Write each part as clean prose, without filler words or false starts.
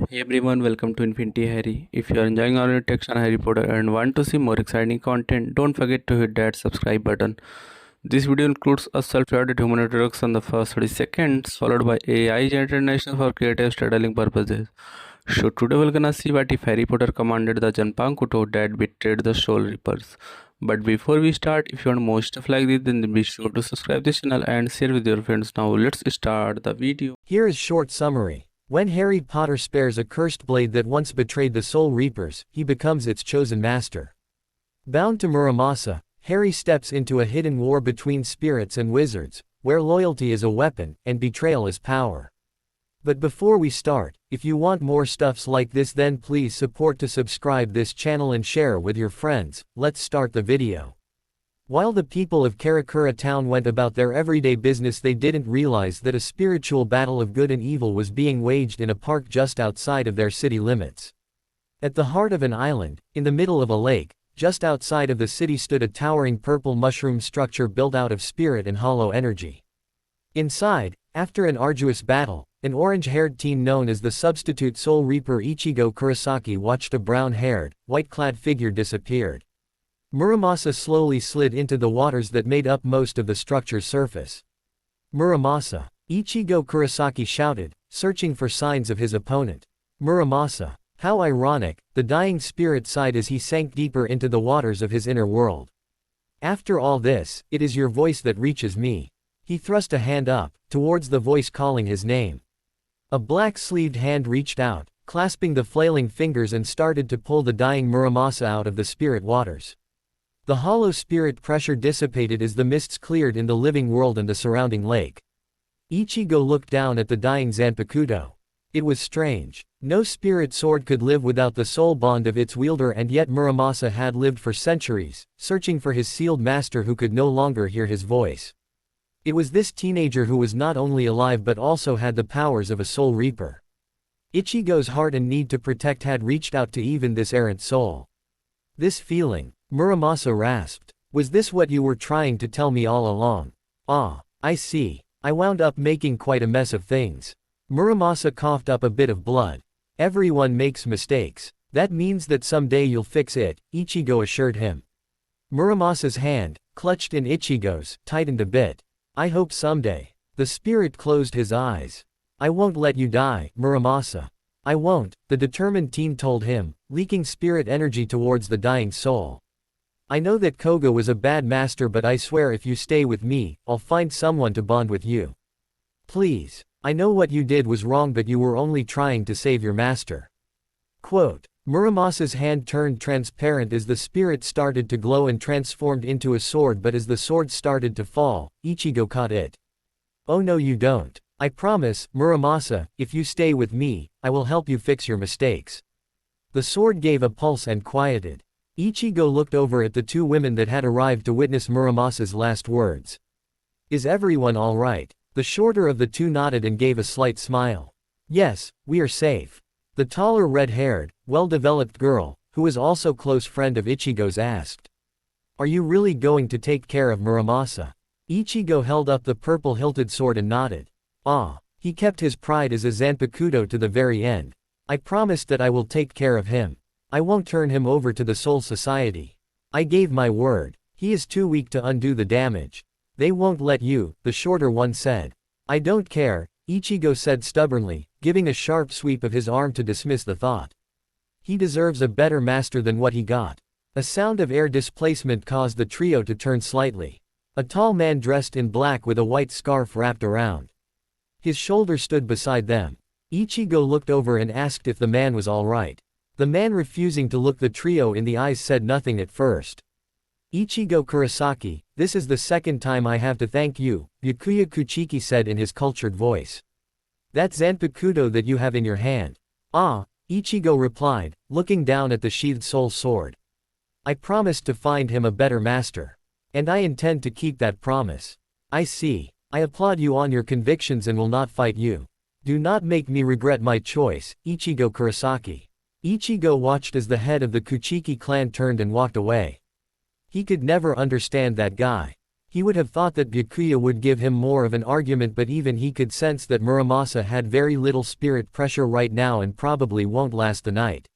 Hey everyone, welcome to Infinity Harry. If you are enjoying our new text on Harry Potter and want to see more exciting content, don't forget to hit that subscribe button. This video includes a self-guided human introduction in the first 30 seconds, followed by AI generated animation for creative storytelling purposes. So today we're gonna see what if Harry Potter commanded the Zanpakutō that betrayed the Soul Reapers. But before we start, if you want more stuff like this, then be sure to subscribe this channel and share with your friends. Now let's start the video. Here is short summary. When Harry Potter spares a cursed blade that once betrayed the Soul Reapers, he becomes its chosen master. Bound to Muramasa, Harry steps into a hidden war between spirits and wizards, where loyalty is a weapon, and betrayal is power. But before we start, if you want more stuffs like this, then please support to subscribe this channel and share with your friends. Let's start the video. While the people of Karakura town went about their everyday business, they didn't realize that a spiritual battle of good and evil was being waged in a park just outside of their city limits. At the heart of an island, in the middle of a lake, just outside of the city stood a towering purple mushroom structure built out of spirit and hollow energy. Inside, after an arduous battle, an orange-haired teen known as the substitute Soul Reaper Ichigo Kurosaki watched a brown-haired, white-clad figure disappear. Muramasa slowly slid into the waters that made up most of the structure's surface. Muramasa! Ichigo Kurosaki shouted, searching for signs of his opponent. Muramasa! How ironic, the dying spirit sighed as he sank deeper into the waters of his inner world. After all this, it is your voice that reaches me. He thrust a hand up, towards the voice calling his name. A black-sleeved hand reached out, clasping the flailing fingers and started to pull the dying Muramasa out of the spirit waters. The hollow spirit pressure dissipated as the mists cleared in the living world and the surrounding lake. Ichigo looked down at the dying Zanpakutō. It was strange. No spirit sword could live without the soul bond of its wielder, and yet Muramasa had lived for centuries, searching for his sealed master who could no longer hear his voice. It was this teenager who was not only alive but also had the powers of a soul reaper. Ichigo's heart and need to protect had reached out to even this errant soul. This feeling, Muramasa rasped. Was this what you were trying to tell me all along? Ah, I see. I wound up making quite a mess of things. Muramasa coughed up a bit of blood. Everyone makes mistakes. That means that someday you'll fix it, Ichigo assured him. Muramasa's hand, clutched in Ichigo's, tightened a bit. I hope someday. The spirit closed his eyes. I won't let you die, Muramasa. I won't, the determined teen told him, leaking spirit energy towards the dying soul. I know that Koga was a bad master, but I swear if you stay with me, I'll find someone to bond with you. Please. I know what you did was wrong, but you were only trying to save your master. Quote. Muramasa's hand turned transparent as the spirit started to glow and transformed into a sword, but as the sword started to fall, Ichigo caught it. Oh no, you don't. I promise, Muramasa, if you stay with me, I will help you fix your mistakes. The sword gave a pulse and quieted. Ichigo looked over at the two women that had arrived to witness Muramasa's last words. Is everyone all right? The shorter of the two nodded and gave a slight smile. Yes, we are safe. The taller red-haired, well-developed girl, who was also close friend of Ichigo's, asked. Are you really going to take care of Muramasa? Ichigo held up the purple-hilted sword and nodded. Ah, he kept his pride as a Zanpakutō to the very end. I promised that I will take care of him. I won't turn him over to the Soul Society. I gave my word. He is too weak to undo the damage. They won't let you, the shorter one said. I don't care, Ichigo said stubbornly, giving a sharp sweep of his arm to dismiss the thought. He deserves a better master than what he got. A sound of air displacement caused the trio to turn slightly. A tall man dressed in black with a white scarf wrapped around his shoulder stood beside them. Ichigo looked over and asked if the man was all right. The man, refusing to look the trio in the eyes, said nothing at first. Ichigo Kurosaki, this is the second time I have to thank you, Byakuya Kuchiki said in his cultured voice. That Zanpakutō that you have in your hand. Ah, Ichigo replied, looking down at the sheathed soul sword. I promised to find him a better master. And I intend to keep that promise. I see. I applaud you on your convictions and will not fight you. Do not make me regret my choice, Ichigo Kurosaki. Ichigo watched as the head of the Kuchiki clan turned and walked away. He could never understand that guy. He would have thought that Byakuya would give him more of an argument, but even he could sense that Muramasa had very little spirit pressure right now and probably won't last the night.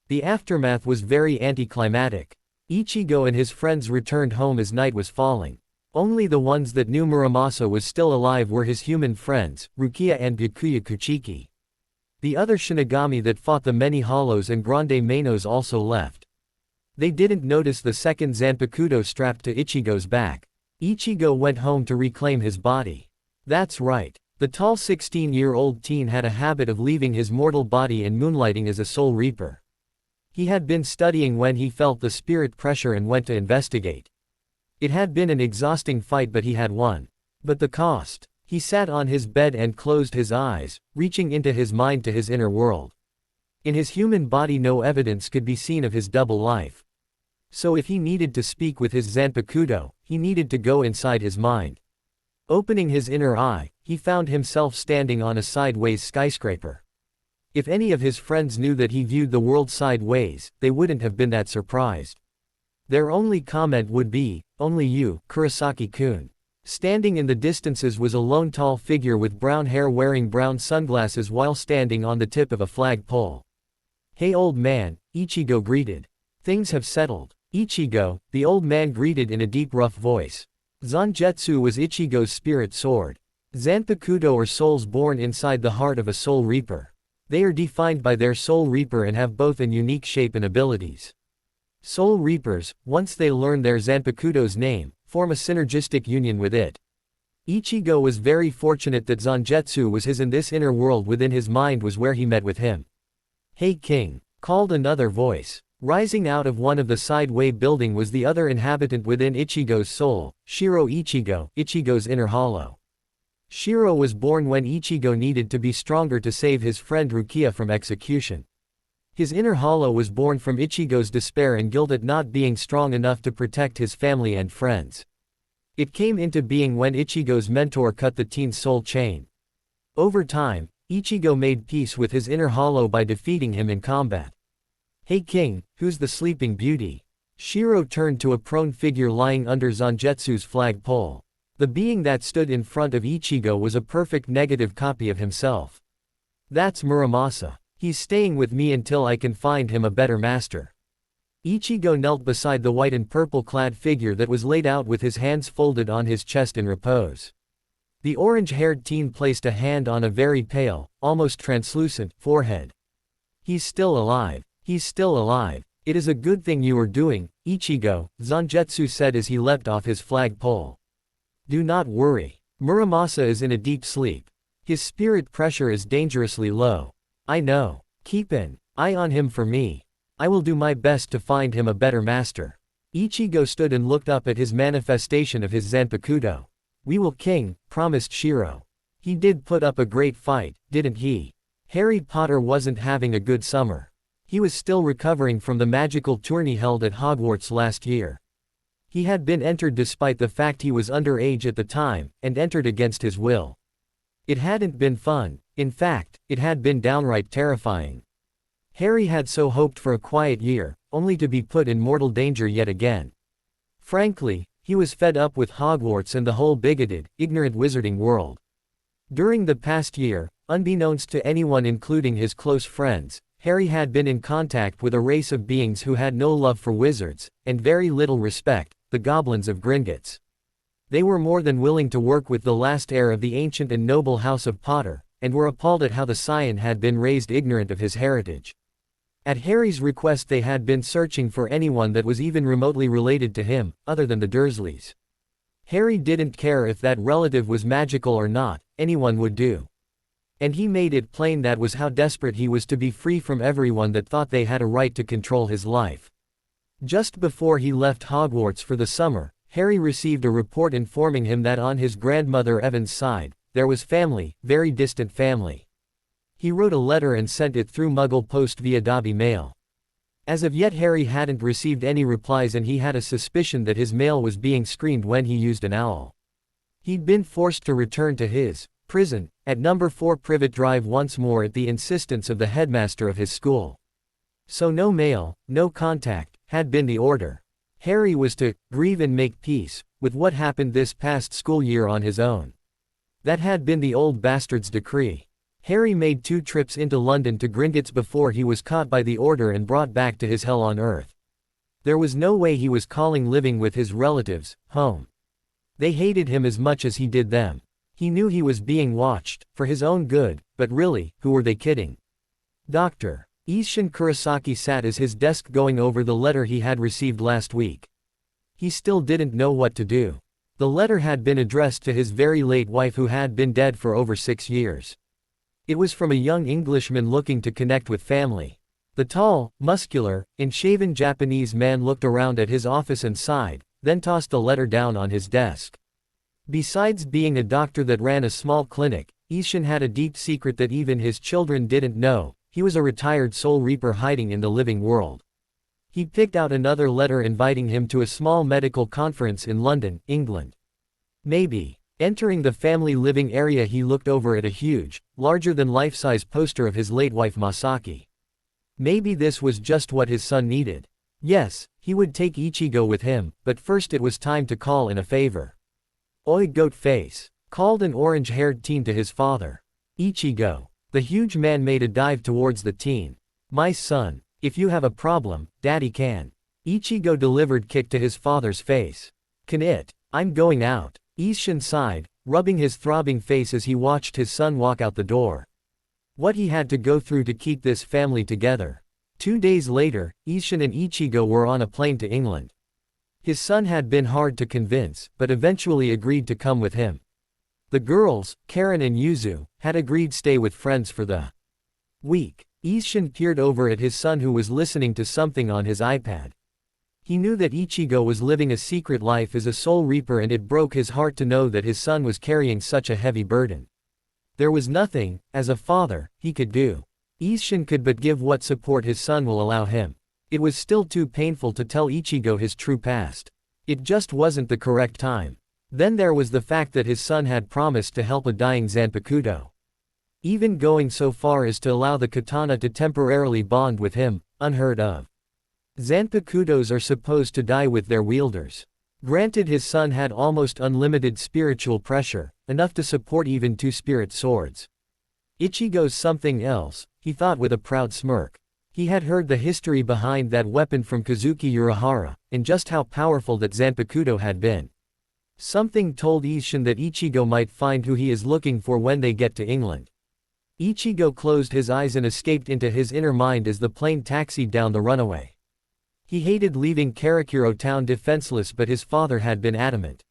The aftermath was very anticlimactic. Ichigo and his friends returned home as night was falling. Only the ones that knew Muramasa was still alive were his human friends, Rukia and Byakuya Kuchiki. The other Shinigami that fought the many hollows and Grande Mainos also left. They didn't notice the second Zanpakutō strapped to Ichigo's back. Ichigo went home to reclaim his body. That's right. The tall 16-year-old teen had a habit of leaving his mortal body and moonlighting as a soul reaper. He had been studying when he felt the spirit pressure and went to investigate. It had been an exhausting fight, but he had won. But the cost. He sat on his bed and closed his eyes, reaching into his mind to his inner world. In his human body no evidence could be seen of his double life. So if he needed to speak with his Zanpakutō, he needed to go inside his mind. Opening his inner eye, he found himself standing on a sideways skyscraper. If any of his friends knew that he viewed the world sideways, they wouldn't have been that surprised. Their only comment would be, "Only you, Kurosaki-kun." Standing in the distances was a lone tall figure with brown hair wearing brown sunglasses while standing on the tip of a flagpole. "Hey old man," Ichigo greeted. "Things have settled." "Ichigo," the old man greeted in a deep rough voice. Zangetsu was Ichigo's spirit sword. Zanpakutō are souls born inside the heart of a soul reaper. They are defined by their soul reaper and have both an unique shape and abilities. Soul reapers, once they learn their Zanpakutō's name, form a synergistic union with it. Ichigo was very fortunate that Zangetsu was his, and this inner world within his mind was where he met with him. "Hey king," called another voice. Rising out of one of the sideway building was the other inhabitant within Ichigo's soul, Shiro Ichigo, Ichigo's inner hollow. Shiro was born when Ichigo needed to be stronger to save his friend Rukia from execution. His inner hollow was born from Ichigo's despair and guilt at not being strong enough to protect his family and friends. It came into being when Ichigo's mentor cut the teen's soul chain. Over time, Ichigo made peace with his inner hollow by defeating him in combat. "Hey king, who's the sleeping beauty?" Shiro turned to a prone figure lying under Zangetsu's flagpole. The being that stood in front of Ichigo was a perfect negative copy of himself. "That's Muramasa. He's staying with me until I can find him a better master." Ichigo knelt beside the white and purple-clad figure that was laid out with his hands folded on his chest in repose. The orange-haired teen placed a hand on a very pale, almost translucent, forehead. "He's still alive. He's still alive. It is a good thing you are doing, Ichigo," Zangetsu said as he leapt off his flagpole. "Do not worry. Muramasa is in a deep sleep. His spirit pressure is dangerously low. I know. Keep an eye on him for me. I will do my best to find him a better master." Ichigo stood and looked up at his manifestation of his Zanpakutō. "We will king," promised Shiro. "He did put up a great fight, didn't he?" Harry Potter wasn't having a good summer. He was still recovering from the magical tourney held at Hogwarts last year. He had been entered despite the fact he was underage at the time, and entered against his will. It hadn't been fun. In fact, it had been downright terrifying. Harry had so hoped for a quiet year, only to be put in mortal danger yet again. Frankly, he was fed up with Hogwarts and the whole bigoted, ignorant wizarding world. During the past year, unbeknownst to anyone including his close friends, Harry had been in contact with a race of beings who had no love for wizards, and very little respect, the goblins of Gringotts. They were more than willing to work with the last heir of the ancient and noble house of Potter, and were appalled at how the scion had been raised ignorant of his heritage. At Harry's request they had been searching for anyone that was even remotely related to him, other than the Dursleys. Harry didn't care if that relative was magical or not, anyone would do. And he made it plain that was how desperate he was to be free from everyone that thought they had a right to control his life. Just before he left Hogwarts for the summer, Harry received a report informing him that on his grandmother Evan's side, there was family, very distant family. He wrote a letter and sent it through Muggle post via Dobby mail. As of yet Harry hadn't received any replies and he had a suspicion that his mail was being screened when he used an owl. He'd been forced to return to his prison at number 4 Privet Drive once more at the insistence of the headmaster of his school. So no mail, no contact, had been the order. Harry was to grieve and make peace with what happened this past school year on his own. That had been the old bastard's decree. Harry made 2 trips into London to Gringotts before he was caught by the Order and brought back to his hell on earth. There was no way he was calling living with his relatives home. They hated him as much as he did them. He knew he was being watched, for his own good, but really, who were they kidding? Dr. Isshin Kurosaki sat at his desk going over the letter he had received last week. He still didn't know what to do. The letter had been addressed to his very late wife who had been dead for over 6 years. It was from a young Englishman looking to connect with family. The tall, muscular, and shaven Japanese man looked around at his office and sighed, then tossed the letter down on his desk. Besides being a doctor that ran a small clinic, Isshin had a deep secret that even his children didn't know. He was a retired Soul Reaper hiding in the living world. He picked out another letter inviting him to a small medical conference in London, England. Maybe. Entering the family living area, he looked over at a huge, larger-than-life-size poster of his late wife Masaki. Maybe this was just what his son needed. Yes, he would take Ichigo with him, but first it was time to call in a favor. Oi goat face, called an orange-haired teen to his father. Ichigo. The huge man made a dive towards the teen. My son, if you have a problem, daddy can. Ichigo delivered kick to his father's face. Can it? I'm going out. Isshin sighed, rubbing his throbbing face as he watched his son walk out the door. What he had to go through to keep this family together. 2 days later, Isshin and Ichigo were on a plane to England. His son had been hard to convince, but eventually agreed to come with him. The girls, Karen and Yuzu, had agreed to stay with friends for the week. Isshin peered over at his son who was listening to something on his iPad. He knew that Ichigo was living a secret life as a Soul Reaper, and it broke his heart to know that his son was carrying such a heavy burden. There was nothing, as a father, he could do. Isshin could but give what support his son will allow him. It was still too painful to tell Ichigo his true past. It just wasn't the correct time. Then there was the fact that his son had promised to help a dying Zanpakutō. Even going so far as to allow the katana to temporarily bond with him, unheard of. Zanpakutōs are supposed to die with their wielders. Granted, his son had almost unlimited spiritual pressure, enough to support even 2 spirit swords. Ichigo's something else, he thought with a proud smirk. He had heard the history behind that weapon from Kazuki Urahara, and just how powerful that Zanpakutō had been. Something told Isshin that Ichigo might find who he is looking for when they get to England. Ichigo closed his eyes and escaped into his inner mind as the plane taxied down the runway. He hated leaving Karakuro town defenseless, but his father had been adamant.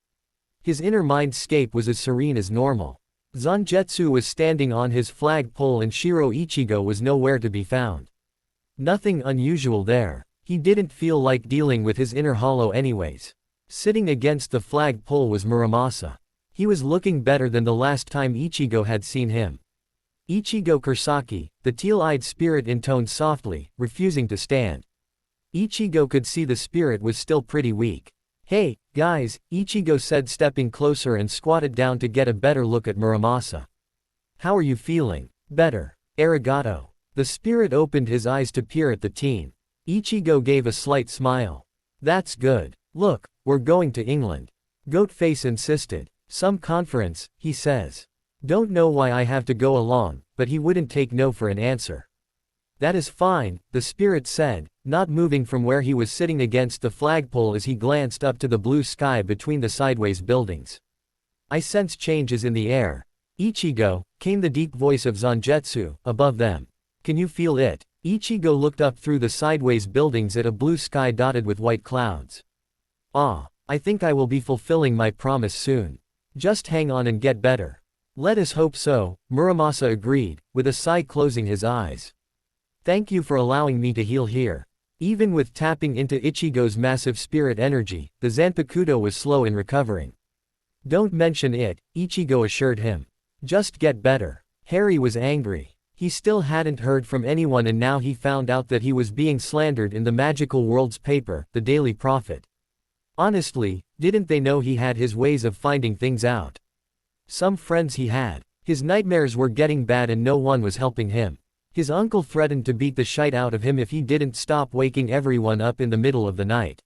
His inner mindscape was as serene as normal. Zangetsu was standing on his flagpole and Shiro Ichigo was nowhere to be found. Nothing unusual there. He didn't feel like dealing with his inner hollow anyways. Sitting against the flagpole was Muramasa. He was looking better than the last time Ichigo had seen him. Ichigo Kurosaki, the teal-eyed spirit intoned softly, refusing to stand. Ichigo could see the spirit was still pretty weak. Hey, guys, Ichigo said, stepping closer and squatted down to get a better look at Muramasa. How are you feeling? Better. Arigato. The spirit opened his eyes to peer at the teen. Ichigo gave a slight smile. That's good. Look, we're going to England. Goatface insisted. Some conference, he says. Don't know why I have to go along, but he wouldn't take no for an answer. That is fine, the spirit said, not moving from where he was sitting against the flagpole as he glanced up to the blue sky between the sideways buildings. I sense changes in the air. Ichigo, came the deep voice of Zangetsu, above them. Can you feel it? Ichigo looked up through the sideways buildings at a blue sky dotted with white clouds. Ah, I think I will be fulfilling my promise soon. Just hang on and get better. Let us hope so, Muramasa agreed, with a sigh, closing his eyes. Thank you for allowing me to heal here. Even with tapping into Ichigo's massive spirit energy, the Zanpakutō was slow in recovering. Don't mention it, Ichigo assured him. Just get better. Harry was angry. He still hadn't heard from anyone, and now he found out that he was being slandered in the magical world's paper, the Daily Prophet. Honestly, didn't they know he had his ways of finding things out? Some friends he had. His nightmares were getting bad and no one was helping him. His uncle threatened to beat the shite out of him if he didn't stop waking everyone up in the middle of the night.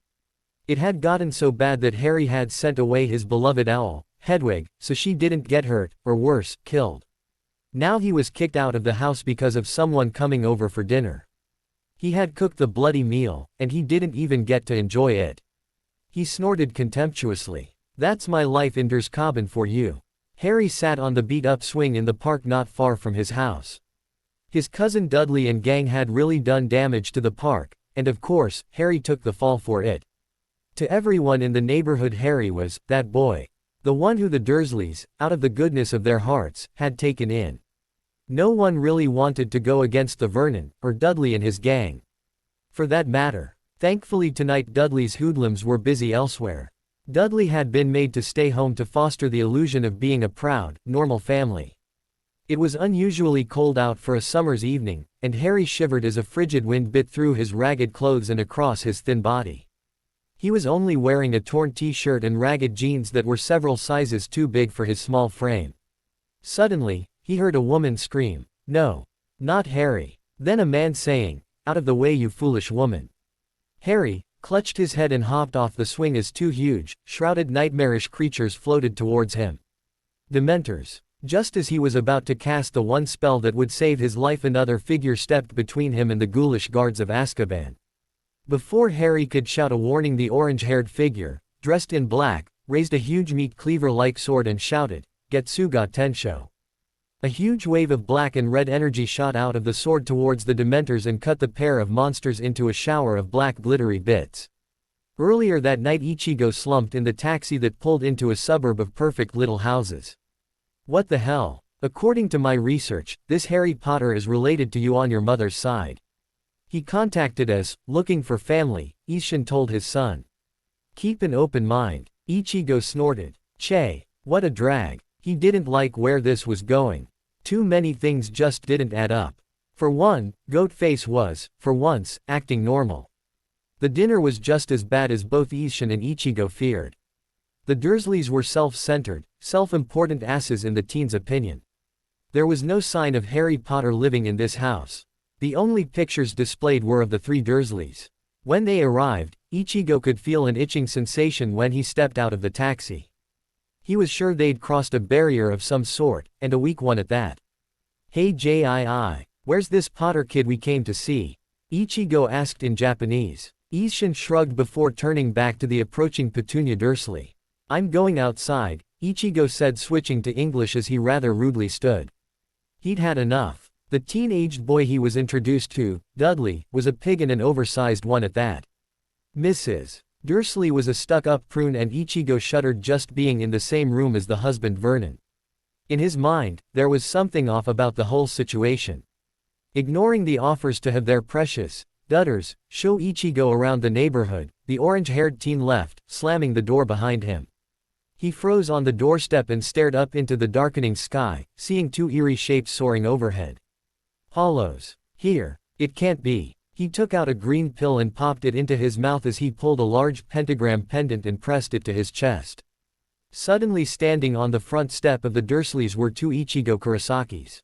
It had gotten so bad that Harry had sent away his beloved owl, Hedwig, so she didn't get hurt, or worse, killed. Now he was kicked out of the house because of someone coming over for dinner. He had cooked the bloody meal, and he didn't even get to enjoy it. He snorted contemptuously. That's my life in der Cabin for you. Harry sat on the beat-up swing in the park not far from his house. His cousin Dudley and gang had really done damage to the park, and of course, Harry took the fall for it. To everyone in the neighborhood, Harry was that boy. The one who the Dursleys, out of the goodness of their hearts, had taken in. No one really wanted to go against the Vernon, or Dudley and his gang. For that matter. Thankfully tonight Dudley's hoodlums were busy elsewhere. Dudley had been made to stay home to foster the illusion of being a proud, normal family. It was unusually cold out for a summer's evening, and Harry shivered as a frigid wind bit through his ragged clothes and across his thin body. He was only wearing a torn t-shirt and ragged jeans that were several sizes too big for his small frame. Suddenly, he heard a woman scream, "No! Not Harry!" Then a man saying, "Out of the way, you foolish woman!" Harry clutched his head and hopped off the swing as two huge, shrouded nightmarish creatures floated towards him. Dementors. Just as he was about to cast the one spell that would save his life, another figure stepped between him and the ghoulish guards of Azkaban. Before Harry could shout a warning, the orange-haired figure, dressed in black, raised a huge meat cleaver-like sword and shouted, "Getsuga Tensho." A huge wave of black and red energy shot out of the sword towards the Dementors and cut the pair of monsters into a shower of black glittery bits. Earlier that night Ichigo slumped in the taxi that pulled into a suburb of perfect little houses. What the hell? According to my research, this Harry Potter is related to you on your mother's side. He contacted us, looking for family, Ishin told his son. Keep an open mind. Ichigo snorted. Che, what a drag. He didn't like where this was going. Too many things just didn't add up. For one, Goatface was, for once, acting normal. The dinner was just as bad as both Ishin and Ichigo feared. The Dursleys were self-centered, self-important asses in the teens' opinion. There was no sign of Harry Potter living in this house. The only pictures displayed were of the three Dursleys. When they arrived, Ichigo could feel an itching sensation when he stepped out of the taxi. He was sure they'd crossed a barrier of some sort, and a weak one at that. Hey Jii, where's this Potter kid we came to see? Ichigo asked in Japanese. Ishin shrugged before turning back to the approaching Petunia Dursley. I'm going outside, Ichigo said, switching to English as he rather rudely stood. He'd had enough. The teen-aged boy he was introduced to, Dudley, was a pig and an oversized one at that. Mrs. Dursley was a stuck-up prune, and Ichigo shuddered just being in the same room as the husband Vernon. In his mind, there was something off about the whole situation. Ignoring the offers to have their precious dudders show Ichigo around the neighborhood, the orange-haired teen left, slamming the door behind him. He froze on the doorstep and stared up into the darkening sky, seeing two eerie shapes soaring overhead. Hollows. Here. It can't be. He took out a green pill and popped it into his mouth as he pulled a large pentagram pendant and pressed it to his chest. Suddenly standing on the front step of the Dursleys were two Ichigo Kurosakis.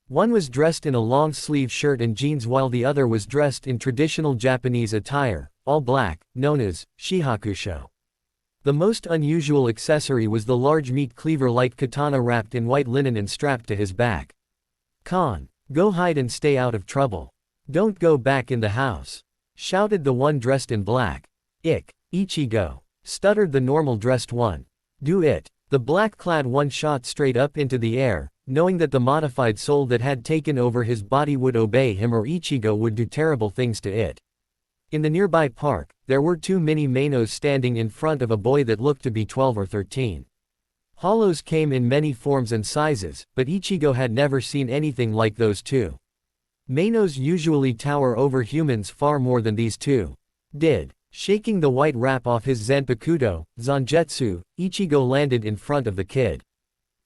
One was dressed in a long-sleeve shirt and jeans while the other was dressed in traditional Japanese attire, all black, known as shihakusho. The most unusual accessory was the large meat cleaver-like katana wrapped in white linen and strapped to his back. Con. Go hide and stay out of trouble. Don't go back in the house, shouted the one dressed in black. Ichigo, stuttered the normal-dressed one. Do it. The black-clad one shot straight up into the air, knowing that the modified soul that had taken over his body would obey him or Ichigo would do terrible things to it. In the nearby park, there were two mini Mainos standing in front of a boy that looked to be 12 or 13. Hollows came in many forms and sizes, but Ichigo had never seen anything like those two. Mainos usually tower over humans far more than these two did. Shaking the white wrap off his Zanpakutō, Zanjetsu, Ichigo landed in front of the kid.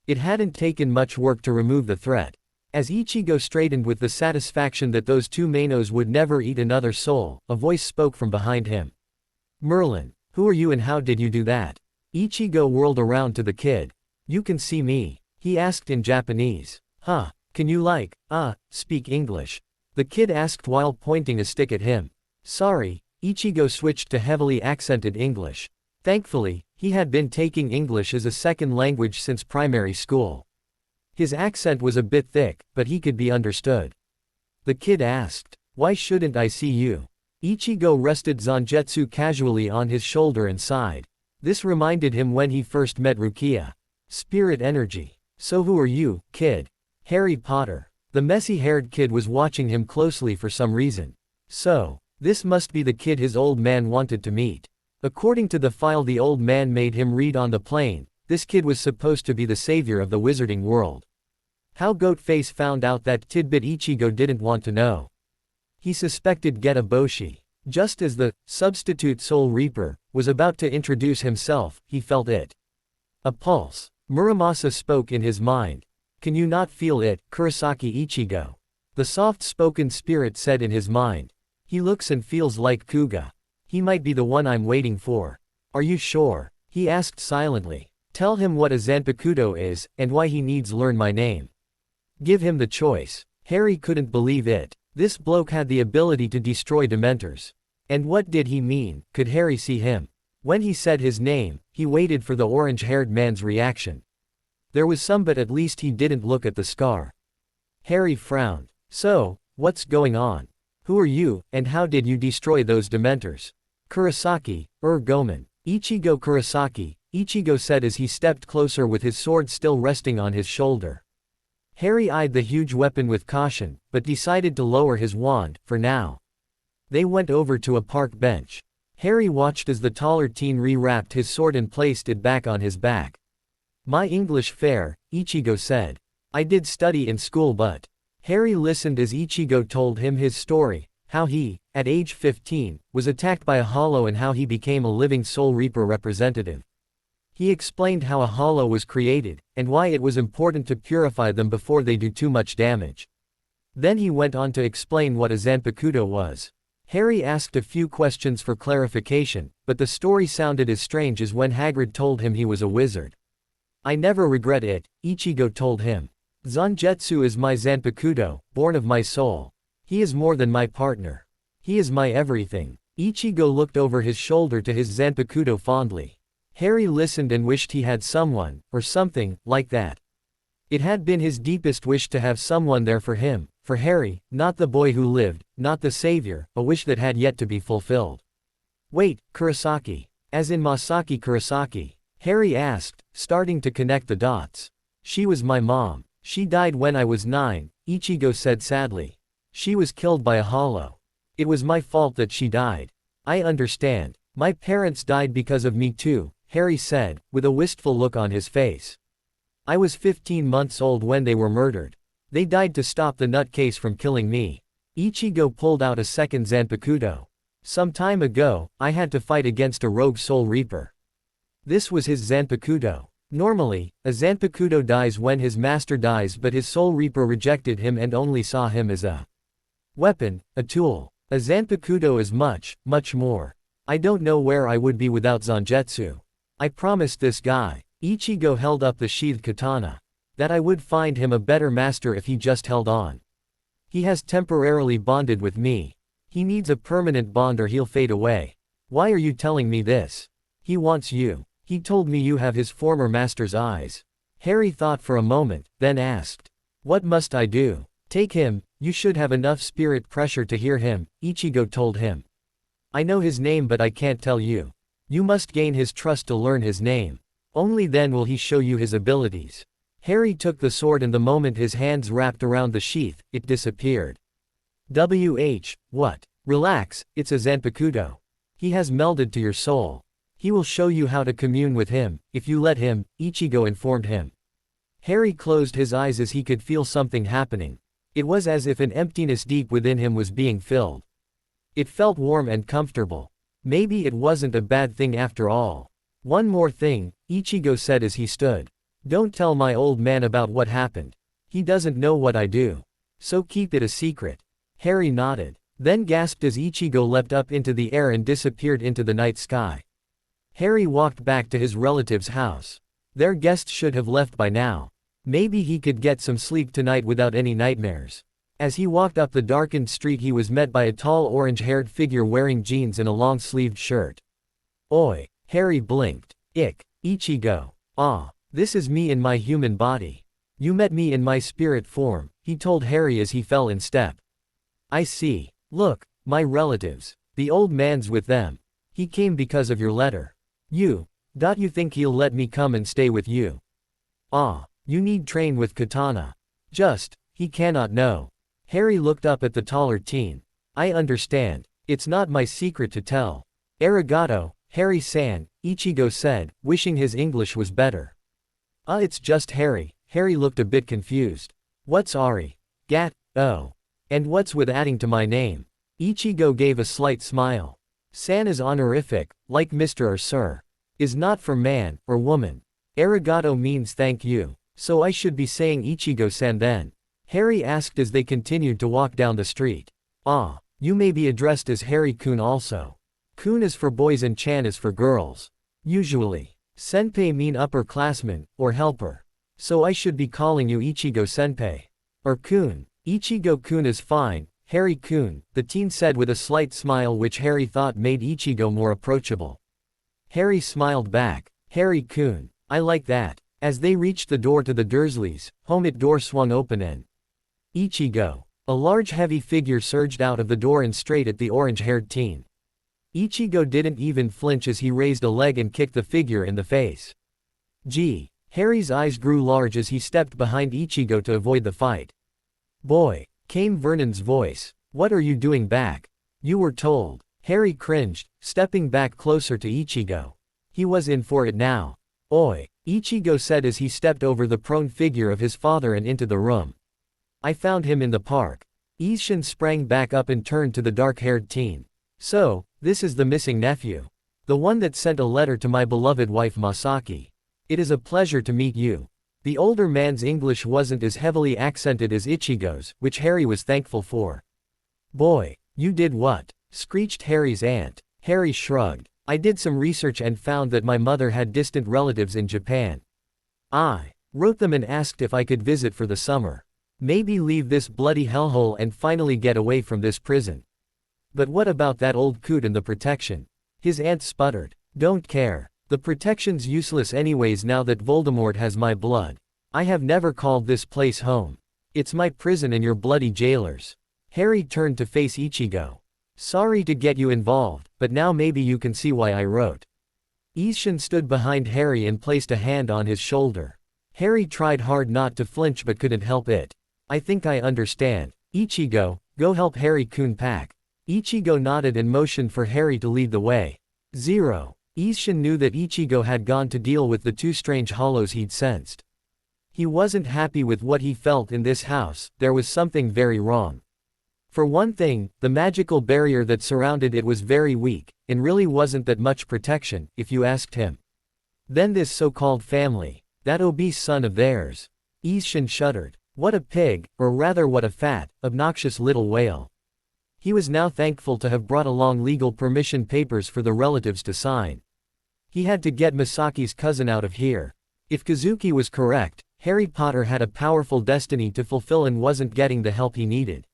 It hadn't taken much work to remove the threat. As Ichigo straightened with the satisfaction that those two Mainos would never eat another soul, a voice spoke from behind him. Merlin, who are you and how did you do that? Ichigo whirled around to the kid. You can see me? He asked in Japanese. Huh, can you speak English? The kid asked while pointing a stick at him. Sorry, Ichigo switched to heavily accented English. Thankfully, he had been taking English as a second language since primary school. His accent was a bit thick, but he could be understood. The kid asked, "Why shouldn't I see you?" Ichigo rested Zangetsu casually on his shoulder and sighed. This reminded him when he first met Rukia. Spirit energy. "So who are you, kid?" "Harry Potter." The messy-haired kid was watching him closely for some reason. So, this must be the kid his old man wanted to meet. According to the file the old man made him read on the plane, this kid was supposed to be the savior of the wizarding world. How Goatface found out that tidbit Ichigo didn't want to know. He suspected Geta Boshi. Just as the substitute Soul Reaper was about to introduce himself, he felt it. A pulse. Muramasa spoke in his mind. "Can you not feel it, Kurosaki Ichigo?" The soft-spoken spirit said in his mind. "He looks and feels like Kuga. He might be the one I'm waiting for." "Are you sure?" he asked silently. "Tell him what a Zanpakutō is, and why he needs learn my name. Give him the choice." Harry couldn't believe it. This bloke had the ability to destroy Dementors. And what did he mean? Could Harry see him? When he said his name, he waited for the orange-haired man's reaction. There was some, but at least he didn't look at the scar. Harry frowned. "So, what's going on? Who are you, and how did you destroy those Dementors?" "Kurosaki, Gomen. Ichigo Kurosaki," Ichigo said as he stepped closer with his sword still resting on his shoulder. Harry eyed the huge weapon with caution, but decided to lower his wand, for now. They went over to a park bench. Harry watched as the taller teen re-wrapped his sword and placed it back on his back. "My English fair," Ichigo said. "I did study in school but..." Harry listened as Ichigo told him his story, how he, at age 15, was attacked by a hollow and how he became a living Soul Reaper representative. He explained how a hollow was created, and why it was important to purify them before they do too much damage. Then he went on to explain what a Zanpakutō was. Harry asked a few questions for clarification, but the story sounded as strange as when Hagrid told him he was a wizard. "I never regret it," Ichigo told him. "Zangetsu is my Zanpakutō, born of my soul. He is more than my partner. He is my everything." Ichigo looked over his shoulder to his Zanpakutō fondly. Harry listened and wished he had someone, or something, like that. It had been his deepest wish to have someone there for him, for Harry, not the boy who lived, not the savior, a wish that had yet to be fulfilled. "Wait, Kurosaki. As in Masaki Kurosaki?" Harry asked, starting to connect the dots. "She was my mom. She died when I was 9, Ichigo said sadly. "She was killed by a hollow. It was my fault that she died. I understand. My parents died because of me too," Harry said, with a wistful look on his face. "I was 15 months old when they were murdered. They died to stop the nutcase from killing me." Ichigo pulled out a second Zanpakutō. "Some time ago, I had to fight against a rogue Soul Reaper. This was his Zanpakutō. Normally, a Zanpakutō dies when his master dies, but his Soul Reaper rejected him and only saw him as a weapon, a tool. A Zanpakutō is much, much more. I don't know where I would be without Zangetsu. I promised this guy," Ichigo held up the sheathed katana, "that I would find him a better master if he just held on. He has temporarily bonded with me. He needs a permanent bond or he'll fade away. Why are you telling me this? He wants you. He told me you have his former master's eyes." Harry thought for a moment, then asked, "What must I do?" "Take him, you should have enough spirit pressure to hear him," Ichigo told him. "I know his name but I can't tell you. You must gain his trust to learn his name. Only then will he show you his abilities." Harry took the sword and the moment his hands wrapped around the sheath, it disappeared. What? Relax, it's a Zanpakutō. He has melded to your soul. He will show you how to commune with him, if you let him, Ichigo informed him. Harry closed his eyes as he could feel something happening. It was as if an emptiness deep within him was being filled. It felt warm and comfortable. Maybe it wasn't a bad thing after all. "One more thing," Ichigo said as he stood. "Don't tell my old man about what happened. He doesn't know what I do. So keep it a secret." Harry nodded, then gasped as Ichigo leapt up into the air and disappeared into the night sky. Harry walked back to his relative's house. Their guests should have left by now. Maybe he could get some sleep tonight without any nightmares. As he walked up the darkened street he was met by a tall orange-haired figure wearing jeans and a long-sleeved shirt. "Oi!" Harry blinked. "Ick. Ichigo. Ah, this is me in my human body. You met me in my spirit form," he told Harry as he fell in step. "I see. Look, my relatives. The old man's with them. He came because of your letter. You think he'll let me come and stay with you? Ah, you need train with katana. He cannot know." Harry looked up at the taller teen. "I understand. It's not my secret to tell. Arigato, Harry-san," Ichigo said, wishing his English was better. It's just Harry." Harry looked a bit confused. "What's Ari? Gat, oh. And what's with adding to my name?" Ichigo gave a slight smile. "San is honorific, like Mr. or Sir. Is not for man, or woman. Arigato means thank you. So I should be saying Ichigo-san then?" Harry asked as they continued to walk down the street. "Ah, you may be addressed as Harry-kun also. Kun is for boys and Chan is for girls. Usually. Senpei mean upperclassman, or helper. So I should be calling you Ichigo-senpei. Or Kun. Ichigo-kun is fine, Harry-kun," the teen said with a slight smile which Harry thought made Ichigo more approachable. Harry smiled back. "Harry-kun. I like that." As they reached the door to the Dursleys' home, it door swung open and Ichigo. A large heavy figure surged out of the door and straight at the orange-haired teen. Ichigo didn't even flinch as he raised a leg and kicked the figure in the face. Gee. Harry's eyes grew large as he stepped behind Ichigo to avoid the fight. "Boy," came Vernon's voice. "What are you doing back? You were told." Harry cringed, stepping back closer to Ichigo. He was in for it now. "Oi," Ichigo said as he stepped over the prone figure of his father and into the room. "I found him in the park." Isshin sprang back up and turned to the dark-haired teen. "So, this is the missing nephew. The one that sent a letter to my beloved wife Masaki. It is a pleasure to meet you." The older man's English wasn't as heavily accented as Ichigo's, which Harry was thankful for. "Boy, you did what?" screeched Harry's aunt. Harry shrugged. "I did some research and found that my mother had distant relatives in Japan. I wrote them and asked if I could visit for the summer. Maybe leave this bloody hellhole and finally get away from this prison." "But what about that old coot and the protection?" His aunt sputtered. "Don't care. The protection's useless anyways now that Voldemort has my blood. I have never called this place home. It's my prison and your bloody jailers." Harry turned to face Ichigo. "Sorry to get you involved, but now maybe you can see why I wrote." Isshin stood behind Harry and placed a hand on his shoulder. Harry tried hard not to flinch but couldn't help it. "I think I understand. Ichigo, go help Harry-kun pack." Ichigo nodded and motioned for Harry to lead the way. 0. Isshin knew that Ichigo had gone to deal with the two strange hollows he'd sensed. He wasn't happy with what he felt in this house, there was something very wrong. For one thing, the magical barrier that surrounded it was very weak, and really wasn't that much protection, if you asked him. Then this so-called family. That obese son of theirs. Isshin shuddered. What a pig, or rather what a fat, obnoxious little whale. He was now thankful to have brought along legal permission papers for the relatives to sign. He had to get Masaki's cousin out of here. If Kazuki was correct, Harry Potter had a powerful destiny to fulfill and wasn't getting the help he needed.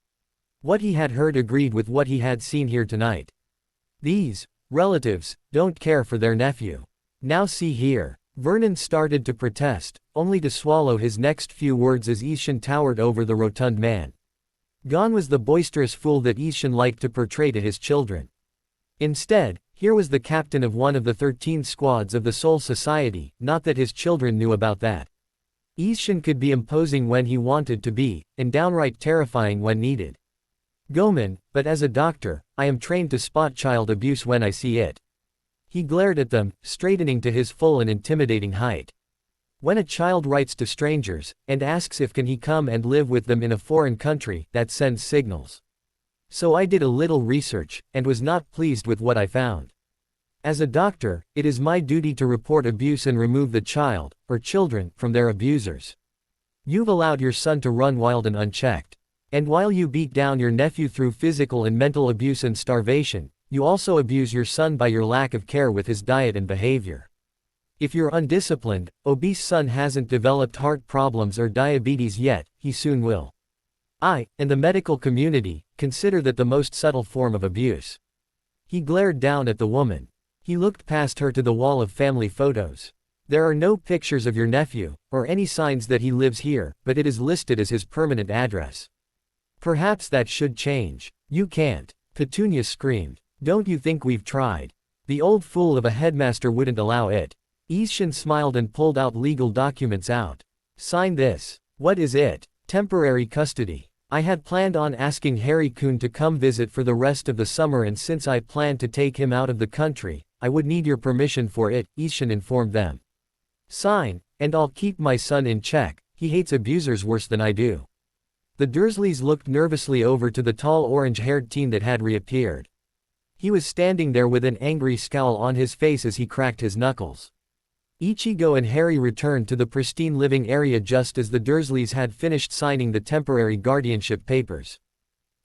What he had heard agreed with what he had seen here tonight. These relatives don't care for their nephew. Now see here. Vernon started to protest, only to swallow his next few words as Isshin towered over the rotund man. Gone was the boisterous fool that Isshin liked to portray to his children. Instead, here was the captain of one of the 13 squads of the Soul Society, not that his children knew about that. Isshin could be imposing when he wanted to be, and downright terrifying when needed. Gomen, but as a doctor, I am trained to spot child abuse when I see it. He glared at them, straightening to his full and intimidating height. When a child writes to strangers, and asks if can he come and live with them in a foreign country, that sends signals. So I did a little research, and was not pleased with what I found. As a doctor, it is my duty to report abuse and remove the child, or children, from their abusers. You've allowed your son to run wild and unchecked. And while you beat down your nephew through physical and mental abuse and starvation, you also abuse your son by your lack of care with his diet and behavior. If your undisciplined, obese son hasn't developed heart problems or diabetes yet, he soon will. I, and the medical community, consider that the most subtle form of abuse. He glared down at the woman. He looked past her to the wall of family photos. There are no pictures of your nephew, or any signs that he lives here, but it is listed as his permanent address. Perhaps that should change. You can't. Petunia screamed. Don't you think we've tried? The old fool of a headmaster wouldn't allow it. Ishin smiled and pulled out legal documents out. Sign this. What is it? Temporary custody. I had planned on asking Harry-kun to come visit for the rest of the summer, and since I planned to take him out of the country, I would need your permission for it, Ishin informed them. Sign, and I'll keep my son in check. He hates abusers worse than I do. The Dursleys looked nervously over to the tall orange-haired teen that had reappeared. He was standing there with an angry scowl on his face as he cracked his knuckles. Ichigo and Harry returned to the pristine living area just as the Dursleys had finished signing the temporary guardianship papers.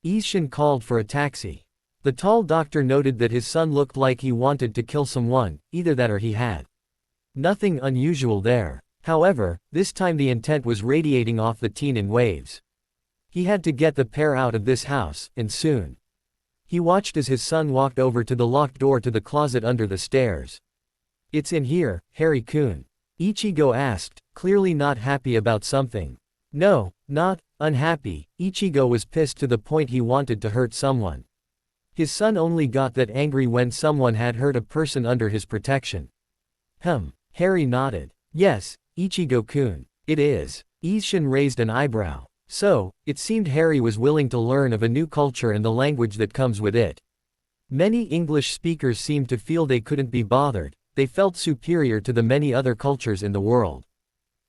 Ishin called for a taxi. The tall doctor noted that his son looked like he wanted to kill someone, either that or he had. Nothing unusual there. However, this time the intent was radiating off the teen in waves. He had to get the pair out of this house, and soon. He watched as his son walked over to the locked door to the closet under the stairs. It's in here, Harry-kun. Ichigo asked, clearly not happy about something. No, not unhappy. Ichigo was pissed to the point he wanted to hurt someone. His son only got that angry when someone had hurt a person under his protection. Harry nodded. Yes, Ichigo-kun. It is. Ishin raised an eyebrow. So, it seemed Harry was willing to learn of a new culture and the language that comes with it. Many English speakers seemed to feel they couldn't be bothered. They felt superior to the many other cultures in the world.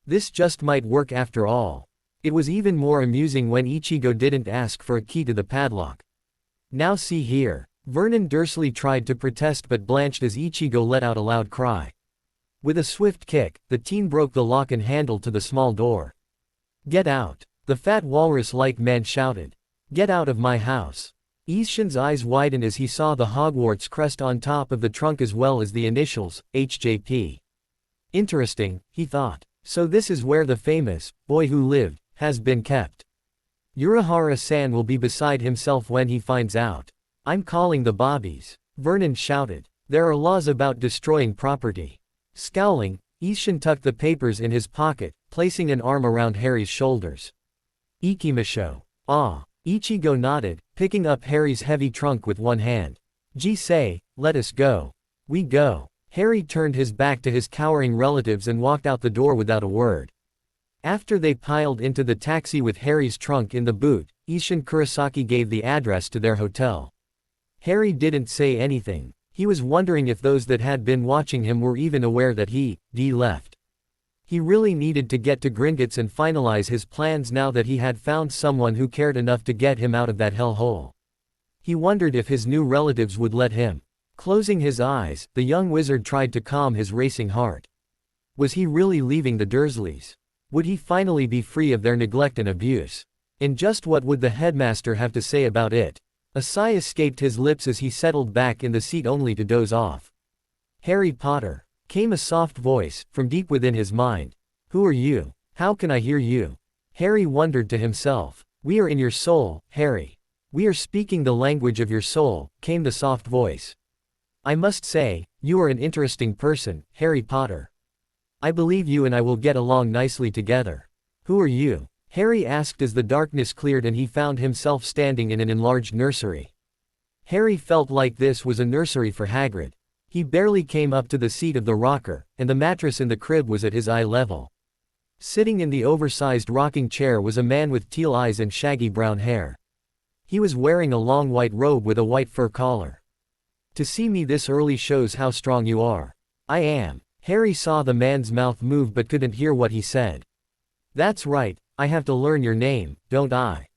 This just might work after all. It was even more amusing when Ichigo didn't ask for a key to the padlock. Now see here. Vernon Dursley tried to protest but blanched as Ichigo let out a loud cry. With a swift kick, the teen broke the lock and handle to the small door. Get out! The fat walrus-like man shouted. Get out of my house! Ishin's eyes widened as he saw the Hogwarts crest on top of the trunk as well as the initials, HJP. Interesting, he thought. So this is where the famous boy who lived has been kept. Urahara-san will be beside himself when he finds out. I'm calling the bobbies. Vernon shouted. There are laws about destroying property. Scowling, Ishin tucked the papers in his pocket, placing an arm around Harry's shoulders. Ikimasho. Ah. Ichigo nodded, picking up Harry's heavy trunk with one hand. Jisei, let us go. We go. Harry turned his back to his cowering relatives and walked out the door without a word. After they piled into the taxi with Harry's trunk in the boot, Ishin Kurosaki gave the address to their hotel. Harry didn't say anything. He was wondering if those that had been watching him were even aware that he left. He really needed to get to Gringotts and finalize his plans now that he had found someone who cared enough to get him out of that hellhole. He wondered if his new relatives would let him. Closing his eyes, the young wizard tried to calm his racing heart. Was he really leaving the Dursleys? Would he finally be free of their neglect and abuse? And just what would the headmaster have to say about it? A sigh escaped his lips as he settled back in the seat only to doze off. Harry Potter. Came a soft voice, from deep within his mind. Who are you? How can I hear you? Harry wondered to himself. We are in your soul, Harry. We are speaking the language of your soul, came the soft voice. I must say, you are an interesting person, Harry Potter. I believe you and I will get along nicely together. Who are you? Harry asked as the darkness cleared and he found himself standing in an enlarged nursery. Harry felt like this was a nursery for Hagrid. He barely came up to the seat of the rocker, and the mattress in the crib was at his eye level. Sitting in the oversized rocking chair was a man with teal eyes and shaggy brown hair. He was wearing a long white robe with a white fur collar. To see me this early shows how strong you are. I am. Harry saw the man's mouth move but couldn't hear what he said. That's right, I have to learn your name, don't I?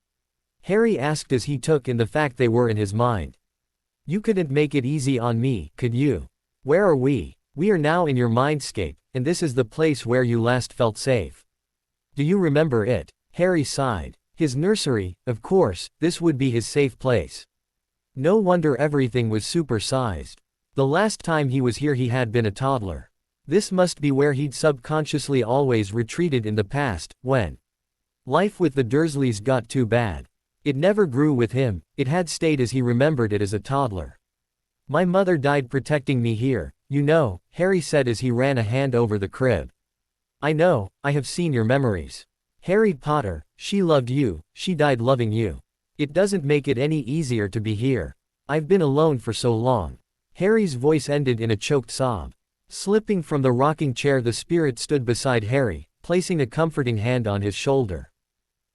Harry asked as he took in the fact they were in his mind. You couldn't make it easy on me, could you? Where are we? We are now in your mindscape, and this is the place where you last felt safe. Do you remember it? Harry sighed. His nursery, of course, this would be his safe place. No wonder everything was super-sized. The last time he was here he had been a toddler. This must be where he'd subconsciously always retreated in the past, when Life with the Dursleys got too bad. It never grew with him, it had stayed as he remembered it as a toddler. My mother died protecting me here, you know, Harry said as he ran a hand over the crib. I know, I have seen your memories. Harry Potter, she loved you, she died loving you. It doesn't make it any easier to be here. I've been alone for so long. Harry's voice ended in a choked sob. Slipping from the rocking chair, the spirit stood beside Harry, placing a comforting hand on his shoulder.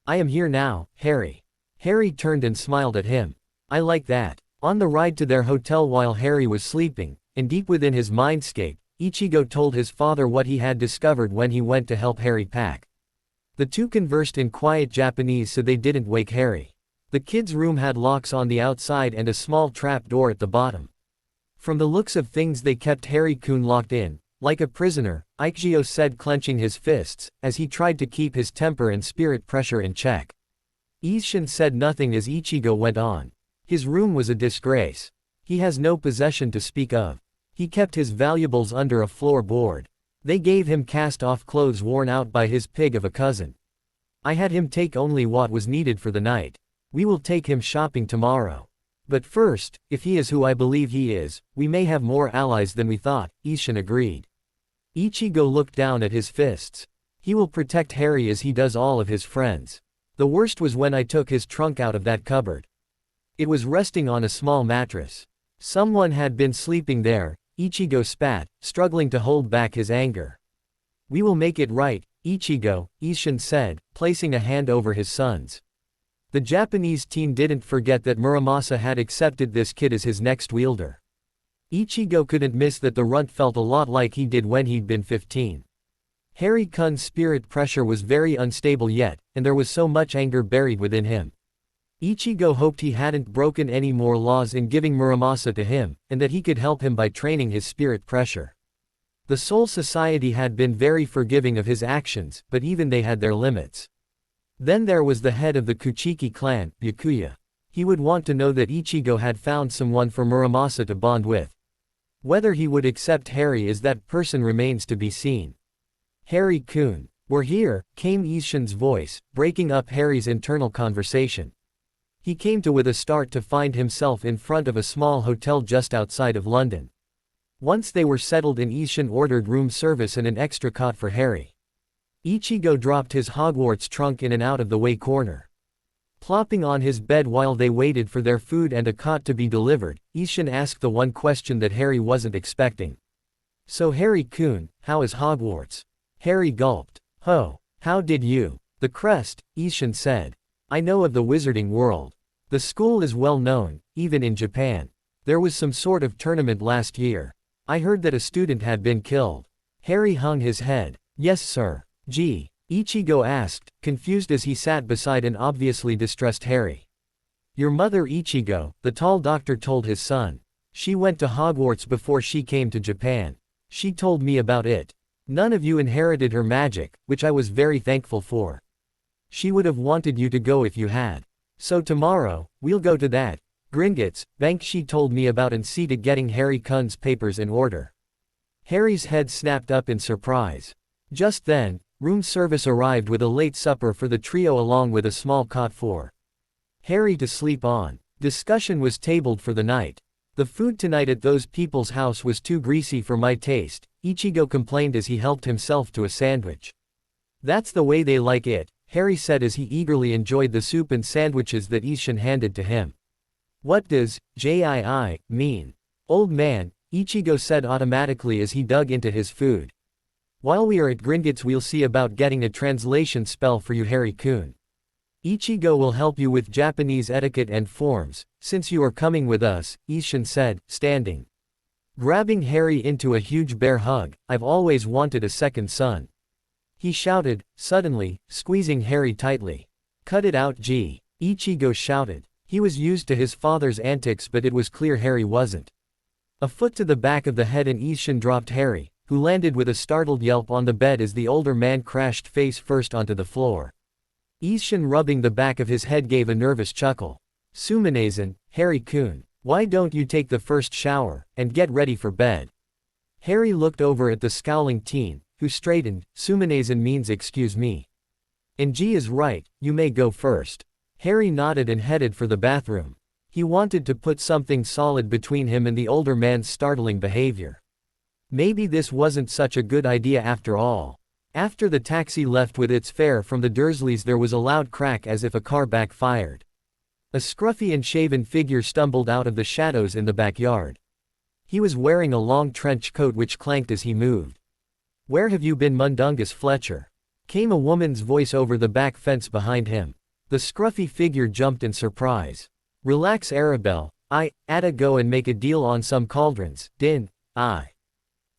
I am here now, Harry. Harry turned and smiled at him. I like that. On the ride to their hotel while Harry was sleeping, and deep within his mindscape, Ichigo told his father what he had discovered when he went to help Harry pack. The two conversed in quiet Japanese so they didn't wake Harry. The kid's room had locks on the outside and a small trap door at the bottom. From the looks of things they kept Harry-kun locked in, like a prisoner, Ichigo said, clenching his fists, as he tried to keep his temper and spirit pressure in check. Isshin said nothing as Ichigo went on. His room was a disgrace. He has no possession to speak of. He kept his valuables under a floorboard. They gave him cast-off clothes worn out by his pig of a cousin. I had him take only what was needed for the night. We will take him shopping tomorrow. But first, if he is who I believe he is, we may have more allies than we thought, Isshin agreed. Ichigo looked down at his fists. He will protect Harry as he does all of his friends. The worst was when I took his trunk out of that cupboard. It was resting on a small mattress. Someone had been sleeping there, Ichigo spat, struggling to hold back his anger. We will make it right, Ichigo, Isshin said, placing a hand over his son's. The Japanese teen didn't forget that Muramasa had accepted this kid as his next wielder. Ichigo couldn't miss that the runt felt a lot like he did when he'd been 15. Harry-kun's spirit pressure was very unstable yet, and there was so much anger buried within him. Ichigo hoped he hadn't broken any more laws in giving Muramasa to him, and that he could help him by training his spirit pressure. The Soul Society had been very forgiving of his actions, but even they had their limits. Then there was the head of the Kuchiki clan, Byakuya. He would want to know that Ichigo had found someone for Muramasa to bond with. Whether he would accept Harry as that person remains to be seen. Harry-kun, we're here, came Isshin's voice, breaking up Harry's internal conversation. He came to with a start to find himself in front of a small hotel just outside of London. Once they were settled in, Isshin ordered room service and an extra cot for Harry. Ichigo dropped his Hogwarts trunk in an out-of-the-way corner. Plopping on his bed while they waited for their food and a cot to be delivered, Isshin asked the one question that Harry wasn't expecting. So Harry-kun, how is Hogwarts? Harry gulped. Oh, how did you? The crest, Isshin said. I know of the wizarding world. The school is well known, even in Japan. There was some sort of tournament last year. I heard that a student had been killed. Harry hung his head. Yes, sir. Gee, Ichigo asked, confused as he sat beside an obviously distressed Harry. Your mother Ichigo, the tall doctor told his son. She went to Hogwarts before she came to Japan. She told me about it. None of you inherited her magic, which I was very thankful for. She would have wanted you to go if you had. So tomorrow, we'll go to that Gringotts bank she told me about and see to getting Harry-kun's papers in order. Harry's head snapped up in surprise. Just then, room service arrived with a late supper for the trio along with a small cot for Harry to sleep on. Discussion was tabled for the night. The food tonight at those people's house was too greasy for my taste, Ichigo complained as he helped himself to a sandwich. That's the way they like it, Harry said as he eagerly enjoyed the soup and sandwiches that Isshin handed to him. What does JII mean? Old man, Ichigo said automatically as he dug into his food. While we are at Gringotts we'll see about getting a translation spell for you Harry-kun. Ichigo will help you with Japanese etiquette and forms, since you are coming with us, Isshin said, standing. Grabbing Harry into a huge bear hug, I've always wanted a second son. He shouted, suddenly, squeezing Harry tightly. Cut it out G. Ichigo shouted. He was used to his father's antics but it was clear Harry wasn't. A foot to the back of the head and Isshin dropped Harry, who landed with a startled yelp on the bed as the older man crashed face first onto the floor. Isshin rubbing the back of his head gave a nervous chuckle. Suminazan, Harry-kun, why don't you take the first shower, and get ready for bed? Harry looked over at the scowling teen, who straightened. Suminazan means excuse me. And G is right, you may go first. Harry nodded and headed for the bathroom. He wanted to put something solid between him and the older man's startling behavior. Maybe this wasn't such a good idea after all. After the taxi left with its fare from the Dursleys, there was a loud crack as if a car backfired. A scruffy and shaven figure stumbled out of the shadows in the backyard. He was wearing a long trench coat which clanked as he moved. "Where have you been, Mundungus Fletcher?" came a woman's voice over the back fence behind him. The scruffy figure jumped in surprise. "Relax, Arabelle, I'd go and make a deal on some cauldrons, didn't I?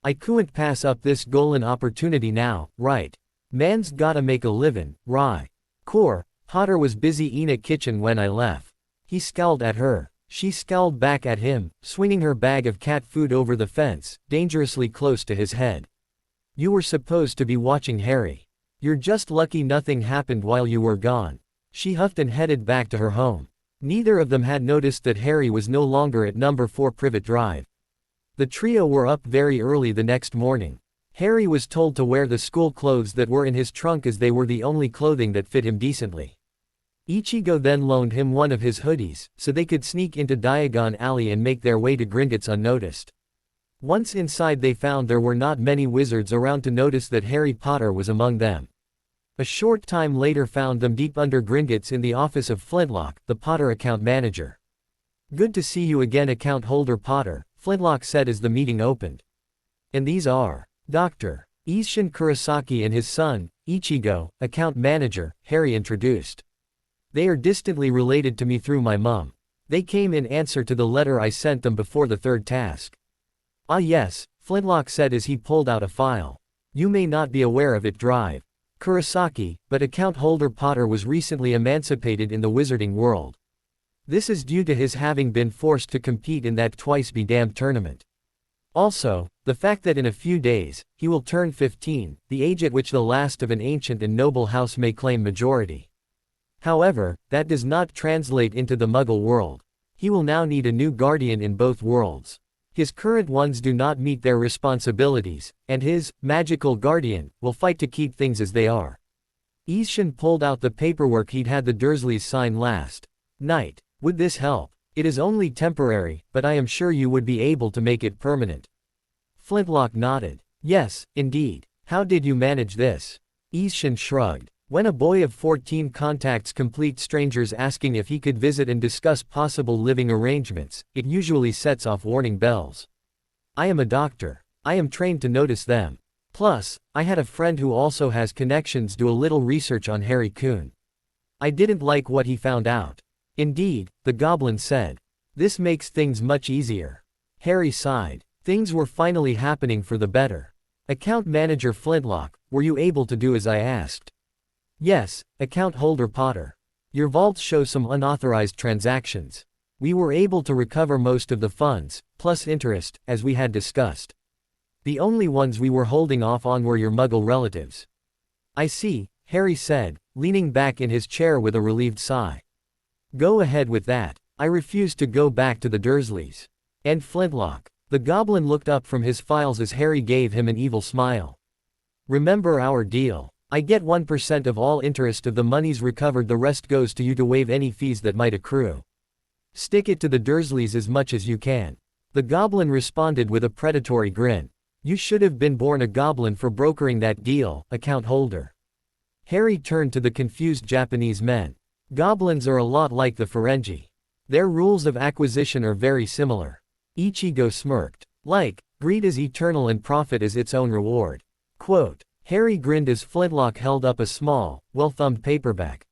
I couldn't pass up this golden opportunity now, right? Man's gotta make a livin', right? Core, Potter was busy in a kitchen when I left." He scowled at her. She scowled back at him, swinging her bag of cat food over the fence, dangerously close to his head. "You were supposed to be watching Harry. You're just lucky nothing happened while you were gone." She huffed and headed back to her home. Neither of them had noticed that Harry was no longer at number 4 Privet Drive. The trio were up very early the next morning. Harry was told to wear the school clothes that were in his trunk as they were the only clothing that fit him decently. Ichigo then loaned him one of his hoodies, so they could sneak into Diagon Alley and make their way to Gringotts unnoticed. Once inside, they found there were not many wizards around to notice that Harry Potter was among them. A short time later found them deep under Gringotts in the office of Flintlock, the Potter account manager. "Good to see you again, account holder Potter," Flintlock said as the meeting opened. "And these are Dr. Isshin Kurosaki and his son, Ichigo, account manager," Harry introduced. "They are distantly related to me through my mum. They came in answer to the letter I sent them before the third task." "Ah yes," Flintlock said as he pulled out a file. "You may not be aware of it, Drive Kurosaki, but account holder Potter was recently emancipated in the wizarding world. This is due to his having been forced to compete in that twice-be-damned tournament. Also, the fact that in a few days, he will turn 15, the age at which the last of an ancient and noble house may claim majority. However, that does not translate into the Muggle world. He will now need a new guardian in both worlds. His current ones do not meet their responsibilities, and his magical guardian will fight to keep things as they are." Isshin pulled out the paperwork he'd had the Dursleys sign last night. "Would this help? It is only temporary, but I am sure you would be able to make it permanent." Flintlock nodded. "Yes, indeed. How did you manage this?" Isshin shrugged. "When a boy of 14 contacts complete strangers asking if he could visit and discuss possible living arrangements, it usually sets off warning bells. I am a doctor. I am trained to notice them. Plus, I had a friend who also has connections, do a little research on Harry Coon. I didn't like what he found out." "Indeed," the goblin said. "This makes things much easier." Harry sighed. Things were finally happening for the better. "Account manager Flintlock, were you able to do as I asked?" "Yes, account holder Potter. Your vaults show some unauthorized transactions. We were able to recover most of the funds, plus interest, as we had discussed. The only ones we were holding off on were your Muggle relatives." "I see," Harry said, leaning back in his chair with a relieved sigh. "Go ahead with that. I refuse to go back to the Dursleys. And Flintlock." The goblin looked up from his files as Harry gave him an evil smile. "Remember our deal. I get 1% of all interest of the monies recovered, the rest goes to you to waive any fees that might accrue. Stick it to the Dursleys as much as you can." The goblin responded with a predatory grin. "You should have been born a goblin for brokering that deal, account holder." Harry turned to the confused Japanese men. "Goblins are a lot like the Ferengi. Their rules of acquisition are very similar." Ichigo smirked. "Like, greed is eternal and profit is its own reward." Quote. Harry grinned as Flintlock held up a small, well-thumbed paperback.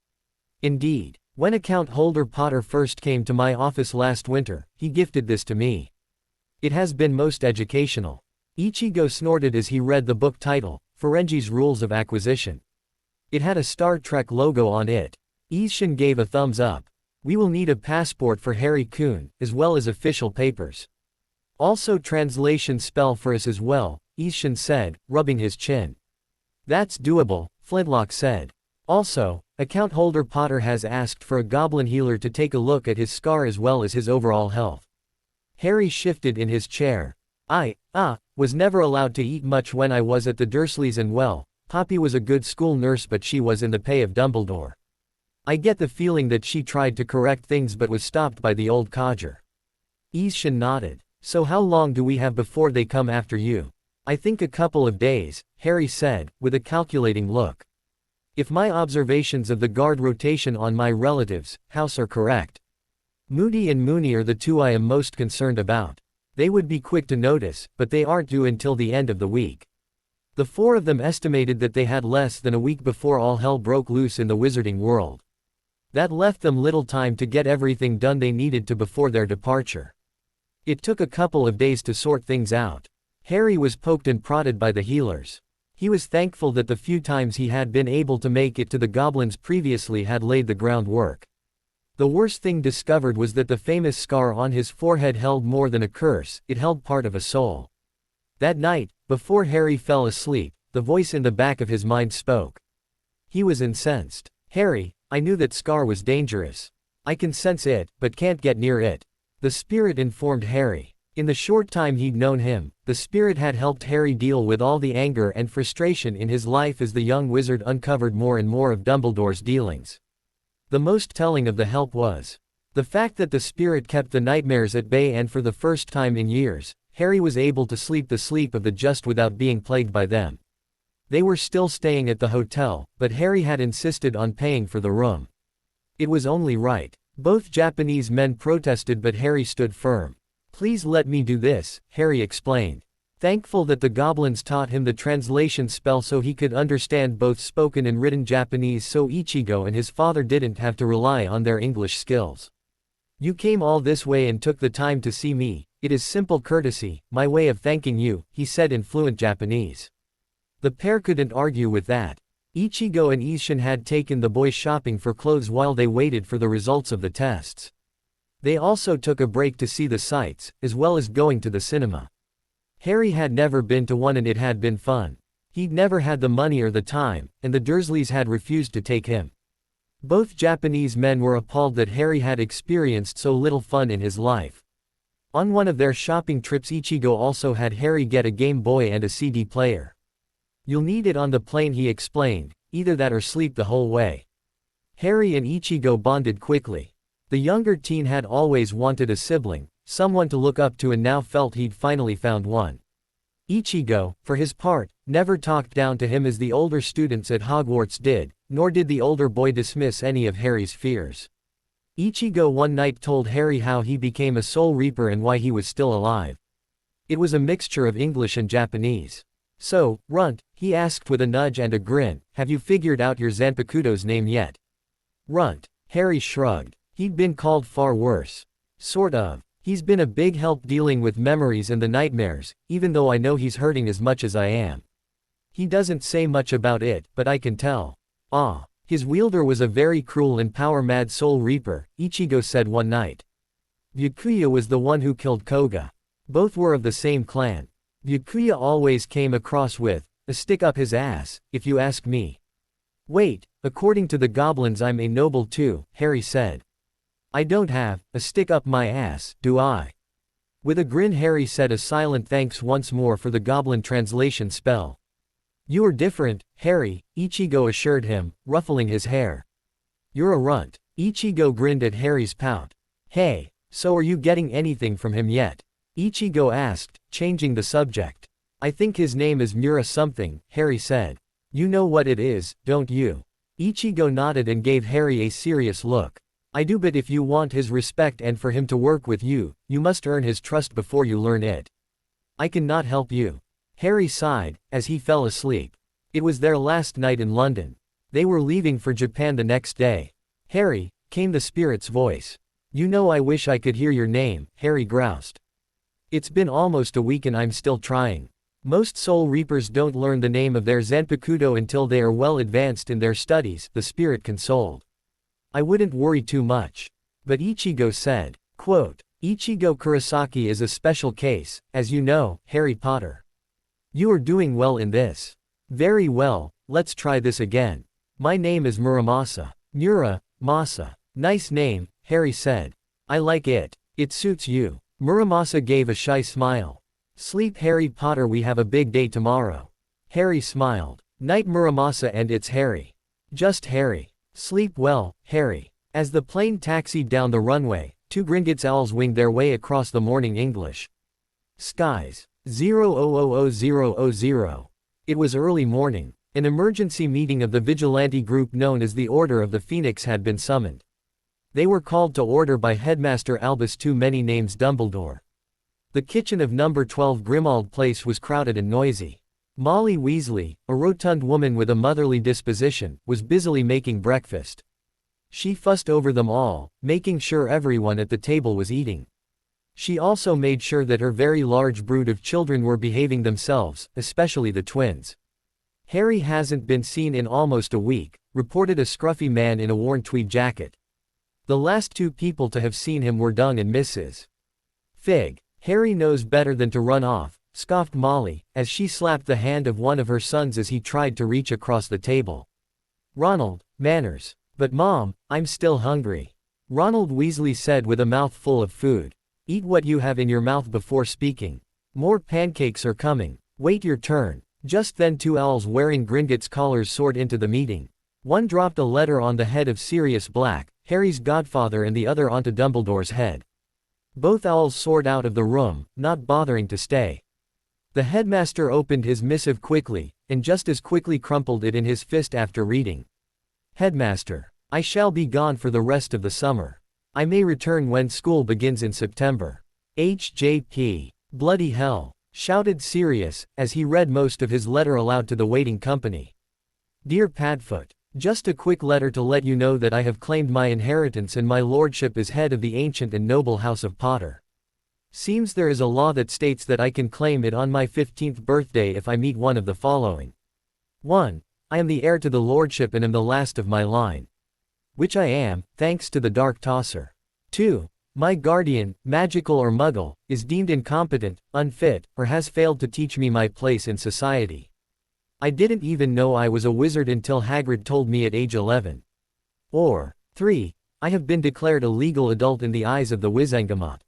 "Indeed. When account holder Potter first came to my office last winter, he gifted this to me. It has been most educational." Ichigo snorted as he read the book title, Ferengi's Rules of Acquisition. It had a Star Trek logo on it. Isshin gave a thumbs up. "We will need a passport for Harry Coon, as well as official papers. Also translation spell for us as well," Isshin said, rubbing his chin. "That's doable," Flintlock said. "Also, account holder Potter has asked for a goblin healer to take a look at his scar as well as his overall health." Harry shifted in his chair. I was never allowed to eat much when I was at the Dursleys, and well, Poppy was a good school nurse, but she was in the pay of Dumbledore. I get the feeling that she tried to correct things but was stopped by the old codger. Ishan nodded. So how long do we have before they come after you? I think a couple of days, Harry said, with a calculating look. If my observations of the guard rotation on my relatives' house are correct. Moody and Mooney are the two I am most concerned about. They would be quick to notice, but they aren't due until the end of the week. The four of them estimated that they had less than a week before all hell broke loose in the wizarding world. That left them little time to get everything done they needed to before their departure. It took a couple of days to sort things out. Harry was poked and prodded by the healers. He was thankful that the few times he had been able to make it to the goblins previously had laid the groundwork. The worst thing discovered was that the famous scar on his forehead held more than a curse, it held part of a soul. That night, before Harry fell asleep, the voice in the back of his mind spoke. He was incensed. Harry, I knew that scar was dangerous. I can sense it, but can't get near it. The spirit informed Harry. In the short time he'd known him, the spirit had helped Harry deal with all the anger and frustration in his life as the young wizard uncovered more and more of Dumbledore's dealings. The most telling of the help was the fact that the spirit kept the nightmares at bay, and for the first time in years, Harry was able to sleep the sleep of the just without being plagued by them. They were still staying at the hotel, but Harry had insisted on paying for the room. It was only right. Both Japanese men protested, but Harry stood firm. Please let me do this, Harry explained. Thankful that the goblins taught him the translation spell so he could understand both spoken and written Japanese, so Ichigo and his father didn't have to rely on their English skills. You came all this way and took the time to see me. It is simple courtesy, my way of thanking you, he said in fluent Japanese. The pair couldn't argue with that. Ichigo and Ishan had taken the boys shopping for clothes while they waited for the results of the tests. They also took a break to see the sights, as well as going to the cinema. Harry had never been to one and it had been fun. He'd never had the money or the time, and the Dursleys had refused to take him. Both Japanese men were appalled that Harry had experienced so little fun in his life. On one of their shopping trips, Ichigo also had Harry get a Game Boy and a CD player. You'll need it on the plane, he explained, either that or sleep the whole way. Harry and Ichigo bonded quickly. The younger teen had always wanted a sibling, someone to look up to, and now felt he'd finally found one. Ichigo, for his part, never talked down to him as the older students at Hogwarts did, nor did the older boy dismiss any of Harry's fears. Ichigo one night told Harry how he became a Soul Reaper and why he was still alive. It was a mixture of English and Japanese. So, Runt, he asked with a nudge and a grin, have you figured out your Zanpakutō's name yet? Runt. Harry shrugged. He'd been called far worse. Sort of. He's been a big help dealing with memories and the nightmares, even though I know he's hurting as much as I am. He doesn't say much about it, but I can tell. Ah. His wielder was a very cruel and power-mad Soul Reaper, Ichigo said one night. Byakuya was the one who killed Koga. Both were of the same clan. Byakuya always came across with a stick up his ass, if you ask me. Wait, according to the goblins I'm a noble too, Harry said. I don't have a stick up my ass, do I? With a grin, Harry said a silent thanks once more for the goblin translation spell. You are different, Harry, Ichigo assured him, ruffling his hair. You're a runt. Ichigo grinned at Harry's pout. Hey, so are you getting anything from him yet? Ichigo asked, changing the subject. I think his name is Mura something, Harry said. You know what it is, don't you? Ichigo nodded and gave Harry a serious look. I do, but if you want his respect and for him to work with you, you must earn his trust before you learn it. I cannot help you. Harry sighed, as he fell asleep. It was their last night in London. They were leaving for Japan the next day. Harry, came the spirit's voice. You know, I wish I could hear your name, Harry groused. It's been almost a week and I'm still trying. Most Soul Reapers don't learn the name of their Zanpakutō until they are well advanced in their studies, the spirit consoled. I wouldn't worry too much. But Ichigo said, quote, Ichigo Kurosaki is a special case, as you know, Harry Potter. You are doing well in this. Very well, let's try this again. My name is Muramasa. Masa. Nice name, Harry said. I like it. It suits you. Muramasa gave a shy smile. Sleep, Harry Potter, we have a big day tomorrow. Harry smiled. Night Muramasa and it's Harry. Just Harry. Sleep well, Harry. As the plane taxied down the runway, 2 Gringotts owls winged their way across the morning English skies. 000000. It was early morning. An emergency meeting of the vigilante group known as the Order of the Phoenix had been summoned. They were called to order by Headmaster Albus Too Many Names Dumbledore. The kitchen of number 12 Grimmauld Place was crowded and noisy. Molly Weasley, a rotund woman with a motherly disposition, was busily making breakfast. She fussed over them all, making sure everyone at the table was eating. She also made sure that her very large brood of children were behaving themselves, especially the twins. "Harry hasn't been seen in almost a week," reported a scruffy man in a worn tweed jacket. "The last 2 people to have seen him were Dung and Mrs. Fig. Harry knows better than to run off," scoffed Molly, as she slapped the hand of one of her sons as he tried to reach across the table. "Ronald, manners." "But Mom, I'm still hungry," Ronald Weasley said with a mouth full of food. "Eat what you have in your mouth before speaking. More pancakes are coming. Wait your turn." Just then 2 owls wearing Gringotts collars soared into the meeting. One dropped a letter on the head of Sirius Black, Harry's godfather, and the other onto Dumbledore's head. Both owls soared out of the room, not bothering to stay. The headmaster opened his missive quickly, and just as quickly crumpled it in his fist after reading. "Headmaster, I shall be gone for the rest of the summer. I may return when school begins in September. HJP. Bloody hell," shouted Sirius, as he read most of his letter aloud to the waiting company. "Dear Padfoot, just a quick letter to let you know that I have claimed my inheritance and my lordship as head of the ancient and noble House of Potter. Seems there is a law that states that I can claim it on my 15th birthday if I meet one of the following. 1. I am the heir to the lordship and am the last of my line. Which I am, thanks to the Dark Tosser. 2. My guardian, magical or muggle, is deemed incompetent, unfit, or has failed to teach me my place in society. I didn't even know I was a wizard until Hagrid told me at age 11. Or 3. I have been declared a legal adult in the eyes of the Wizengamot.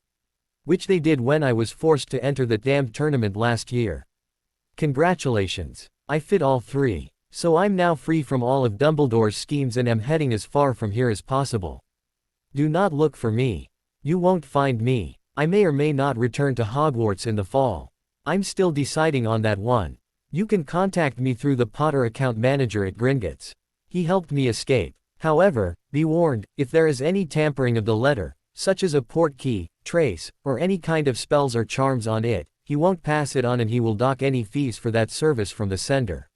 Which they did when I was forced to enter the damned tournament last year. Congratulations. I fit all 3. So I'm now free from all of Dumbledore's schemes and am heading as far from here as possible. Do not look for me. You won't find me. I may or may not return to Hogwarts in the fall. I'm still deciding on that one. You can contact me through the Potter account manager at Gringotts. He helped me escape. However, be warned, if there is any tampering of the letter, such as a port key, trace, or any kind of spells or charms on it, he won't pass it on and he will dock any fees for that service from the sender.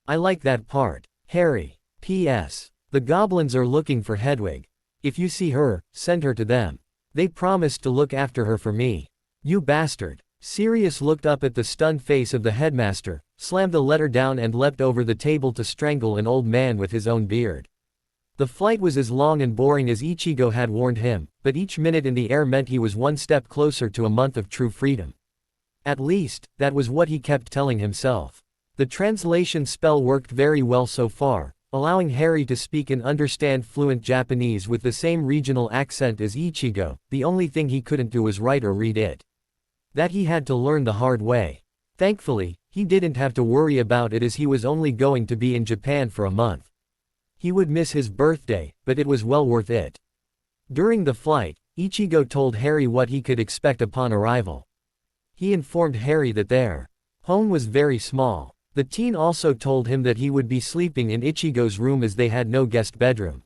I like that part. Harry. P.S. The goblins are looking for Hedwig. If you see her, send her to them. They promised to look after her for me. You bastard. Sirius looked up at the stunned face of the headmaster, slammed the letter down and leapt over the table to strangle an old man with his own beard. The flight was as long and boring as Ichigo had warned him, but each minute in the air meant he was one step closer to a month of true freedom. At least, that was what he kept telling himself. The translation spell worked very well so far, allowing Harry to speak and understand fluent Japanese with the same regional accent as Ichigo. The only thing he couldn't do was write or read it. That he had to learn the hard way. Thankfully, he didn't have to worry about it as he was only going to be in Japan for a month. He would miss his birthday, but it was well worth it. During the flight, Ichigo told Harry what he could expect upon arrival. He informed Harry that their home was very small. The teen also told him that he would be sleeping in Ichigo's room as they had no guest bedroom.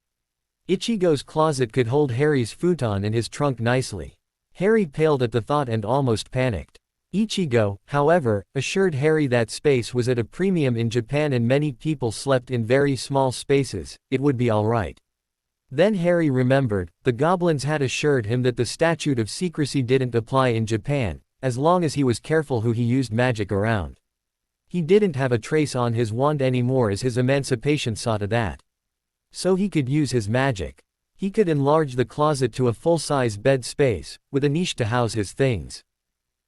Ichigo's closet could hold Harry's futon and his trunk nicely. Harry paled at the thought and almost panicked. Ichigo, however, assured Harry that space was at a premium in Japan and many people slept in very small spaces. It would be alright. Then Harry remembered, the goblins had assured him that the statute of secrecy didn't apply in Japan, as long as he was careful who he used magic around. He didn't have a trace on his wand anymore as his emancipation saw to that. So he could use his magic. He could enlarge the closet to a full-size bed space, with a niche to house his things.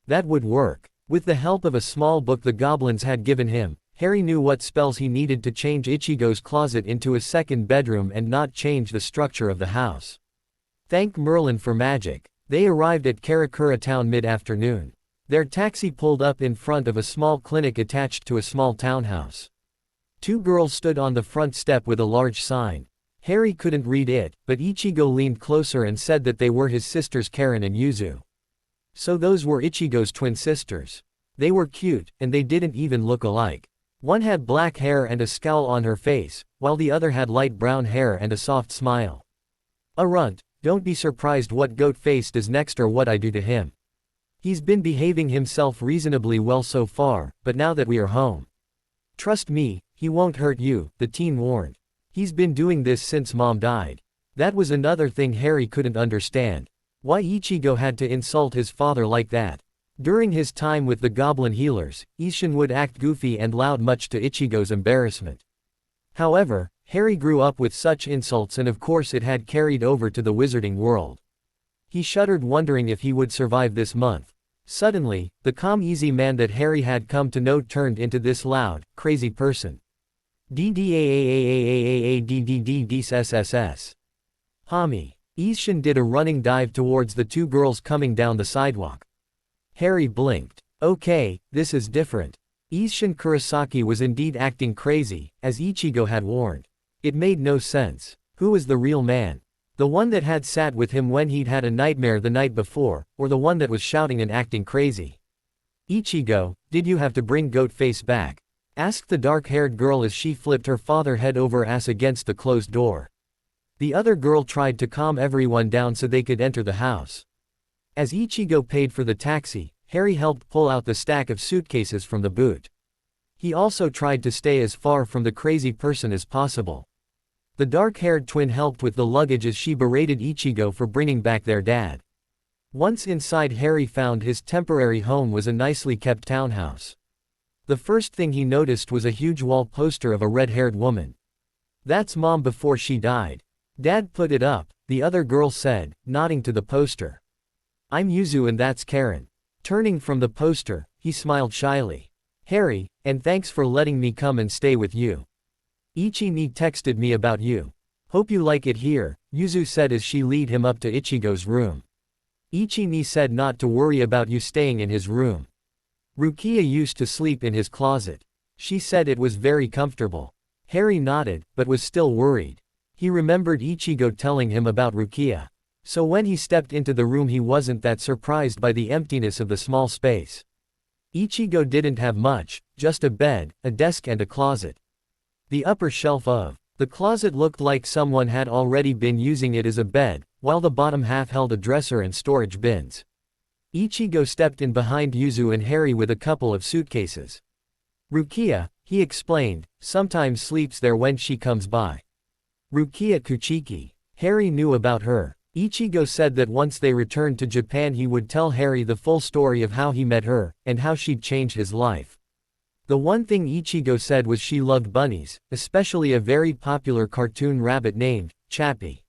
That would work. With the help of a small book the goblins had given him, Harry knew what spells he needed to change Ichigo's closet into a second bedroom and not change the structure of the house. Thank Merlin for magic. They arrived at Karakura town mid-afternoon. Their taxi pulled up in front of a small clinic attached to a small townhouse. Two girls stood on the front step with a large sign. Harry couldn't read it, but Ichigo leaned closer and said that they were his sisters Karen and Yuzu. So those were Ichigo's twin sisters. They were cute, and they didn't even look alike. One had black hair and a scowl on her face, while the other had light brown hair and a soft smile. A runt, don't be surprised what Goat-Face does next or what I do to him. He's been behaving himself reasonably well so far, but now that we are home. Trust me, he won't hurt you, the teen warned. He's been doing this since Mom died. That was another thing Harry couldn't understand. Why Ichigo had to insult his father like that. During his time with the Goblin Healers, Isshin would act goofy and loud much to Ichigo's embarrassment. However, Harry grew up with such insults and of course it had carried over to the wizarding world. He shuddered wondering if he would survive this month. Suddenly, the calm easy man that Harry had come to know turned into this loud, crazy person. DDAAAAAAADDDDSSS. Hami. Isshin did a running dive towards the two girls coming down the sidewalk. Harry blinked. Okay, this is different. Isshin Kurosaki was indeed acting crazy, as Ichigo had warned. It made no sense. Who was the real man? The one that had sat with him when he'd had a nightmare the night before, or the one that was shouting and acting crazy? Ichigo, did you have to bring Goat-Face back? Asked the dark-haired girl as she flipped her father head over ass against the closed door. The other girl tried to calm everyone down so they could enter the house. As Ichigo paid for the taxi, Harry helped pull out the stack of suitcases from the boot. He also tried to stay as far from the crazy person as possible. The dark-haired twin helped with the luggage as she berated Ichigo for bringing back their dad. Once inside, Harry found his temporary home was a nicely kept townhouse. The first thing he noticed was a huge wall poster of a red-haired woman. That's Mom before she died. Dad put it up, the other girl said, nodding to the poster. I'm Yuzu and that's Karen. Turning from the poster, he smiled shyly. Harry, and thanks for letting me come and stay with you. Ichi-ni texted me about you. Hope you like it here, Yuzu said as she led him up to Ichigo's room. Ichi-ni said not to worry about you staying in his room. Rukia used to sleep in his closet. She said it was very comfortable. Harry nodded, but was still worried. He remembered Ichigo telling him about Rukia. So when he stepped into the room he wasn't that surprised by the emptiness of the small space. Ichigo didn't have much, just a bed, a desk and a closet. The upper shelf of the closet looked like someone had already been using it as a bed, while the bottom half held a dresser and storage bins. Ichigo stepped in behind Yuzu and Harry with a couple of suitcases. Rukia, he explained, sometimes sleeps there when she comes by. Rukia Kuchiki. Harry knew about her. Ichigo said that once they returned to Japan he would tell Harry the full story of how he met her, and how she'd changed his life. The one thing Ichigo said was she loved bunnies, especially a very popular cartoon rabbit named Chappie.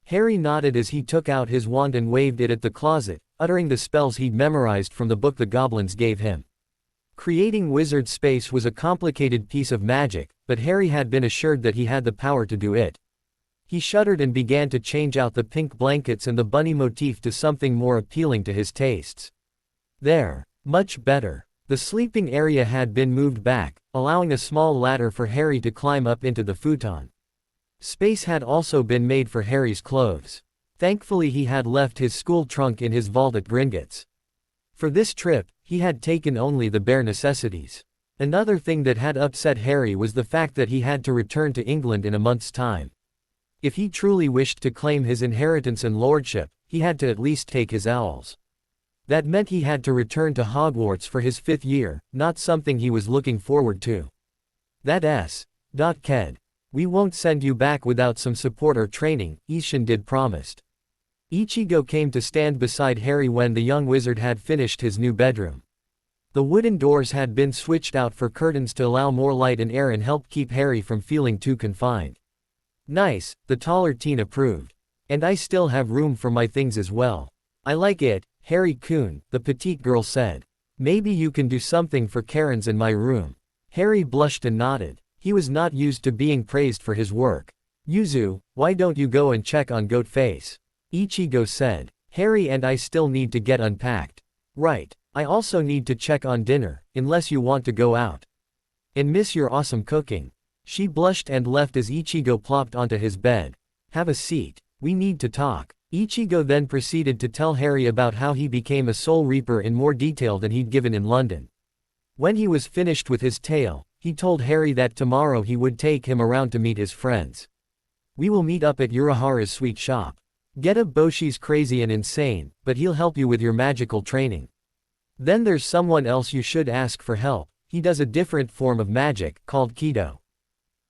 Harry nodded as he took out his wand and waved it at the closet, uttering the spells he'd memorized from the book the goblins gave him. Creating wizard space was a complicated piece of magic, but Harry had been assured that he had the power to do it. He shuddered and began to change out the pink blankets and the bunny motif to something more appealing to his tastes. There. Much better. The sleeping area had been moved back, allowing a small ladder for Harry to climb up into the futon. Space had also been made for Harry's clothes. Thankfully he had left his school trunk in his vault at Gringotts. For this trip, he had taken only the bare necessities. Another thing that had upset Harry was the fact that he had to return to England in a month's time. If he truly wished to claim his inheritance and lordship, he had to at least take his owls. That meant he had to return to Hogwarts for his 5th year, not something he was looking forward to. That's kid. We won't send you back without some support or training, Isshin did promised. Ichigo came to stand beside Harry when the young wizard had finished his new bedroom. The wooden doors had been switched out for curtains to allow more light and air and help keep Harry from feeling too confined. Nice, the taller teen approved. And I still have room for my things as well. I like it, Harry-kun, the petite girl said. Maybe you can do something for Karen's in my room. Harry blushed and nodded. He was not used to being praised for his work. Yuzu, why don't you go and check on Goat-Face? Ichigo said. Harry and I still need to get unpacked. Right, I also need to check on dinner, unless you want to go out. And miss your awesome cooking. She blushed and left as Ichigo plopped onto his bed. Have a seat. We need to talk. Ichigo then proceeded to tell Harry about how he became a Soul Reaper in more detail than he'd given in London. When he was finished with his tale, he told Harry that tomorrow he would take him around to meet his friends. We will meet up at Urahara's sweet shop. Geta Boshi's crazy and insane, but he'll help you with your magical training. Then there's someone else you should ask for help. He does a different form of magic, called Kido.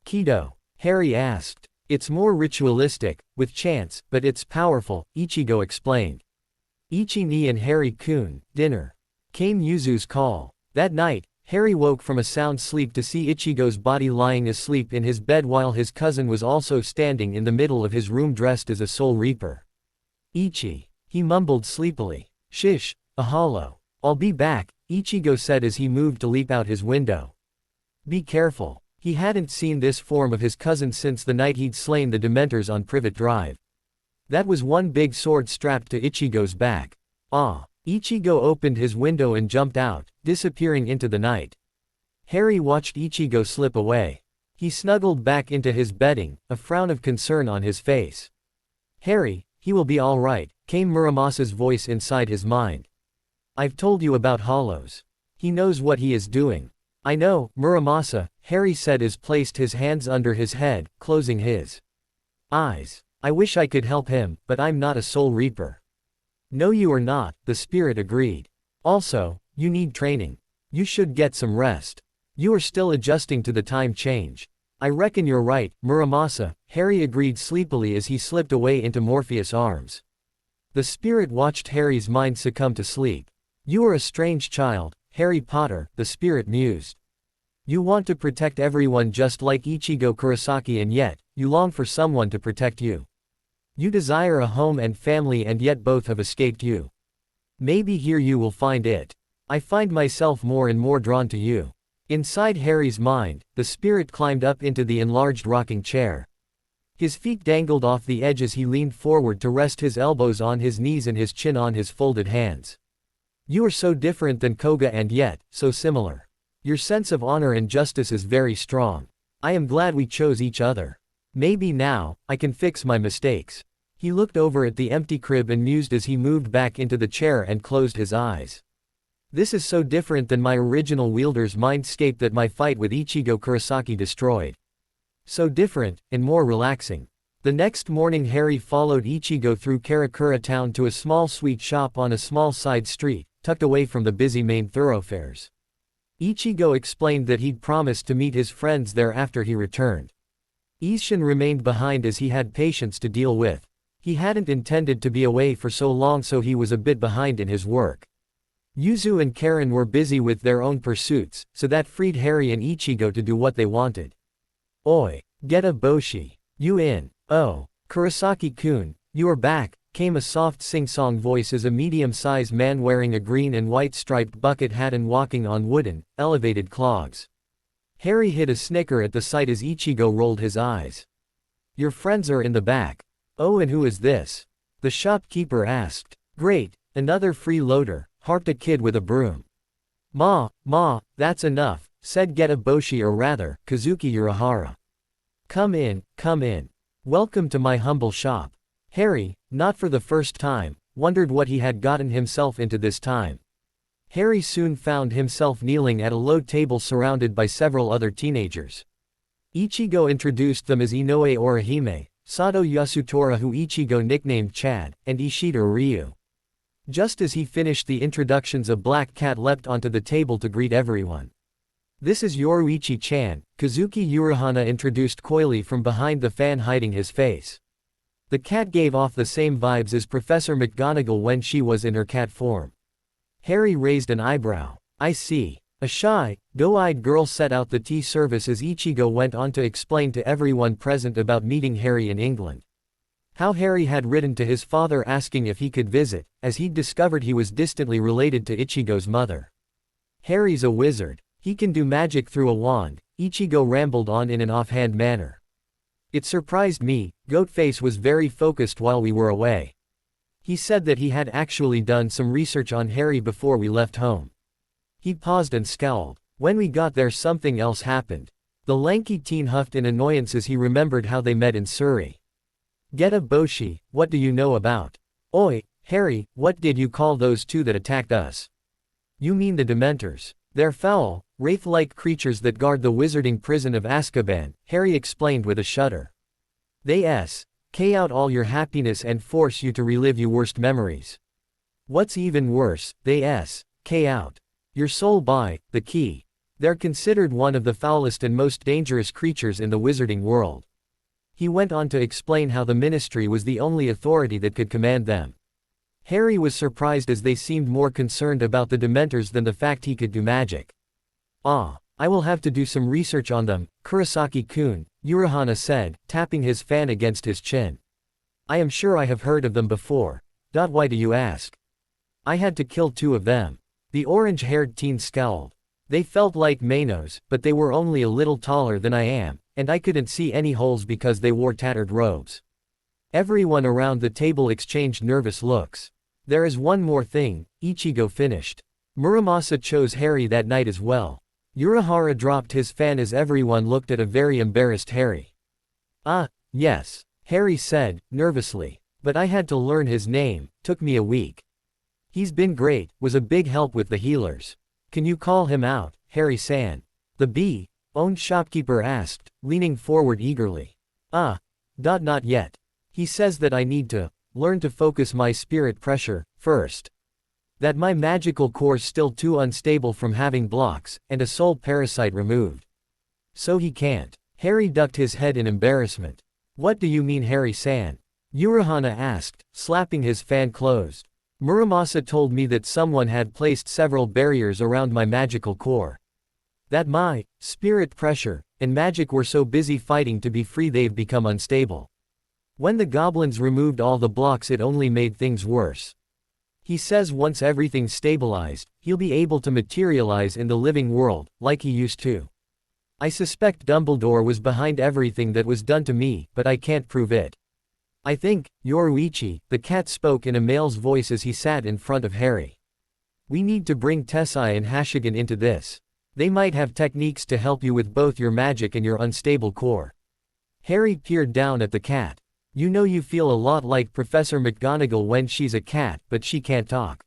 Kido? Harry asked. It's more ritualistic, with chants, but it's powerful, Ichigo explained. Ichi-ni and Harry-kun, dinner. Came Yuzu's call. That night, Harry woke from a sound sleep to see Ichigo's body lying asleep in his bed while his cousin was also standing in the middle of his room dressed as a Soul Reaper. Ichi. He mumbled sleepily. Shish, a hollow. I'll be back, Ichigo said as he moved to leap out his window. Be careful. He hadn't seen this form of his cousin since the night he'd slain the Dementors on Privet Drive. That was one big sword strapped to Ichigo's back. Ah! Ichigo opened his window and jumped out, disappearing into the night. Harry watched Ichigo slip away. He snuggled back into his bedding, a frown of concern on his face. Harry, he will be all right, came Muramasa's voice inside his mind. I've told you about hollows. He knows what he is doing. I know, Muramasa, Harry said as placed his hands under his head, closing his eyes. I wish I could help him, but I'm not a Soul Reaper. No, you are not, the spirit agreed. Also, you need training. You should get some rest. You are still adjusting to the time change. I reckon you're right, Muramasa, Harry agreed sleepily as he slipped away into Morpheus' arms. The spirit watched Harry's mind succumb to sleep. You are a strange child, Harry Potter, the spirit mused. You want to protect everyone just like Ichigo Kurosaki, and yet, you long for someone to protect you. You desire a home and family, and yet both have escaped you. Maybe here you will find it. I find myself more and more drawn to you. Inside Harry's mind, the spirit climbed up into the enlarged rocking chair. His feet dangled off the edge as he leaned forward to rest his elbows on his knees and his chin on his folded hands. You are so different than Koga and yet, so similar. Your sense of honor and justice is very strong. I am glad we chose each other. Maybe now, I can fix my mistakes. He looked over at the empty crib and mused as he moved back into the chair and closed his eyes. This is so different than my original wielder's mindscape that my fight with Ichigo Kurosaki destroyed. So different, and more relaxing. The next morning Harry followed Ichigo through Karakura town to a small sweet shop on a small side street, tucked away from the busy main thoroughfares. Ichigo explained that he'd promised to meet his friends there after he returned. Isshin remained behind as he had patients to deal with. He hadn't intended to be away for so long, so he was a bit behind in his work. Yuzu and Karen were busy with their own pursuits, so that freed Harry and Ichigo to do what they wanted. Oi, Geta Boshi. You in? Oh, Kurosaki-kun, you are back, came a soft sing-song voice as a medium-sized man wearing a green and white striped bucket hat and walking on wooden, elevated clogs. Harry hid a snicker at the sight as Ichigo rolled his eyes. Your friends are in the back. Oh, and who is this? The shopkeeper asked. Great, another freeloader, harped a kid with a broom. Ma, that's enough, said Geta Boshi, or rather, Kazuki Urahara. Come in, come in. Welcome to my humble shop. Harry, not for the first time, wondered what he had gotten himself into this time. Harry soon found himself kneeling at a low table surrounded by several other teenagers. Ichigo introduced them as Inoue Orihime, Sato Yasutora, who Ichigo nicknamed Chad, and Ishida Ryu. Just as he finished the introductions, a black cat leapt onto the table to greet everyone. This is Yoruichi-chan, Kazuki Urahana introduced coyly from behind the fan, hiding his face. The cat gave off the same vibes as Professor McGonagall when she was in her cat form. Harry raised an eyebrow. I see. A shy, doe-eyed girl set out the tea service as Ichigo went on to explain to everyone present about meeting Harry in England. How Harry had written to his father asking if he could visit, as he'd discovered he was distantly related to Ichigo's mother. Harry's a wizard. He can do magic through a wand, Ichigo rambled on in an offhand manner. It surprised me, Goatface was very focused while we were away. He said that he had actually done some research on Harry before we left home. He paused and scowled. When we got there something else happened. The lanky teen huffed in annoyance as he remembered how they met in Surrey. Get a Boshi, what do you know about? Oi, Harry, what did you call those two that attacked us? You mean the Dementors. They're foul, wraith-like creatures that guard the wizarding prison of Azkaban, Harry explained with a shudder. They k out all your happiness and force you to relive your worst memories. What's even worse, they k out your soul by the key. They're considered one of the foulest and most dangerous creatures in the wizarding world. He went on to explain how the Ministry was the only authority that could command them. Harry was surprised as they seemed more concerned about the Dementors than the fact he could do magic. Ah, I will have to do some research on them, Kurosaki-kun, Urahana said, tapping his fan against his chin. I am sure I have heard of them before. Why do you ask? I had to kill 2 of them. The orange-haired teen scowled. They felt like Manos, but they were only a little taller than I am, and I couldn't see any holes because they wore tattered robes. Everyone around the table exchanged nervous looks. There is one more thing, Ichigo finished. Muramasa chose Harry that night as well. Urahara dropped his fan as everyone looked at a very embarrassed Harry. Yes, Harry said, nervously. But I had to learn his name, took me a week. He's been great, was a big help with the healers. Can you call him out, Harry-san? The bee-owned shopkeeper asked, leaning forward eagerly. Not yet. He says that I need to learn to focus my spirit pressure first. That my magical core's still too unstable from having blocks, and a soul parasite removed. So he can't. Harry ducked his head in embarrassment. What do you mean, Harry-san? Urahana asked, slapping his fan closed. Muramasa told me that someone had placed several barriers around my magical core. That my spirit pressure and magic were so busy fighting to be free they've become unstable. When the goblins removed all the blocks it only made things worse. He says once everything's stabilized, he'll be able to materialize in the living world, like he used to. I suspect Dumbledore was behind everything that was done to me, but I can't prove it. I think, Yoruichi, the cat spoke in a male's voice as he sat in front of Harry. We need to bring Tessai and Hashigan into this. They might have techniques to help you with both your magic and your unstable core. Harry peered down at the cat. You know you feel a lot like Professor McGonagall when she's a cat, but she can't talk.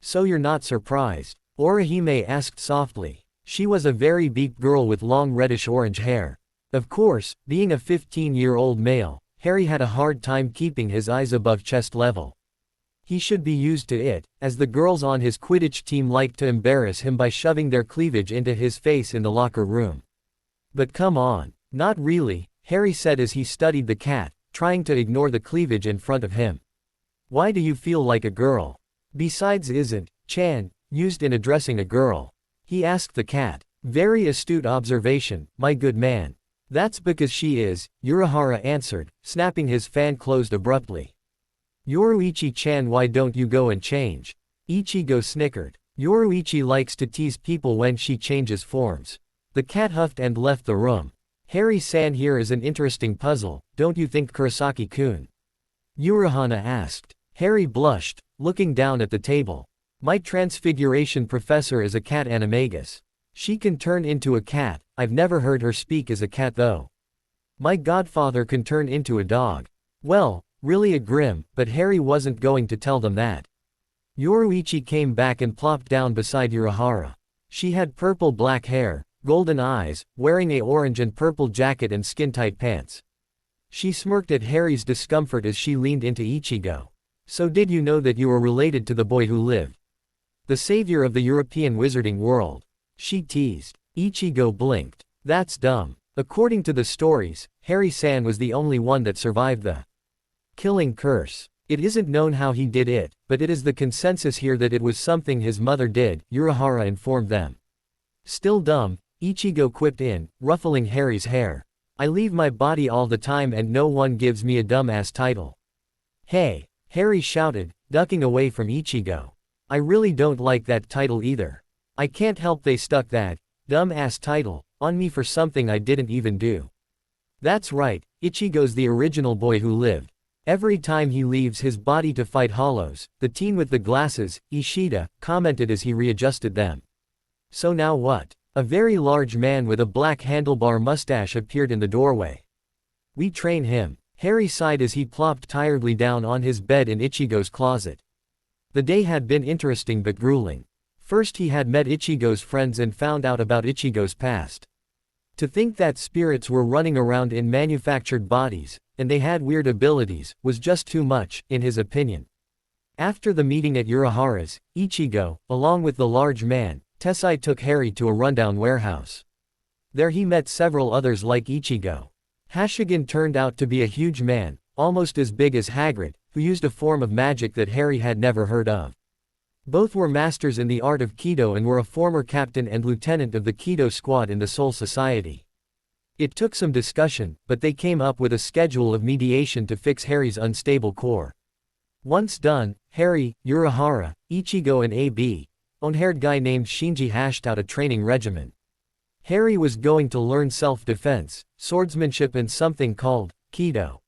So you're not surprised? Orihime asked softly. She was a very big girl with long reddish-orange hair. Of course, being a 15-year-old male, Harry had a hard time keeping his eyes above chest level. He should be used to it, as the girls on his Quidditch team liked to embarrass him by shoving their cleavage into his face in the locker room. But come on. Not really, Harry said as he studied the cat, trying to ignore the cleavage in front of him. Why do you feel like a girl? Besides, isn't Chan used in addressing a girl? He asked the cat. Very astute observation, my good man. That's because she is, Urahara answered, snapping his fan closed abruptly. Yoruichi-chan, why don't you go and change? Ichigo snickered. Yoruichi likes to tease people when she changes forms. The cat huffed and left the room. Harry-san, here is an interesting puzzle, don't you think, Kurosaki-kun? Urahana asked. Harry blushed, looking down at the table. My transfiguration professor is a cat animagus. She can turn into a cat. I've never heard her speak as a cat though. My godfather can turn into a dog. Well, really a grim, but Harry wasn't going to tell them that. Yoruichi came back and plopped down beside Urahara. She had purple black hair, golden eyes, wearing a orange and purple jacket and skin-tight pants. She smirked at Harry's discomfort as she leaned into Ichigo. So did you know that you were related to the boy who lived? The savior of the European wizarding world. She teased. Ichigo blinked. That's dumb. According to the stories, Harry-san was the only one that survived the killing curse. It isn't known how he did it, but it is the consensus here that it was something his mother did, Urahara informed them. Still dumb, Ichigo quipped in, ruffling Harry's hair. I leave my body all the time and no one gives me a dumbass title. Hey, Harry shouted, ducking away from Ichigo. I really don't like that title either. I can't help they stuck that dumb-ass title on me for something I didn't even do. That's right, Ichigo's the original boy who lived. Every time he leaves his body to fight hollows, the teen with the glasses, Ishida, commented as he readjusted them. So now what? A very large man with a black handlebar mustache appeared in the doorway. "We train him," Harry sighed as he plopped tiredly down on his bed in Ichigo's closet. The day had been interesting but grueling. First he had met Ichigo's friends and found out about Ichigo's past. To think that spirits were running around in manufactured bodies, and they had weird abilities, was just too much, in his opinion. After the meeting at Urahara's, Ichigo, along with the large man, Tessai took Harry to a rundown warehouse. There he met several others like Ichigo. Hashigan turned out to be a huge man, almost as big as Hagrid, who used a form of magic that Harry had never heard of. Both were masters in the art of Kido and were a former captain and lieutenant of the Kido squad in the Soul Society. It took some discussion, but they came up with a schedule of mediation to fix Harry's unstable core. Once done, Harry, Urahara, Ichigo and a own-haired guy named Shinji hashed out a training regimen. Harry was going to learn self-defense, swordsmanship and something called Kido.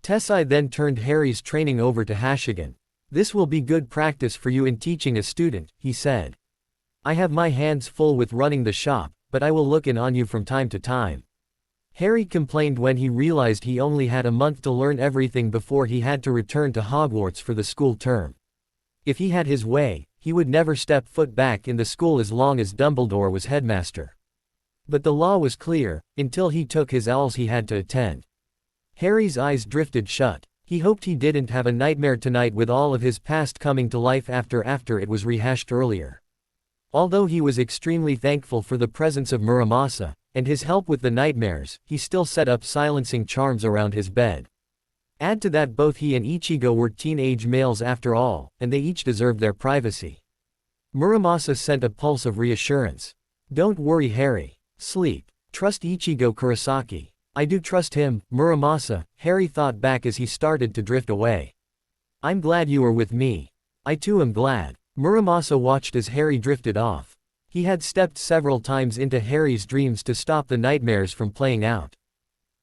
Tessai then turned Harry's training over to Hashigan. "This will be good practice for you in teaching a student," he said. "I have my hands full with running the shop, but I will look in on you from time to time." Harry complained when he realized he only had a month to learn everything before he had to return to Hogwarts for the school term. If he had his way, he would never step foot back in the school as long as Dumbledore was headmaster. But the law was clear: until he took his owls he had to attend. Harry's eyes drifted shut. He hoped he didn't have a nightmare tonight with all of his past coming to life after it was rehashed earlier. Although he was extremely thankful for the presence of Muramasa, and his help with the nightmares, he still set up silencing charms around his bed. Add to that both he and Ichigo were teenage males after all, and they each deserved their privacy. Muramasa sent a pulse of reassurance. "Don't worry Harry. Sleep. Trust Ichigo Kurosaki." "I do trust him, Muramasa," Harry thought back as he started to drift away. "I'm glad you were with me." "I too am glad." Muramasa watched as Harry drifted off. He had stepped several times into Harry's dreams to stop the nightmares from playing out.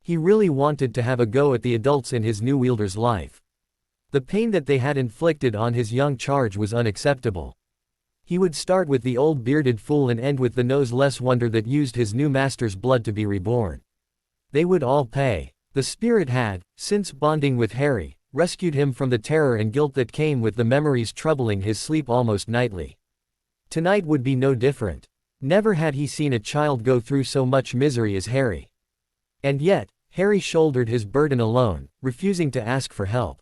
He really wanted to have a go at the adults in his new wielder's life. The pain that they had inflicted on his young charge was unacceptable. He would start with the old bearded fool and end with the nose-less wonder that used his new master's blood to be reborn. They would all pay. The spirit had, since bonding with Harry, rescued him from the terror and guilt that came with the memories troubling his sleep almost nightly. Tonight would be no different. Never had he seen a child go through so much misery as Harry. And yet, Harry shouldered his burden alone, refusing to ask for help.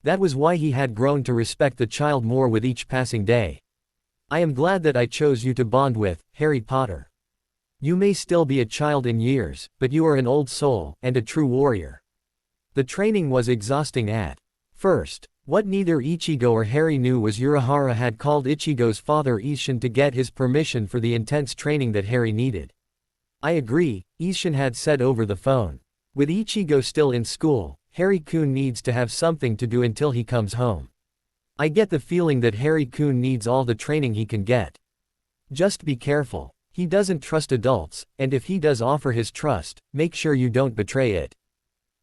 That was why he had grown to respect the child more with each passing day. "I am glad that I chose you to bond with, Harry Potter. You may still be a child in years, but you are an old soul, and a true warrior." The training was exhausting at first. What neither Ichigo or Harry knew was Urahara had called Ichigo's father Isshin to get his permission for the intense training that Harry needed. "I agree," Isshin had said over the phone. "With Ichigo still in school, Harry-kun needs to have something to do until he comes home. I get the feeling that Harry-kun needs all the training he can get. Just be careful. He doesn't trust adults, and if he does offer his trust, make sure you don't betray it.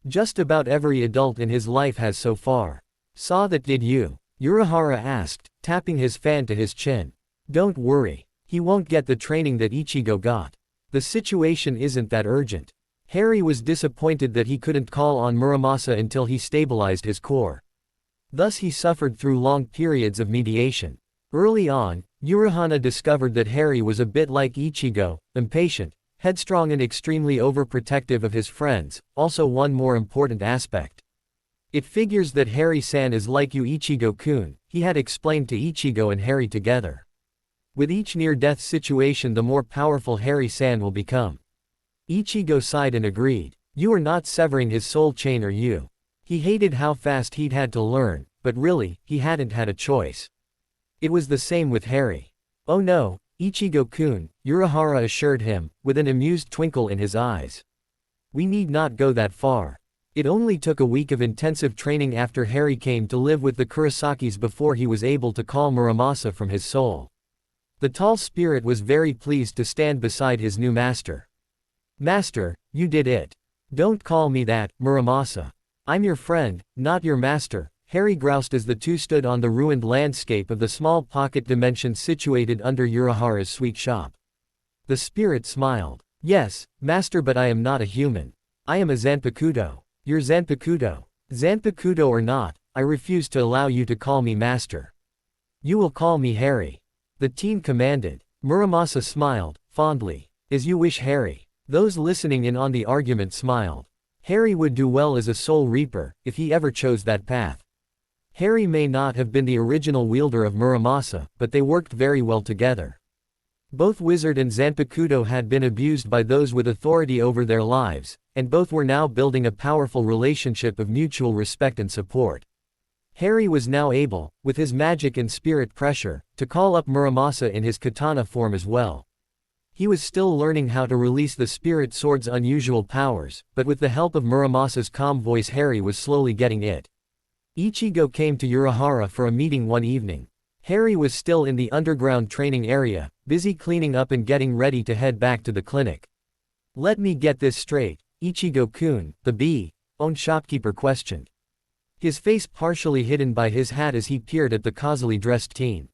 Just about every adult in his life has so far. Saw that, did you?" Urahara asked, tapping his fan to his chin. "Don't worry. He won't get the training that Ichigo got. The situation isn't that urgent." Harry was disappointed that he couldn't call on Muramasa until he stabilized his core. Thus he suffered through long periods of mediation. Early on, Urahana discovered that Harry was a bit like Ichigo, impatient, headstrong and extremely overprotective of his friends. Also one more important aspect. "It figures that Harry-san is like you Ichigo-kun," he had explained to Ichigo and Harry together. "With each near-death situation the more powerful Harry-san will become." Ichigo sighed and agreed. "You are not severing his soul chain, are you?" He hated how fast he'd had to learn, but really, he hadn't had a choice. It was the same with Harry. "Oh no, Ichigo-kun," Urahara assured him, with an amused twinkle in his eyes. "We need not go that far." It only took a week of intensive training after Harry came to live with the Kurosakis before he was able to call Muramasa from his soul. The tall spirit was very pleased to stand beside his new master. "Master, you did it. Don't call me that, Muramasa. I'm your friend, not your master," Harry groused as the two stood on the ruined landscape of the small pocket dimension situated under Urahara's sweet shop. The spirit smiled. Yes, master, but I am not a human. I am a Zanpakutō. You're Zanpakutō. Zanpakutō or not, I refuse to allow you to call me master. You will call me Harry. The teen commanded. Muramasa smiled, fondly. As you wish, Harry. Those listening in on the argument smiled. Harry would do well as a Soul Reaper, if he ever chose that path. Harry may not have been the original wielder of Muramasa, but they worked very well together. Both Wizard and Zanpakutō had been abused by those with authority over their lives, and both were now building a powerful relationship of mutual respect and support. Harry was now able, with his magic and spirit pressure, to call up Muramasa in his katana form as well. He was still learning how to release the spirit sword's unusual powers, but with the help of Muramasa's calm voice Harry was slowly getting it. Ichigo came to Urahara for a meeting one evening. Harry was still in the underground training area, busy cleaning up and getting ready to head back to the clinic. Let me get this straight, Ichigo-kun, the bee-owned shopkeeper questioned. His face partially hidden by his hat as he peered at the causally dressed teen.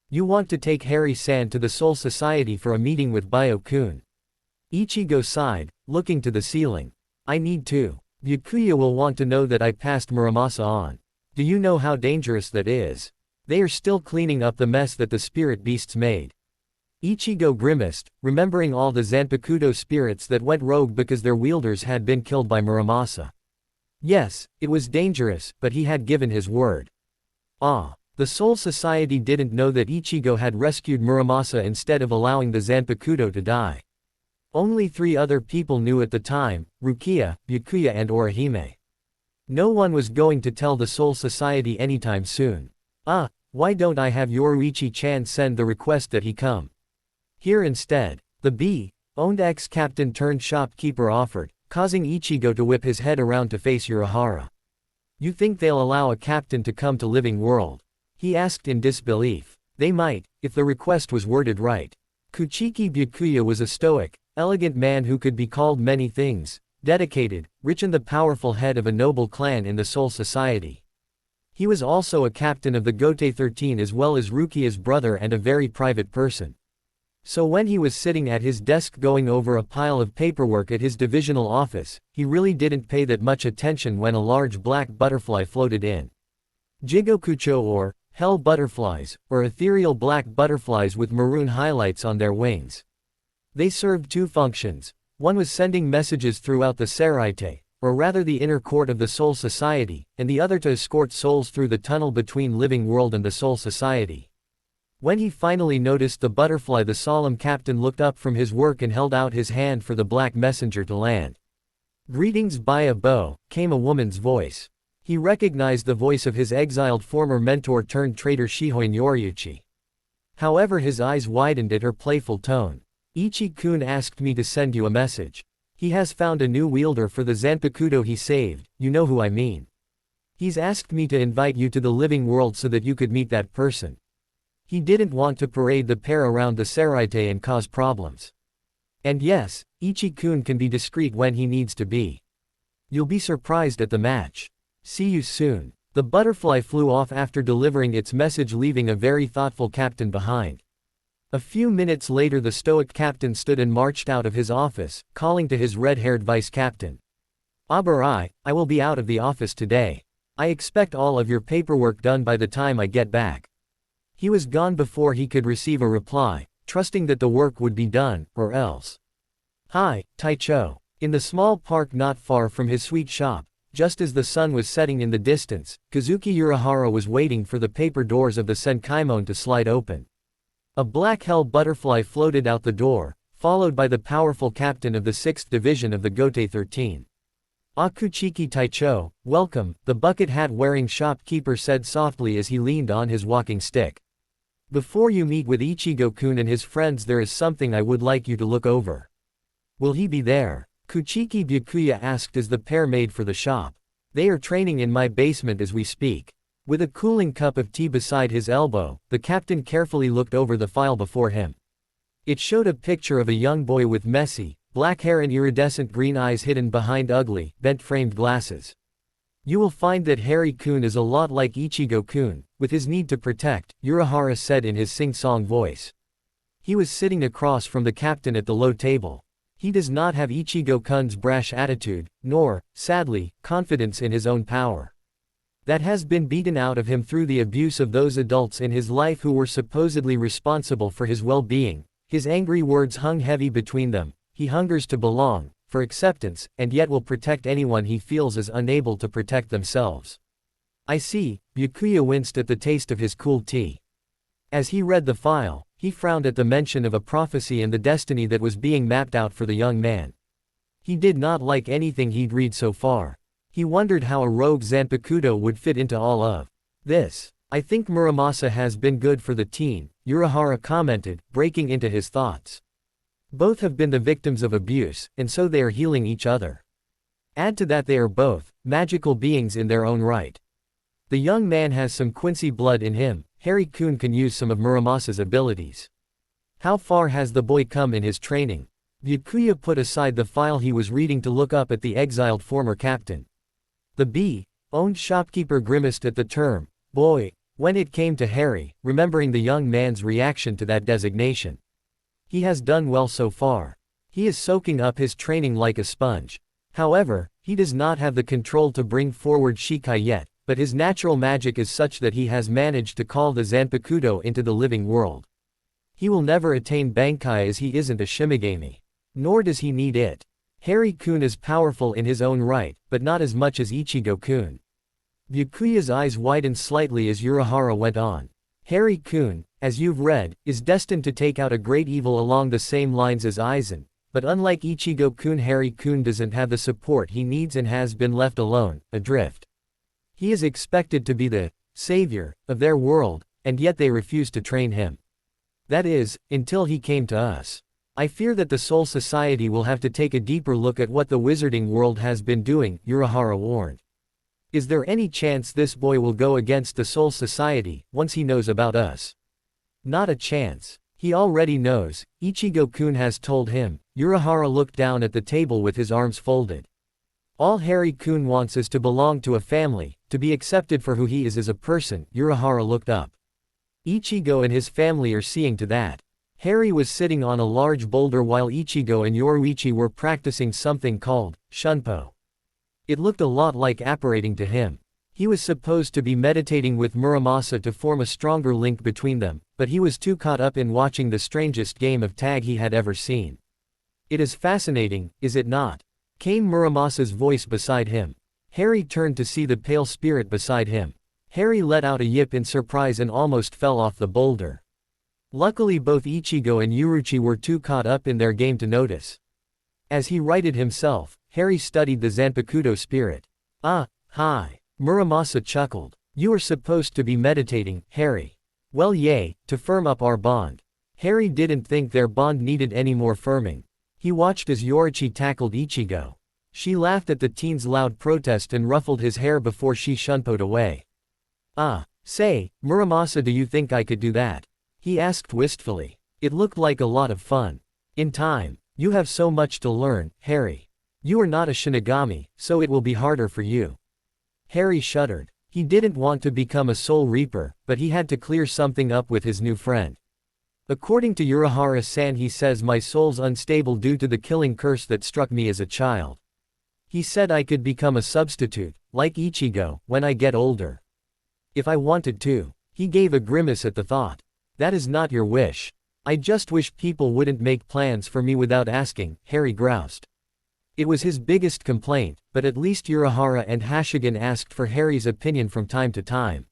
You want to take Harry-san to the Soul Society for a meeting with Bio-kun. Ichigo sighed, looking to the ceiling. I need to. Byakuya will want to know that I passed Muramasa on. Do you know how dangerous that is? They are still cleaning up the mess that the spirit beasts made. Ichigo grimaced, remembering all the Zanpakutō spirits that went rogue because their wielders had been killed by Muramasa. Yes, it was dangerous, but he had given his word. Ah. The Soul Society didn't know that Ichigo had rescued Muramasa instead of allowing the Zanpakutō to die. Only 3 other people knew at the time, Rukia, Byakuya and Orihime. No one was going to tell the Soul Society anytime soon. Why don't I have Yoruichi-chan send the request that he come here instead? The bee-owned ex-captain turned shopkeeper offered, causing Ichigo to whip his head around to face Urahara. You think they'll allow a captain to come to Living World? He asked in disbelief. They might, if the request was worded right. Kuchiki Byakuya was a stoic, elegant man who could be called many things, dedicated, rich and the powerful head of a noble clan in the Soul Society. He was also a captain of the Gote 13 as well as Rukia's brother and a very private person. So when he was sitting at his desk going over a pile of paperwork at his divisional office, he really didn't pay that much attention when a large black butterfly floated in. Jigokucho or hell butterflies, or ethereal black butterflies with maroon highlights on their wings. They served 2 functions. One was sending messages throughout the Seraite, or rather the inner court of the Soul Society, and the other to escort souls through the tunnel between Living World and the Soul Society. When he finally noticed the butterfly, the solemn captain looked up from his work and held out his hand for the black messenger to land. Greetings Baya-bo, came a woman's voice. He recognized the voice of his exiled former mentor turned traitor Shihoi Noriuchi. However, his eyes widened at her playful tone. Ichi-kun asked me to send you a message. He has found a new wielder for the Zanpakutō he saved, you know who I mean. He's asked me to invite you to the Living World so that you could meet that person. He didn't want to parade the pair around the Seraite and cause problems. And yes, Ichi-kun can be discreet when he needs to be. You'll be surprised at the match. See you soon. The butterfly flew off after delivering its message, leaving a very thoughtful captain behind. A few minutes later, the stoic captain stood and marched out of his office, calling to his red-haired vice captain. Abarai, I will be out of the office today. I expect all of your paperwork done by the time I get back. He was gone before he could receive a reply, trusting that the work would be done, or else. Hi, Taicho. In the small park not far from his sweet shop, just as the sun was setting in the distance, Kazuki Urahara was waiting for the paper doors of the Senkaimon to slide open. A black hell butterfly floated out the door, followed by the powerful captain of the 6th Division of the Gote 13. Akuchiki Taicho, welcome, the bucket hat-wearing shopkeeper said softly as he leaned on his walking stick. Before you meet with Ichigo-kun and his friends, there is something I would like you to look over. Will he be there? Kuchiki Byakuya asked as the pair made for the shop. They are training in my basement as we speak. With a cooling cup of tea beside his elbow, the captain carefully looked over the file before him. It showed a picture of a young boy with messy, black hair and iridescent green eyes hidden behind ugly, bent-framed glasses. You will find that Harry-kun is a lot like Ichigo-kun, with his need to protect, Urahara said in his sing-song voice. He was sitting across from the captain at the low table. He does not have Ichigo-kun's brash attitude, nor, sadly, confidence in his own power. That has been beaten out of him through the abuse of those adults in his life who were supposedly responsible for his well-being. His angry words hung heavy between them. He hungers to belong, for acceptance, and yet will protect anyone he feels is unable to protect themselves. I see, Byakuya winced at the taste of his cool tea. As he read the file, he frowned at the mention of a prophecy and the destiny that was being mapped out for the young man. He did not like anything he'd read so far. He wondered how a rogue Zanpakutō would fit into all of this. I think Muramasa has been good for the teen, Urahara commented, breaking into his thoughts. Both have been the victims of abuse, and so they are healing each other. Add to that they are both magical beings in their own right. The young man has some Quincy blood in him. Harry-kun can use some of Muramasa's abilities. How far has the boy come in his training? Byakuya put aside the file he was reading to look up at the exiled former captain. The B-owned shopkeeper grimaced at the term, boy, when it came to Harry, remembering the young man's reaction to that designation. He has done well so far. He is soaking up his training like a sponge. However, he does not have the control to bring forward Shikai yet, but his natural magic is such that he has managed to call the Zanpakutō into the living world. He will never attain Bankai as he isn't a Shimigami. Nor does he need it. Harry-kun is powerful in his own right, but not as much as Ichigo-kun. Byakuya's eyes widened slightly as Urahara went on. Harry-kun, as you've read, is destined to take out a great evil along the same lines as Aizen, but unlike Ichigo-kun, Harry-kun doesn't have the support he needs and has been left alone, adrift. He is expected to be the savior of their world, and yet they refuse to train him. That is, until he came to us. I fear that the Soul Society will have to take a deeper look at what the wizarding world has been doing, Urahara warned. Is there any chance this boy will go against the Soul Society, once he knows about us? Not a chance. He already knows, Ichigo-kun has told him. Urahara looked down at the table with his arms folded. All Harry-kun wants is to belong to a family, to be accepted for who he is as a person. Urahara looked up. Ichigo and his family are seeing to that. Harry was sitting on a large boulder while Ichigo and Yoruichi were practicing something called shunpo. It looked a lot like apparating to him. He was supposed to be meditating with Muramasa to form a stronger link between them, but he was too caught up in watching the strangest game of tag he had ever seen. It is fascinating, is it not? Came Muramasa's voice beside him. Harry turned to see the pale spirit beside him. Harry let out a yip in surprise and almost fell off the boulder. Luckily both Ichigo and Yoruichi were too caught up in their game to notice. As he righted himself, Harry studied the Zanpakutō spirit. Ah, hi. Muramasa chuckled. You are supposed to be meditating, Harry. Well yay, to firm up our bond. Harry didn't think their bond needed any more firming. He watched as Yoruichi tackled Ichigo. She laughed at the teen's loud protest and ruffled his hair before she shunpoed away. Ah, say, Muramasa, do you think I could do that? He asked wistfully. It looked like a lot of fun. In time. You have so much to learn, Harry. You are not a Shinigami, so it will be harder for you. Harry shuddered. He didn't want to become a Soul Reaper, but he had to clear something up with his new friend. According to Urahara-san, he says my soul's unstable due to the killing curse that struck me as a child. He said I could become a substitute, like Ichigo, when I get older. If I wanted to. He gave a grimace at the thought. That is not your wish. I just wish people wouldn't make plans for me without asking, Harry groused. It was his biggest complaint, but at least Urahara and Hashigan asked for Harry's opinion from time to time.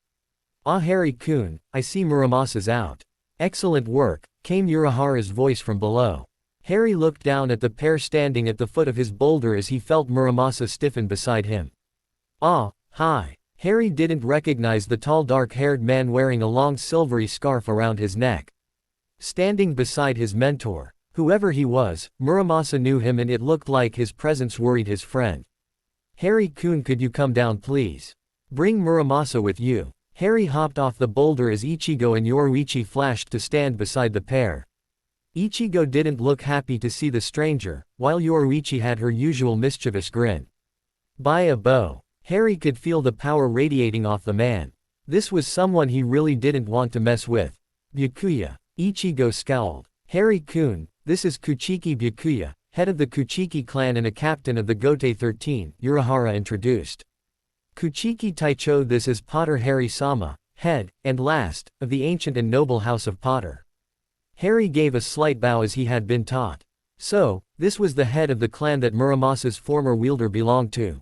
Ah, Harry-kun, I see Muramasa's out. Excellent work, came Urahara's voice from below. Harry looked down at the pair standing at the foot of his boulder as he felt Muramasa stiffen beside him. Ah, hi. Harry didn't recognize the tall dark-haired man wearing a long silvery scarf around his neck. Standing beside his mentor, whoever he was, Muramasa knew him and it looked like his presence worried his friend. Harry-kun, could you come down please? Bring Muramasa with you. Harry hopped off the boulder as Ichigo and Yoruichi flashed to stand beside the pair. Ichigo didn't look happy to see the stranger, while Yoruichi had her usual mischievous grin. By a bow. Harry could feel the power radiating off the man. This was someone he really didn't want to mess with. Byakuya. Ichigo scowled. Harry-kun, this is Kuchiki Byakuya, head of the Kuchiki clan and a captain of the Gote 13, Urahara introduced. Kuchiki Taicho, this is Potter Harry-sama, head, and last, of the ancient and noble house of Potter. Harry gave a slight bow as he had been taught. So, this was the head of the clan that Muramasa's former wielder belonged to.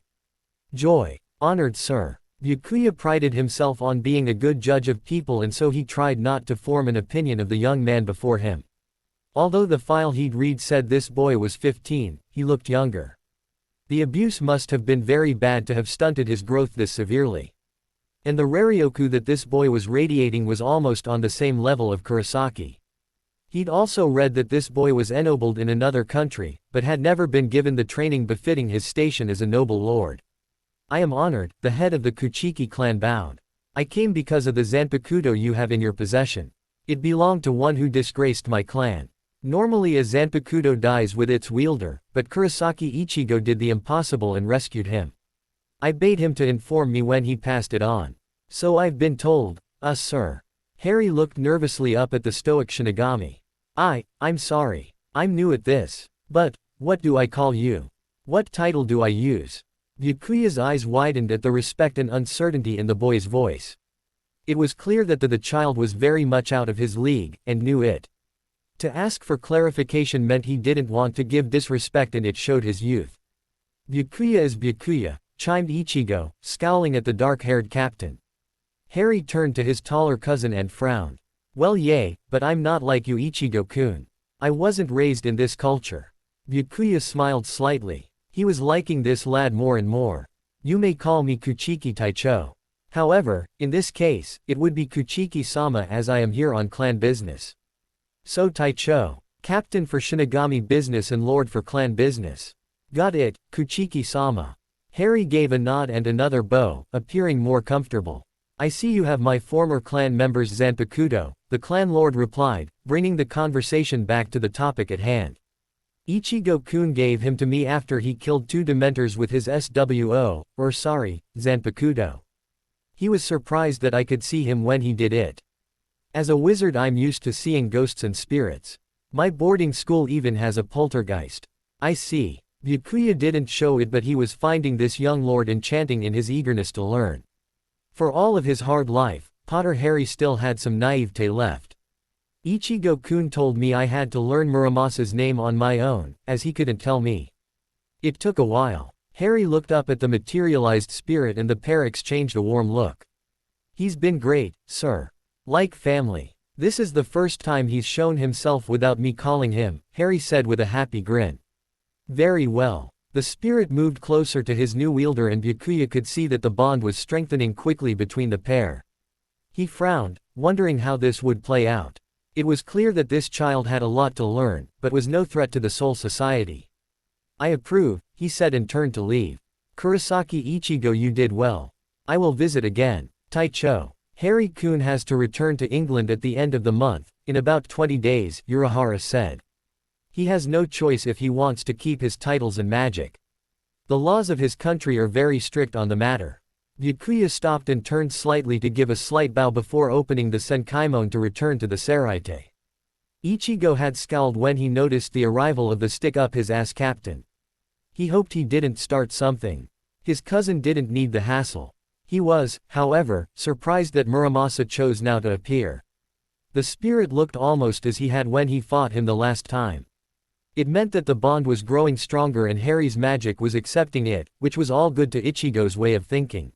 Joy. Honored sir. Byakuya prided himself on being a good judge of people, and so he tried not to form an opinion of the young man before him. Although the file he'd read said this boy was 15, he looked younger. The abuse must have been very bad to have stunted his growth this severely. And the Raryoku that this boy was radiating was almost on the same level of Kurosaki. He'd also read that this boy was ennobled in another country, but had never been given the training befitting his station as a noble lord. I am honored, the head of the Kuchiki clan bowed. I came because of the Zanpakutō you have in your possession. It belonged to one who disgraced my clan. Normally a Zanpakutō dies with its wielder, but Kurosaki Ichigo did the impossible and rescued him. I bade him to inform me when he passed it on. So I've been told, sir. Harry looked nervously up at the stoic Shinigami. I'm sorry. I'm new at this. But, what do I call you? What title do I use? Byakuya's eyes widened at the respect and uncertainty in the boy's voice. It was clear that the child was very much out of his league, and knew it. To ask for clarification meant he didn't want to give disrespect, and it showed his youth. Byakuya is Byakuya, chimed Ichigo, scowling at the dark-haired captain. Harry turned to his taller cousin and frowned. Well, yay, but I'm not like you, Ichigo-kun. I wasn't raised in this culture. Byakuya smiled slightly. He was liking this lad more and more. You may call me Kuchiki Taicho. However, in this case, it would be Kuchiki-sama, as I am here on clan business. So Taicho. Captain for Shinigami business and lord for clan business. Got it, Kuchiki-sama. Harry gave a nod and another bow, appearing more comfortable. I see you have my former clan member's Zanpakutō, the clan lord replied, bringing the conversation back to the topic at hand. Ichigo-kun gave him to me after he killed 2 dementors with his Zanpakutō. He was surprised that I could see him when he did it. As a wizard I'm used to seeing ghosts and spirits. My boarding school even has a poltergeist. I see. Byakuya didn't show it, but he was finding this young lord enchanting in his eagerness to learn. For all of his hard life, Potter Harry still had some naivete left. Ichigo-kun told me I had to learn Muramasa's name on my own, as he couldn't tell me. It took a while. Harry looked up at the materialized spirit and the pair exchanged a warm look. He's been great, sir. Like family. This is the first time he's shown himself without me calling him, Harry said with a happy grin. Very well. The spirit moved closer to his new wielder and Byakuya could see that the bond was strengthening quickly between the pair. He frowned, wondering how this would play out. It was clear that this child had a lot to learn, but was no threat to the Soul Society. I approve, he said and turned to leave. Kurosaki Ichigo, you did well. I will visit again. Taicho. Harry-kun has to return to England at the end of the month, in about 20 days, Urahara said. He has no choice if he wants to keep his titles and magic. The laws of his country are very strict on the matter. Byakuya stopped and turned slightly to give a slight bow before opening the Senkaimon to return to the Seraite. Ichigo had scowled when he noticed the arrival of the stick-up-his-ass captain. He hoped he didn't start something. His cousin didn't need the hassle. He was, however, surprised that Muramasa chose now to appear. The spirit looked almost as he had when he fought him the last time. It meant that the bond was growing stronger and Harry's magic was accepting it, which was all good to Ichigo's way of thinking.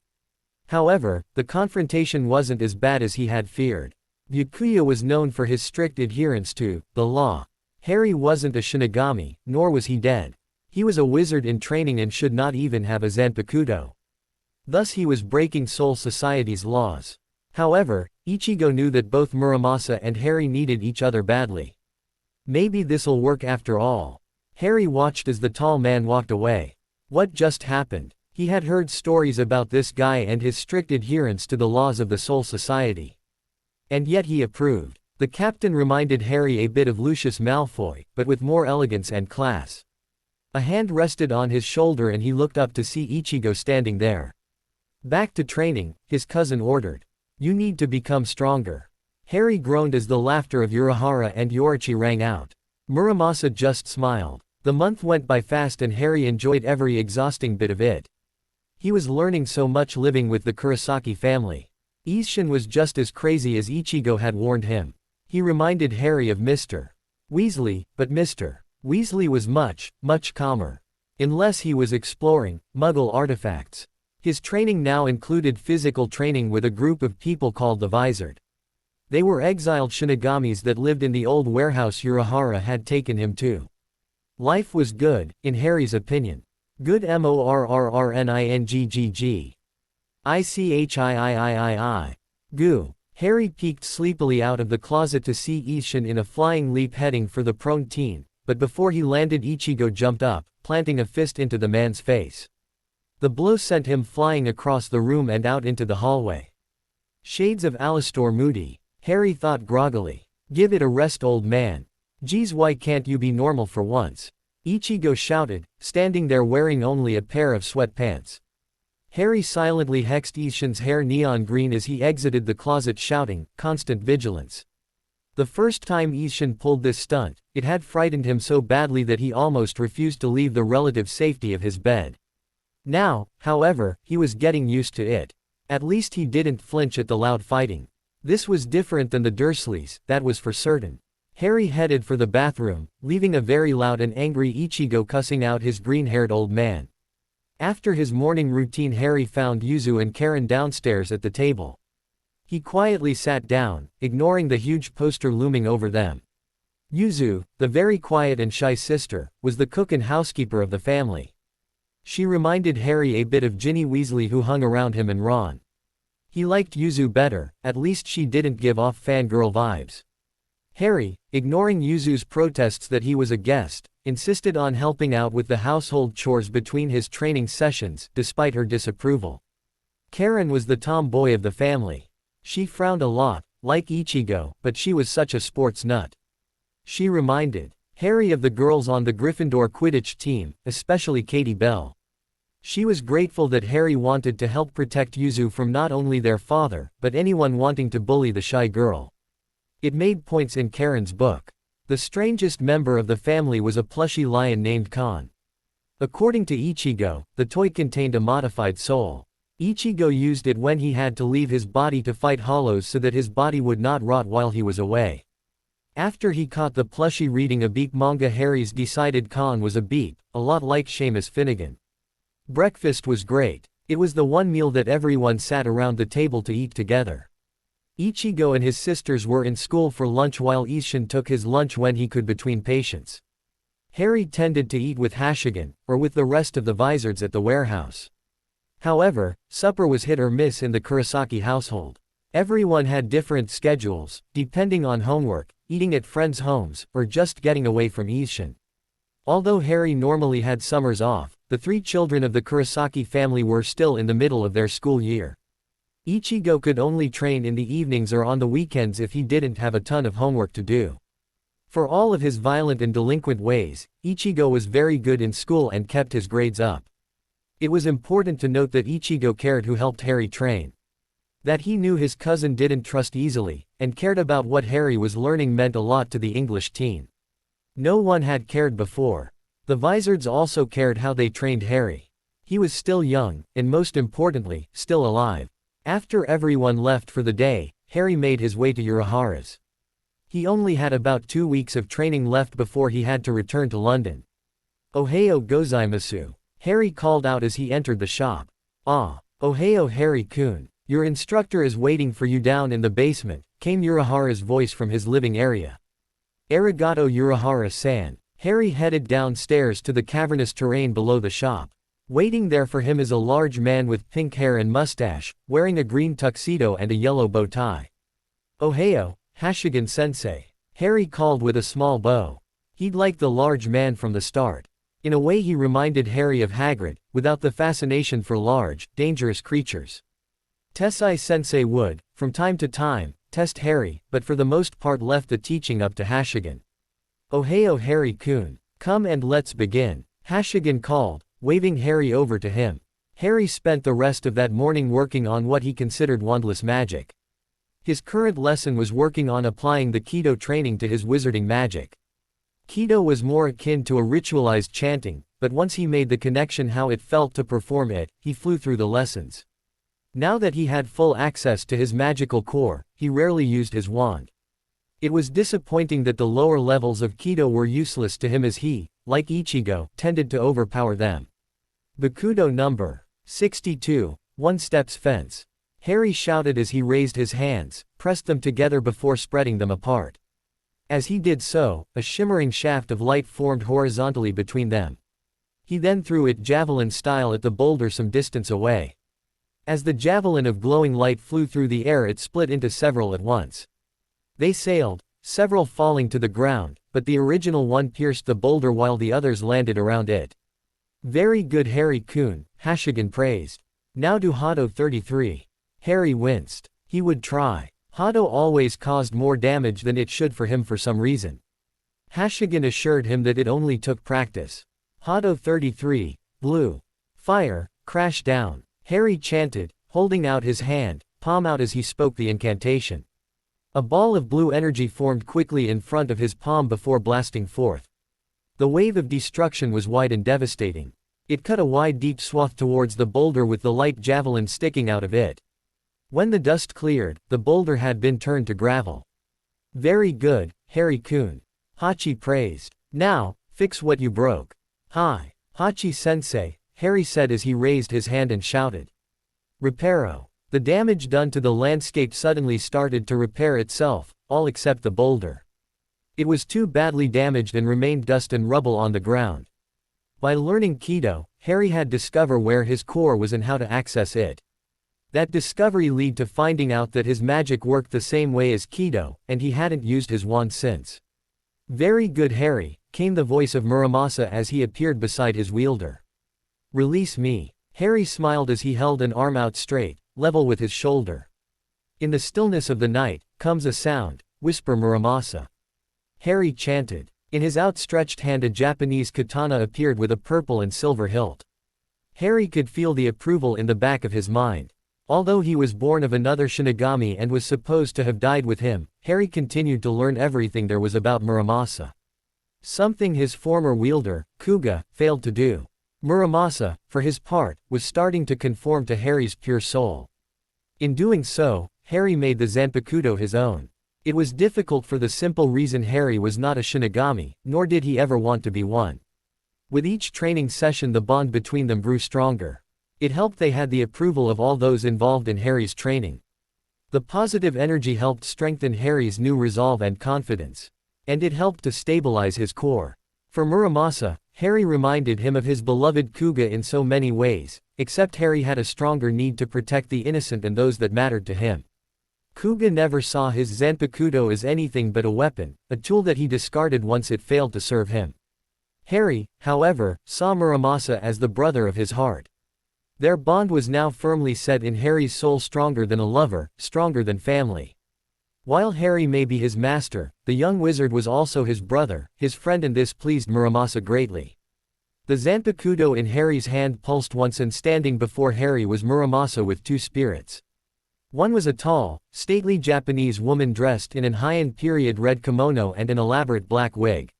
However, the confrontation wasn't as bad as he had feared. Byakuya was known for his strict adherence to the law. Harry wasn't a Shinigami, nor was he dead. He was a wizard in training and should not even have a Zanpakutō. Thus he was breaking Soul Society's laws. However, Ichigo knew that both Muramasa and Harry needed each other badly. Maybe this'll work after all. Harry watched as the tall man walked away. What just happened? He had heard stories about this guy and his strict adherence to the laws of the Soul Society. And yet he approved. The captain reminded Harry a bit of Lucius Malfoy, but with more elegance and class. A hand rested on his shoulder and he looked up to see Ichigo standing there. Back to training, his cousin ordered. You need to become stronger. Harry groaned as the laughter of Urahara and Yoichi rang out. Muramasa just smiled. The month went by fast and Harry enjoyed every exhausting bit of it. He was learning so much living with the Kurosaki family. Isshin was just as crazy as Ichigo had warned him. He reminded Harry of Mr. Weasley, but Mr. Weasley was much, much calmer. Unless he was exploring Muggle artifacts. His training now included physical training with a group of people called the Visored. They were exiled Shinigamis that lived in the old warehouse Urahara had taken him to. Life was good, in Harry's opinion. Good morrrrninggg. ICHIIIII. Goo. Harry peeked sleepily out of the closet to see Isshin in a flying leap heading for the prone teen, but before he landed Ichigo jumped up, planting a fist into the man's face. The blow sent him flying across the room and out into the hallway. Shades of Alastor Moody, Harry thought groggily. Give it a rest, old man. Geez, why can't you be normal for once? Ichigo shouted, standing there wearing only a pair of sweatpants. Harry silently hexed Isshin's hair neon green as he exited the closet shouting, constant vigilance. The first time Isshin pulled this stunt, it had frightened him so badly that he almost refused to leave the relative safety of his bed. Now, however, he was getting used to it. At least he didn't flinch at the loud fighting. This was different than the Dursleys, that was for certain. Harry headed for the bathroom, leaving a very loud and angry Ichigo cussing out his green-haired old man. After his morning routine, Harry found Yuzu and Karen downstairs at the table. He quietly sat down, ignoring the huge poster looming over them. Yuzu, the very quiet and shy sister, was the cook and housekeeper of the family. She reminded Harry a bit of Ginny Weasley, who hung around him and Ron. He liked Yuzu better, at least she didn't give off fangirl vibes. Harry, ignoring Yuzu's protests that he was a guest, insisted on helping out with the household chores between his training sessions, despite her disapproval. Karen was the tomboy of the family. She frowned a lot, like Ichigo, but she was such a sports nut. She reminded Harry of the girls on the Gryffindor Quidditch team, especially Katie Bell. She was grateful that Harry wanted to help protect Yuzu from not only their father, but anyone wanting to bully the shy girl. It made points in Karen's book. The strangest member of the family was a plushy lion named Khan. According to Ichigo, the toy contained a modified soul. Ichigo used it when he had to leave his body to fight hollows so that his body would not rot while he was away. After he caught the plushie reading a beep manga, Harry's decided Khan was a beep, a lot like Seamus Finnegan. Breakfast was great. It was the one meal that everyone sat around the table to eat together. Ichigo and his sisters were in school for lunch while Isshin took his lunch when he could between patients. Harry tended to eat with Hashigan, or with the rest of the Visoreds at the warehouse. However, supper was hit or miss in the Kurosaki household. Everyone had different schedules, depending on homework, eating at friends' homes, or just getting away from Isshin. Although Harry normally had summers off, the three children of the Kurosaki family were still in the middle of their school year. Ichigo could only train in the evenings or on the weekends if he didn't have a ton of homework to do. For all of his violent and delinquent ways, Ichigo was very good in school and kept his grades up. It was important to note that Ichigo cared who helped Harry train. That he knew his cousin didn't trust easily, and cared about what Harry was learning meant a lot to the English teen. No one had cared before. The Visoreds also cared how they trained Harry. He was still young, and most importantly, still alive. After everyone left for the day, Harry made his way to Urahara's. He only had about 2 weeks of training left before he had to return to London. "Ohayo gozaimasu," Harry called out as he entered the shop. "Ah, ohayo Harry-kun. Your instructor is waiting for you down in the basement," came Urahara's voice from his living area. "Arigato Urahara-san." Harry headed downstairs to the cavernous terrain below the shop. Waiting there for him is a large man with pink hair and mustache, wearing a green tuxedo and a yellow bow tie. "Ohayo, Hashigan-sensei," Harry called with a small bow. He'd liked the large man from the start. In a way he reminded Harry of Hagrid, without the fascination for large, dangerous creatures. Tessai-sensei would, from time to time, test Harry, but for the most part left the teaching up to Hashigan. "Ohayo Harry-kun. Come and let's begin," Hashigan called, waving Harry over to him. Harry spent the rest of that morning working on what he considered wandless magic. His current lesson was working on applying the Kido training to his wizarding magic. Kido was more akin to a ritualized chanting, but once he made the connection how it felt to perform it, he flew through the lessons. Now that he had full access to his magical core, he rarely used his wand. It was disappointing that the lower levels of Kido were useless to him as he, like Ichigo, tended to overpower them. Bakudo number 62, One Steps Fence. Harry shouted as he raised his hands, pressed them together before spreading them apart. As he did so, a shimmering shaft of light formed horizontally between them. He then threw it javelin style at the boulder some distance away. As the javelin of glowing light flew through the air, it split into several at once. They sailed, several falling to the ground, but the original one pierced the boulder while the others landed around it. Very good Harry-kun, Hashigan praised. Now do Hado 33. Harry winced. He would try. Hado always caused more damage than it should for him for some reason. Hashigan assured him that it only took practice. Hado 33, blue. Fire, crash down. Harry chanted, holding out his hand, palm out as he spoke the incantation. A ball of blue energy formed quickly in front of his palm before blasting forth. The wave of destruction was wide and devastating. It cut a wide deep swath towards the boulder with the light javelin sticking out of it. When the dust cleared, the boulder had been turned to gravel. Very good, Harry-kun. Hachi praised. Now, fix what you broke. Hi, Hachi-sensei, Harry said as he raised his hand and shouted. Reparo. The damage done to the landscape suddenly started to repair itself, all except the boulder. It was too badly damaged and remained dust and rubble on the ground. By learning Kido, Harry had discovered where his core was and how to access it. That discovery led to finding out that his magic worked the same way as Kido, and he hadn't used his wand since. Very good Harry, came the voice of Muramasa as he appeared beside his wielder. Release me. Harry smiled as he held an arm out straight, level with his shoulder. In the stillness of the night, comes a sound, whisper Muramasa. Harry chanted. In his outstretched hand a Japanese katana appeared with a purple and silver hilt. Harry could feel the approval in the back of his mind. Although he was born of another Shinigami and was supposed to have died with him, Harry continued to learn everything there was about Muramasa. Something his former wielder, Kuga, failed to do. Muramasa, for his part, was starting to conform to Harry's pure soul. In doing so, Harry made the Zanpakutō his own. It was difficult for the simple reason Harry was not a Shinigami, nor did he ever want to be one. With each training session the bond between them grew stronger. It helped they had the approval of all those involved in Harry's training. The positive energy helped strengthen Harry's new resolve and confidence. And it helped to stabilize his core. For Muramasa, Harry reminded him of his beloved Kuga in so many ways, except Harry had a stronger need to protect the innocent and those that mattered to him. Kuga never saw his Zanpakutō as anything but a weapon, a tool that he discarded once it failed to serve him. Harry, however, saw Muramasa as the brother of his heart. Their bond was now firmly set in Harry's soul, stronger than a lover, stronger than family. While Harry may be his master, the young wizard was also his brother, his friend, and this pleased Muramasa greatly. The Zanpakutō in Harry's hand pulsed once, and standing before Harry was Muramasa with two spirits. One was a tall, stately Japanese woman dressed in an Heian period red kimono and an elaborate black wig.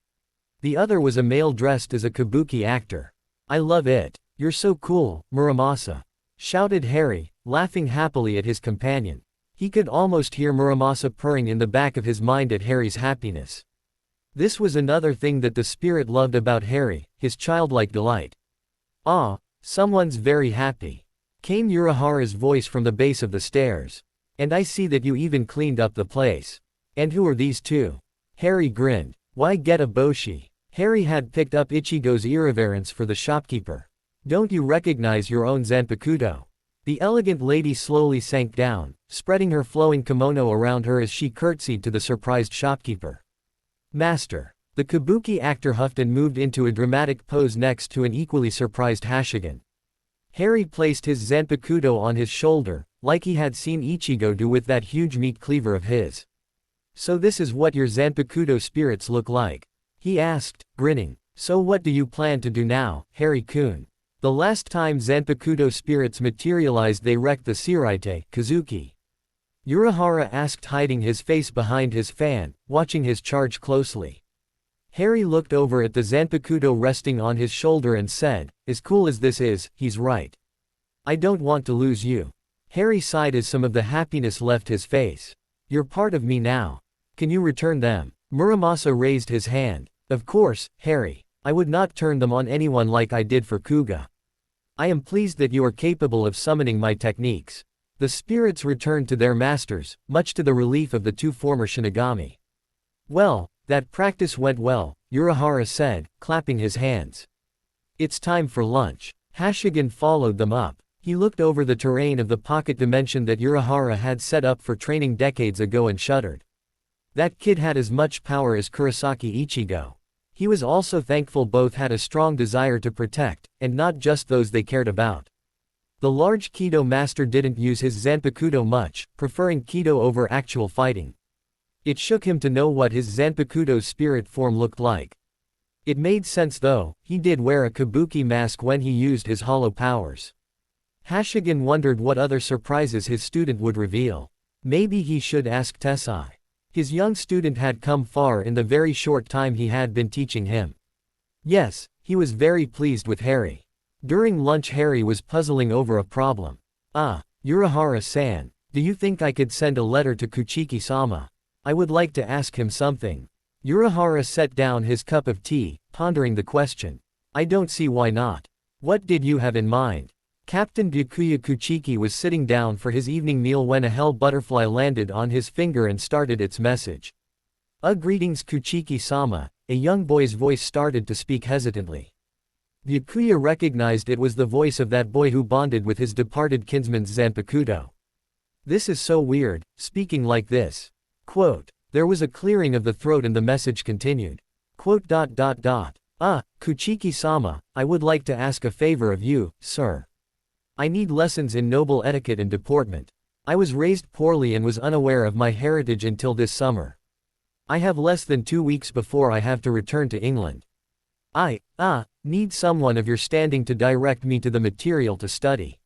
The other was a male dressed as a kabuki actor. I love it. You're so cool, Muramasa, shouted Harry, laughing happily at his companion. He could almost hear Muramasa purring in the back of his mind at Harry's happiness. This was another thing that the spirit loved about Harry, his childlike delight. Ah, someone's very happy, came Urahara's voice from the base of the stairs. And I see that you even cleaned up the place. And who are these two? Harry grinned. Why get a boshi? Harry had picked up Ichigo's irreverence for the shopkeeper. Don't you recognize your own Zanpakutō? The elegant lady slowly sank down, spreading her flowing kimono around her as she curtsied to the surprised shopkeeper. Master. The kabuki actor huffed and moved into a dramatic pose next to an equally surprised Hashigan. Harry placed his Zanpakutō on his shoulder, like he had seen Ichigo do with that huge meat cleaver of his. So this is what your Zanpakutō spirits look like? He asked, grinning. So what do you plan to do now, Harry-kun? The last time Zanpakutō spirits materialized they wrecked the Shiraite, Kazuki. Urahara asked, hiding his face behind his fan, watching his charge closely. Harry looked over at the Zanpakutō resting on his shoulder and said, "As cool as this is, he's right. I don't want to lose you." Harry sighed as some of the happiness left his face. "You're part of me now. Can you return them?" Muramasa raised his hand. "Of course, Harry. I would not turn them on anyone like I did for Kuga. I am pleased that you are capable of summoning my techniques." The spirits returned to their masters, much to the relief of the two former Shinigami. "Well, that practice went well," Urahara said, clapping his hands. "It's time for lunch." Hashigan followed them up. He looked over the terrain of the pocket dimension that Urahara had set up for training decades ago and shuddered. That kid had as much power as Kurosaki Ichigo. He was also thankful both had a strong desire to protect, and not just those they cared about. The large Kido master didn't use his Zanpakutō much, preferring Kido over actual fighting. It shook him to know what his Zanpakutō's spirit form looked like. It made sense though, he did wear a kabuki mask when he used his hollow powers. Hashigan wondered what other surprises his student would reveal. Maybe he should ask Tessai. His young student had come far in the very short time he had been teaching him. Yes, he was very pleased with Harry. During lunch Harry was puzzling over a problem. Urahara-san, do you think I could send a letter to Kuchiki-sama? I would like to ask him something. Urahara set down his cup of tea, pondering the question. I don't see why not. What did you have in mind? Captain Byakuya Kuchiki was sitting down for his evening meal when a hell butterfly landed on his finger and started its message. Greetings Kuchiki-sama," a young boy's voice started to speak hesitantly. Byakuya recognized it was the voice of that boy who bonded with his departed kinsman's Zanpakutō. "This is so weird, speaking like this." Quote. There was a clearing of the throat and the message continued. Kuchiki-sama, I would like to ask a favor of you, sir. I need lessons in noble etiquette and deportment. I was raised poorly and was unaware of my heritage until this summer. I have less than 2 weeks before I have to return to England. I need someone of your standing to direct me to the material to study.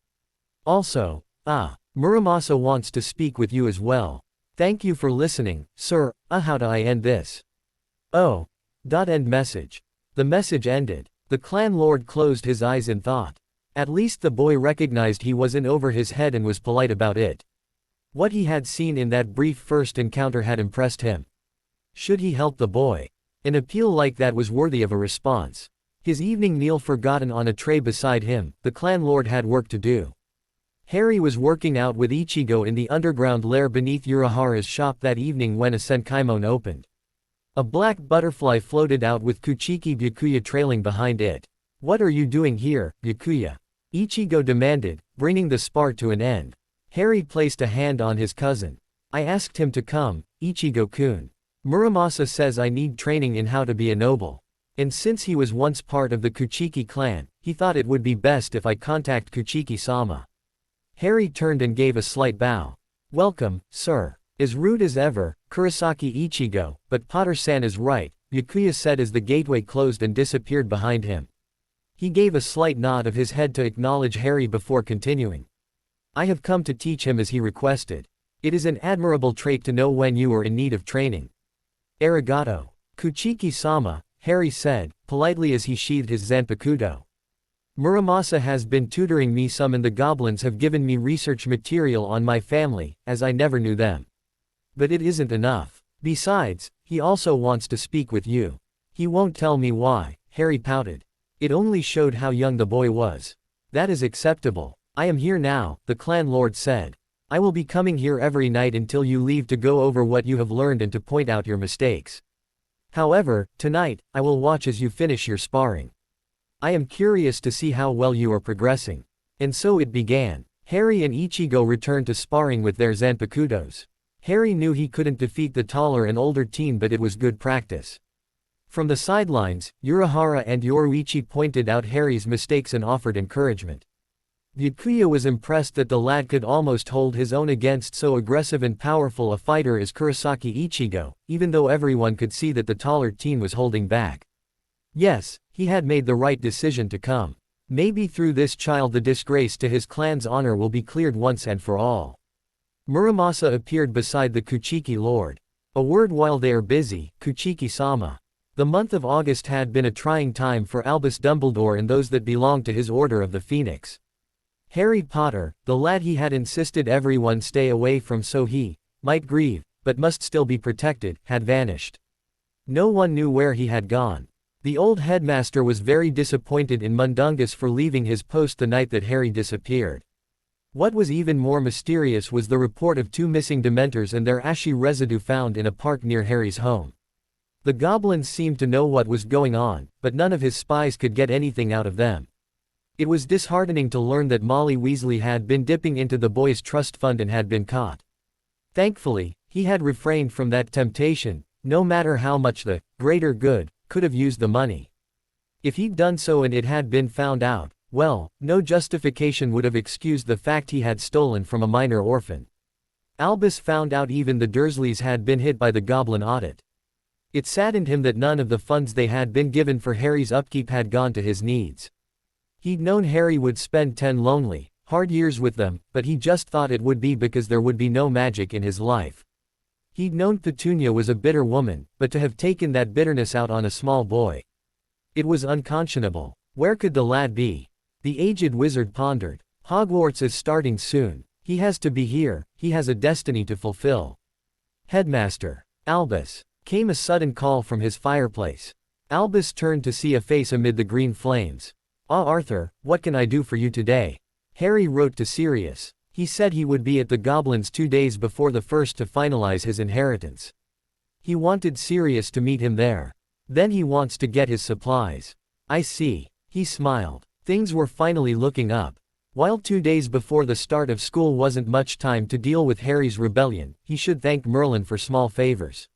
Also, Muramasa wants to speak with you as well. Thank you for listening, sir. How do I end this? End message. The message ended. The clan lord closed his eyes in thought. At least the boy recognized he was in over his head and was polite about it. What he had seen in that brief first encounter had impressed him. Should he help the boy? An appeal like that was worthy of a response. His evening meal forgotten on a tray beside him, the clan lord had work to do. Harry was working out with Ichigo in the underground lair beneath Urahara's shop that evening when a Senkaimon opened. A black butterfly floated out with Kuchiki Byakuya trailing behind it. What are you doing here, Byakuya? Ichigo demanded, bringing the spar to an end. Harry placed a hand on his cousin. I asked him to come, Ichigo-kun. Muramasa says I need training in how to be a noble. And since he was once part of the Kuchiki clan, he thought it would be best if I contact Kuchiki-sama. Harry turned and gave a slight bow. Welcome, sir. As rude as ever, Kurosaki Ichigo, but Potter-san is right, Byakuya said as the gateway closed and disappeared behind him. He gave a slight nod of his head to acknowledge Harry before continuing. I have come to teach him as he requested. It is an admirable trait to know when you are in need of training. Arigato. Kuchiki-sama, Harry said, politely as he sheathed his Zanpakutō. Muramasa has been tutoring me some and the goblins have given me research material on my family, as I never knew them. But it isn't enough. Besides, he also wants to speak with you. He won't tell me why, Harry pouted. It only showed how young the boy was. That is acceptable. I am here now, the clan lord said. I will be coming here every night until you leave to go over what you have learned and to point out your mistakes. However, tonight, I will watch as you finish your sparring. I am curious to see how well you are progressing. And so it began. Harry and Ichigo returned to sparring with their Zanpakutōs. Harry knew he couldn't defeat the taller and older teen, but it was good practice. From the sidelines, Urahara and Yoruichi pointed out Harry's mistakes and offered encouragement. Byakuya was impressed that the lad could almost hold his own against so aggressive and powerful a fighter as Kurosaki Ichigo, even though everyone could see that the taller teen was holding back. Yes, he had made the right decision to come. Maybe through this child the disgrace to his clan's honor will be cleared once and for all. Muramasa appeared beside the Kuchiki lord. A word while they are busy, Kuchiki-sama. The month of August had been a trying time for Albus Dumbledore and those that belonged to his Order of the Phoenix. Harry Potter, the lad he had insisted everyone stay away from so he might grieve, but must still be protected, had vanished. No one knew where he had gone. The old headmaster was very disappointed in Mundungus for leaving his post the night that Harry disappeared. What was even more mysterious was the report of 2 missing Dementors and their ashy residue found in a park near Harry's home. The goblins seemed to know what was going on, but none of his spies could get anything out of them. It was disheartening to learn that Molly Weasley had been dipping into the boys' trust fund and had been caught. Thankfully, he had refrained from that temptation, no matter how much the greater good could have used the money. If he'd done so and it had been found out, well, no justification would have excused the fact he had stolen from a minor orphan. Albus found out even the Dursleys had been hit by the goblin audit. It saddened him that none of the funds they had been given for Harry's upkeep had gone to his needs. He'd known Harry would spend 10 lonely, hard years with them, but he just thought it would be because there would be no magic in his life. He'd known Petunia was a bitter woman, but to have taken that bitterness out on a small boy. It was unconscionable. Where could the lad be? The aged wizard pondered. Hogwarts is starting soon. He has to be here, he has a destiny to fulfill. Headmaster. Albus. Came a sudden call from his fireplace. Albus turned to see a face amid the green flames. "Ah, Arthur, what can I do for you today?" Harry wrote to Sirius. He said he would be at the Goblins 2 days before the first to finalize his inheritance. He wanted Sirius to meet him there. Then he wants to get his supplies. I see. He smiled. Things were finally looking up. While 2 days before the start of school wasn't much time to deal with Harry's rebellion, he should thank Merlin for small favors.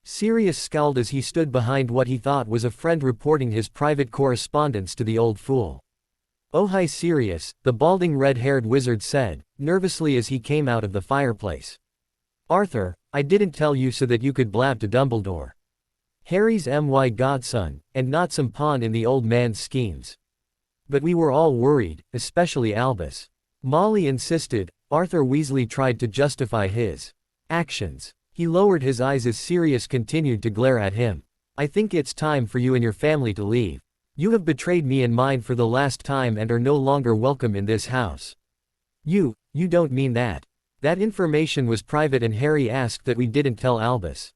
Sirius scowled as he stood behind what he thought was a friend reporting his private correspondence to the old fool. "Oh hi Sirius," the balding red-haired wizard said, nervously as he came out of the fireplace. "Arthur, I didn't tell you so that you could blab to Dumbledore. Harry's my godson, and not some pawn in the old man's schemes. But we were all worried, especially Albus." Molly insisted. Arthur Weasley tried to justify his actions. He lowered his eyes as Sirius continued to glare at him. "I think it's time for you and your family to leave. You have betrayed me and mine for the last time and are no longer welcome in this house." You don't mean that. That information was private and Harry asked that we didn't tell Albus."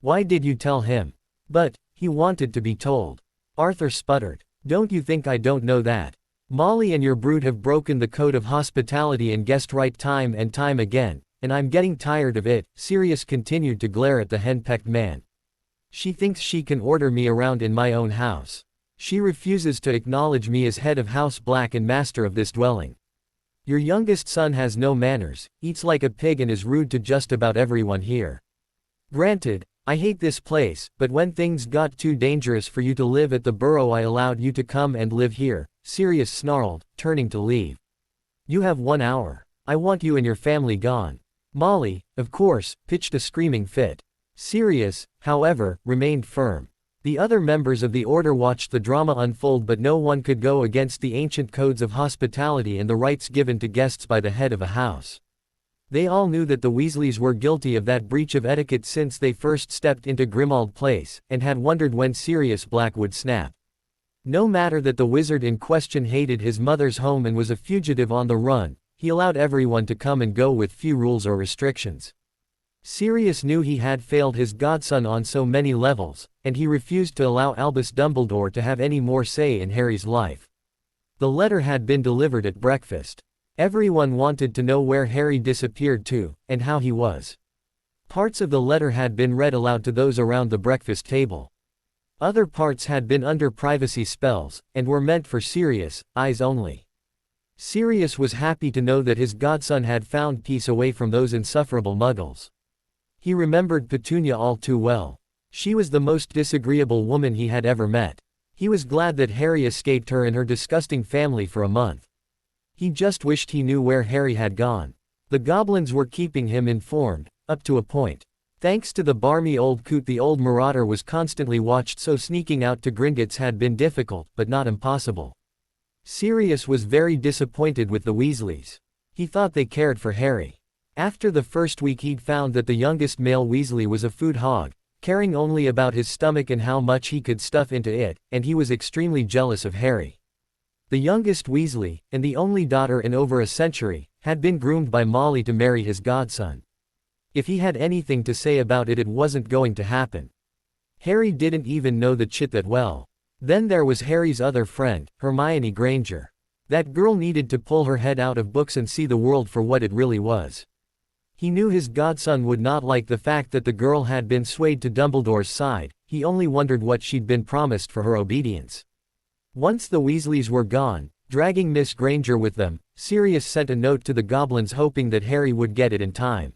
"Why did you tell him?" "But, he wanted to be told." Arthur sputtered. "Don't you think I don't know that? Molly and your brood have broken the code of hospitality and guest right time and time again, and I'm getting tired of it." Sirius continued to glare at the henpecked man. "She thinks she can order me around in my own house. She refuses to acknowledge me as head of House Black and master of this dwelling. Your youngest son has no manners, eats like a pig and is rude to just about everyone here. Granted, I hate this place, but when things got too dangerous for you to live at the Burrow I allowed you to come and live here," Sirius snarled, turning to leave. "You have 1 hour. I want you and your family gone." Molly, of course, pitched a screaming fit. Sirius, however, remained firm. The other members of the Order watched the drama unfold, but no one could go against the ancient codes of hospitality and the rights given to guests by the head of a house. They all knew that the Weasleys were guilty of that breach of etiquette since they first stepped into Grimmauld Place, and had wondered when Sirius Black would snap. No matter that the wizard in question hated his mother's home and was a fugitive on the run, he allowed everyone to come and go with few rules or restrictions. Sirius knew he had failed his godson on so many levels, and he refused to allow Albus Dumbledore to have any more say in Harry's life. The letter had been delivered at breakfast. Everyone wanted to know where Harry disappeared to, and how he was. Parts of the letter had been read aloud to those around the breakfast table. Other parts had been under privacy spells, and were meant for Sirius' eyes only. Sirius was happy to know that his godson had found peace away from those insufferable muggles. He remembered Petunia all too well. She was the most disagreeable woman he had ever met. He was glad that Harry escaped her and her disgusting family for a month. He just wished he knew where Harry had gone. The goblins were keeping him informed, up to a point. Thanks to the barmy old coot, the old marauder was constantly watched, so sneaking out to Gringotts had been difficult, but not impossible. Sirius was very disappointed with the Weasleys. He thought they cared for Harry. After the first week he'd found that the youngest male Weasley was a food hog, caring only about his stomach and how much he could stuff into it, and he was extremely jealous of Harry. The youngest Weasley, and the only daughter in over a century, had been groomed by Molly to marry his godson. If he had anything to say about it, it wasn't going to happen. Harry didn't even know the chit that well. Then there was Harry's other friend, Hermione Granger. That girl needed to pull her head out of books and see the world for what it really was. He knew his godson would not like the fact that the girl had been swayed to Dumbledore's side, he only wondered what she'd been promised for her obedience. Once the Weasleys were gone, dragging Miss Granger with them, Sirius sent a note to the goblins hoping that Harry would get it in time.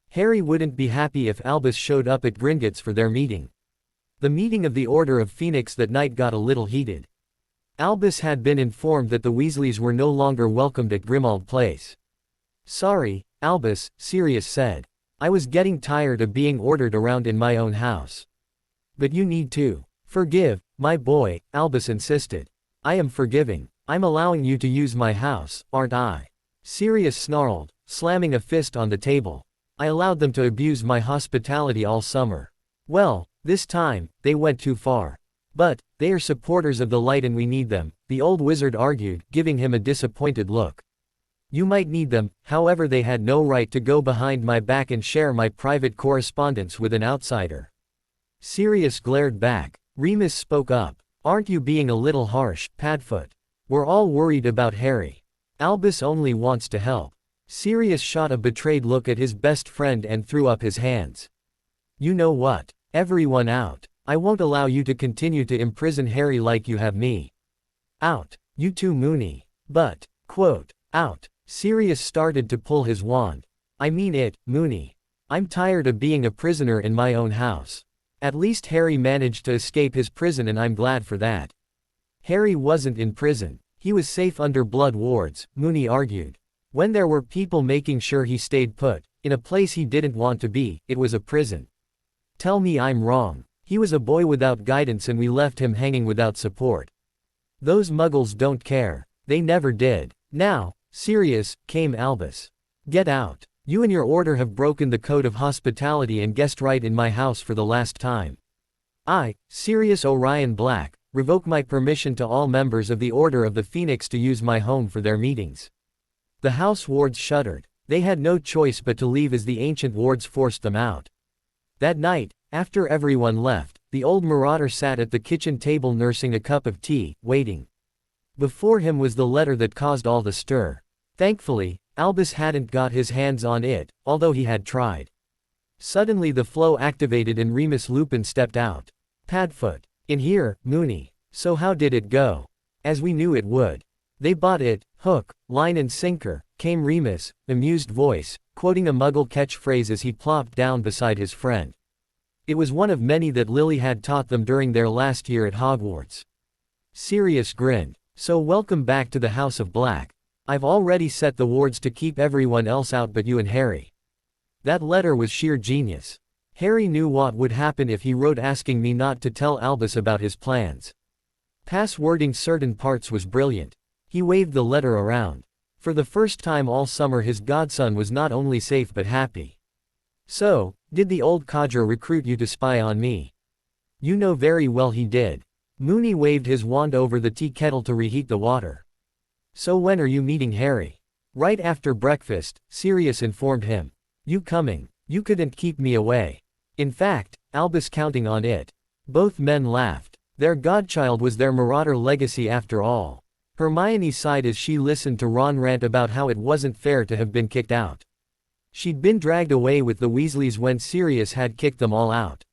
Harry wouldn't be happy if Albus showed up at Gringotts for their meeting. The meeting of the Order of Phoenix that night got a little heated. Albus had been informed that the Weasleys were no longer welcomed at Grimmauld Place. "Sorry, Albus," Sirius said. "I was getting tired of being ordered around in my own house." "But you need to forgive, my boy," Albus insisted. "I am forgiving. I'm allowing you to use my house, aren't I?" Sirius snarled, slamming a fist on the table. "I allowed them to abuse my hospitality all summer. Well, this time, they went too far. But, they are supporters of the light and we need them," the old wizard argued, giving him a disappointed look. "You might need them, however they had no right to go behind my back and share my private correspondence with an outsider." Sirius glared back. Remus spoke up. "Aren't you being a little harsh, Padfoot? We're all worried about Harry. Albus only wants to help." Sirius shot a betrayed look at his best friend and threw up his hands. "You know what? Everyone out. I won't allow you to continue to imprison Harry like you have me. Out. You too, Moony. But, quote, out." Sirius started to pull his wand. "I mean it, Moony. I'm tired of being a prisoner in my own house. At least Harry managed to escape his prison and I'm glad for that." "Harry wasn't in prison. He was safe under blood wards," Moony argued. "When there were people making sure he stayed put, in a place he didn't want to be, it was a prison. Tell me I'm wrong. He was a boy without guidance and we left him hanging without support. Those muggles don't care. They never did. Now, Sirius," came Albus. "Get out. You and your order have broken the code of hospitality and guessed right in my house for the last time. I, Sirius Orion Black, revoke my permission to all members of the Order of the Phoenix to use my home for their meetings." The house wards shuddered. They had no choice but to leave as the ancient wards forced them out. That night, after everyone left, the old marauder sat at the kitchen table nursing a cup of tea, waiting. Before him was the letter that caused all the stir. Thankfully, Albus hadn't got his hands on it, although he had tried. Suddenly the flow activated and Remus Lupin stepped out. "Padfoot. In here, Moony. So how did it go?" "As we knew it would. They bought it, hook, line and sinker," came Remus' amused voice, quoting a Muggle catchphrase as he plopped down beside his friend. It was one of many that Lily had taught them during their last year at Hogwarts. Sirius grinned. "So welcome back to the House of Black. I've already set the wards to keep everyone else out but you and Harry." That letter was sheer genius. Harry knew what would happen if he wrote asking me not to tell Albus about his plans. Passwording certain parts was brilliant. He waved the letter around. For the first time all summer his godson was not only safe but happy. "So, did the old codger recruit you to spy on me?" "You know very well he did." Moony waved his wand over the tea kettle to reheat the water. "So when are you meeting Harry?" "Right after breakfast," Sirius informed him. "You coming? You couldn't keep me away." In fact, Albus counting on it. Both men laughed. Their godchild was their marauder legacy after all. Hermione sighed as she listened to Ron rant about how it wasn't fair to have been kicked out. She'd been dragged away with the Weasleys when Sirius had kicked them all out.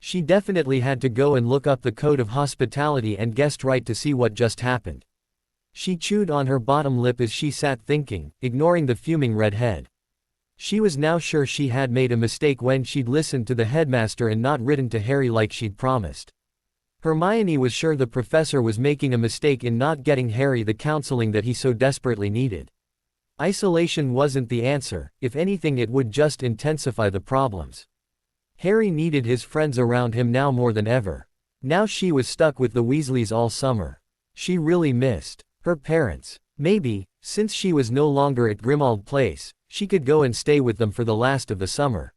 She definitely had to go and look up the code of hospitality and guessed right to see what just happened. She chewed on her bottom lip as she sat thinking, ignoring the fuming redhead. She was now sure she had made a mistake when she'd listened to the headmaster and not written to Harry like she'd promised. Hermione was sure the professor was making a mistake in not getting Harry the counseling that he so desperately needed. Isolation wasn't the answer, if anything it would just intensify the problems. Harry needed his friends around him now more than ever. Now she was stuck with the Weasleys all summer. She really missed her parents. Maybe, since she was no longer at Grimmauld Place, She could go and stay with them for the last of the summer.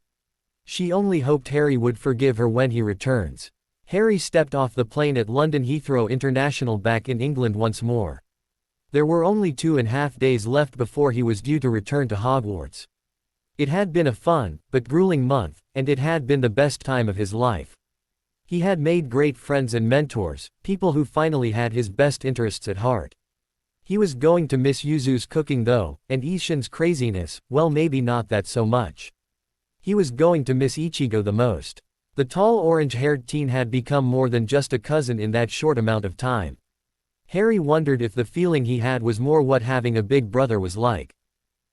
She only hoped Harry would forgive her when he returns. Harry stepped off the plane at London Heathrow International back in England once more. There were only 2.5 days left before he was due to return to Hogwarts. It had been a fun, but grueling month, and it had been the best time of his life. He had made great friends and mentors, people who finally had his best interests at heart. He was going to miss Yuzu's cooking though, and Ishin's craziness, well maybe not that so much. He was going to miss Ichigo the most. The tall orange-haired teen had become more than just a cousin in that short amount of time. Harry wondered if the feeling he had was more what having a big brother was like.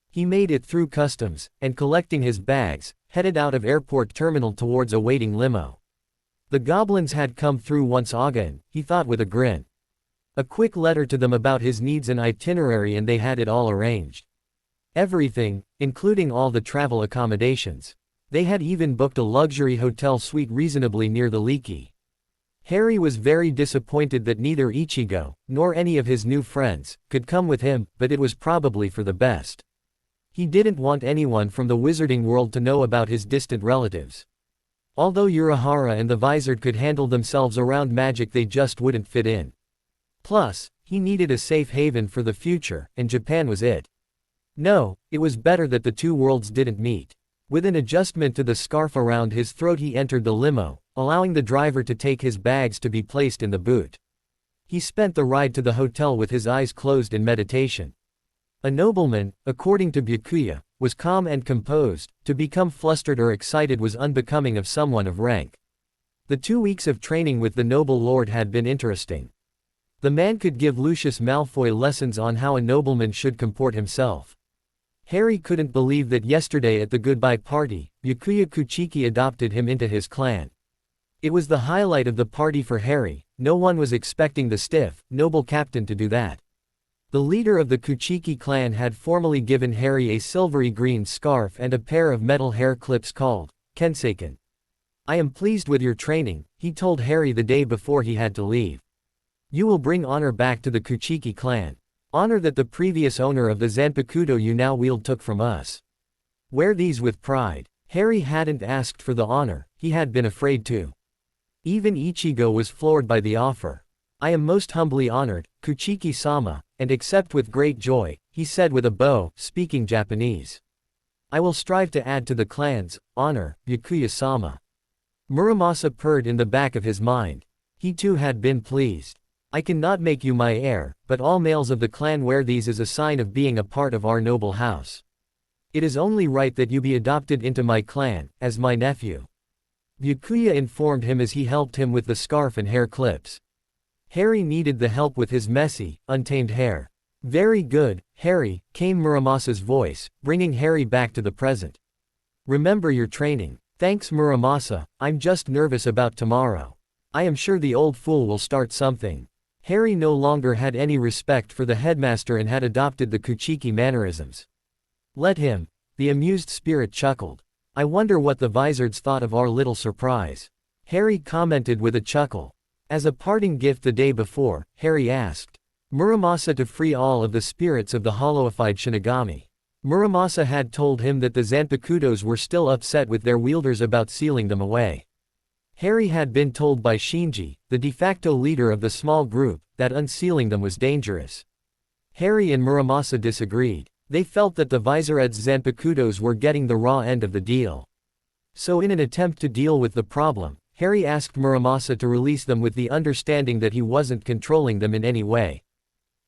He made it through customs, and collecting his bags, headed out of airport terminal towards a waiting limo. The goblins had come through once again, he thought with a grin. A quick letter to them about his needs and itinerary and they had it all arranged. Everything, including all the travel accommodations. They had even booked a luxury hotel suite reasonably near the Leaky. Harry was very disappointed that neither Ichigo, nor any of his new friends, could come with him, but it was probably for the best. He didn't want anyone from the wizarding world to know about his distant relatives. Although Urahara and the Vizard could handle themselves around magic, they just wouldn't fit in. Plus, he needed a safe haven for the future, and Japan was it. No, it was better that the two worlds didn't meet. With an adjustment to the scarf around his throat he entered the limo, allowing the driver to take his bags to be placed in the boot. He spent the ride to the hotel with his eyes closed in meditation. A nobleman, according to Byakuya, was calm and composed. To become flustered or excited was unbecoming of someone of rank. The 2 weeks of training with the noble lord had been interesting. The man could give Lucius Malfoy lessons on how a nobleman should comport himself. Harry couldn't believe that yesterday at the goodbye party, Byakuya Kuchiki adopted him into his clan. It was the highlight of the party for Harry. No one was expecting the stiff, noble captain to do that. The leader of the Kuchiki clan had formally given Harry a silvery green scarf and a pair of metal hair clips called Kenseiken. "I am pleased with your training," he told Harry the day before he had to leave. "You will bring honor back to the Kuchiki clan. Honor that the previous owner of the Zanpakutō you now wield took from us. Wear these with pride." Harry hadn't asked for the honor, he had been afraid to. Even Ichigo was floored by the offer. "I am most humbly honored, Kuchiki-sama, and accept with great joy," he said with a bow, speaking Japanese. "I will strive to add to the clan's honor, Byakuya-sama." Muramasa purred in the back of his mind. He too had been pleased. "I cannot make you my heir, but all males of the clan wear these as a sign of being a part of our noble house. It is only right that you be adopted into my clan, as my nephew." Byakuya informed him as he helped him with the scarf and hair clips. Harry needed the help with his messy, untamed hair. "Very good, Harry," came Muramasa's voice, bringing Harry back to the present. "Remember your training." "Thanks Muramasa, I'm just nervous about tomorrow. I am sure the old fool will start something." Harry no longer had any respect for the headmaster and had adopted the Kuchiki mannerisms. "Let him." The amused spirit chuckled. "I wonder what the Vizards thought of our little surprise." Harry commented with a chuckle. As a parting gift the day before, Harry asked Muramasa to free all of the spirits of the hollowified Shinigami. Muramasa had told him that the Zanpakutōs were still upset with their wielders about sealing them away. Harry had been told by Shinji, the de facto leader of the small group, that unsealing them was dangerous. Harry and Muramasa disagreed. They felt that the Vizard's Zanpakutōs were getting the raw end of the deal. So in an attempt to deal with the problem, Harry asked Muramasa to release them with the understanding that he wasn't controlling them in any way.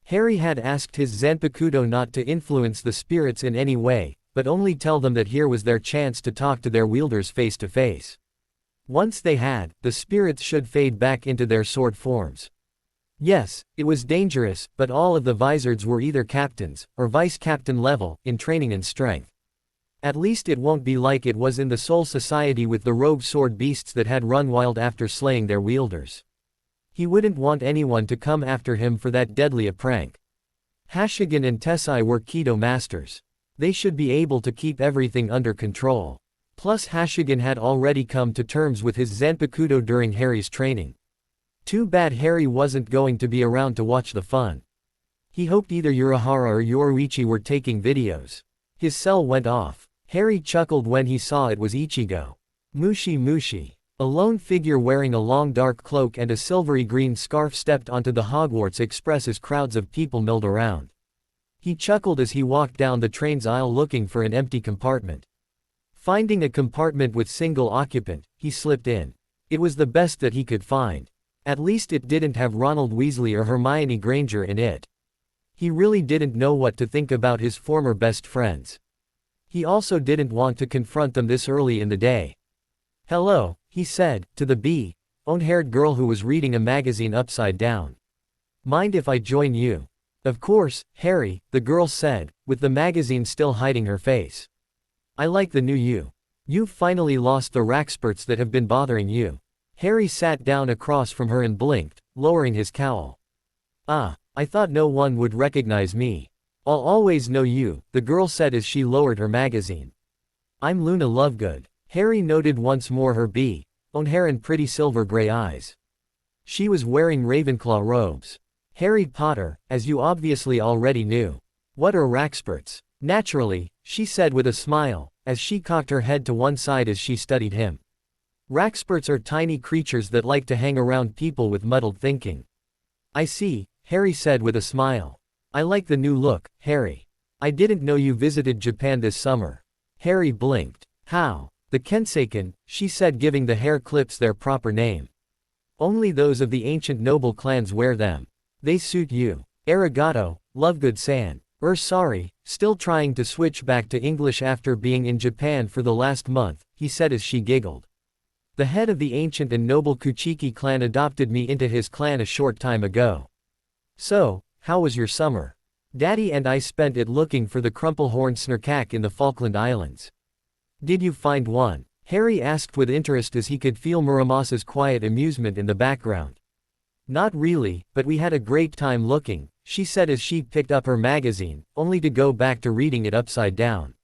Harry had asked his Zanpakutō not to influence the spirits in any way, but only tell them that here was their chance to talk to their wielders face to face. Once they had, the spirits should fade back into their sword forms. Yes, it was dangerous, but all of the Vizards were either captains, or vice-captain level, in training and strength. At least it won't be like it was in the Soul Society with the rogue sword beasts that had run wild after slaying their wielders. He wouldn't want anyone to come after him for that deadly a prank. Hashigan and Tessai were Kido masters. They should be able to keep everything under control. Plus Hashigan had already come to terms with his Zanpakutō during Harry's training. Too bad Harry wasn't going to be around to watch the fun. He hoped either Urahara or Yoruichi were taking videos. His cell went off. Harry chuckled when he saw it was Ichigo. Mushi mushi. A lone figure wearing a long dark cloak and a silvery green scarf stepped onto the Hogwarts Express as crowds of people milled around. He chuckled as he walked down the train's aisle looking for an empty compartment. Finding a compartment with single occupant, he slipped in. It was the best that he could find. At least it didn't have Ronald Weasley or Hermione Granger in it. He really didn't know what to think about his former best friends. He also didn't want to confront them this early in the day. "Hello," he said, to the blonde-haired girl who was reading a magazine upside down. "Mind if I join you?" "Of course, Harry," the girl said, with the magazine still hiding her face. "I like the new you. You've finally lost the rackspurts that have been bothering you." Harry sat down across from her and blinked, lowering his cowl. "Ah, I thought no one would recognize me. I'll always know you," the girl said as she lowered her magazine. "I'm Luna Lovegood." Harry noted once more her blonde hair and pretty silver gray eyes. She was wearing Ravenclaw robes. "Harry Potter, as you obviously already knew. What are rackspurts?" "Naturally," she said with a smile, as she cocked her head to one side as she studied him. "Rackspurts are tiny creatures that like to hang around people with muddled thinking." "I see," Harry said with a smile. "I like the new look, Harry. I didn't know you visited Japan this summer." Harry blinked. "How?" "The Kenseikan," she said, giving the hair clips their proper name. "Only those of the ancient noble clans wear them. They suit you." "Arigato, Lovegood-san." Sorry," still trying to switch back to English after being in Japan for the last month, he said as she giggled. "The head of the ancient and noble Kuchiki clan adopted me into his clan a short time ago." "So, how was your summer?" "Daddy and I spent it looking for the crumple-horned snarkak in the Falkland Islands." "Did you find one?" Harry asked with interest as he could feel Muramasa's quiet amusement in the background. "Not really, but we had a great time looking," she said as she picked up her magazine, only to go back to reading it upside down.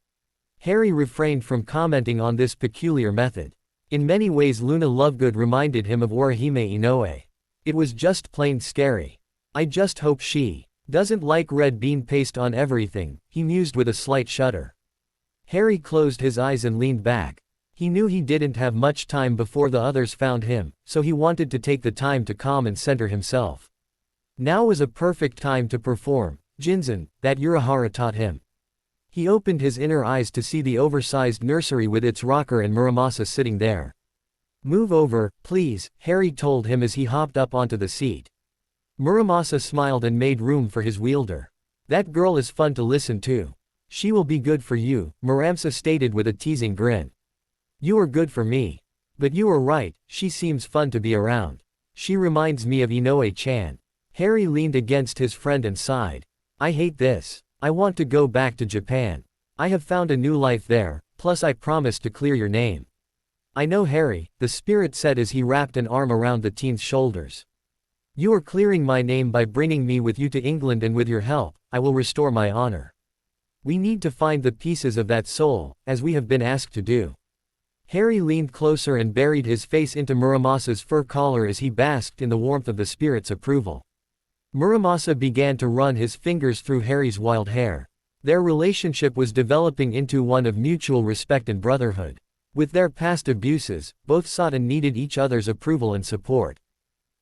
Harry refrained from commenting on this peculiar method. In many ways Luna Lovegood reminded him of Orihime Inoue. It was just plain scary. "I just hope she doesn't like red bean paste on everything," he mused with a slight shudder. Harry closed his eyes and leaned back. He knew he didn't have much time before the others found him, so he wanted to take the time to calm and center himself. Now was a perfect time to perform Jinzan, that Urahara taught him. He opened his inner eyes to see the oversized nursery with its rocker and Muramasa sitting there. "Move over, please," Harry told him as he hopped up onto the seat. Muramasa smiled and made room for his wielder. "That girl is fun to listen to. She will be good for you," Muramasa stated with a teasing grin. "You are good for me. But you are right, she seems fun to be around. She reminds me of Inoue-chan." Harry leaned against his friend and sighed. "I hate this. I want to go back to Japan. I have found a new life there, plus I promised to clear your name." "I know, Harry," the spirit said as he wrapped an arm around the teen's shoulders. "You are clearing my name by bringing me with you to England, and with your help, I will restore my honor. We need to find the pieces of that soul, as we have been asked to do." Harry leaned closer and buried his face into Muramasa's fur collar as he basked in the warmth of the spirit's approval. Muramasa began to run his fingers through Harry's wild hair. Their relationship was developing into one of mutual respect and brotherhood. With their past abuses, both sought and needed each other's approval and support.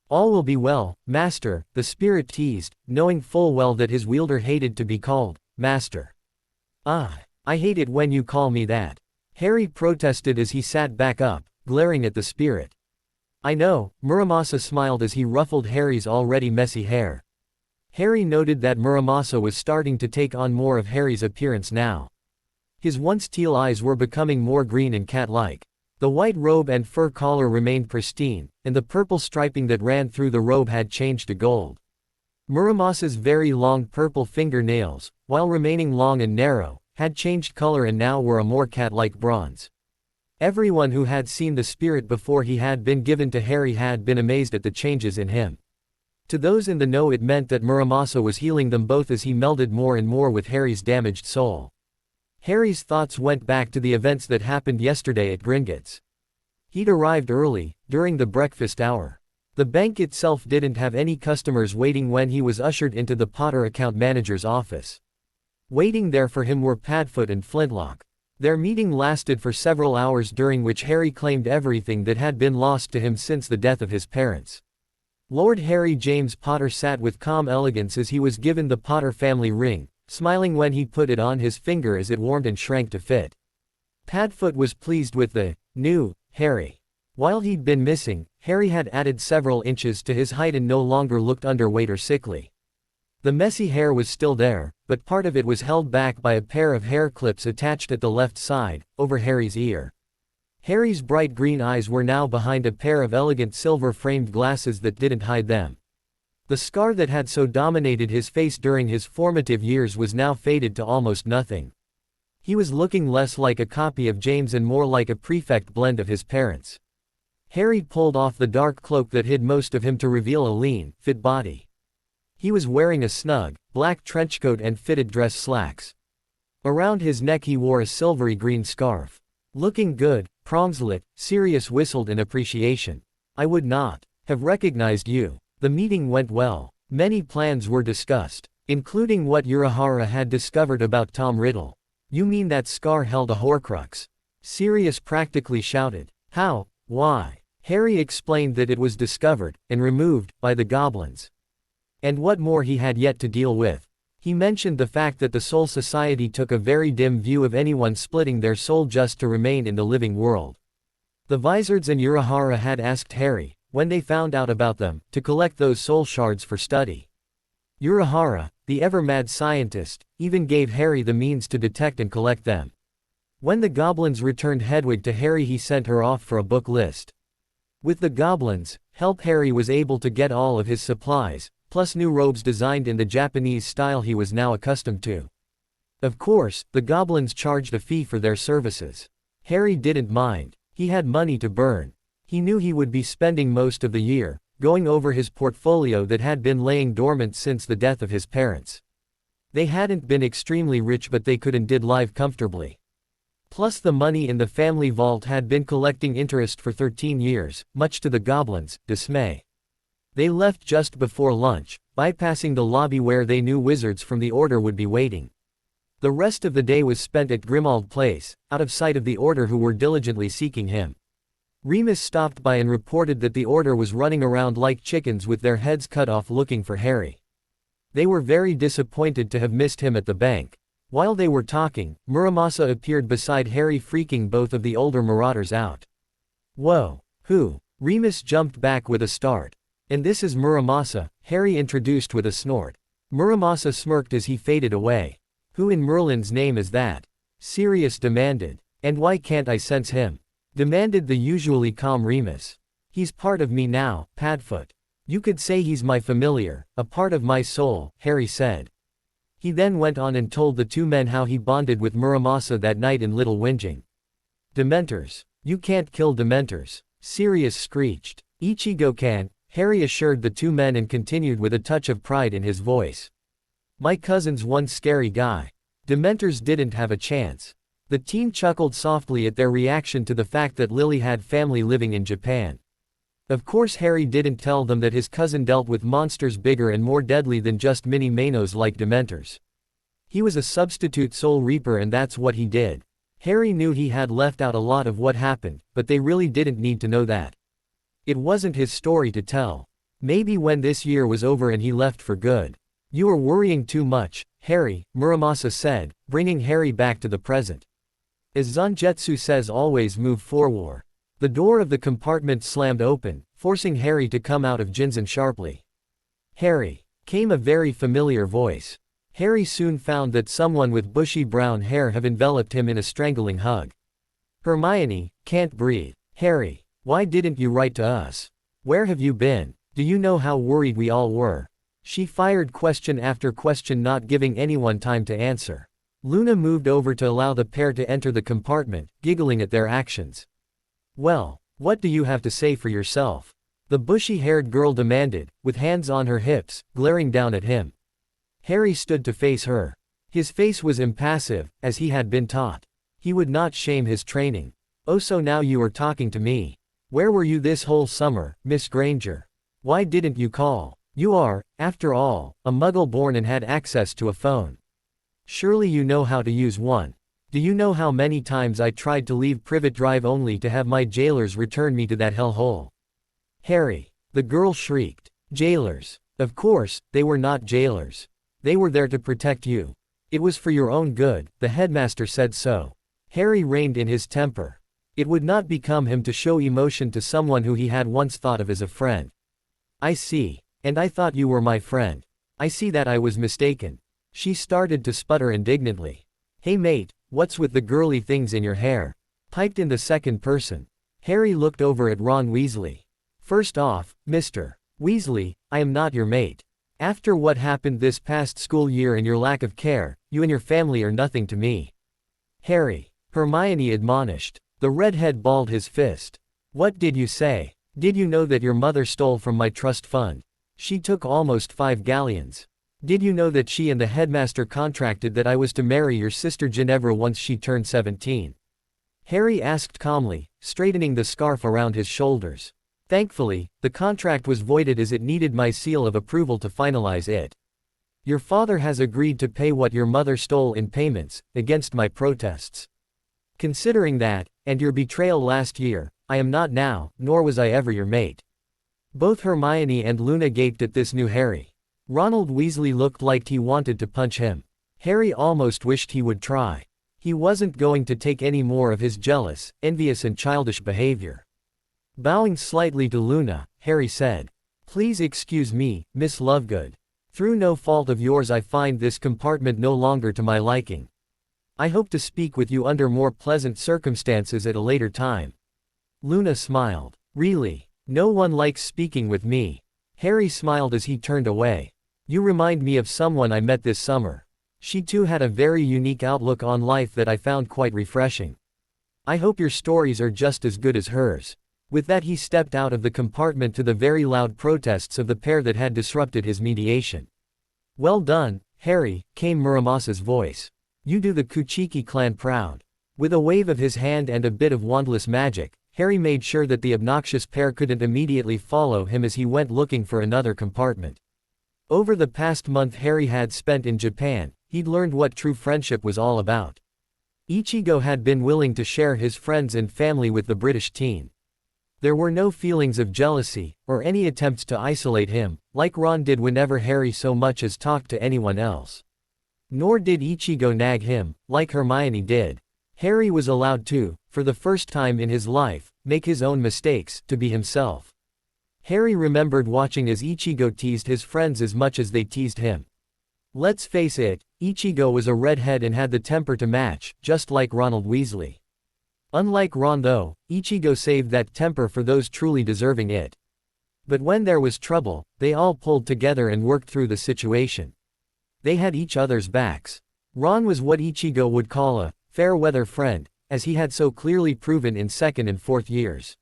"All will be well, Master," the spirit teased, knowing full well that his wielder hated to be called Master. "Ah, I hate it when you call me that," Harry protested as he sat back up, glaring at the spirit. "I know," Muramasa smiled as he ruffled Harry's already messy hair. Harry noted that Muramasa was starting to take on more of Harry's appearance now. His once teal eyes were becoming more green and cat-like. The white robe and fur collar remained pristine, and the purple striping that ran through the robe had changed to gold. Muramasa's very long purple fingernails, while remaining long and narrow, had changed color and now were a more cat-like bronze. Everyone who had seen the spirit before he had been given to Harry had been amazed at the changes in him. To those in the know it meant that Muramasa was healing them both as he melded more and more with Harry's damaged soul. Harry's thoughts went back to the events that happened yesterday at Gringotts. He'd arrived early, during the breakfast hour. The bank itself didn't have any customers waiting when he was ushered into the Potter account manager's office. Waiting there for him were Padfoot and Flintlock. Their meeting lasted for several hours, during which Harry claimed everything that had been lost to him since the death of his parents. Lord Harry James Potter sat with calm elegance as he was given the Potter family ring, smiling when he put it on his finger as it warmed and shrank to fit. Padfoot was pleased with the new Harry. While he'd been missing, Harry had added several inches to his height and no longer looked underweight or sickly. The messy hair was still there, but part of it was held back by a pair of hair clips attached at the left side, over Harry's ear. Harry's bright green eyes were now behind a pair of elegant silver-framed glasses that didn't hide them. The scar that had so dominated his face during his formative years was now faded to almost nothing. He was looking less like a copy of James and more like a perfect blend of his parents. Harry pulled off the dark cloak that hid most of him to reveal a lean, fit body. He was wearing a snug, black trenchcoat and fitted dress slacks. Around his neck he wore a silvery green scarf. Looking good, Promslet, Sirius whistled in appreciation. I would not have recognized you. The meeting went well. Many plans were discussed, including what Urahara had discovered about Tom Riddle. You mean that scar held a Horcrux? Sirius practically shouted. How? Why? Harry explained that it was discovered, and removed, by the goblins. And what more he had yet to deal with. He mentioned the fact that the Soul Society took a very dim view of anyone splitting their soul just to remain in the living world. The Vizards and Urahara had asked Harry, when they found out about them, to collect those soul shards for study. Urahara, the ever-mad scientist, even gave Harry the means to detect and collect them. When the goblins returned Hedwig to Harry, he sent her off for a book list. With the goblins' help, Harry was able to get all of his supplies, plus new robes designed in the Japanese style he was now accustomed to. Of course, the goblins charged a fee for their services. Harry didn't mind. He had money to burn. He knew he would be spending most of the year going over his portfolio that had been laying dormant since the death of his parents. They hadn't been extremely rich, but they could and did live comfortably. Plus the money in the family vault had been collecting interest for 13 years, much to the goblins' dismay. They left just before lunch, bypassing the lobby where they knew wizards from the Order would be waiting. The rest of the day was spent at Grimmauld Place, out of sight of the Order who were diligently seeking him. Remus stopped by and reported that the Order was running around like chickens with their heads cut off looking for Harry. They were very disappointed to have missed him at the bank. While they were talking, Muramasa appeared beside Harry, freaking both of the older marauders out. Whoa! Who? Remus jumped back with a start. And this is Muramasa, Harry introduced with a snort. Muramasa smirked as he faded away. Who in Merlin's name is that? Sirius demanded. And why can't I sense him? Demanded the usually calm Remus. He's part of me now, Padfoot. You could say he's my familiar, a part of my soul, Harry said. He then went on and told the two men how he bonded with Muramasa that night in Little Whinging. Dementors. You can't kill Dementors, Sirius screeched. Ichigo can, Harry assured the two men and continued with a touch of pride in his voice. My cousin's one scary guy. Dementors didn't have a chance. The team chuckled softly at their reaction to the fact that Lily had family living in Japan. Of course Harry didn't tell them that his cousin dealt with monsters bigger and more deadly than just mini Manos like Dementors. He was a substitute Soul Reaper, and that's what he did. Harry knew he had left out a lot of what happened, but they really didn't need to know that. It wasn't his story to tell. Maybe when this year was over and he left for good. You are worrying too much, Harry, Muramasa said, bringing Harry back to the present. As Zangetsu says, always move forward. The door of the compartment slammed open, forcing Harry to come out of Jinzen sharply. Harry, came a very familiar voice. Harry soon found that someone with bushy brown hair had enveloped him in a strangling hug. Hermione, can't breathe. Harry, why didn't you write to us? Where have you been? Do you know how worried we all were? She fired question after question, not giving anyone time to answer. Luna moved over to allow the pair to enter the compartment, giggling at their actions. Well, what do you have to say for yourself? The bushy-haired girl demanded, with hands on her hips, glaring down at him. Harry stood to face her. His face was impassive, as he had been taught. He would not shame his training. Oh, so now you are talking to me. Where were you this whole summer, Miss Granger? Why didn't you call? You are, after all, a Muggle born and had access to a phone. Surely you know how to use one. Do you know how many times I tried to leave Privet Drive only to have my jailers return me to that hellhole? Harry. The girl shrieked. Jailers. Of course, they were not jailers. They were there to protect you. It was for your own good, the headmaster said so. Harry reined in his temper. It would not become him to show emotion to someone who he had once thought of as a friend. I see. And I thought you were my friend. I see that I was mistaken. She started to sputter indignantly. Hey mate, what's with the girly things in your hair? Piped in the second person. Harry looked over at Ron Weasley. First off, Mr. Weasley, I am not your mate. After what happened this past school year and your lack of care, you and your family are nothing to me. Harry. Hermione admonished. The redhead balled his fist. What did you say? Did you know that your mother stole from my trust fund? She took almost 5 galleons. Did you know that she and the headmaster contracted that I was to marry your sister Ginevra once she turned 17? Harry asked calmly, straightening the scarf around his shoulders. Thankfully, the contract was voided as it needed my seal of approval to finalize it. Your father has agreed to pay what your mother stole in payments, against my protests. Considering that, and your betrayal last year, I am not now, nor was I ever your mate. Both Hermione and Luna gaped at this new Harry. Ronald Weasley looked like he wanted to punch him. Harry almost wished he would try. He wasn't going to take any more of his jealous, envious and childish behavior. Bowing slightly to Luna, Harry said, Please excuse me, Miss Lovegood. Through no fault of yours I find this compartment no longer to my liking. I hope to speak with you under more pleasant circumstances at a later time. Luna smiled. Really? No one likes speaking with me. Harry smiled as he turned away. You remind me of someone I met this summer. She too had a very unique outlook on life that I found quite refreshing. I hope your stories are just as good as hers. With that he stepped out of the compartment to the very loud protests of the pair that had disrupted his mediation. Well done, Harry, came Muramosa's voice. You do the Kuchiki clan proud. With a wave of his hand and a bit of wandless magic, Harry made sure that the obnoxious pair couldn't immediately follow him as he went looking for another compartment. Over the past month Harry had spent in Japan, he'd learned what true friendship was all about. Ichigo had been willing to share his friends and family with the British teen. There were no feelings of jealousy, or any attempts to isolate him, like Ron did whenever Harry so much as talked to anyone else. Nor did Ichigo nag him, like Hermione did. Harry was allowed to, for the first time in his life, make his own mistakes, to be himself. Harry remembered watching as Ichigo teased his friends as much as they teased him. Let's face it, Ichigo was a redhead and had the temper to match, just like Ronald Weasley. Unlike Ron though, Ichigo saved that temper for those truly deserving it. But when there was trouble, they all pulled together and worked through the situation. They had each other's backs. Ron was what Ichigo would call a fair-weather friend, as he had so clearly proven in second and fourth years.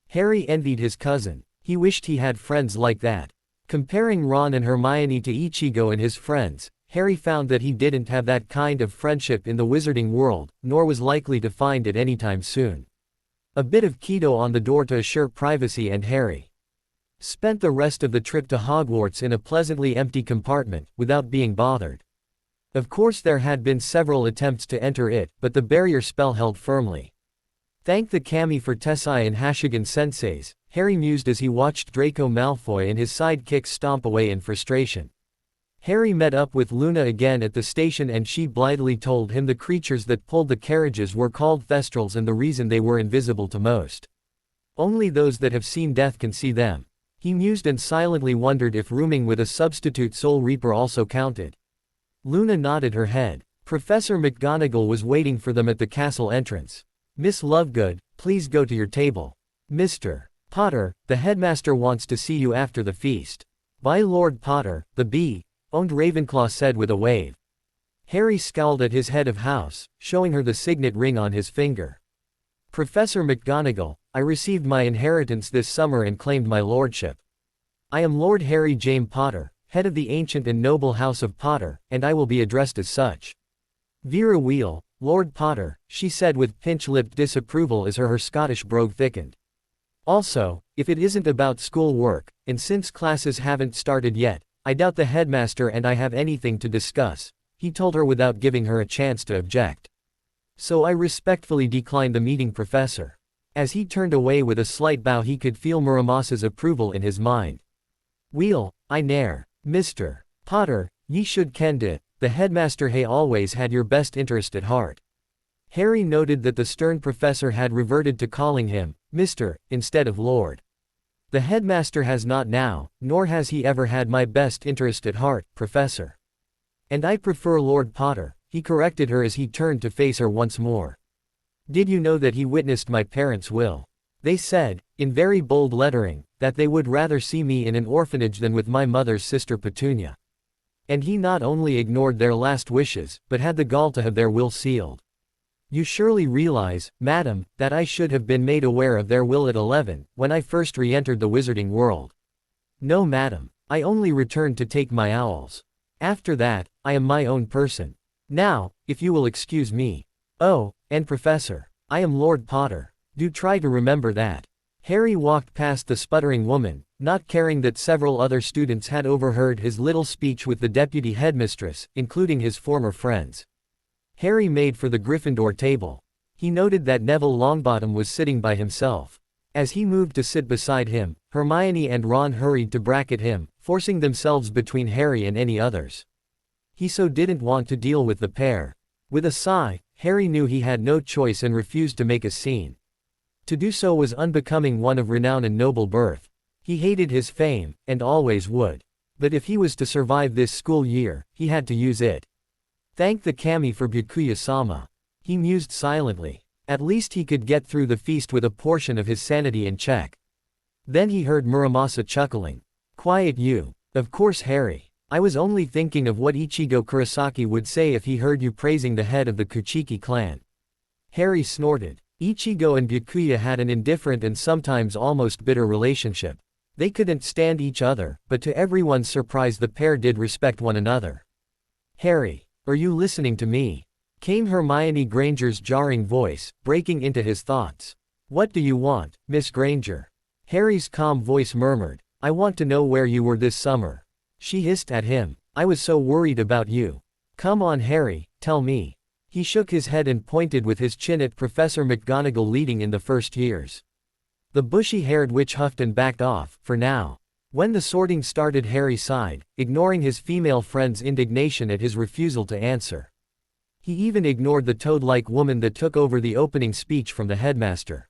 Harry envied his cousin. He wished he had friends like that. Comparing Ron and Hermione to Ichigo and his friends, Harry found that he didn't have that kind of friendship in the wizarding world, nor was likely to find it anytime soon. A bit of Kido on the door to assure privacy and Harry spent the rest of the trip to Hogwarts in a pleasantly empty compartment, without being bothered. Of course there had been several attempts to enter it, but the barrier spell held firmly. Thank the kami for Tessai and Hashigan senseis, Harry mused as he watched Draco Malfoy and his sidekicks stomp away in frustration. Harry met up with Luna again at the station and she blithely told him the creatures that pulled the carriages were called Thestrals and the reason they were invisible to most. Only those that have seen death can see them. He mused and silently wondered if rooming with a substitute Soul Reaper also counted. Luna nodded her head. Professor McGonagall was waiting for them at the castle entrance. Miss Lovegood, please go to your table. Mr. Potter, the headmaster wants to see you after the feast. By Lord Potter, the bee-owned Ravenclaw said with a wave. Harry scowled at his head of house, showing her the signet ring on his finger. Professor McGonagall, I received my inheritance this summer and claimed my lordship. I am Lord Harry James Potter, head of the ancient and noble house of Potter, and I will be addressed as such. Vera Wheel, Lord Potter, she said with pinch-lipped disapproval as her Scottish brogue thickened. Also, if it isn't about school work, and since classes haven't started yet, I doubt the headmaster and I have anything to discuss. he told her without giving her a chance to object. So I respectfully declined the meeting, Professor. As he turned away with a slight bow, he could feel Muramasa's approval in his mind. Wheel, I nair. Mr. Potter, ye should kend it, the headmaster hay always had your best interest at heart. Harry noted that the stern professor had reverted to calling him Mr. instead of Lord. The headmaster has not now, nor has he ever had my best interest at heart, Professor. And I prefer Lord Potter, he corrected her as he turned to face her once more. Did you know that he witnessed my parents' will? They said, in very bold lettering, that they would rather see me in an orphanage than with my mother's sister Petunia. And he not only ignored their last wishes, but had the gall to have their will sealed. You surely realize, madam, that I should have been made aware of their will at 11, when I first re-entered the wizarding world. No, madam, I only returned to take my owls. After that, I am my own person. Now, if you will excuse me. Oh, and Professor, I am Lord Potter. Do try to remember that. Harry walked past the sputtering woman, not caring that several other students had overheard his little speech with the deputy headmistress, including his former friends. Harry made for the Gryffindor table. He noted that Neville Longbottom was sitting by himself. As he moved to sit beside him, Hermione and Ron hurried to bracket him, forcing themselves between Harry and any others. He so didn't want to deal with the pair. With a sigh, Harry knew he had no choice and refused to make a scene. To do so was unbecoming one of renown and noble birth. He hated his fame, and always would. But if he was to survive this school year, he had to use it. Thank the kami for Byakuya-sama. He mused silently. At least he could get through the feast with a portion of his sanity in check. Then he heard Muramasa chuckling. Quiet you. Of course, Harry. I was only thinking of what Ichigo Kurosaki would say if he heard you praising the head of the Kuchiki clan. Harry snorted. Ichigo and Byakuya had an indifferent and sometimes almost bitter relationship. They couldn't stand each other, but to everyone's surprise the pair did respect one another. Harry, are you listening to me? Came Hermione Granger's jarring voice, breaking into his thoughts. What do you want, Miss Granger? Harry's calm voice murmured. I want to know where you were this summer. She hissed at him. I was so worried about you. Come on, Harry, tell me. He shook his head and pointed with his chin at Professor McGonagall leading in the first years. The bushy-haired witch huffed and backed off, for now. When the sorting started, Harry sighed, ignoring his female friend's indignation at his refusal to answer. He even ignored the toad-like woman that took over the opening speech from the headmaster.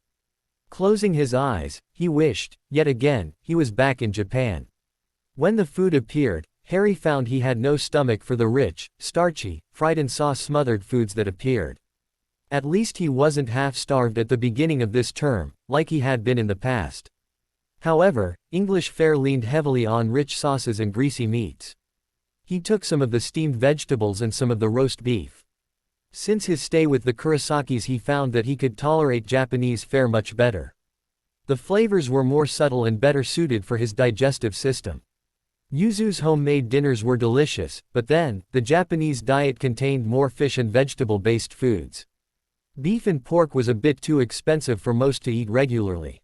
Closing his eyes, he wished, yet again, he was back in Japan. When the food appeared, Harry found he had no stomach for the rich, starchy, fried and sauce-smothered foods that appeared. At least he wasn't half-starved at the beginning of this term, like he had been in the past. However, English fare leaned heavily on rich sauces and greasy meats. He took some of the steamed vegetables and some of the roast beef. Since his stay with the Kurosakis, he found that he could tolerate Japanese fare much better. The flavors were more subtle and better suited for his digestive system. Yuzu's homemade dinners were delicious, but then, the Japanese diet contained more fish and vegetable-based foods. Beef and pork was a bit too expensive for most to eat regularly.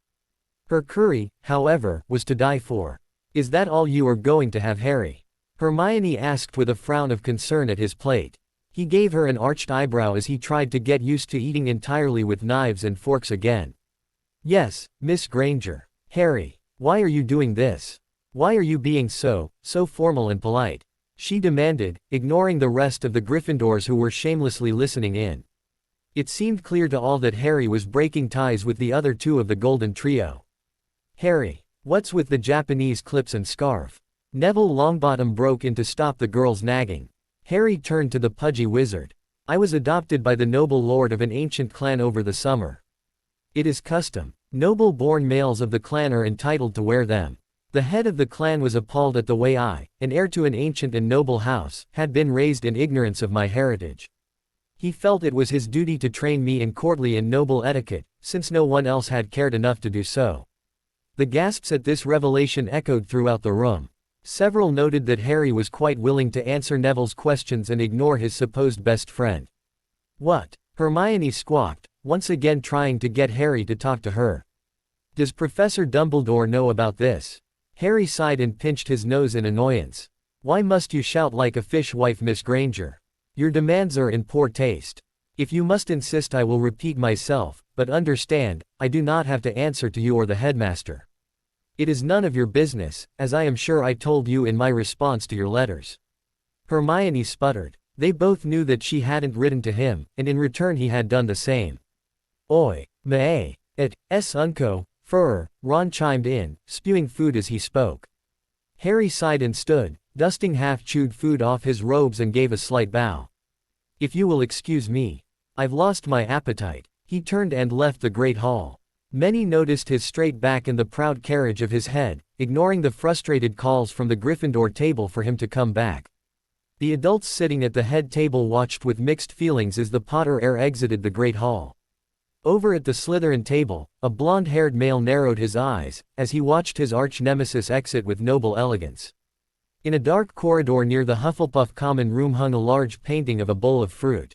Her curry, however, was to die for. Is that all you are going to have, Harry? Hermione asked with a frown of concern at his plate. He gave her an arched eyebrow as he tried to get used to eating entirely with knives and forks again. Yes, Miss Granger. Harry, why are you doing this? Why are you being so formal and polite? She demanded, ignoring the rest of the Gryffindors who were shamelessly listening in. It seemed clear to all that Harry was breaking ties with the other two of the Golden Trio. Harry, what's with the Japanese clips and scarf? Neville Longbottom broke in to stop the girl's nagging. Harry turned to the pudgy wizard. I was adopted by the noble lord of an ancient clan over the summer. It is custom. Noble-born males of the clan are entitled to wear them. The head of the clan was appalled at the way I, an heir to an ancient and noble house, had been raised in ignorance of my heritage. He felt it was his duty to train me in courtly and noble etiquette, since no one else had cared enough to do so. The gasps at this revelation echoed throughout the room. Several noted that Harry was quite willing to answer Neville's questions and ignore his supposed best friend. What? Hermione squawked, once again trying to get Harry to talk to her. Does Professor Dumbledore know about this? Harry sighed and pinched his nose in annoyance. Why must you shout like a fishwife, Miss Granger? Your demands are in poor taste. If you must insist, I will repeat myself, but understand, I do not have to answer to you or the headmaster. It is none of your business, as I am sure I told you in my response to your letters." Hermione sputtered. They both knew that she hadn't written to him, and in return he had done the same. "Oi, ma'e, et, s unco, fur," Ron chimed in, spewing food as he spoke. Harry sighed and stood, dusting half-chewed food off his robes, and gave a slight bow. "If you will excuse me. I've lost my appetite." He turned and left the great hall. Many noticed his straight back and the proud carriage of his head, ignoring the frustrated calls from the Gryffindor table for him to come back. The adults sitting at the head table watched with mixed feelings as the Potter heir exited the great hall. Over at the Slytherin table, a blonde-haired male narrowed his eyes, as he watched his arch-nemesis exit with noble elegance. In a dark corridor near the Hufflepuff common room hung a large painting of a bowl of fruit.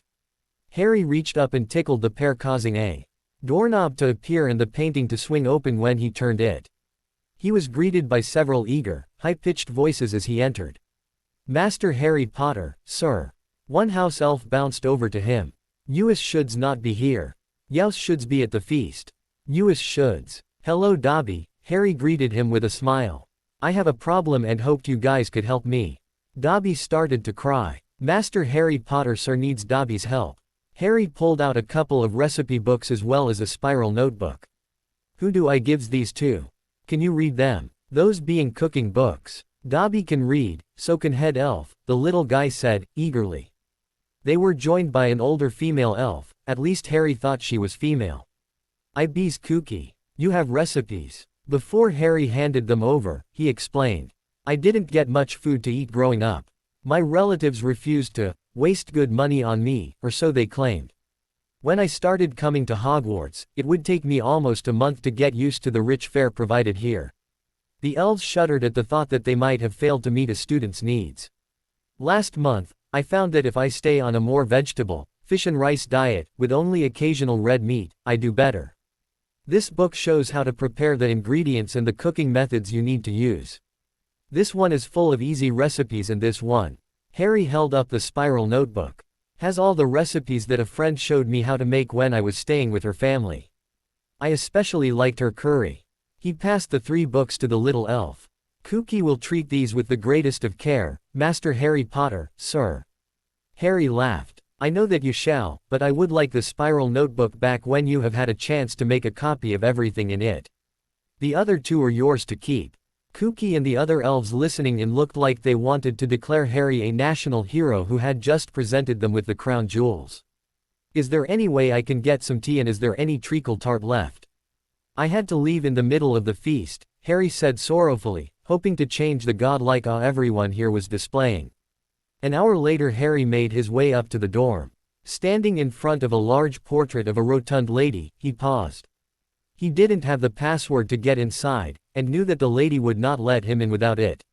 Harry reached up and tickled the pair, causing a doorknob to appear and the painting to swing open when he turned it. He was greeted by several eager, high-pitched voices as he entered. "Master Harry Potter, sir." One house elf bounced over to him. "You's shoulds not be here. Yous shoulds be at the feast. You's shoulds." "Hello Dobby," Harry greeted him with a smile. "I have a problem and hoped you guys could help me." Dobby started to cry. "Master Harry Potter sir needs Dobby's help." Harry pulled out a couple of recipe books as well as a spiral notebook. "Who do I gives these to? Can you read them?" "Those being cooking books. Dobby can read, so can head elf," the little guy said, eagerly. They were joined by an older female elf, at least Harry thought she was female. "I be's kooky. You have recipes." Before Harry handed them over, he explained. "I didn't get much food to eat growing up. My relatives refused to waste good money on me, or so they claimed. When I started coming to Hogwarts, it would take me almost a month to get used to the rich fare provided here." The elves shuddered at the thought that they might have failed to meet a student's needs. "Last month, I found that if I stay on a more vegetable, fish and rice diet, with only occasional red meat, I do better. This book shows how to prepare the ingredients and the cooking methods you need to use. This one is full of easy recipes, and this one," Harry held up the spiral notebook, "has all the recipes that a friend showed me how to make when I was staying with her family. I especially liked her curry." He passed the 3 books to the little elf. "Kooky will treat these with the greatest of care, Master Harry Potter, sir." Harry laughed. "I know that you shall, but I would like the spiral notebook back when you have had a chance to make a copy of everything in it. The other 2 are yours to keep." Kooky and the other elves listening in looked like they wanted to declare Harry a national hero who had just presented them with the crown jewels. "Is there any way I can get some tea, and is there any treacle tart left?" "I had to leave in the middle of the feast," Harry said sorrowfully, hoping to change the godlike awe everyone here was displaying. An hour later Harry made his way up to the dorm. Standing in front of a large portrait of a rotund lady, he paused. He didn't have the password to get inside, and knew that the lady would not let him in without it.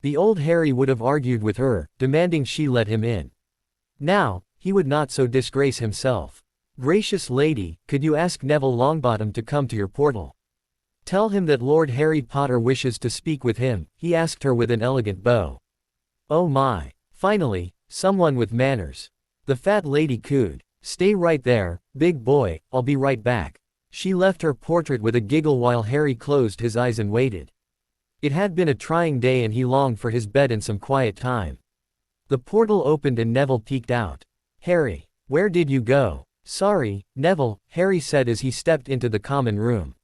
The old Harry would have argued with her, demanding she let him in. Now, he would not so disgrace himself. "Gracious lady, could you ask Neville Longbottom to come to your portal? Tell him that Lord Harry Potter wishes to speak with him," he asked her with an elegant bow. "Oh my. Finally, someone with manners." The fat lady cooed. "Stay right there, big boy, I'll be right back." She left her portrait with a giggle while Harry closed his eyes and waited. It had been a trying day and he longed for his bed and some quiet time. The portal opened and Neville peeked out. "Harry, where did you go?" "Sorry, Neville," Harry said as he stepped into the common room.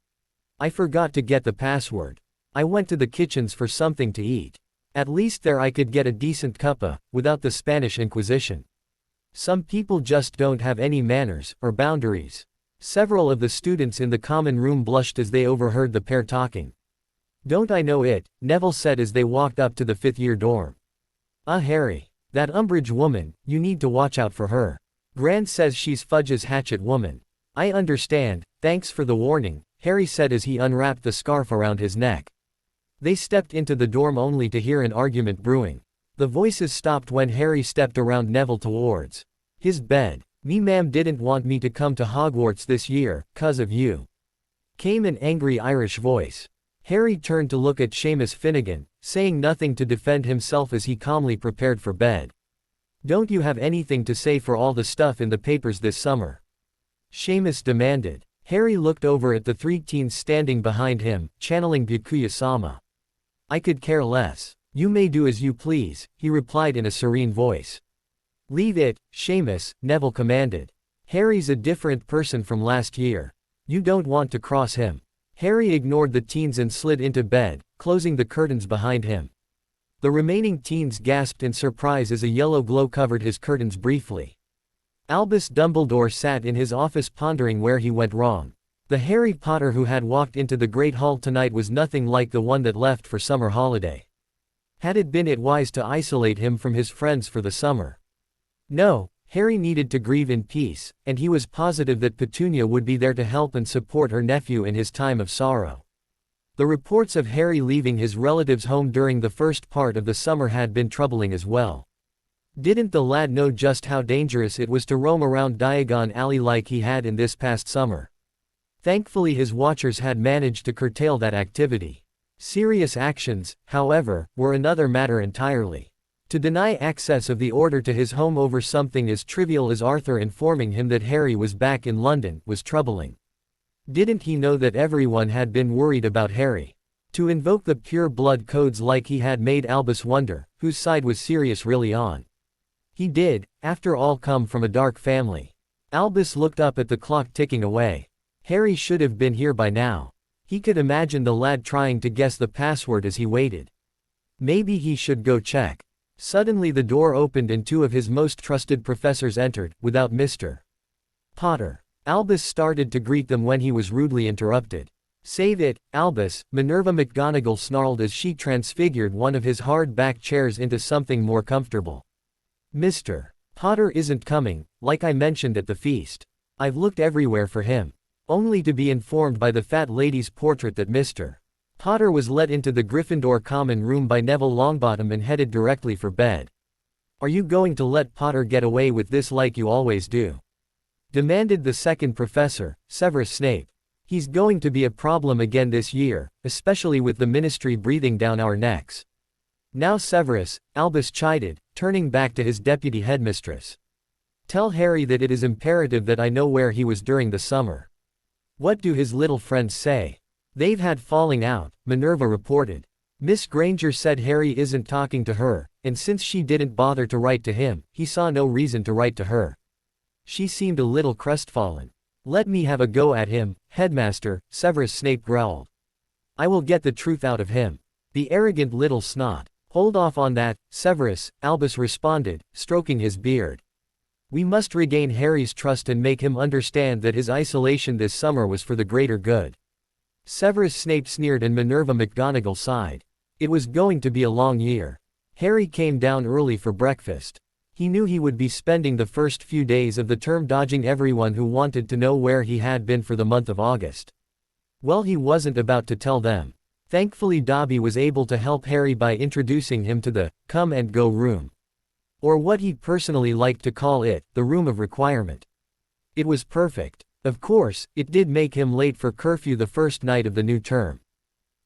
"I forgot to get the password. I went to the kitchens for something to eat. At least there I could get a decent cuppa, without the Spanish Inquisition. Some people just don't have any manners, or boundaries." Several of the students in the common room blushed as they overheard the pair talking. "Don't I know it," Neville said as they walked up to the 5th-year dorm. Harry. That Umbridge woman, you need to watch out for her. Gran says she's Fudge's hatchet woman." "I understand, thanks for the warning," Harry said as he unwrapped the scarf around his neck. They stepped into the dorm only to hear an argument brewing. The voices stopped when Harry stepped around Neville towards his bed. "Me ma'am didn't want me to come to Hogwarts this year, 'cause of you," came an angry Irish voice. Harry turned to look at Seamus Finnegan, saying nothing to defend himself as he calmly prepared for bed. Don't you have anything to say for all the stuff in the papers this summer? Seamus demanded. Harry looked over at the 3 teens standing behind him, channeling Byakuya-sama. I could care less. You may do as you please, he replied in a serene voice. Leave it, Seamus, Neville commanded. Harry's a different person from last year. You don't want to cross him. Harry ignored the teens and slid into bed, closing the curtains behind him. The remaining teens gasped in surprise as a yellow glow covered his curtains briefly. Albus Dumbledore sat in his office pondering where he went wrong. The Harry Potter who had walked into the Great Hall tonight was nothing like the one that left for summer holiday. Had it been wise to isolate him from his friends for the summer? No, Harry needed to grieve in peace, and he was positive that Petunia would be there to help and support her nephew in his time of sorrow. The reports of Harry leaving his relatives' home during the first part of the summer had been troubling as well. Didn't the lad know just how dangerous it was to roam around Diagon Alley like he had in this past summer? Thankfully his watchers had managed to curtail that activity. Serious actions, however, were another matter entirely. To deny access of the order to his home over something as trivial as Arthur informing him that Harry was back in London was troubling. Didn't he know that everyone had been worried about Harry? To invoke the pure blood codes like he had made Albus wonder, whose side was Sirius really on? He did, after all, come from a dark family. Albus looked up at the clock ticking away. Harry should have been here by now. He could imagine the lad trying to guess the password as he waited. Maybe he should go check. Suddenly the door opened and 2 of his most trusted professors entered, without Mr. Potter. Albus started to greet them when he was rudely interrupted. Save it, Albus, Minerva McGonagall snarled as she transfigured one of his hard-back chairs into something more comfortable. Mr. Potter isn't coming, like I mentioned at the feast. I've looked everywhere for him. Only to be informed by the fat lady's portrait that Mr. Potter was let into the Gryffindor common room by Neville Longbottom and headed directly for bed. Are you going to let Potter get away with this like you always do? Demanded the second professor, Severus Snape. He's going to be a problem again this year, especially with the ministry breathing down our necks. Now Severus, Albus chided, turning back to his deputy headmistress. Tell Harry that it is imperative that I know where he was during the summer. What do his little friends say? They've had falling out, Minerva reported. Miss Granger said Harry isn't talking to her, and since she didn't bother to write to him, he saw no reason to write to her. She seemed a little crestfallen. Let me have a go at him, headmaster, Severus Snape growled. I will get the truth out of him. The arrogant little snot. Hold off on that, Severus, Albus responded, stroking his beard. We must regain Harry's trust and make him understand that his isolation this summer was for the greater good. Severus Snape sneered and Minerva McGonagall sighed. It was going to be a long year. Harry came down early for breakfast. He knew he would be spending the first few days of the term dodging everyone who wanted to know where he had been for the month of August. Well, he wasn't about to tell them. Thankfully Dobby was able to help Harry by introducing him to the come and go room. Or what he personally liked to call it, the room of requirement. It was perfect. Of course, it did make him late for curfew the first night of the new term.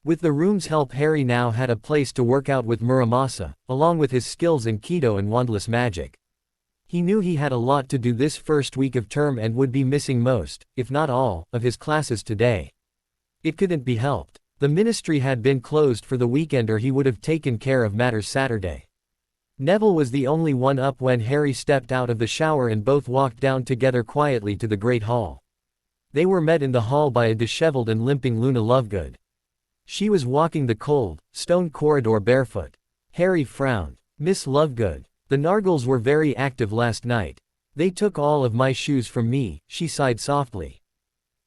With the room's help Harry now had a place to work out with Muramasa, along with his skills in Kido and wandless magic. He knew he had a lot to do this first week of term and would be missing most, if not all, of his classes today. It couldn't be helped. The ministry had been closed for the weekend or he would have taken care of matters Saturday. Neville was the only one up when Harry stepped out of the shower and both walked down together quietly to the Great Hall. They were met in the hall by a disheveled and limping Luna Lovegood. She was walking the cold, stone corridor barefoot. Harry frowned. Miss Lovegood, the Nargles were very active last night. They took all of my shoes from me, she sighed softly.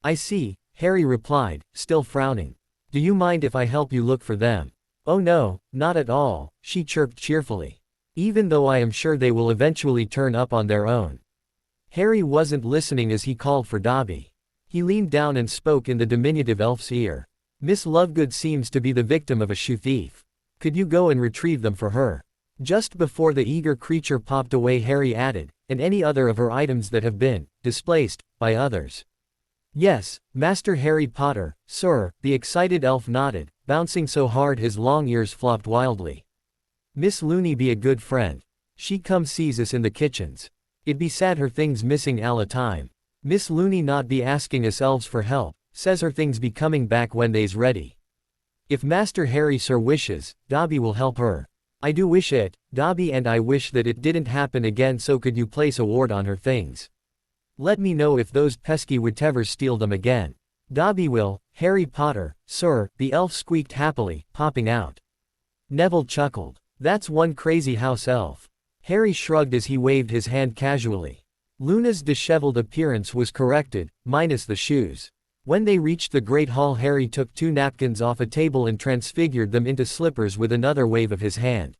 I see, Harry replied, still frowning. Do you mind if I help you look for them? Oh no, not at all, she chirped cheerfully. Even though I am sure they will eventually turn up on their own. Harry wasn't listening as he called for Dobby. He leaned down and spoke in the diminutive elf's ear. Miss Lovegood seems to be the victim of a shoe thief. Could you go and retrieve them for her? Just before the eager creature popped away Harry added, and any other of her items that have been displaced by others. Yes, Master Harry Potter, sir, the excited elf nodded, bouncing so hard his long ears flopped wildly. Miss Looney be a good friend. She come sees us in the kitchens. It be sad her things missing all the time. Miss Looney not be asking us elves for help, says her things be coming back when they's ready. If Master Harry sir wishes, Dobby will help her. I do wish it, Dobby, and I wish that it didn't happen again, so could you place a ward on her things? Let me know if those pesky whatevers steal them again. Dobby will, Harry Potter, sir, the elf squeaked happily, popping out. Neville chuckled. That's one crazy house elf. Harry shrugged as he waved his hand casually. Luna's disheveled appearance was corrected, minus the shoes. When they reached the Great Hall, Harry took 2 napkins off a table and transfigured them into slippers with another wave of his hand.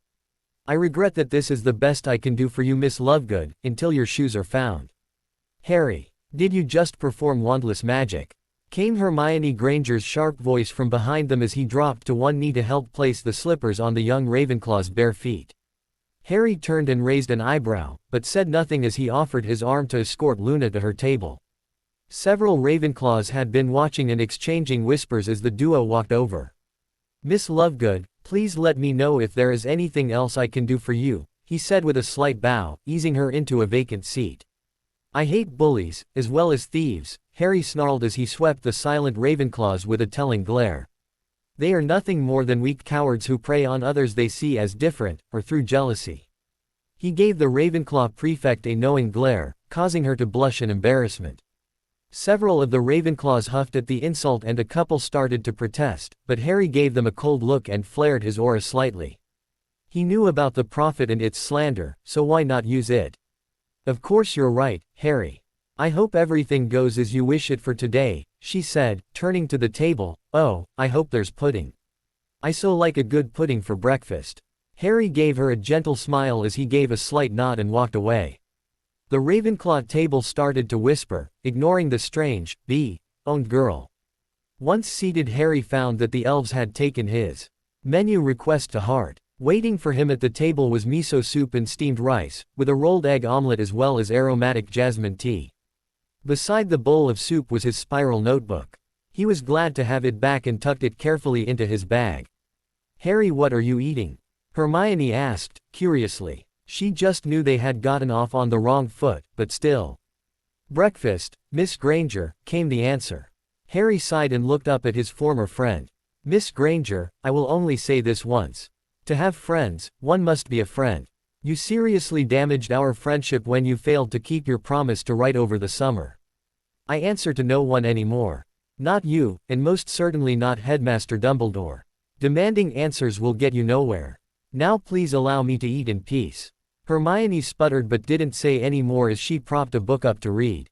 I regret that this is the best I can do for you, Miss Lovegood, until your shoes are found. Harry, did you just perform wandless magic? Came Hermione Granger's sharp voice from behind them as he dropped to one knee to help place the slippers on the young Ravenclaw's bare feet. Harry turned and raised an eyebrow, but said nothing as he offered his arm to escort Luna to her table. Several Ravenclaws had been watching and exchanging whispers as the duo walked over. Miss Lovegood, please let me know if there is anything else I can do for you, he said with a slight bow, easing her into a vacant seat. I hate bullies, as well as thieves, Harry snarled as he swept the silent Ravenclaws with a telling glare. They are nothing more than weak cowards who prey on others they see as different, or through jealousy. He gave the Ravenclaw prefect a knowing glare, causing her to blush in embarrassment. Several of the Ravenclaws huffed at the insult and a couple started to protest, but Harry gave them a cold look and flared his aura slightly. He knew about the prophet and its slander, so why not use it? Of course you're right, Harry. I hope everything goes as you wish it for today, she said, turning to the table. Oh, I hope there's pudding. I so like a good pudding for breakfast. Harry gave her a gentle smile as he gave a slight nod and walked away. The Ravenclaw table started to whisper, ignoring the strange, bee-owned girl. Once seated, Harry found that the elves had taken his menu request to heart. Waiting for him at the table was miso soup and steamed rice, with a rolled egg omelette as well as aromatic jasmine tea. Beside the bowl of soup was his spiral notebook. He was glad to have it back and tucked it carefully into his bag. Harry, what are you eating? Hermione asked, curiously. She just knew they had gotten off on the wrong foot, but still. Breakfast, Miss Granger, came the answer. Harry sighed and looked up at his former friend. Miss Granger, I will only say this once. To have friends, one must be a friend. You seriously damaged our friendship when you failed to keep your promise to write over the summer. I answer to no one anymore. Not you, and most certainly not Headmaster Dumbledore. Demanding answers will get you nowhere. Now please allow me to eat in peace. Hermione sputtered but didn't say any more as she propped a book up to read.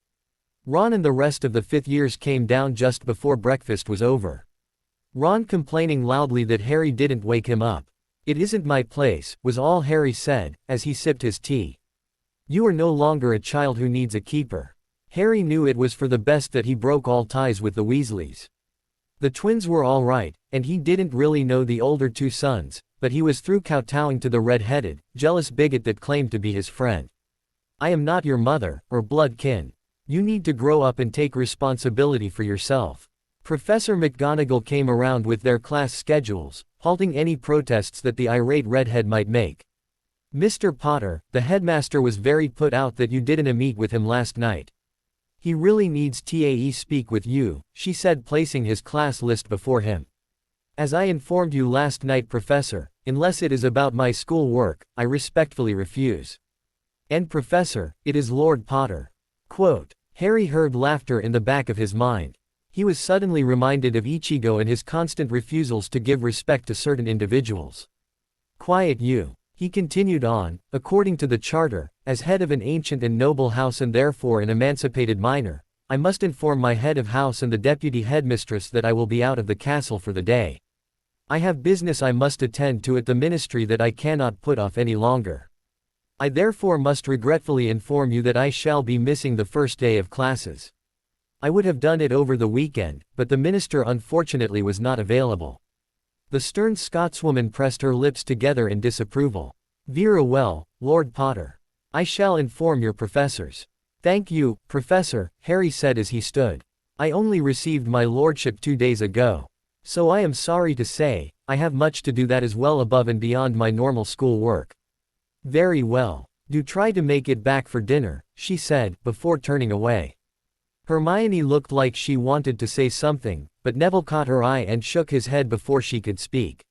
Ron and the rest of the 5th years came down just before breakfast was over. Ron complaining loudly that Harry didn't wake him up. It isn't my place, was all Harry said, as he sipped his tea. You are no longer a child who needs a keeper. Harry knew it was for the best that he broke all ties with the Weasleys. The twins were all right, and he didn't really know the older 2 sons, but he was through kowtowing to the red-headed, jealous bigot that claimed to be his friend. I am not your mother, or blood kin. You need to grow up and take responsibility for yourself. Professor McGonagall came around with their class schedules, halting any protests that the irate redhead might make. Mr. Potter, the headmaster was very put out that you didn't meet with him last night. He really needs to speak with you, she said, placing his class list before him. As I informed you last night, Professor, unless it is about my school work, I respectfully refuse. And Professor, it is Lord Potter. Quote. Harry heard laughter in the back of his mind. He was suddenly reminded of Ichigo and his constant refusals to give respect to certain individuals. Quiet you. He continued on, according to the charter, as head of an ancient and noble house and therefore an emancipated minor, I must inform my head of house and the deputy headmistress that I will be out of the castle for the day. I have business I must attend to at the ministry that I cannot put off any longer. I therefore must regretfully inform you that I shall be missing the first day of classes. I would have done it over the weekend, but the minister unfortunately was not available. The stern Scotswoman pressed her lips together in disapproval. Vera well, Lord Potter. I shall inform your professors. Thank you, Professor, Harry said as he stood. I only received my lordship 2 days ago. So I am sorry to say, I have much to do that is well above and beyond my normal school work. Very well. Do try to make it back for dinner, she said, before turning away. Hermione looked like she wanted to say something, but Neville caught her eye and shook his head before she could speak.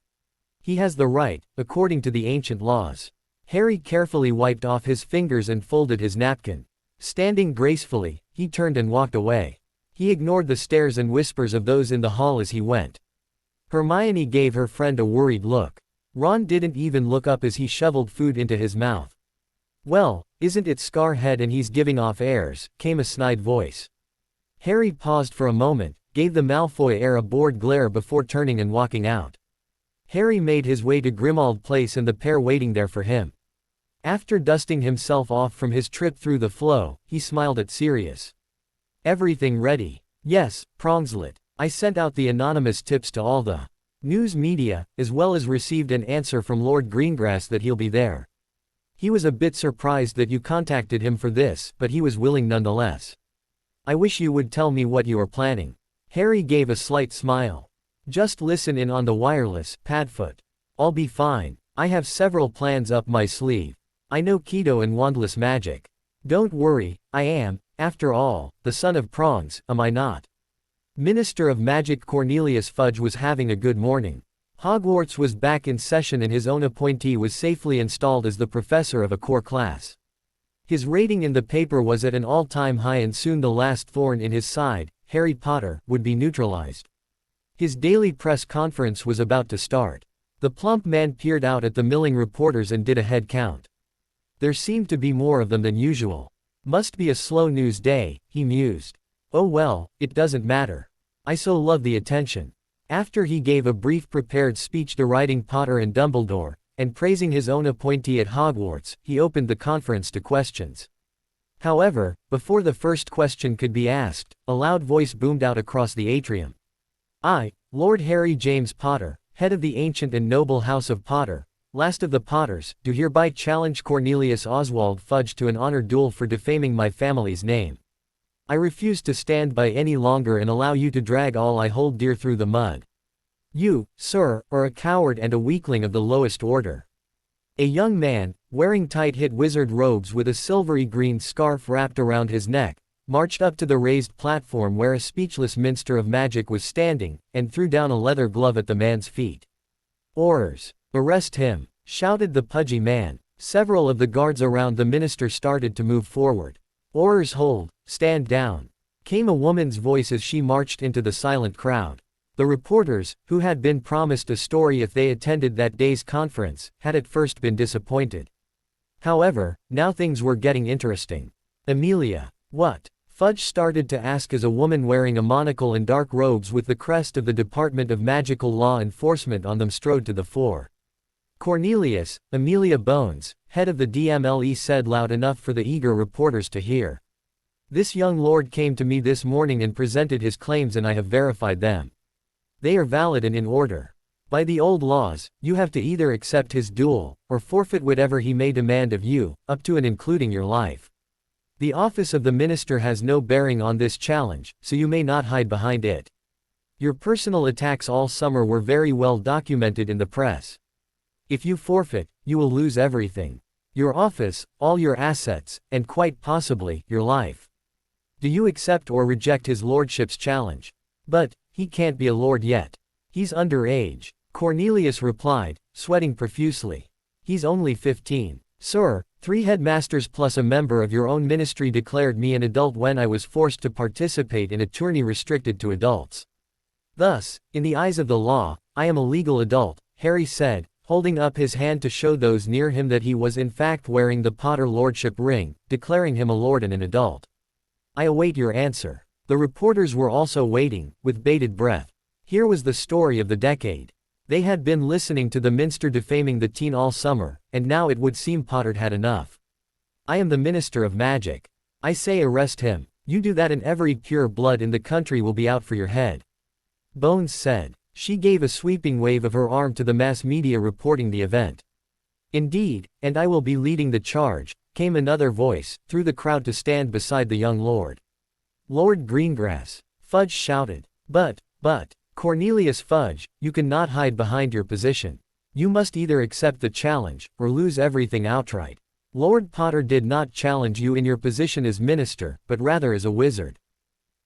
He has the right, according to the ancient laws. Harry carefully wiped off his fingers and folded his napkin. Standing gracefully, he turned and walked away. He ignored the stares and whispers of those in the hall as he went. Hermione gave her friend a worried look. Ron didn't even look up as he shoveled food into his mouth. Well, isn't it Scarhead and he's giving off airs, came a snide voice. Harry paused for a moment, gave the Malfoy heir a bored glare before turning and walking out. Harry made his way to Grimmauld Place and the pair waiting there for him. After dusting himself off from his trip through the flow, he smiled at Sirius. Everything ready? Yes, Prongslet. I sent out the anonymous tips to all the news media, as well as received an answer from Lord Greengrass that he'll be there. He was a bit surprised that you contacted him for this, but he was willing nonetheless. I wish you would tell me what you are planning. Harry gave a slight smile. Just listen in on the wireless, Padfoot. I'll be fine. I have several plans up my sleeve. I know Keto and wandless magic. Don't worry, I am, after all, the son of Prongs, am I not? Minister of Magic Cornelius Fudge was having a good morning. Hogwarts was back in session and his own appointee was safely installed as the professor of a core class. His rating in the paper was at an all-time high and soon the last thorn in his side, Harry Potter, would be neutralized. His daily press conference was about to start. The plump man peered out at the milling reporters and did a head count. There seemed to be more of them than usual. Must be a slow news day, he mused. Oh well, it doesn't matter. I so love the attention. After he gave a brief prepared speech deriding Potter and Dumbledore, and praising his own appointee at Hogwarts, he opened the conference to questions. However, before the first question could be asked, a loud voice boomed out across the atrium. I, Lord Harry James Potter, head of the ancient and noble House of Potter, last of the Potters, do hereby challenge Cornelius Oswald Fudge to an honor duel for defaming my family's name. I refuse to stand by any longer and allow you to drag all I hold dear through the mud. You, sir, are a coward and a weakling of the lowest order. A young man, wearing tight-hit wizard robes with a silvery green scarf wrapped around his neck, marched up to the raised platform where a speechless minster of magic was standing, and threw down a leather glove at the man's feet. Orders! Arrest him! Shouted the pudgy man. Several of the guards around the minister started to move forward. Orders hold, stand down, came a woman's voice as she marched into the silent crowd. The reporters, who had been promised a story if they attended that day's conference, had at first been disappointed. However, now things were getting interesting. Amelia. What? Fudge started to ask as a woman wearing a monocle and dark robes with the crest of the Department of Magical Law Enforcement on them strode to the fore. Cornelius, Amelia Bones, head of the DMLE, said loud enough for the eager reporters to hear. This young lord came to me this morning and presented his claims and I have verified them. They are valid and in order. By the old laws, you have to either accept his duel, or forfeit whatever he may demand of you, up to and including your life. The office of the minister has no bearing on this challenge, so you may not hide behind it. Your personal attacks all summer were very well documented in the press. If you forfeit, you will lose everything. Your office, all your assets, and quite possibly, your life. Do you accept or reject his lordship's challenge? But, he can't be a lord yet. He's underage. Cornelius replied, sweating profusely. He's only 15. Sir, 3 headmasters plus a member of your own ministry declared me an adult when I was forced to participate in a tourney restricted to adults. Thus, in the eyes of the law, I am a legal adult, Harry said, holding up his hand to show those near him that he was in fact wearing the Potter lordship ring, declaring him a lord and an adult. I await your answer. The reporters were also waiting, with bated breath. Here was the story of the decade. They had been listening to the minster defaming the teen all summer, and now it would seem Potter had enough. I am the Minister of Magic. I say arrest him. You do that and every pure blood in the country will be out for your head. Bones said. She gave a sweeping wave of her arm to the mass media reporting the event. Indeed, and I will be leading the charge, came another voice, through the crowd to stand beside the young lord. Lord Greengrass. Fudge shouted. But, Cornelius Fudge, you cannot hide behind your position. You must either accept the challenge, or lose everything outright. Lord Potter did not challenge you in your position as minister, but rather as a wizard.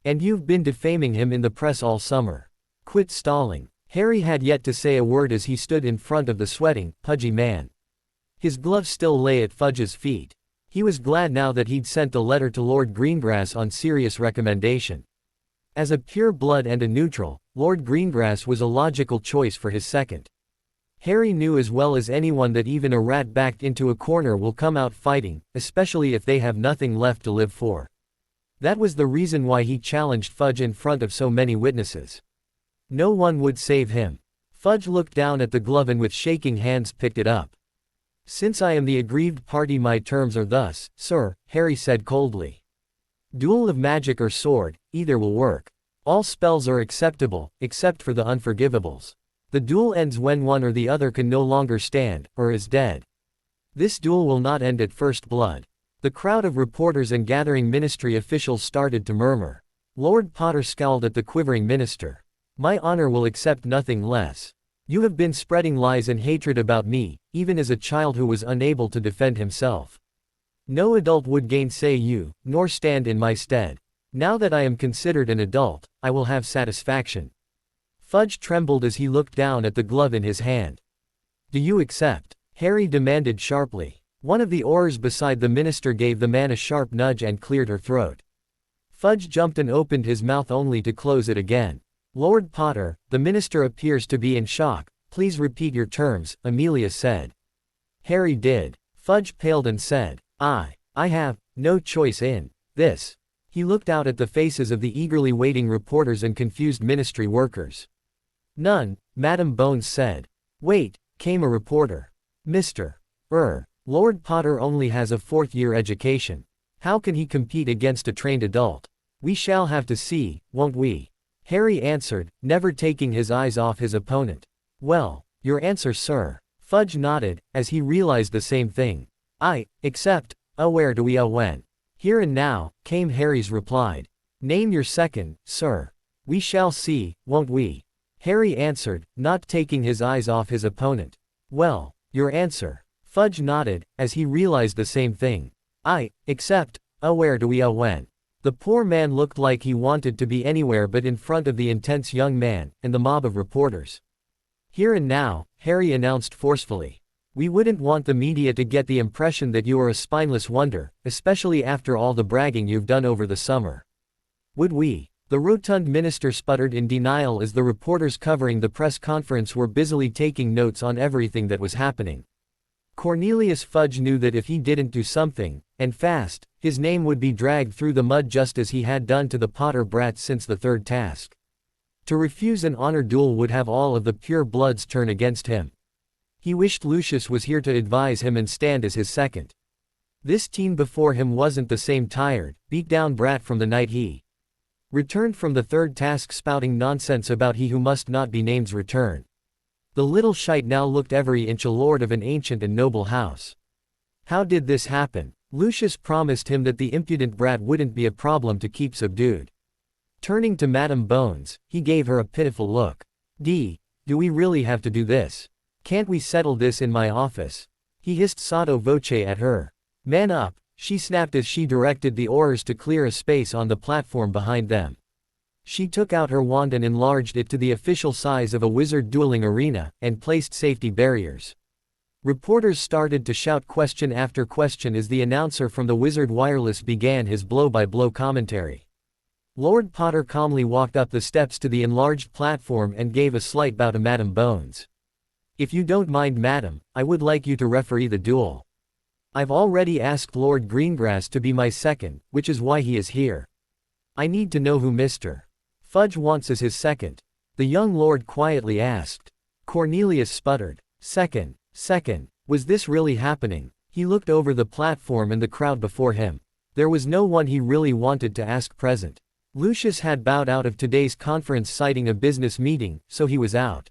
And you've been defaming him in the press all summer. Quit stalling. Harry had yet to say a word as he stood in front of the sweating, pudgy man. His gloves still lay at Fudge's feet. He was glad now that he'd sent the letter to Lord Greengrass on serious recommendation. As a pure blood and a neutral, Lord Greengrass was a logical choice for his second. Harry knew as well as anyone that even a rat backed into a corner will come out fighting, especially if they have nothing left to live for. That was the reason why he challenged Fudge in front of so many witnesses. No one would save him. Fudge looked down at the glove and with shaking hands picked it up. Since I am the aggrieved party, my terms are thus, sir, Harry said coldly. Duel of magic or sword, either will work. All spells are acceptable, except for the unforgivables. The duel ends when one or the other can no longer stand, or is dead. This duel will not end at first blood. The crowd of reporters and gathering ministry officials started to murmur. Lord Potter scowled at the quivering minister. My honor will accept nothing less. You have been spreading lies and hatred about me, even as a child who was unable to defend himself. No adult would gainsay you, nor stand in my stead. Now that I am considered an adult, I will have satisfaction. Fudge trembled as he looked down at the glove in his hand. Do you accept? Harry demanded sharply. One of the oars beside the minister gave the man a sharp nudge and cleared her throat. Fudge jumped and opened his mouth only to close it again. Lord Potter, the minister appears to be in shock. Please repeat your terms, Amelia said. Harry did. Fudge paled and said, I have no choice in this. He looked out at the faces of the eagerly waiting reporters and confused ministry workers. None, Madam Bones said. Wait, came a reporter. Mr. Lord Potter only has a fourth-year education. How can he compete against a trained adult? We shall have to see, won't we? Harry answered, never taking his eyes off his opponent. Well, your answer, sir. Fudge nodded, as he realized the same thing. I accept. Where do we when? Here and now, came Harry's reply. Name your second, sir. We shall see, won't we? Harry answered, not taking his eyes off his opponent. Well, your answer. Fudge nodded, as he realized the same thing. I accept. Where do we when? The poor man looked like he wanted to be anywhere but in front of the intense young man, and the mob of reporters. Here and now, Harry announced forcefully. We wouldn't want the media to get the impression that you are a spineless wonder, especially after all the bragging you've done over the summer. Would we? The rotund minister sputtered in denial as the reporters covering the press conference were busily taking notes on everything that was happening. Cornelius Fudge knew that if he didn't do something, and fast, his name would be dragged through the mud just as he had done to the Potter brats since the third task. To refuse an honor duel would have all of the pure bloods turn against him. He wished Lucius was here to advise him and stand as his second. This teen before him wasn't the same tired, beat-down brat from the night he returned from the third task spouting nonsense about he who must not be named's return. The little shite now looked every inch a lord of an ancient and noble house. How did this happen? Lucius promised him that the impudent brat wouldn't be a problem to keep subdued. Turning to Madam Bones, he gave her a pitiful look. Do we really have to do this? Can't we settle this in my office? He hissed sotto voce at her. Man up, she snapped as she directed the oars to clear a space on the platform behind them. She took out her wand and enlarged it to the official size of a wizard dueling arena, and placed safety barriers. Reporters started to shout question after question as the announcer from the wizard wireless began his blow-by-blow commentary. Lord Potter calmly walked up the steps to the enlarged platform and gave a slight bow to Madam Bones. If you don't mind, madam, I would like you to referee the duel. I've already asked Lord Greengrass to be my second, which is why he is here. I need to know who Mr. Fudge wants as his second. The young lord quietly asked. Cornelius sputtered. Second. Was this really happening? He looked over the platform and the crowd before him. There was no one he really wanted to ask present. Lucius had bowed out of today's conference citing a business meeting, so he was out.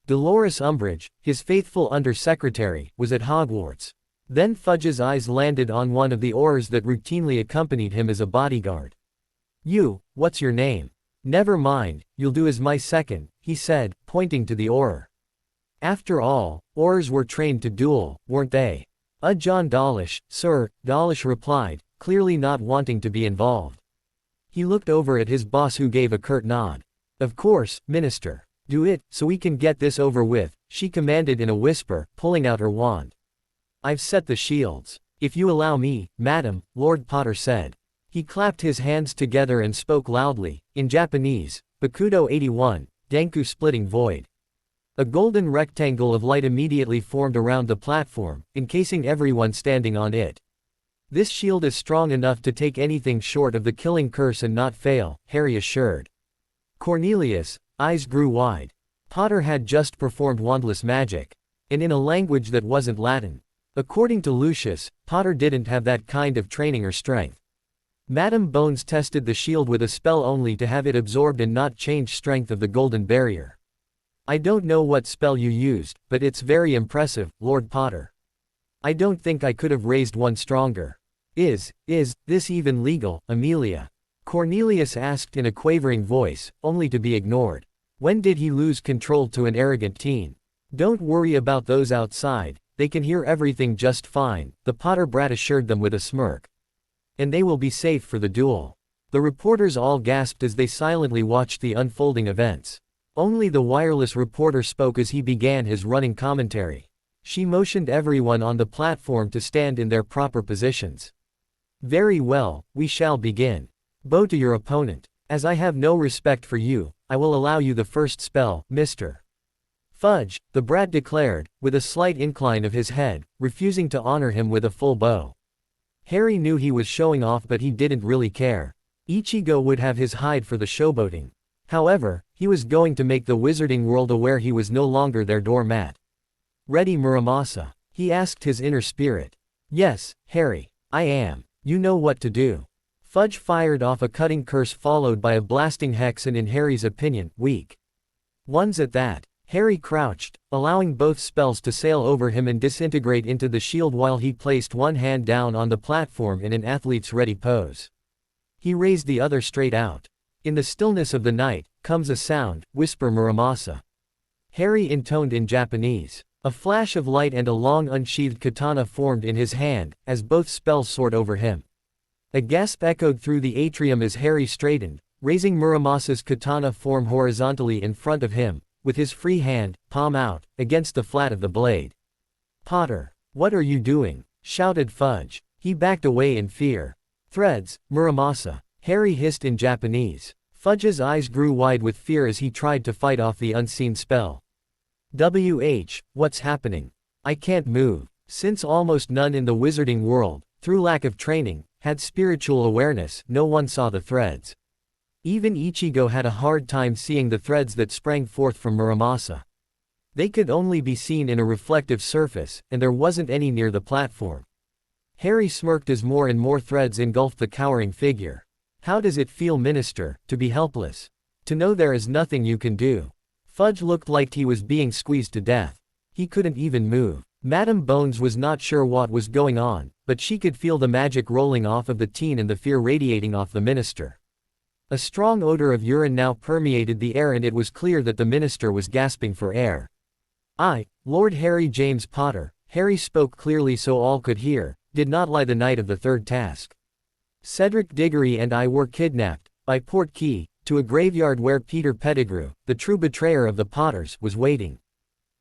Dolores Umbridge, his faithful under-secretary, was at Hogwarts. Then Fudge's eyes landed on one of the oars that routinely accompanied him as a bodyguard. What's your name? Never mind, you'll do as my second, he said, pointing to the oar. After all, Aurors were trained to duel, weren't they? John Dawlish, sir, Dawlish replied, clearly not wanting to be involved. He looked over at his boss who gave a curt nod. Of course, Minister. Do it, so we can get this over with, she commanded in a whisper, pulling out her wand. I've set the shields. If you allow me, madam, Lord Potter said. He clapped his hands together and spoke loudly, in Japanese, Bakudo 81, Danku splitting void. A golden rectangle of light immediately formed around the platform, encasing everyone standing on it. This shield is strong enough to take anything short of the killing curse and not fail, Harry assured. Cornelius' eyes grew wide. Potter had just performed wandless magic. And in a language that wasn't Latin. According to Lucius, Potter didn't have that kind of training or strength. Madame Bones tested the shield with a spell only to have it absorbed and not change strength of the golden barrier. I don't know what spell you used, but it's very impressive, Lord Potter. I don't think I could have raised one stronger. Is this even legal, Amelia? Cornelius asked in a quavering voice, only to be ignored. When did he lose control to an arrogant teen? Don't worry about those outside, they can hear everything just fine, the Potter brat assured them with a smirk. And they will be safe for the duel. The reporters all gasped as they silently watched the unfolding events. Only the wireless reporter spoke as he began his running commentary. She motioned everyone on the platform to stand in their proper positions. Very well, we shall begin. Bow to your opponent. As I have no respect for you, I will allow you the first spell, Mr. Fudge, the brat declared, with a slight incline of his head, refusing to honor him with a full bow. Harry knew he was showing off, but he didn't really care. Ichigo would have his hide for the showboating. However, he was going to make the wizarding world aware he was no longer their doormat. Ready, Muramasa? He asked his inner spirit. Yes, Harry. I am. You know what to do. Fudge fired off a cutting curse followed by a blasting hex and in Harry's opinion, weak ones at that. Harry crouched, allowing both spells to sail over him and disintegrate into the shield while he placed one hand down on the platform in an athlete's ready pose. He raised the other straight out. In the stillness of the night, comes a sound, whisper Muramasa. Harry intoned in Japanese. A flash of light and a long unsheathed katana formed in his hand, as both spells soared over him. A gasp echoed through the atrium as Harry straightened, raising Muramasa's katana form horizontally in front of him, with his free hand, palm out, against the flat of the blade. Potter, what are you doing? Shouted Fudge. He backed away in fear. Threads, Muramasa. Harry hissed in Japanese. Fudge's eyes grew wide with fear as he tried to fight off the unseen spell. What's happening? I can't move. Since almost none in the wizarding world, through lack of training, had spiritual awareness, no one saw the threads. Even Ichigo had a hard time seeing the threads that sprang forth from Muramasa. They could only be seen in a reflective surface, and there wasn't any near the platform. Harry smirked as more and more threads engulfed the cowering figure. How does it feel, Minister, to be helpless? To know there is nothing you can do. Fudge looked like he was being squeezed to death. He couldn't even move. Madame Bones was not sure what was going on, but she could feel the magic rolling off of the teen and the fear radiating off the minister. A strong odor of urine now permeated the air and it was clear that the minister was gasping for air. I, Lord Harry James Potter, Harry spoke clearly so all could hear, did not lie the night of the third task. Cedric Diggory and I were kidnapped, by Port Key, to a graveyard where Peter Pettigrew, the true betrayer of the Potters, was waiting.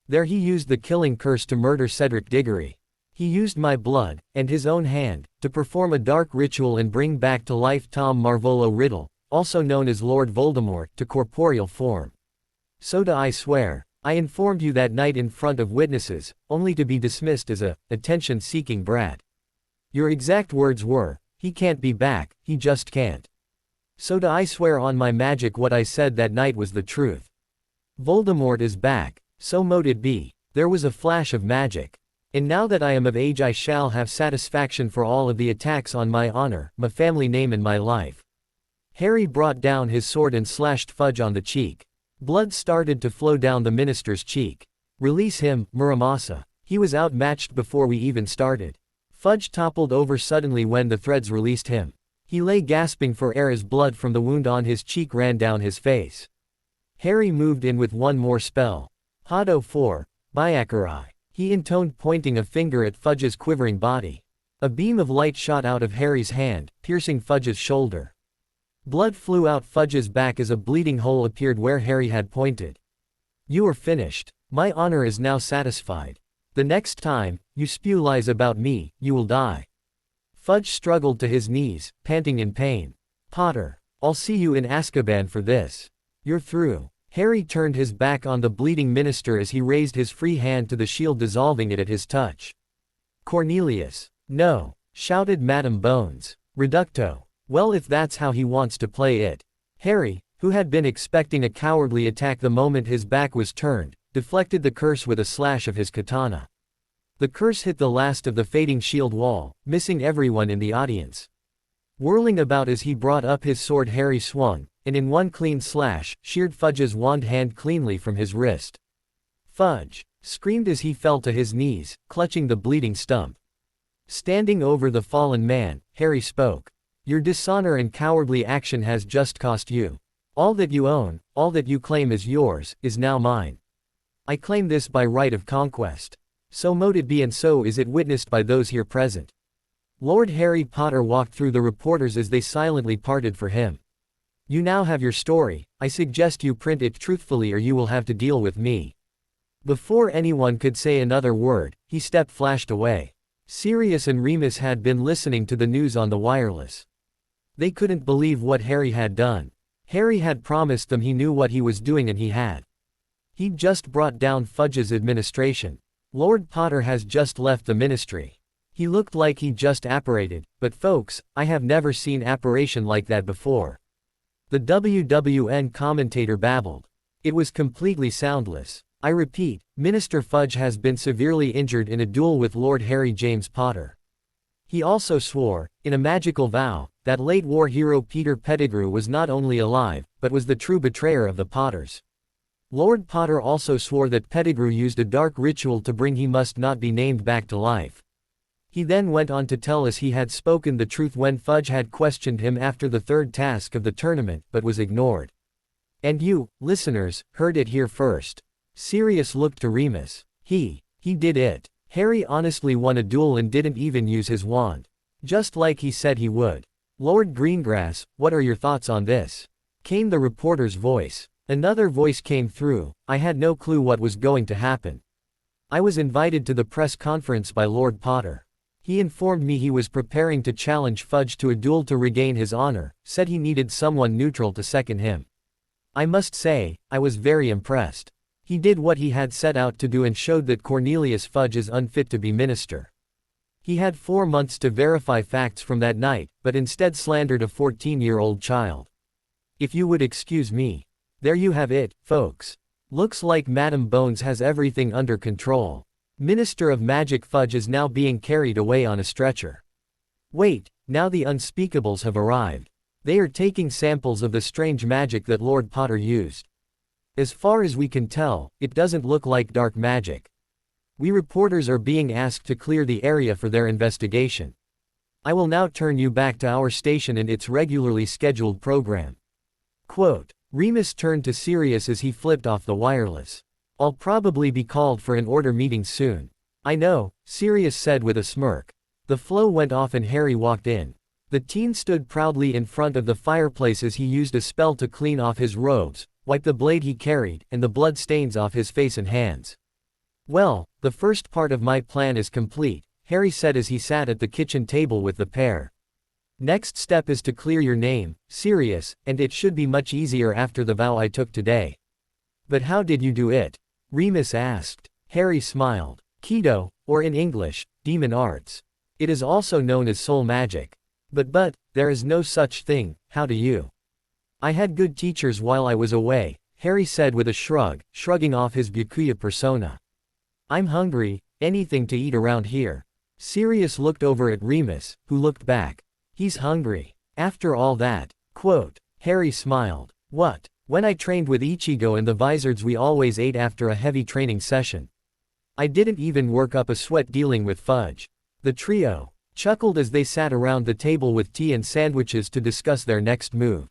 There he used the killing curse to murder Cedric Diggory. He used my blood, and his own hand, to perform a dark ritual and bring back to life Tom Marvolo Riddle, also known as Lord Voldemort, to corporeal form. So do I swear, I informed you that night in front of witnesses, only to be dismissed as a attention-seeking brat. Your exact words were, he can't be back, he just can't. So do I swear on my magic what I said that night was the truth. Voldemort is back, so mote it be. There was a flash of magic. And now that I am of age I shall have satisfaction for all of the attacks on my honor, my family name and my life. Harry brought down his sword and slashed Fudge on the cheek. Blood started to flow down the minister's cheek. Release him, Muramasa. He was outmatched before we even started. Fudge toppled over suddenly when the threads released him. He lay gasping for air as blood from the wound on his cheek ran down his face. Harry moved in with one more spell. Hado 4, Byakurai. He intoned, pointing a finger at Fudge's quivering body. A beam of light shot out of Harry's hand, piercing Fudge's shoulder. Blood flew out Fudge's back as a bleeding hole appeared where Harry had pointed. You are finished. My honor is now satisfied. The next time you spew lies about me, you will die. Fudge struggled to his knees, panting in pain. Potter, I'll see you in Azkaban for this. You're through. Harry turned his back on the bleeding minister as he raised his free hand to the shield, dissolving it at his touch. Cornelius. No, shouted Madame Bones. Reducto. Well, if that's how he wants to play it. Harry, who had been expecting a cowardly attack the moment his back was turned, deflected the curse with a slash of his katana. The curse hit the last of the fading shield wall, missing everyone in the audience. Whirling about as he brought up his sword, Harry swung, and in one clean slash, sheared Fudge's wand hand cleanly from his wrist. Fudge screamed as he fell to his knees, clutching the bleeding stump. Standing over the fallen man, Harry spoke. Your dishonor and cowardly action has just cost you. All that you own, all that you claim is yours, is now mine. I claim this by right of conquest. So mote it be, and so is it witnessed by those here present. Lord Harry Potter walked through the reporters as they silently parted for him. You now have your story. I suggest you print it truthfully, or you will have to deal with me. Before anyone could say another word, he flashed away. Sirius and Remus had been listening to the news on the wireless. They couldn't believe what Harry had done. Harry had promised them he knew what he was doing, and he had. He'd just brought down Fudge's administration. Lord Potter has just left the ministry. He looked like he just apparated, but folks, I have never seen apparition like that before. The WWN commentator babbled. It was completely soundless. I repeat, Minister Fudge has been severely injured in a duel with Lord Harry James Potter. He also swore, in a magical vow, that late war hero Peter Pettigrew was not only alive, but was the true betrayer of the Potters. Lord Potter also swore that Pettigrew used a dark ritual to bring he must not be named back to life. He then went on to tell us he had spoken the truth when Fudge had questioned him after the third task of the tournament, but was ignored. And you, listeners, heard it here first. Sirius looked to Remus. He did it. Harry honestly won a duel and didn't even use his wand. Just like he said he would. Lord Greengrass, what are your thoughts on this? Came the reporter's voice. Another voice came through. I had no clue what was going to happen. I was invited to the press conference by Lord Potter. He informed me he was preparing to challenge Fudge to a duel to regain his honor, said he needed someone neutral to second him. I must say, I was very impressed. He did what he had set out to do and showed that Cornelius Fudge is unfit to be minister. He had 4 months to verify facts from that night, but instead slandered a 14-year-old child. If you would excuse me. There you have it, folks. Looks like Madame Bones has everything under control. Minister of Magic Fudge is now being carried away on a stretcher. Wait, now the unspeakables have arrived. They are taking samples of the strange magic that Lord Potter used. As far as we can tell, it doesn't look like dark magic. We reporters are being asked to clear the area for their investigation. I will now turn you back to our station and its regularly scheduled program. Quote, Remus turned to Sirius as he flipped off the wireless. I'll probably be called for an order meeting soon. I know, Sirius said with a smirk. The flow went off and Harry walked in. The teen stood proudly in front of the fireplace as he used a spell to clean off his robes, wipe the blade he carried, and the blood stains off his face and hands. Well, the first part of my plan is complete, Harry said as he sat at the kitchen table with the pair. Next step is to clear your name, Sirius, and it should be much easier after the vow I took today. But how did you do it? Remus asked. Harry smiled. Keto, or in English, demon arts. It is also known as soul magic. But, there is no such thing, how do you? I had good teachers while I was away, Harry said with a shrug, shrugging off his Byakuya persona. I'm hungry, anything to eat around here. Sirius looked over at Remus, who looked back. He's hungry. After all that. Quote, Harry smiled. What? When I trained with Ichigo and the Vizards we always ate after a heavy training session. I didn't even work up a sweat dealing with Fudge. The trio chuckled as they sat around the table with tea and sandwiches to discuss their next move.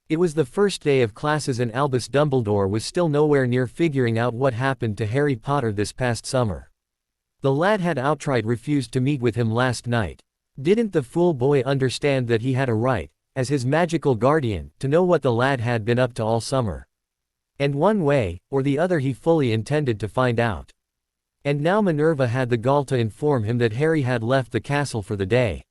It was the first day of classes and Albus Dumbledore was still nowhere near figuring out what happened to Harry Potter this past summer. The lad had outright refused to meet with him last night. Didn't the fool boy understand that he had a right, as his magical guardian, to know what the lad had been up to all summer? And one way, or the other he fully intended to find out. And now Minerva had the gall to inform him that Harry had left the castle for the day.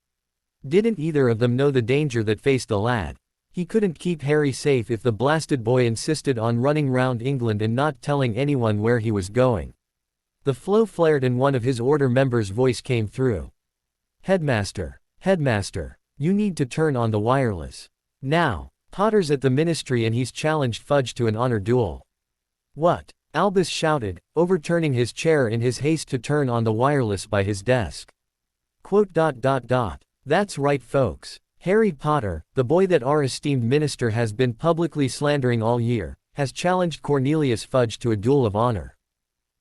Didn't either of them know the danger that faced the lad? He couldn't keep Harry safe if the blasted boy insisted on running round England and not telling anyone where he was going. The flow flared and one of his order members' voice came through. Headmaster, you need to turn on the wireless. Now, Potter's at the ministry and he's challenged Fudge to an honor duel. What? Albus shouted, overturning his chair in his haste to turn on the wireless by his desk. That's right folks. Harry Potter, the boy that our esteemed minister has been publicly slandering all year, has challenged Cornelius Fudge to a duel of honor.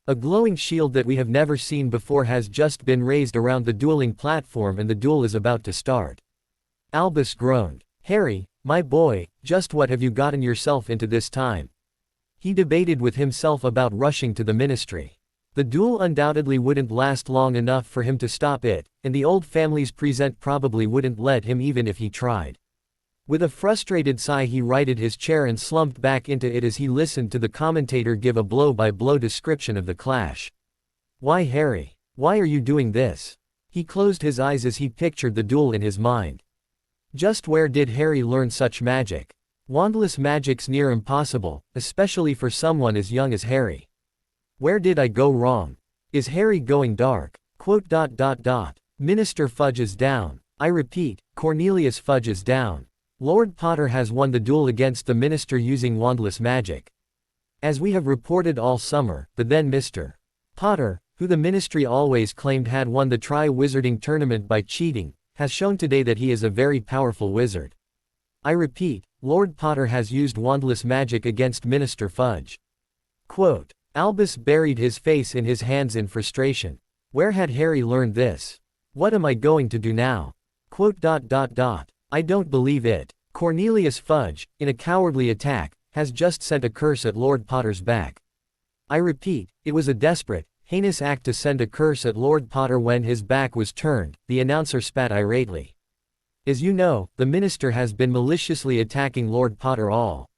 A glowing shield that we have never seen before has just been raised around the dueling platform and the duel is about to start. Albus groaned. Harry, my boy, just what have you gotten yourself into this time? He debated with himself about rushing to the ministry. The duel undoubtedly wouldn't last long enough for him to stop it, and the old family's present probably wouldn't let him even if he tried. With a frustrated sigh he righted his chair and slumped back into it as he listened to the commentator give a blow-by-blow description of the clash. Why Harry? Why are you doing this? He closed his eyes as he pictured the duel in his mind. Just where did Harry learn such magic? Wandless magic's near impossible, especially for someone as young as Harry. Where did I go wrong? Is Harry going dark? Minister Fudge is down. I repeat, Cornelius Fudge is down. Lord Potter has won the duel against the minister using wandless magic. As we have reported all summer, the then Mr. Potter, who the ministry always claimed had won the Tri-Wizarding tournament by cheating, has shown today that he is a very powerful wizard. I repeat, Lord Potter has used wandless magic against Minister Fudge. Albus buried his face in his hands in frustration. Where had Harry learned this? What am I going to do now? I don't believe it. Cornelius Fudge, in a cowardly attack, has just sent a curse at Lord Potter's back. I repeat, it was a desperate, heinous act to send a curse at Lord Potter when his back was turned, the announcer spat irately. As you know, the minister has been maliciously attacking Lord Potter all.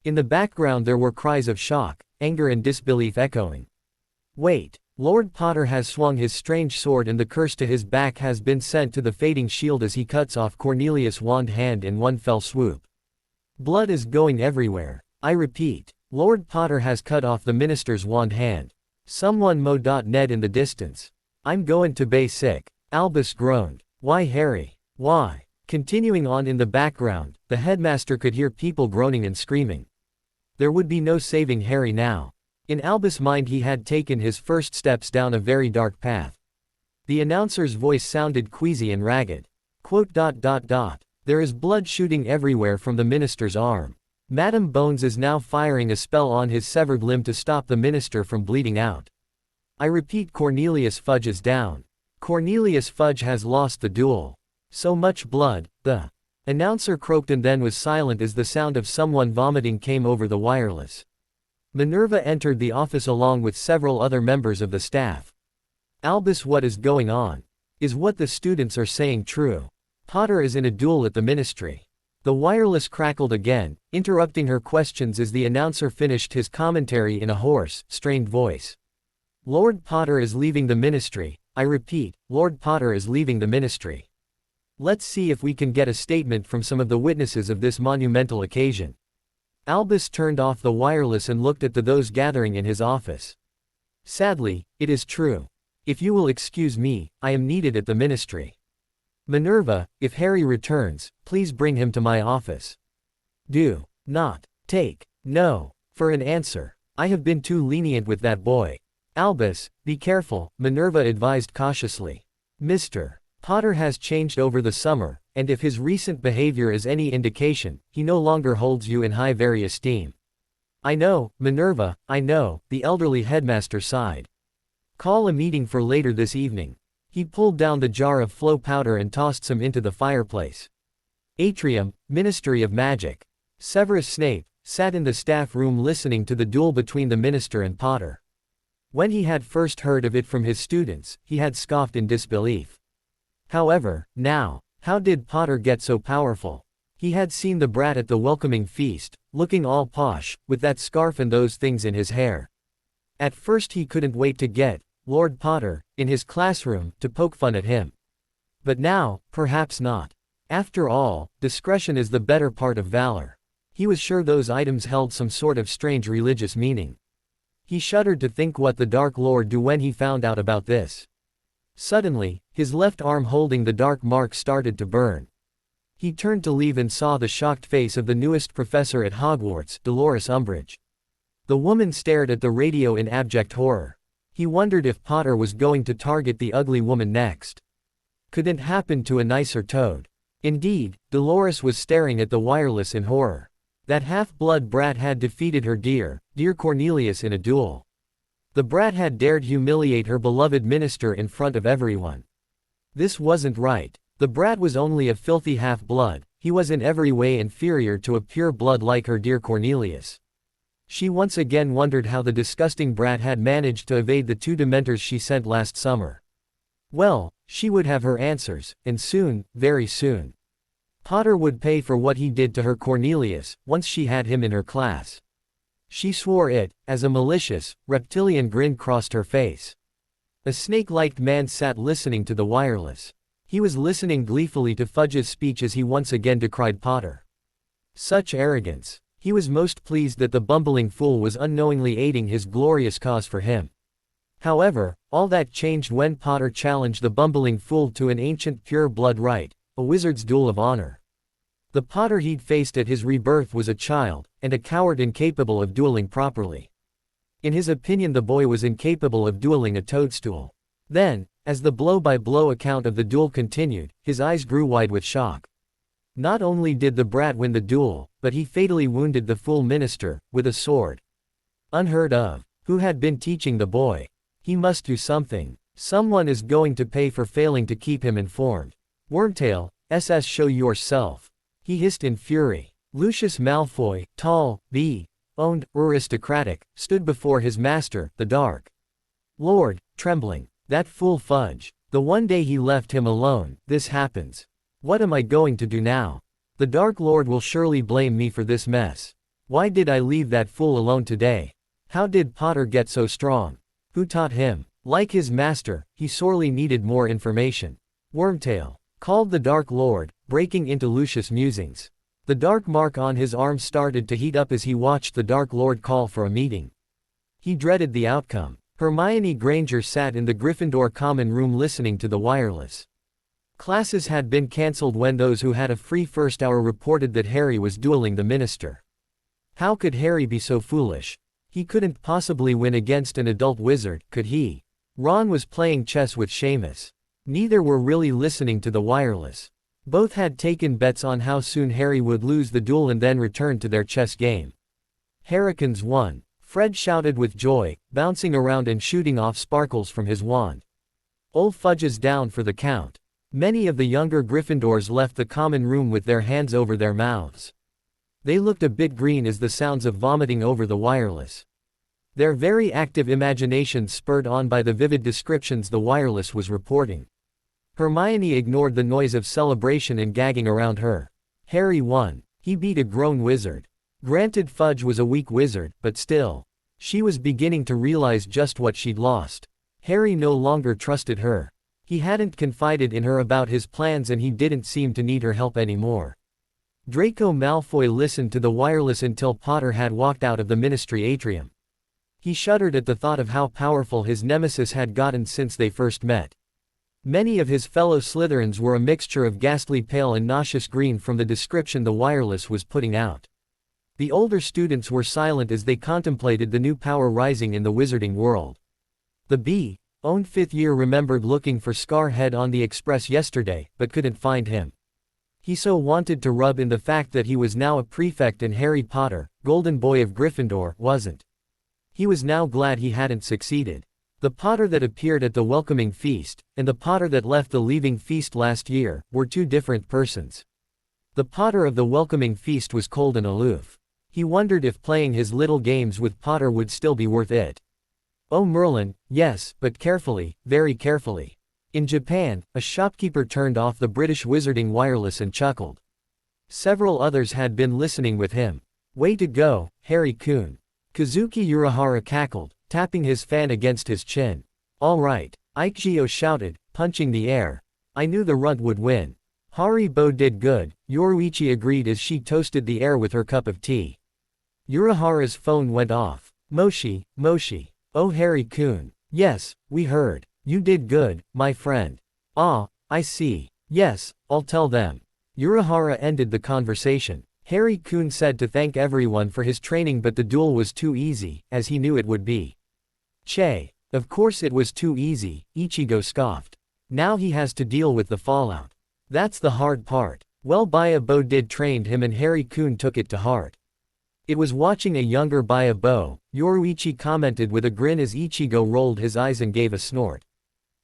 In the background there were cries of shock, anger and disbelief echoing. Wait, Lord Potter has swung his strange sword and the curse to his back has been sent to the fading shield as he cuts off Cornelius' wand hand in one fell swoop. Blood is going everywhere. I repeat, Lord Potter has cut off the minister's wand hand. Someone mow Ned in the distance. I'm going to bay sick. Albus groaned. Why Harry? Why? Continuing on in the background, the headmaster could hear people groaning and screaming. There would be no saving Harry now. In Albus' mind he had taken his first steps down a very dark path. The announcer's voice sounded queasy and ragged. There is blood shooting everywhere from the minister's arm. Madam Bones is now firing a spell on his severed limb to stop the minister from bleeding out. I repeat, Cornelius Fudge is down. Cornelius Fudge has lost the duel. So much blood, the announcer croaked and then was silent as the sound of someone vomiting came over the wireless. Minerva entered the office along with several other members of the staff. Albus, what is going on? Is what the students are saying true? Potter is in a duel at the ministry. The wireless crackled again, interrupting her questions as the announcer finished his commentary in a hoarse, strained voice. Lord Potter is leaving the ministry. I repeat, Lord Potter is leaving the ministry. Let's see if we can get a statement from some of the witnesses of this monumental occasion. Albus turned off the wireless and looked at those gathering in his office. Sadly, it is true. If you will excuse me, I am needed at the ministry. Minerva, if Harry returns, please bring him to my office. Do not take no for an answer. I have been too lenient with that boy. Albus, be careful, Minerva advised cautiously. Mr. Potter has changed over the summer, and if his recent behavior is any indication, he no longer holds you in very esteem. I know, Minerva, I know, the elderly headmaster sighed. Call a meeting for later this evening. He pulled down the jar of flow powder and tossed some into the fireplace. Atrium, Ministry of Magic. Severus Snape sat in the staff room listening to the duel between the minister and Potter. When he had first heard of it from his students, he had scoffed in disbelief. However, now, how did Potter get so powerful? He had seen the brat at the welcoming feast, looking all posh, with that scarf and those things in his hair. At first he couldn't wait to get Lord Potter in his classroom to poke fun at him. But now, perhaps not. After all, discretion is the better part of valor. He was sure those items held some sort of strange religious meaning. He shuddered to think what the Dark Lord do when he found out about this. Suddenly, his left arm holding the dark mark started to burn. He turned to leave and saw the shocked face of the newest professor at Hogwarts, Dolores Umbridge. The woman stared at the radio in abject horror. He wondered if Potter was going to target the ugly woman next. Couldn't happen to a nicer toad. Indeed, Dolores was staring at the wireless in horror. That half-blood brat had defeated her dear Cornelius in a duel. The brat had dared humiliate her beloved minister in front of everyone. This wasn't right. The brat was only a filthy half-blood, he was in every way inferior to a pure blood like her dear Cornelius. She once again wondered how the disgusting brat had managed to evade the 2 Dementors she sent last summer. Well, she would have her answers, and soon, very soon. Potter would pay for what he did to her Cornelius, once she had him in her class. She swore it, as a malicious, reptilian grin crossed her face. A snake-like man sat listening to the wireless. He was listening gleefully to Fudge's speech as he once again decried Potter. Such arrogance. He was most pleased that the bumbling fool was unknowingly aiding his glorious cause for him. However, all that changed when Potter challenged the bumbling fool to an ancient pure blood rite, a wizard's duel of honor. The Potter he'd faced at his rebirth was a child, and a coward incapable of dueling properly. In his opinion, the boy was incapable of dueling a toadstool. Then, as the blow-by-blow account of the duel continued, his eyes grew wide with shock. Not only did the brat win the duel, but he fatally wounded the fool minister, with a sword. Unheard of. Who had been teaching the boy? He must do something. Someone is going to pay for failing to keep him informed. Wormtail, show yourself. He hissed in fury. Lucius Malfoy, tall, owned, aristocratic, stood before his master, the Dark Lord, trembling. That fool Fudge. The one day he left him alone, this happens. What am I going to do now? The Dark Lord will surely blame me for this mess. Why did I leave that fool alone today? How did Potter get so strong? Who taught him? Like his master, he sorely needed more information. Wormtail called the Dark Lord, breaking into Lucius' musings. The dark mark on his arm started to heat up as he watched the Dark Lord call for a meeting. He dreaded the outcome. Hermione Granger sat in the Gryffindor common room listening to the wireless. Classes had been cancelled when those who had a free first hour reported that Harry was dueling the minister. How could Harry be so foolish? He couldn't possibly win against an adult wizard, could he? Ron was playing chess with Seamus. Neither were really listening to the wireless. Both had taken bets on how soon Harry would lose the duel and then return to their chess game. Harrikins won. Fred shouted with joy, bouncing around and shooting off sparkles from his wand. Old Fudge is down for the count. Many of the younger Gryffindors left the common room with their hands over their mouths. They looked a bit green as the sounds of vomiting over the wireless. Their very active imaginations spurred on by the vivid descriptions the wireless was reporting. Hermione ignored the noise of celebration and gagging around her. Harry won. He beat a grown wizard. Granted, Fudge was a weak wizard, but still. She was beginning to realize just what she'd lost. Harry no longer trusted her. He hadn't confided in her about his plans and he didn't seem to need her help anymore. Draco Malfoy listened to the wireless until Potter had walked out of the Ministry atrium. He shuddered at the thought of how powerful his nemesis had gotten since they first met. Many of his fellow Slytherins were a mixture of ghastly pale and nauseous green from the description the wireless was putting out. The older students were silent as they contemplated the new power rising in the wizarding world. The owned 5th year remembered looking for Scarhead on the express yesterday, but couldn't find him. He so wanted to rub in the fact that he was now a prefect and Harry Potter, Golden Boy of Gryffindor, wasn't. He was now glad he hadn't succeeded. The Potter that appeared at the welcoming feast, and the Potter that left the leaving feast last year, were two different persons. The Potter of the welcoming feast was cold and aloof. He wondered if playing his little games with Potter would still be worth it. Oh Merlin, yes, but carefully, very carefully. In Japan, a shopkeeper turned off the British Wizarding wireless and chuckled. Several others had been listening with him. Way to go, Harry-kun. Kazuki Urahara cackled, tapping his fan against his chin. All right, Aikijio shouted, punching the air. I knew the runt would win. Haribo did good, Yoruichi agreed as she toasted the air with her cup of tea. Urahara's phone went off. Moshi, Moshi. Oh Harry-kun. Yes, we heard. You did good, my friend. Ah, I see. Yes, I'll tell them. Urahara ended the conversation. Harry-kun said to thank everyone for his training, but the duel was too easy, as he knew it would be. Che. Of course it was too easy, Ichigo scoffed. Now he has to deal with the fallout. That's the hard part. Well, Baya-bo did trained him and Harry-kun took it to heart. It was watching a younger Baya-bo, Yoruichi commented with a grin as Ichigo rolled his eyes and gave a snort.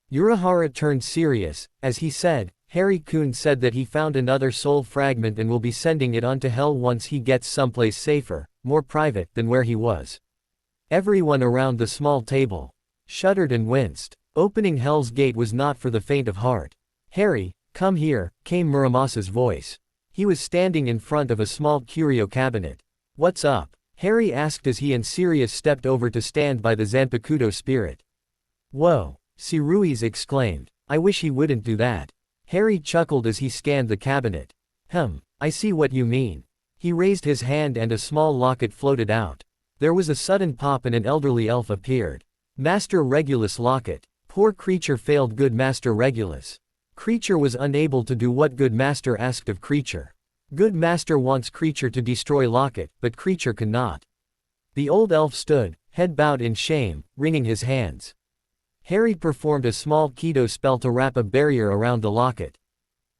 Urahara turned serious, as he said, Harry-kun said that he found another soul fragment and will be sending it on to hell once he gets someplace safer, more private than where he was. Everyone around the small table shuddered and winced. Opening Hell's Gate was not for the faint of heart. Harry, come here, came Muramasa's voice. He was standing in front of a small curio cabinet. What's up? Harry asked as he and Sirius stepped over to stand by the Zanpakutō spirit. Whoa, Siruiz exclaimed. I wish he wouldn't do that. Harry chuckled as he scanned the cabinet. I see what you mean. He raised his hand and a small locket floated out. There was a sudden pop and an elderly elf appeared. Master Regulus locket. Poor creature failed good Master Regulus. Creature was unable to do what good master asked of creature. Good master wants creature to destroy locket, but creature cannot. The old elf stood, head bowed in shame, wringing his hands. Harry performed a small Kido spell to wrap a barrier around the locket.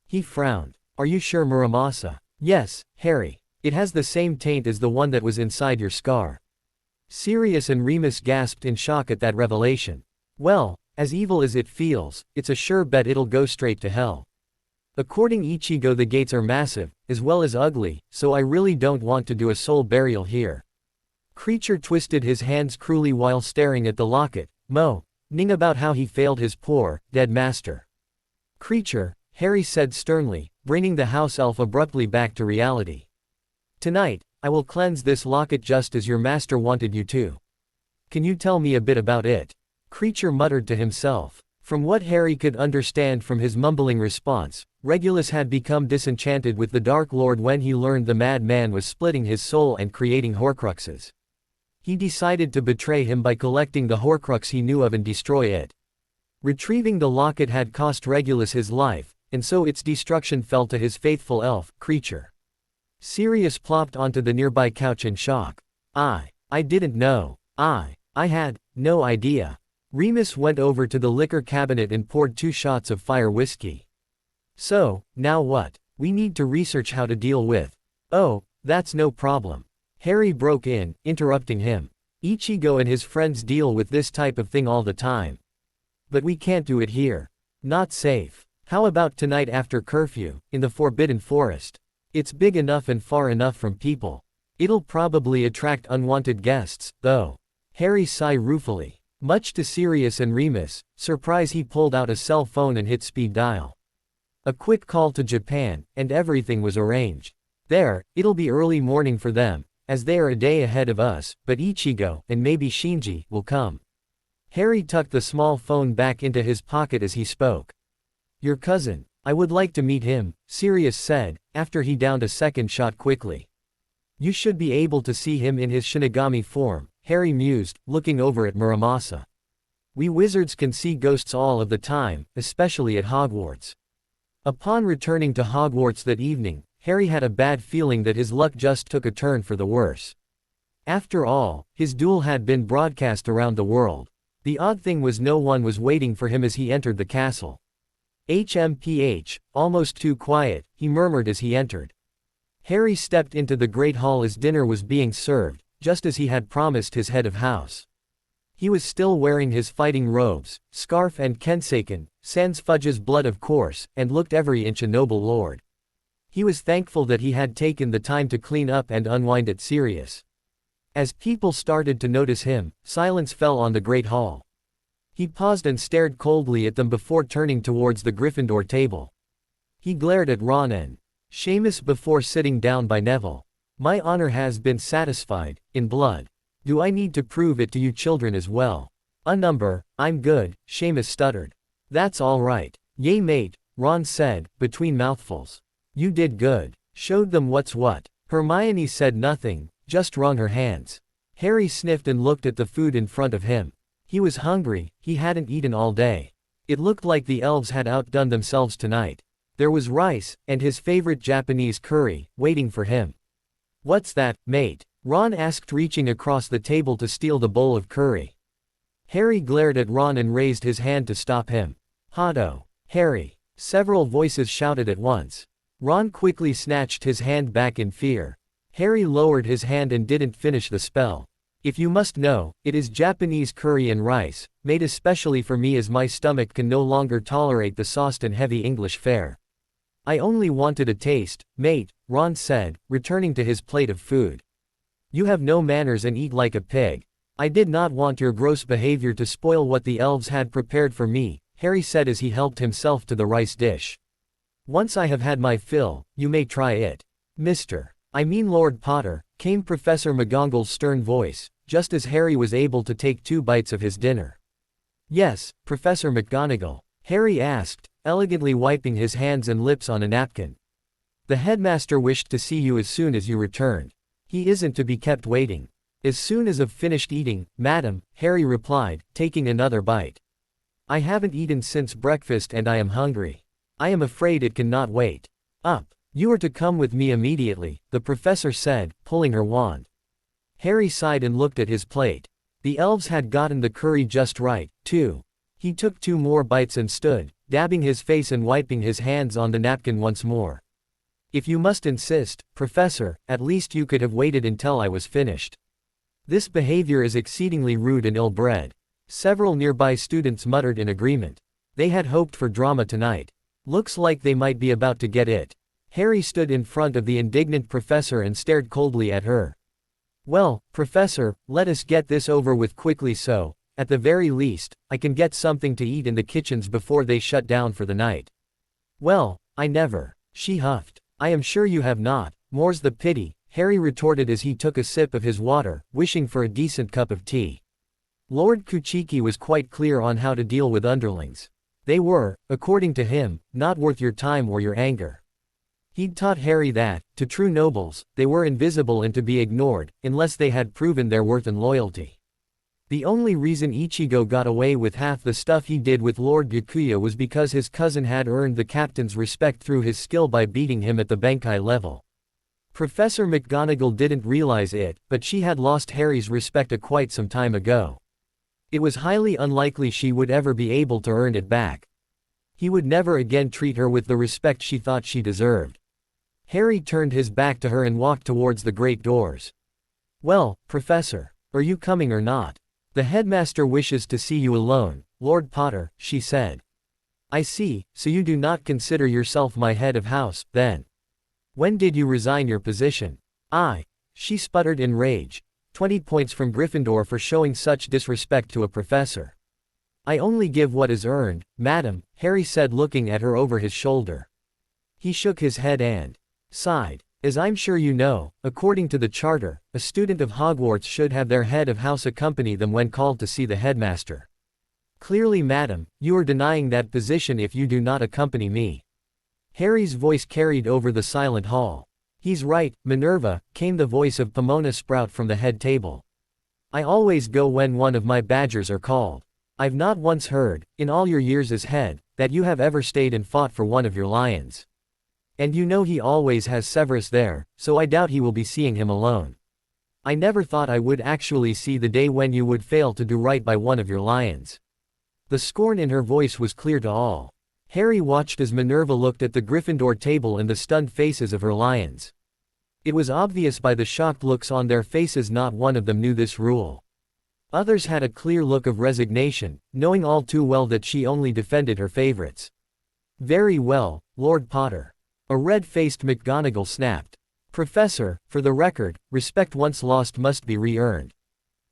He frowned. Are you sure, Muramasa? Yes, Harry. It has the same taint as the one that was inside your scar. Sirius and Remus gasped in shock at that revelation. Well, as evil as it feels, it's a sure bet it'll go straight to hell. According Ichigo, the gates are massive, as well as ugly, so I really don't want to do a soul burial here. Creature twisted his hands cruelly while staring at the locket, moaning about how he failed his poor, dead master. Creature, Harry said sternly, bringing the house elf abruptly back to reality. Tonight, I will cleanse this locket just as your master wanted you to. Can you tell me a bit about it? Creature muttered to himself. From what Harry could understand from his mumbling response, Regulus had become disenchanted with the Dark Lord when he learned the madman was splitting his soul and creating Horcruxes. He decided to betray him by collecting the Horcrux he knew of and destroy it. Retrieving the locket had cost Regulus his life, and so its destruction fell to his faithful elf, Creature. Sirius plopped onto the nearby couch in shock. I didn't know. I had no idea. Remus went over to the liquor cabinet and poured 2 shots of fire whiskey. So, now what? We need to research how to deal with. Oh, that's no problem. Harry broke in, interrupting him. Ichigo and his friends deal with this type of thing all the time. But we can't do it here. Not safe. How about tonight after curfew, in the Forbidden Forest? It's big enough and far enough from people. It'll probably attract unwanted guests, though. Harry sighed ruefully. Much to Sirius and Remus' surprise, he pulled out a cell phone and hit speed dial. A quick call to Japan, and everything was arranged. There, it'll be early morning for them, as they are a day ahead of us, but Ichigo, and maybe Shinji, will come. Harry tucked the small phone back into his pocket as he spoke. Your cousin. I would like to meet him, Sirius said, after he downed a second shot quickly. You should be able to see him in his Shinigami form, Harry mused, looking over at Muramasa. We wizards can see ghosts all of the time, especially at Hogwarts. Upon returning to Hogwarts that evening, Harry had a bad feeling that his luck just took a turn for the worse. After all, his duel had been broadcast around the world. The odd thing was no one was waiting for him as he entered the castle. HMPH, almost too quiet, he murmured as he entered. Harry stepped into the great hall as dinner was being served, just as he had promised his head of house. He was still wearing his fighting robes, scarf and kenseiken, sans fudge's blood of course, and looked every inch a noble lord. He was thankful that he had taken the time to clean up and unwind at Sirius. As people started to notice him, silence fell on the Great Hall. He paused and stared coldly at them before turning towards the Gryffindor table. He glared at Ron and Seamus before sitting down by Neville. My honor has been satisfied, in blood. Do I need to prove it to you children as well? A number, I'm good, Seamus stuttered. That's all right. Yay mate, Ron said, between mouthfuls. You did good. Showed them what's what. Hermione said nothing, just wrung her hands. Harry sniffed and looked at the food in front of him. He was hungry, he hadn't eaten all day. It looked like the elves had outdone themselves tonight. There was rice, and his favorite Japanese curry, waiting for him. What's that, mate? Ron asked, reaching across the table to steal the bowl of curry. Harry glared at Ron and raised his hand to stop him. Hotto. Harry. Several voices shouted at once. Ron quickly snatched his hand back in fear. Harry lowered his hand and didn't finish the spell. If you must know, it is Japanese curry and rice, made especially for me as my stomach can no longer tolerate the sauced and heavy English fare. I only wanted a taste, mate, Ron said, returning to his plate of food. You have no manners and eat like a pig. I did not want your gross behavior to spoil what the elves had prepared for me, Harry said as he helped himself to the rice dish. Once I have had my fill, you may try it. I mean Lord Potter, came Professor McGonagall's stern voice, just as Harry was able to take 2 bites of his dinner. Yes, Professor McGonagall, Harry asked, elegantly wiping his hands and lips on a napkin. The headmaster wished to see you as soon as you returned. He isn't to be kept waiting. As soon as I've finished eating, madam, Harry replied, taking another bite. I haven't eaten since breakfast and I am hungry. I am afraid it cannot wait. Up. You are to come with me immediately, the professor said, pulling her wand. Harry sighed and looked at his plate. The elves had gotten the curry just right, too. He took 2 more bites and stood, dabbing his face and wiping his hands on the napkin once more. If you must insist, Professor, at least you could have waited until I was finished. This behavior is exceedingly rude and ill-bred. Several nearby students muttered in agreement. They had hoped for drama tonight. Looks like they might be about to get it. Harry stood in front of the indignant professor and stared coldly at her. Well, Professor, let us get this over with quickly so, at the very least, I can get something to eat in the kitchens before they shut down for the night. Well, I never. She huffed. I am sure you have not, more's the pity, Harry retorted as he took a sip of his water, wishing for a decent cup of tea. Lord Kuchiki was quite clear on how to deal with underlings. They were, according to him, not worth your time or your anger. He'd taught Harry that, to true nobles, they were invisible and to be ignored, unless they had proven their worth and loyalty. The only reason Ichigo got away with half the stuff he did with Lord Gakuya was because his cousin had earned the captain's respect through his skill by beating him at the Benkai level. Professor McGonagall didn't realize it, but she had lost Harry's respect quite some time ago. It was highly unlikely she would ever be able to earn it back. He would never again treat her with the respect she thought she deserved. Harry turned his back to her and walked towards the great doors. Well, Professor, are you coming or not? The headmaster wishes to see you alone, Lord Potter, she said. I see, so you do not consider yourself my head of house, then. When did you resign your position? She sputtered in rage. 20 points from Gryffindor for showing such disrespect to a professor. I only give what is earned, madam, Harry said looking at her over his shoulder. He shook his head and sighed. As I'm sure you know, according to the charter, a student of Hogwarts should have their head of house accompany them when called to see the headmaster. Clearly, madam, you are denying that position if you do not accompany me. Harry's voice carried over the silent hall. He's right, Minerva, came the voice of Pomona Sprout from the head table. I always go when one of my badgers are called. I've not once heard, in all your years as head, that you have ever stayed and fought for one of your lions. And you know he always has Severus there, so I doubt he will be seeing him alone. I never thought I would actually see the day when you would fail to do right by one of your lions. The scorn in her voice was clear to all. Harry watched as Minerva looked at the Gryffindor table and the stunned faces of her lions. It was obvious by the shocked looks on their faces not one of them knew this rule. Others had a clear look of resignation, knowing all too well that she only defended her favorites. Very well, Lord Potter. A red-faced McGonagall snapped. Professor, for the record, respect once lost must be re-earned.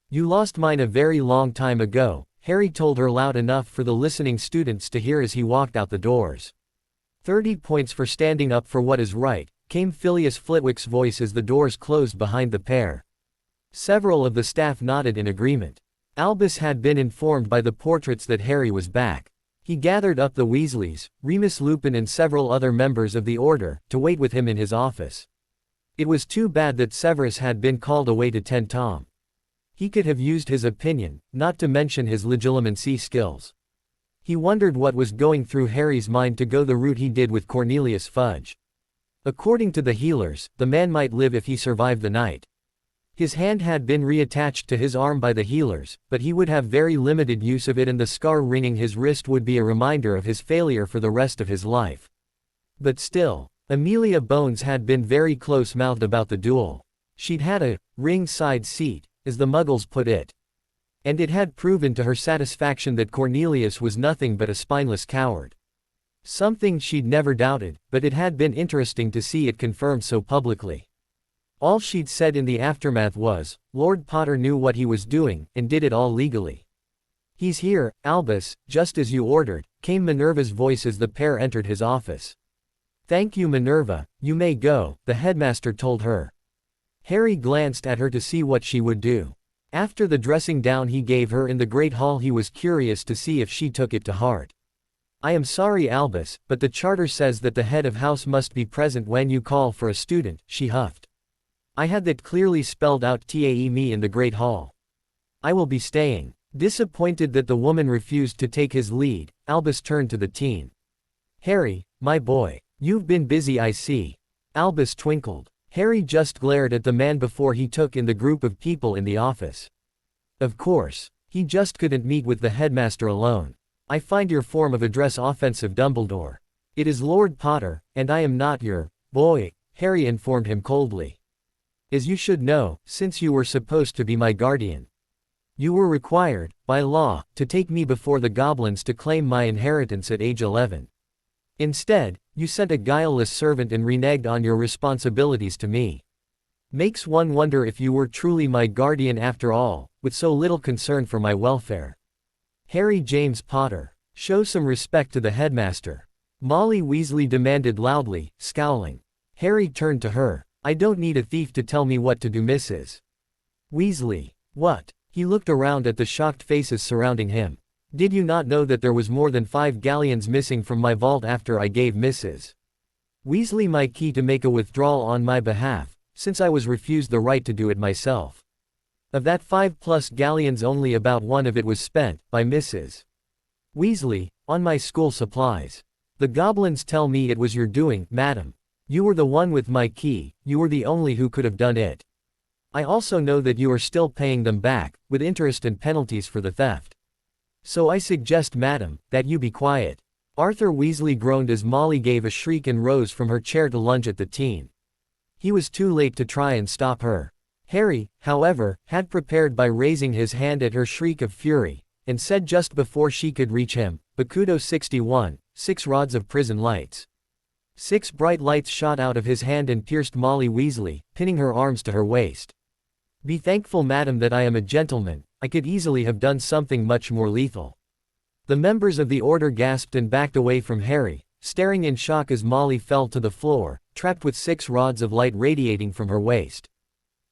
You lost mine a very long time ago, Harry told her loud enough for the listening students to hear as he walked out the doors. 30 points for standing up for what is right, came Phileas Flitwick's voice as the doors closed behind the pair. Several of the staff nodded in agreement. Albus had been informed by the portraits that Harry was back. He gathered up the Weasleys, Remus Lupin and several other members of the Order, to wait with him in his office. It was too bad that Severus had been called away to tend Tom. He could have used his opinion, not to mention his legilimency skills. He wondered what was going through Harry's mind to go the route he did with Cornelius Fudge. According to the healers, the man might live if he survived the night. His hand had been reattached to his arm by the healers, but he would have very limited use of it and the scar ringing his wrist would be a reminder of his failure for the rest of his life. But still, Amelia Bones had been very close-mouthed about the duel. She'd had a ring-side seat, as the Muggles put it. And it had proven to her satisfaction that Cornelius was nothing but a spineless coward. Something she'd never doubted, but it had been interesting to see it confirmed so publicly. All she'd said in the aftermath was, Lord Potter knew what he was doing, and did it all legally. He's here, Albus, just as you ordered, came Minerva's voice as the pair entered his office. Thank you Minerva, you may go, the headmaster told her. Harry glanced at her to see what she would do. After the dressing down he gave her in the Great Hall he was curious to see if she took it to heart. I am sorry Albus, but the charter says that the head of house must be present when you call for a student, she huffed. I had that clearly spelled out me in the Great Hall. I will be staying. Disappointed that the woman refused to take his lead, Albus turned to the teen. Harry, my boy, you've been busy I see. Albus twinkled. Harry just glared at the man before he took in the group of people in the office. Of course, he just couldn't meet with the headmaster alone. I find your form of address offensive, Dumbledore. It is Lord Potter, and I am not your boy, Harry informed him coldly. As you should know, since you were supposed to be my guardian. You were required, by law, to take me before the goblins to claim my inheritance at age 11. Instead, you sent a guileless servant and reneged on your responsibilities to me. Makes one wonder if you were truly my guardian after all, with so little concern for my welfare. Harry James Potter, show some respect to the headmaster. Molly Weasley demanded loudly, scowling. Harry turned to her. I don't need a thief to tell me what to do, Mrs. Weasley. What? He looked around at the shocked faces surrounding him. Did you not know that there was more than 5 galleons missing from my vault after I gave Mrs. Weasley my key to make a withdrawal on my behalf, since I was refused the right to do it myself? Of that 5+ galleons only about 1 of it was spent, by Mrs. Weasley, on my school supplies. The goblins tell me it was your doing, madam. You were the one with my key, you were the only who could have done it. I also know that you are still paying them back, with interest and penalties for the theft. So I suggest, madam, that you be quiet. Arthur Weasley groaned as Molly gave a shriek and rose from her chair to lunge at the teen. He was too late to try and stop her. Harry, however, had prepared by raising his hand at her shriek of fury, and said just before she could reach him, Bakutō 61, 6 rods of prison lights. 6 bright lights shot out of his hand and pierced Molly Weasley, pinning her arms to her waist. Be thankful, madam, that I am a gentleman. I could easily have done something much more lethal. The members of the order gasped and backed away from Harry, staring in shock as Molly fell to the floor, trapped with 6 rods of light radiating from her waist.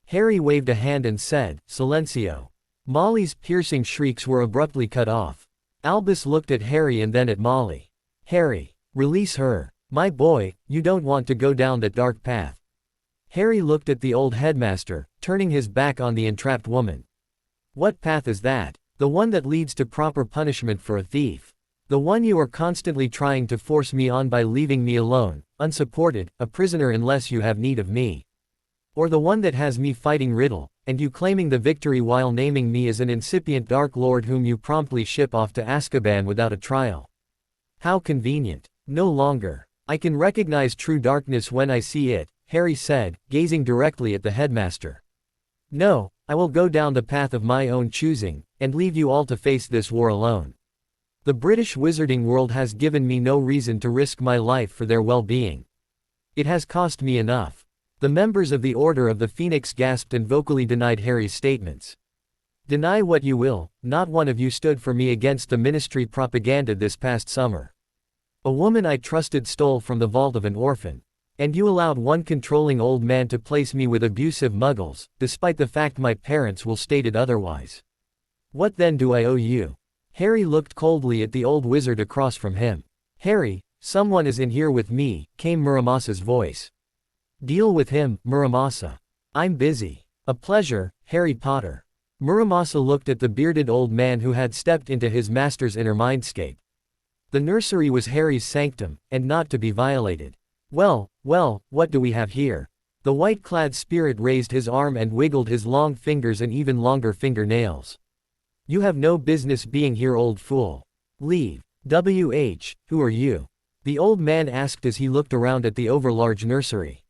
Harry waved a hand and said, Silencio. Molly's piercing shrieks were abruptly cut off. Albus looked at Harry and then at Molly. Harry, release her. My boy, you don't want to go down that dark path. Harry looked at the old headmaster, turning his back on the entrapped woman. What path is that? The one that leads to proper punishment for a thief. The one you are constantly trying to force me on by leaving me alone, unsupported, a prisoner unless you have need of me. Or the one that has me fighting Riddle, and you claiming the victory while naming me as an incipient Dark Lord whom you promptly ship off to Azkaban without a trial. How convenient. No longer. I can recognize true darkness when I see it, Harry said, gazing directly at the headmaster. No, I will go down the path of my own choosing, and leave you all to face this war alone. The British wizarding world has given me no reason to risk my life for their well-being. It has cost me enough. The members of the Order of the Phoenix gasped and vocally denied Harry's statements. Deny what you will, not one of you stood for me against the ministry propaganda this past summer. A woman I trusted stole from the vault of an orphan. And you allowed one controlling old man to place me with abusive muggles, despite the fact my parents will stated otherwise. What then do I owe you? Harry looked coldly at the old wizard across from him. Harry, someone is in here with me, came Muramasa's voice. Deal with him, Muramasa. I'm busy. A pleasure, Harry Potter. Muramasa looked at the bearded old man who had stepped into his master's inner mindscape. The nursery was Harry's sanctum, and not to be violated. Well, what do we have here? The white-clad spirit raised his arm and wiggled his long fingers and even longer fingernails. You have no business being here, old fool. Leave. Who are you? The old man asked as he looked around at the overlarge nursery.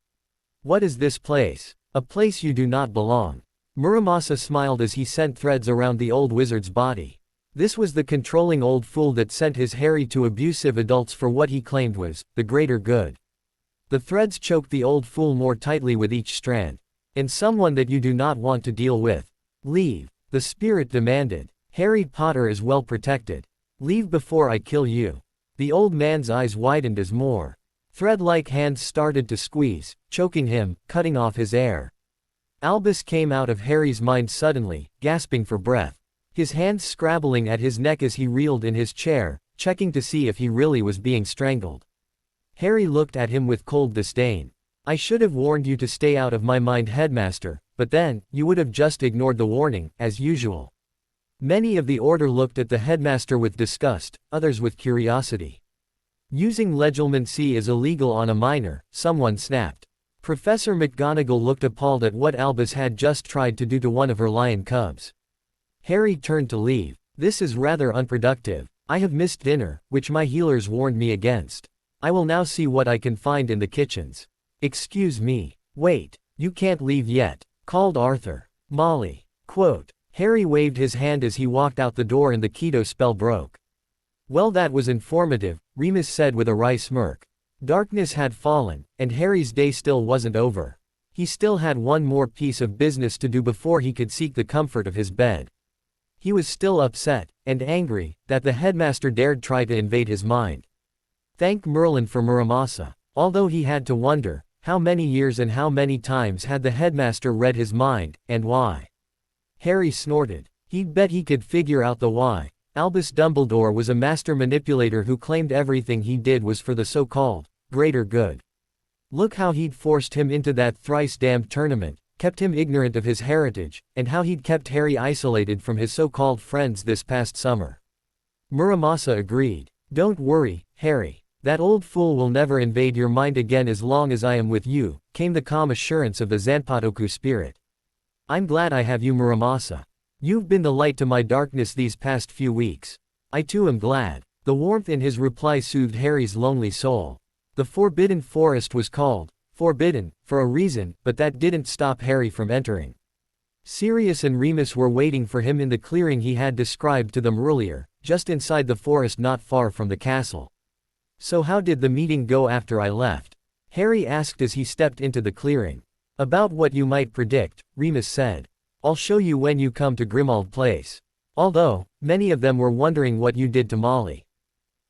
What is this place? A place you do not belong. Muramasa smiled as he sent threads around the old wizard's body. This was the controlling old fool that sent his Harry to abusive adults for what he claimed was the greater good. The threads choked the old fool more tightly with each strand. And someone that you do not want to deal with. Leave. The spirit demanded. Harry Potter is well protected. Leave before I kill you. The old man's eyes widened as more thread-like hands started to squeeze, choking him, cutting off his air. Albus came out of Harry's mind suddenly, gasping for breath. His hands scrabbling at his neck as he reeled in his chair, checking to see if he really was being strangled. Harry looked at him with cold disdain. I should have warned you to stay out of my mind, headmaster, but then, you would have just ignored the warning, as usual. Many of the order looked at the headmaster with disgust, others with curiosity. Using legilmency is illegal on a minor, someone snapped. Professor McGonagall looked appalled at what Albus had just tried to do to one of her lion cubs. Harry turned to leave. This is rather unproductive. I have missed dinner, which my healers warned me against. I will now see what I can find in the kitchens. Excuse me. Wait. You can't leave yet, called Arthur. Molly. Quote. Harry waved his hand as he walked out the door and the Keto spell broke. Well, that was informative, Remus said with a wry smirk. Darkness had fallen, and Harry's day still wasn't over. He still had one more piece of business to do before he could seek the comfort of his bed. He was still upset, and angry, that the headmaster dared try to invade his mind. Thank Merlin for Muramasa. Although he had to wonder, how many years and how many times had the headmaster read his mind, and why? Harry snorted. He'd bet he could figure out the why. Albus Dumbledore was a master manipulator who claimed everything he did was for the so-called greater good. Look how he'd forced him into that thrice-damned tournament, kept him ignorant of his heritage, and how he'd kept Harry isolated from his so-called friends this past summer. Muramasa agreed. Don't worry, Harry. That old fool will never invade your mind again as long as I am with you, came the calm assurance of the Zanpakutō spirit. I'm glad I have you, Muramasa. You've been the light to my darkness these past few weeks. I too am glad. The warmth in his reply soothed Harry's lonely soul. The Forbidden Forest was called forbidden for a reason, but that didn't stop Harry from entering. Sirius and Remus were waiting for him in the clearing he had described to them earlier, just inside the forest not far from the castle. So how did the meeting go after I left? Harry asked as he stepped into the clearing. About what you might predict, Remus said. I'll show you when you come to Grimmauld Place. Although, many of them were wondering what you did to Molly.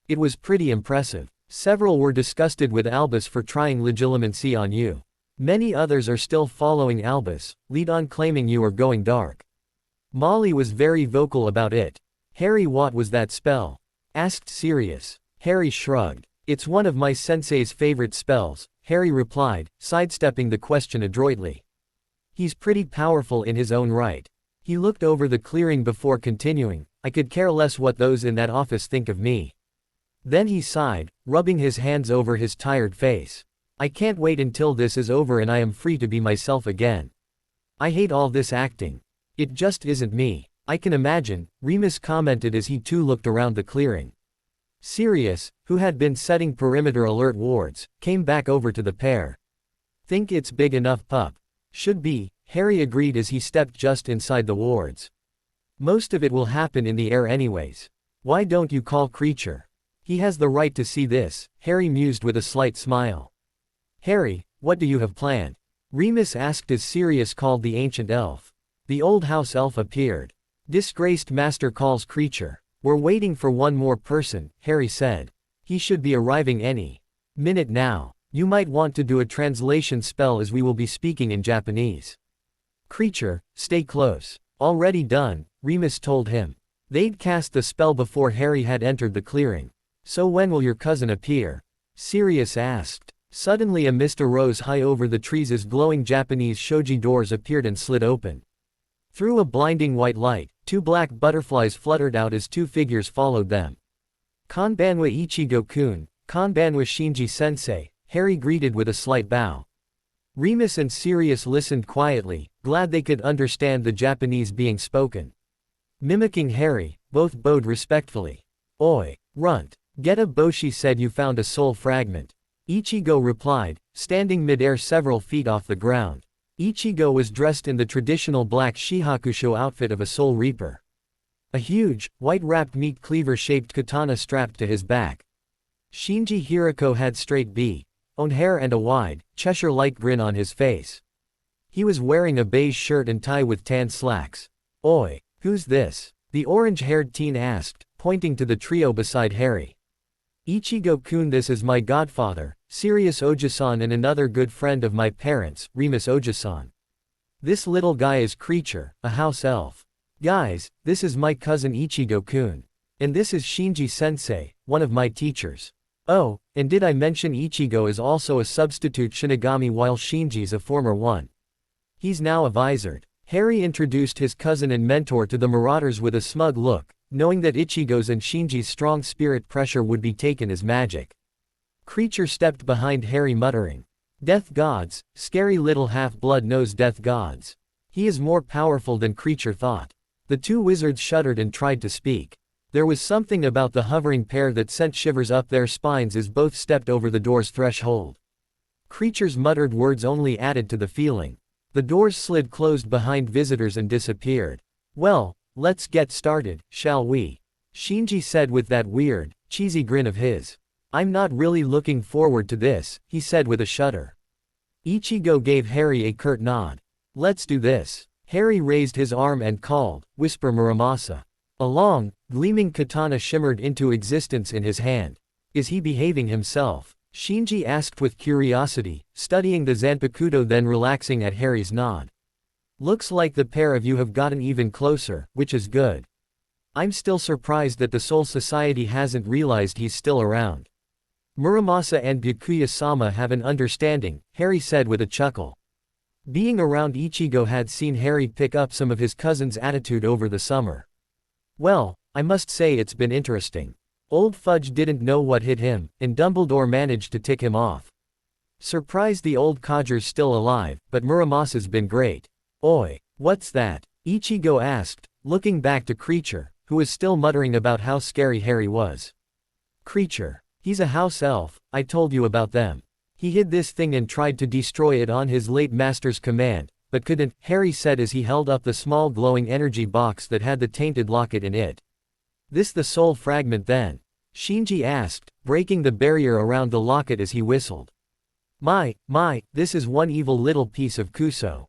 It was pretty impressive. Several were disgusted with Albus for trying legilimency on you. Many others are still following Albus, lead on claiming you are going dark. Molly was very vocal about it. Harry, what was that spell? Asked Sirius. Harry shrugged. It's one of my sensei's favorite spells, Harry replied, sidestepping the question adroitly. He's pretty powerful in his own right. He looked over the clearing before continuing, I could care less what those in that office think of me. Then he sighed, rubbing his hands over his tired face. I can't wait until this is over and I am free to be myself again. I hate all this acting. It just isn't me. I can imagine, Remus commented as he too looked around the clearing. Sirius, who had been setting perimeter alert wards, came back over to the pair. Think it's big enough, pup? Should be, Harry agreed as he stepped just inside the wards. Most of it will happen in the air anyways. Why don't you call Creature? He has the right to see this, Harry mused with a slight smile. Harry, what do you have planned? Remus asked as Sirius called the ancient elf. The old house elf appeared. Disgraced master calls creature. We're waiting for one more person, Harry said. He should be arriving any minute now. You might want to do a translation spell as we will be speaking in Japanese. Creature, stay close. Already done, Remus told him. They'd cast the spell before Harry had entered the clearing. So when will your cousin appear? Sirius asked. Suddenly a mist arose high over the trees as glowing Japanese shoji doors appeared and slid open. Through a blinding white light, 2 black butterflies fluttered out as 2 figures followed them. Konbanwa Ichigo-kun, Konbanwa Shinji-sensei, Harry greeted with a slight bow. Remus and Sirius listened quietly, glad they could understand the Japanese being spoken. Mimicking Harry, both bowed respectfully. Oi, runt. Geta Boshi said you found a soul fragment. Ichigo replied, standing mid-air several feet off the ground. Ichigo was dressed in the traditional black Shihakusho outfit of a soul reaper. A huge, white-wrapped meat cleaver-shaped katana strapped to his back. Shinji Hirako had straight owned hair and a wide, Cheshire-like grin on his face. He was wearing a beige shirt and tie with tan slacks. Oi, who's this? The orange-haired teen asked, pointing to the trio beside Harry. Ichigo-kun, this is my godfather, Sirius Ojasan, and another good friend of my parents, Remus Ojasan. This little guy is Creature, a house elf. Guys, this is my cousin Ichigo-kun. And this is Shinji-sensei, one of my teachers. Oh, and did I mention Ichigo is also a substitute Shinigami while Shinji's a former one. He's now a visored. Harry introduced his cousin and mentor to the marauders with a smug look, knowing that Ichigo's and Shinji's strong spirit pressure would be taken as magic. Creature stepped behind Harry muttering. Death gods, scary little half-blood knows death gods. He is more powerful than Creature thought. The 2 wizards shuddered and tried to speak. There was something about the hovering pair that sent shivers up their spines as both stepped over the door's threshold. Creature's muttered words only added to the feeling. The doors slid closed behind visitors and disappeared. Well, let's get started, shall we? Shinji said with that weird, cheesy grin of his. I'm not really looking forward to this, he said with a shudder. Ichigo gave Harry a curt nod. Let's do this. Harry raised his arm and called, Whisper Muramasa. A long, gleaming katana shimmered into existence in his hand. Is he behaving himself? Shinji asked with curiosity, studying the Zanpakutō then relaxing at Harry's nod. Looks like the pair of you have gotten even closer, which is good. I'm still surprised that the Soul Society hasn't realized he's still around. Muramasa and Byakuya-sama have an understanding, Harry said with a chuckle. Being around Ichigo had seen Harry pick up some of his cousin's attitude over the summer. Well, I must say it's been interesting. Old Fudge didn't know what hit him, and Dumbledore managed to tick him off. Surprised the old codger's still alive, but Muramasa's been great. Oi, what's that? Ichigo asked, looking back to Creature, who was still muttering about how scary Harry was. Creature. He's a house elf, I told you about them. He hid this thing and tried to destroy it on his late master's command, but couldn't, Harry said as he held up the small glowing energy box that had the tainted locket in it. This the soul fragment then? Shinji asked, breaking the barrier around the locket as he whistled. My, this is one evil little piece of Kuso.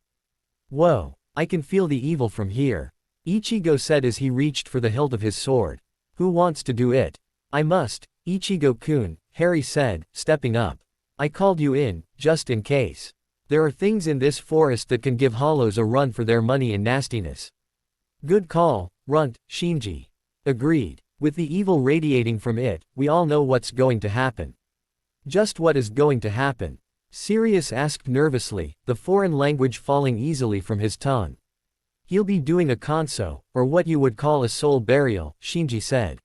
Whoa, I can feel the evil from here. Ichigo said as he reached for the hilt of his sword. Who wants to do it? I must, Ichigo-kun, Harry said, stepping up. I called you in, just in case. There are things in this forest that can give hollows a run for their money and nastiness. Good call, runt, Shinji. Agreed. With the evil radiating from it, we all know what's going to happen. Just what is going to happen? Sirius asked nervously, the foreign language falling easily from his tongue. He'll be doing a kanso, or what you would call a soul burial, Shinji said.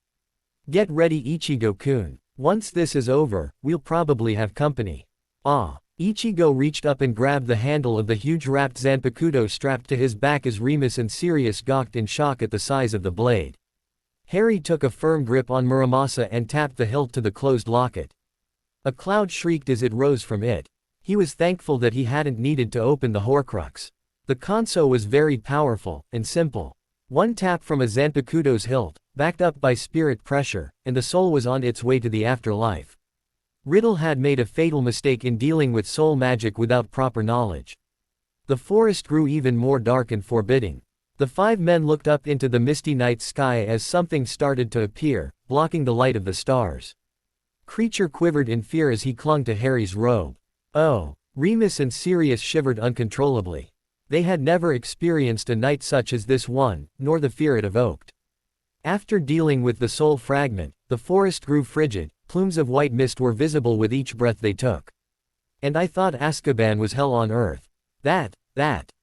Get ready Ichigo-kun. Once this is over, we'll probably have company. Ah. Ichigo reached up and grabbed the handle of the huge wrapped Zanpakutō strapped to his back as Remus and Sirius gawked in shock at the size of the blade. Harry took a firm grip on Muramasa and tapped the hilt to the closed locket. A cloud shrieked as it rose from it. He was thankful that he hadn't needed to open the Horcrux. The kanso was very powerful, and simple. One tap from a Zanpakutō's hilt, backed up by spirit pressure, and the soul was on its way to the afterlife. Riddle had made a fatal mistake in dealing with soul magic without proper knowledge. The forest grew even more dark and forbidding. The 5 men looked up into the misty night sky as something started to appear, blocking the light of the stars. Creature quivered in fear as he clung to Harry's robe. Oh! Remus and Sirius shivered uncontrollably. They had never experienced a night such as this one, nor the fear it evoked. After dealing with the soul fragment, the forest grew frigid, plumes of white mist were visible with each breath they took. And I thought Azkaban was hell on earth. That,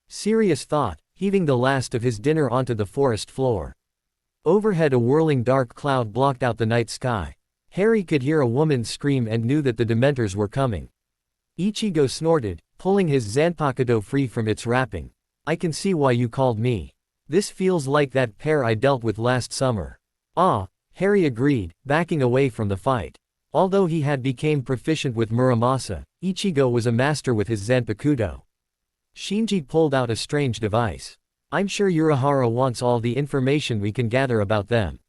Sirius thought, heaving the last of his dinner onto the forest floor. Overhead a whirling dark cloud blocked out the night sky. Harry could hear a woman scream and knew that the Dementors were coming. Ichigo snorted, pulling his Zanpakutō free from its wrapping. I can see why you called me. This feels like that pair I dealt with last summer. Ah, Harry agreed, backing away from the fight. Although he had become proficient with Muramasa, Ichigo was a master with his Zanpakutō. Shinji pulled out a strange device. I'm sure Urahara wants all the information we can gather about them.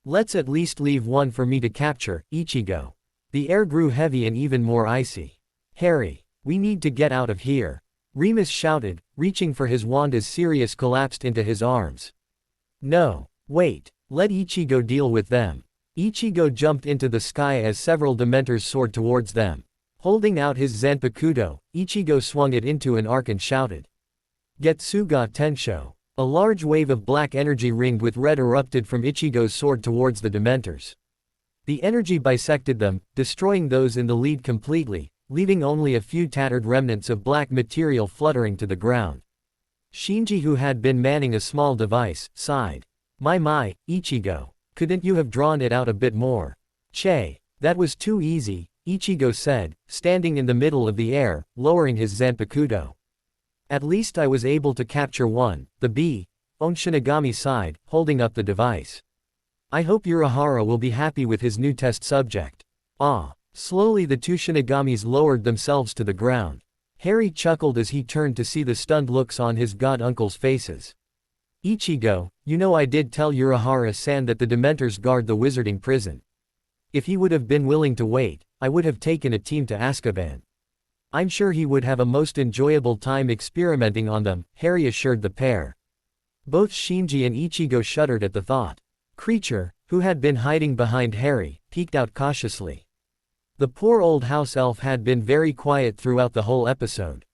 Let's at least leave one for me to capture, Ichigo. The air grew heavy and even more icy. Harry, we need to get out of here. Remus shouted, reaching for his wand as Sirius collapsed into his arms. No, wait, let Ichigo deal with them. Ichigo jumped into the sky as several Dementors soared towards them. Holding out his Zanpakutō, Ichigo swung it into an arc and shouted. Getsuga Tensho. A large wave of black energy ringed with red erupted from Ichigo's sword towards the Dementors. The energy bisected them, destroying those in the lead completely, leaving only a few tattered remnants of black material fluttering to the ground. Shinji, who had been manning a small device, sighed. My, Ichigo. Couldn't you have drawn it out a bit more? Che, that was too easy, Ichigo said, standing in the middle of the air, lowering his Zanpakutō. At least I was able to capture one, the bee. Shinigami sighed, holding up the device. I hope Urahara will be happy with his new test subject. Ah. Slowly the 2 Shinigamis lowered themselves to the ground. Harry chuckled as he turned to see the stunned looks on his god uncle's faces. Ichigo, you know I did tell Urahara-san that the Dementors guard the wizarding prison. If he would have been willing to wait, I would have taken a team to Azkaban. I'm sure he would have a most enjoyable time experimenting on them, Harry assured the pair. Both Shinji and Ichigo shuddered at the thought. Creature, who had been hiding behind Harry, peeked out cautiously. The poor old house elf had been very quiet throughout the whole episode.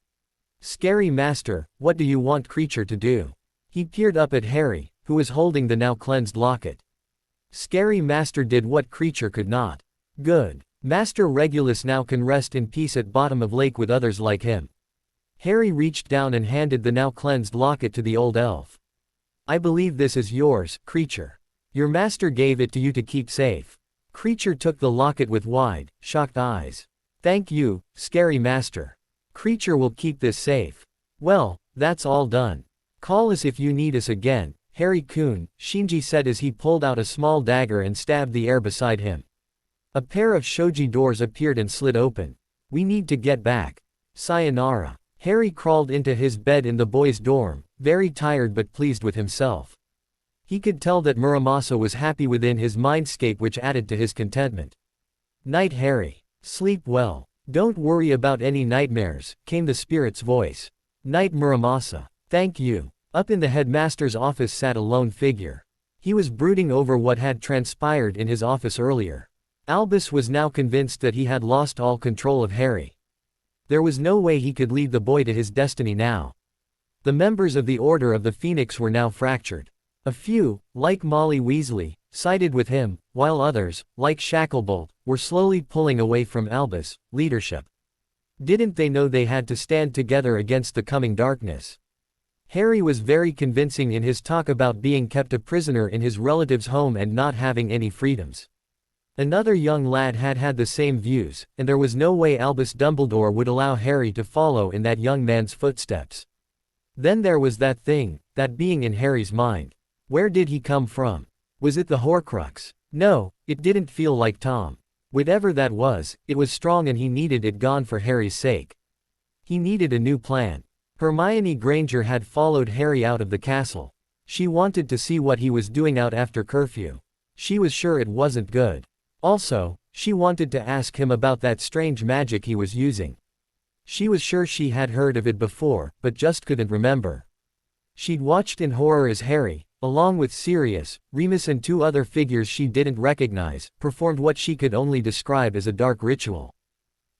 Scary master, what do you want Creature to do? He peered up at Harry, who was holding the now cleansed locket. Scary master did what Creature could not. Good. Master Regulus now can rest in peace at bottom of lake with others like him. Harry reached down and handed the now cleansed locket to the old elf. I believe this is yours, Creature. Your master gave it to you to keep safe. Creature took the locket with wide, shocked eyes. Thank you, Scary Master. Creature will keep this safe. Well, that's all done. Call us if you need us again, Harry-kun, Shinji said as he pulled out a small dagger and stabbed the air beside him. A pair of shoji doors appeared and slid open. We need to get back. Sayonara. Harry crawled into his bed in the boys' dorm, very tired but pleased with himself. He could tell that Muramasa was happy within his mindscape, which added to his contentment. Night, Harry. Sleep well. Don't worry about any nightmares, came the spirit's voice. Night, Muramasa. Thank you. Up in the headmaster's office sat a lone figure. He was brooding over what had transpired in his office earlier. Albus was now convinced that he had lost all control of Harry. There was no way he could lead the boy to his destiny now. The members of the Order of the Phoenix were now fractured. A few, like Molly Weasley, sided with him, while others, like Shacklebolt, were slowly pulling away from Albus' leadership. Didn't they know they had to stand together against the coming darkness? Harry was very convincing in his talk about being kept a prisoner in his relative's home and not having any freedoms. Another young lad had had the same views, and there was no way Albus Dumbledore would allow Harry to follow in that young man's footsteps. Then there was that thing, that being in Harry's mind. Where did he come from? Was it the Horcrux? No, it didn't feel like Tom. Whatever that was, it was strong and he needed it gone for Harry's sake. He needed a new plan. Hermione Granger had followed Harry out of the castle. She wanted to see what he was doing out after curfew. She was sure it wasn't good. Also, She wanted to ask him about that strange magic he was using. She was sure she had heard of it before, but just couldn't remember. She'd watched in horror as Harry, along with Sirius, Remus and 2 other figures she didn't recognize, performed what she could only describe as a dark ritual.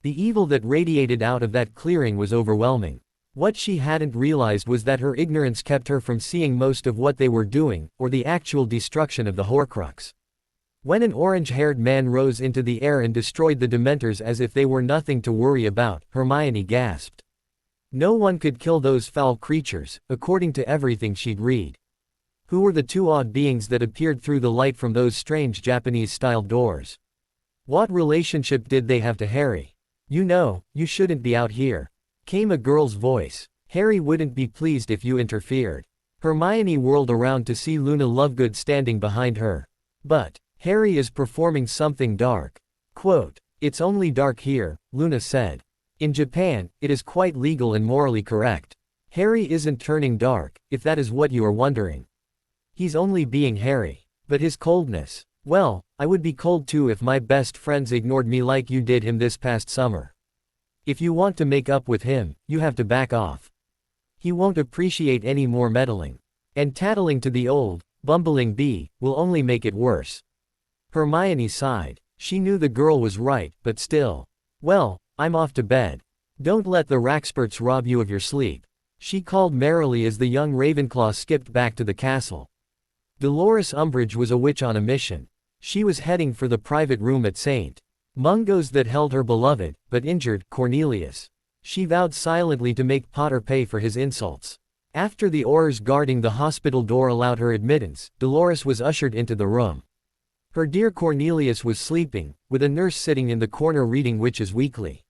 The evil that radiated out of that clearing was overwhelming. What she hadn't realized was that her ignorance kept her from seeing most of what they were doing, or the actual destruction of the Horcrux. When an orange-haired man rose into the air and destroyed the Dementors as if they were nothing to worry about, Hermione gasped. No one could kill those foul creatures, according to everything she'd read. Who were the 2 odd beings that appeared through the light from those strange Japanese-style doors? What relationship did they have to Harry? You know, you shouldn't be out here, came a girl's voice. Harry wouldn't be pleased if you interfered. Hermione whirled around to see Luna Lovegood standing behind her. But Harry is performing something dark. Quote, "It's only dark here," Luna said. "In Japan, it is quite legal and morally correct. Harry isn't turning dark, if that is what you are wondering. He's only being Harry. But his coldness, well, I would be cold too if my best friends ignored me like you did him this past summer. If you want to make up with him, you have to back off. He won't appreciate any more meddling. And tattling to the old, bumbling bee, will only make it worse." Hermione sighed. She knew the girl was right, but still. "Well, I'm off to bed. Don't let the Raxperts rob you of your sleep," she called merrily as the young Ravenclaw skipped back to the castle. Dolores Umbridge was a witch on a mission. She was heading for the private room at St. Mungo's that held her beloved, but injured, Cornelius. She vowed silently to make Potter pay for his insults. After the Aurors guarding the hospital door allowed her admittance, Dolores was ushered into the room. Her dear Cornelius was sleeping, with a nurse sitting in the corner reading Witches Weekly.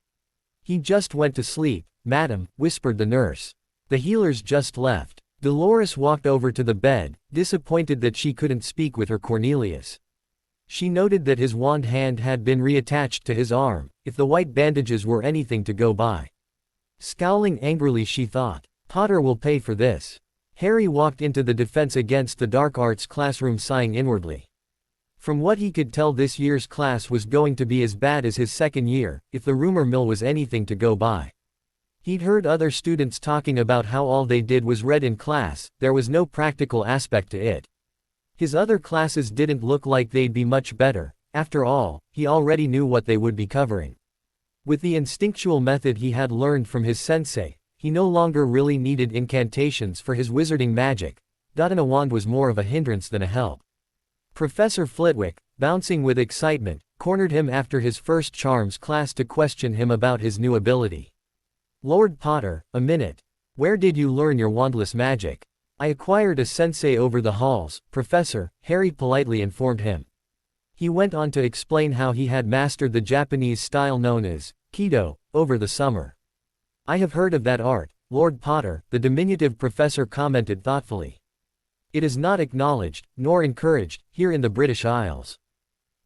"He just went to sleep, madam," whispered the nurse. "The healers just left." Dolores walked over to the bed, disappointed that she couldn't speak with her Cornelius. She noted that his wand hand had been reattached to his arm, if the white bandages were anything to go by. Scowling angrily she thought, "Potter will pay for this." Harry walked into the Defense Against the Dark Arts classroom sighing inwardly. From what he could tell, this year's class was going to be as bad as his second year, if the rumor mill was anything to go by. He'd heard other students talking about how all they did was read in class, there was no practical aspect to it. His other classes didn't look like they'd be much better. After all, he already knew what they would be covering. With the instinctual method he had learned from his sensei, he no longer really needed incantations for his wizarding magic. And a wand was more of a hindrance than a help. Professor Flitwick, bouncing with excitement, cornered him after his first charms class to question him about his new ability. "Lord Potter, a minute. Where did you learn your wandless magic?" "I acquired a sensei over the halls, Professor," Harry politely informed him. He went on to explain how he had mastered the Japanese style known as Kido over the summer. "I have heard of that art, Lord Potter," the diminutive professor commented thoughtfully. "It is not acknowledged, nor encouraged, here in the British Isles.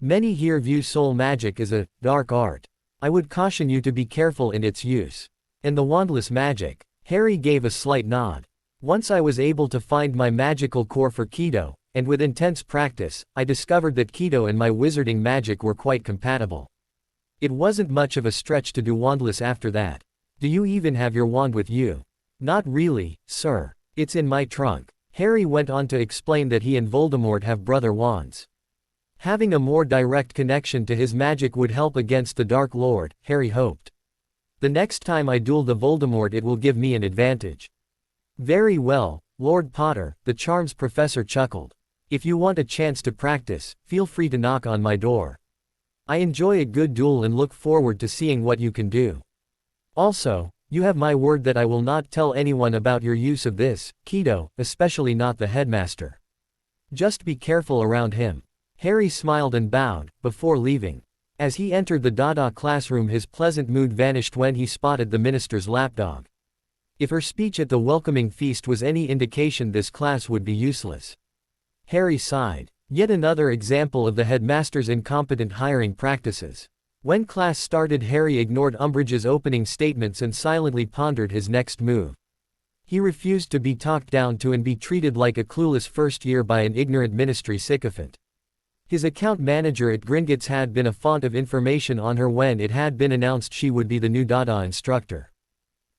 Many here view soul magic as a dark art. I would caution you to be careful in its use. And the wandless magic," Harry gave a slight nod. "Once I was able to find my magical core for Kido, and with intense practice, I discovered that Kido and my wizarding magic were quite compatible. It wasn't much of a stretch to do wandless after that. Do you even have your wand with you?" "Not really, sir. It's in my trunk." Harry went on to explain that he and Voldemort have brother wands. Having a more direct connection to his magic would help against the Dark Lord, Harry hoped. "The next time I duel the Voldemort it will give me an advantage." "Very well, Lord Potter," the charms professor chuckled. "If you want a chance to practice, feel free to knock on my door. I enjoy a good duel and look forward to seeing what you can do. Also, you have my word that I will not tell anyone about your use of this Kido, especially not the headmaster. Just be careful around him." Harry smiled and bowed, before leaving. As he entered the Dada classroom his pleasant mood vanished when he spotted the minister's lapdog. If her speech at the welcoming feast was any indication, this class would be useless. Harry sighed. Yet another example of the headmaster's incompetent hiring practices. When class started Harry ignored Umbridge's opening statements and silently pondered his next move. He refused to be talked down to and be treated like a clueless first year by an ignorant ministry sycophant. His account manager at Gringotts had been a font of information on her when it had been announced she would be the new Dada instructor.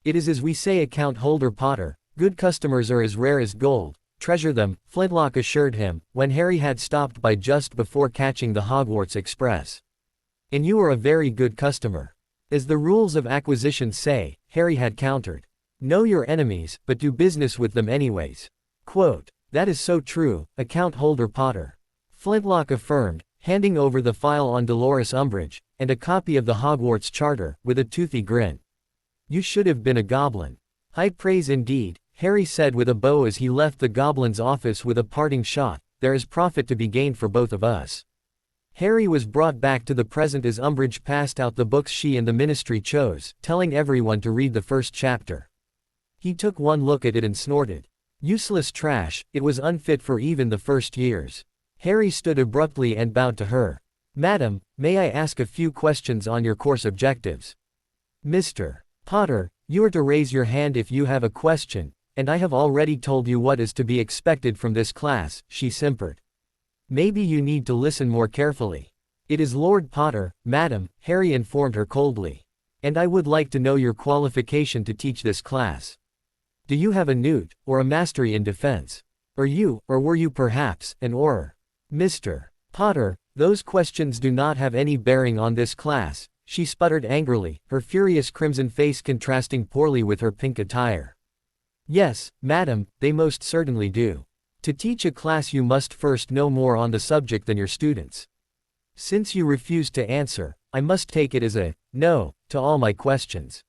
"It is as we say, account holder Potter, good customers are as rare as gold, treasure them," Flintlock assured him, when Harry had stopped by just before catching the Hogwarts Express. "And you are a very good customer. As the rules of acquisition say," Harry had countered. "Know your enemies, but do business with them anyways." Quote, "That is so true, account holder Potter," Flintlock affirmed, handing over the file on Dolores Umbridge, and a copy of the Hogwarts Charter, with a toothy grin. "You should have been a goblin." "High praise indeed," Harry said with a bow as he left the goblin's office with a parting shot. "There is profit to be gained for both of us." Harry was brought back to the present as Umbridge passed out the books she and the Ministry chose, telling everyone to read the first chapter. He took one look at it and snorted. Useless trash, it was unfit for even the first years. Harry stood abruptly and bowed to her. "Madam, may I ask a few questions on your course objectives?" "Mr. Potter, you are to raise your hand if you have a question, and I have already told you what is to be expected from this class," she simpered. "Maybe you need to listen more carefully." "It is Lord Potter, madam," Harry informed her coldly. "And I would like to know your qualification to teach this class. Do you have a newt, or a mastery in defense? Or were you perhaps, an Auror?" "Mr. Potter, those questions do not have any bearing on this class," she sputtered angrily, her furious crimson face contrasting poorly with her pink attire. "Yes, madam, they most certainly do. To teach a class you must first know more on the subject than your students. Since you refuse to answer, I must take it as a no to all my questions."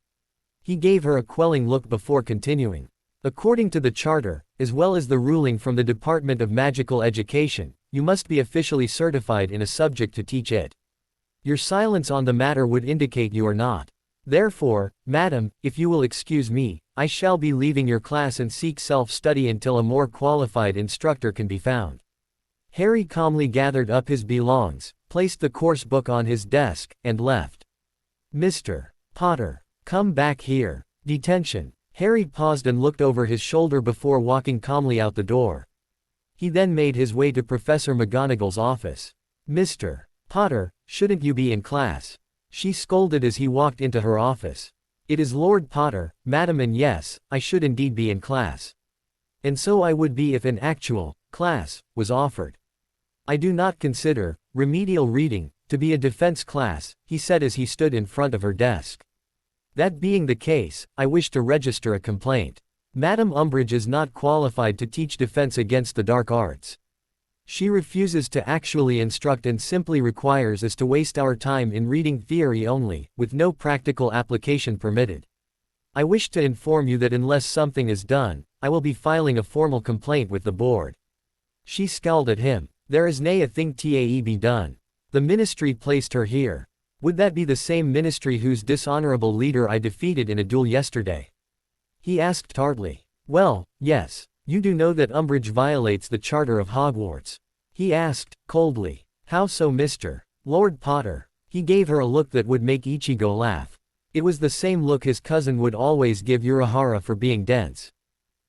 He gave her a quelling look before continuing. "According to the Charter, as well as the ruling from the Department of Magical Education, you must be officially certified in a subject to teach it. Your silence on the matter would indicate you are not. Therefore, madam, if you will excuse me, I shall be leaving your class and seek self-study until a more qualified instructor can be found." Harry calmly gathered up his belongings, placed the course book on his desk, and left. "Mr. Potter, come back here." Detention. Harry paused and looked over his shoulder before walking calmly out the door. He then made his way to Professor McGonagall's office. "Mr. Potter, shouldn't you be in class?" she scolded as he walked into her office. "It is Lord Potter, madam, and yes, I should indeed be in class. And so I would be if an actual class was offered. I do not consider remedial reading to be a defense class," he said as he stood in front of her desk. "That being the case, I wish to register a complaint. Madam Umbridge is not qualified to teach defense against the dark arts. She refuses to actually instruct and simply requires us to waste our time in reading theory only, with no practical application permitted. I wish to inform you that unless something is done, I will be filing a formal complaint with the board." She scowled at him. "There is nay a thing to be done. The Ministry placed her here. Would that be the same Ministry whose dishonorable leader I defeated in a duel yesterday?" he asked tartly. "Well, yes. You do know that Umbridge violates the Charter of Hogwarts?" he asked, coldly. "How so, Mr. Lord Potter?" He gave her a look that would make Ichigo laugh. It was the same look his cousin would always give Urahara for being dense.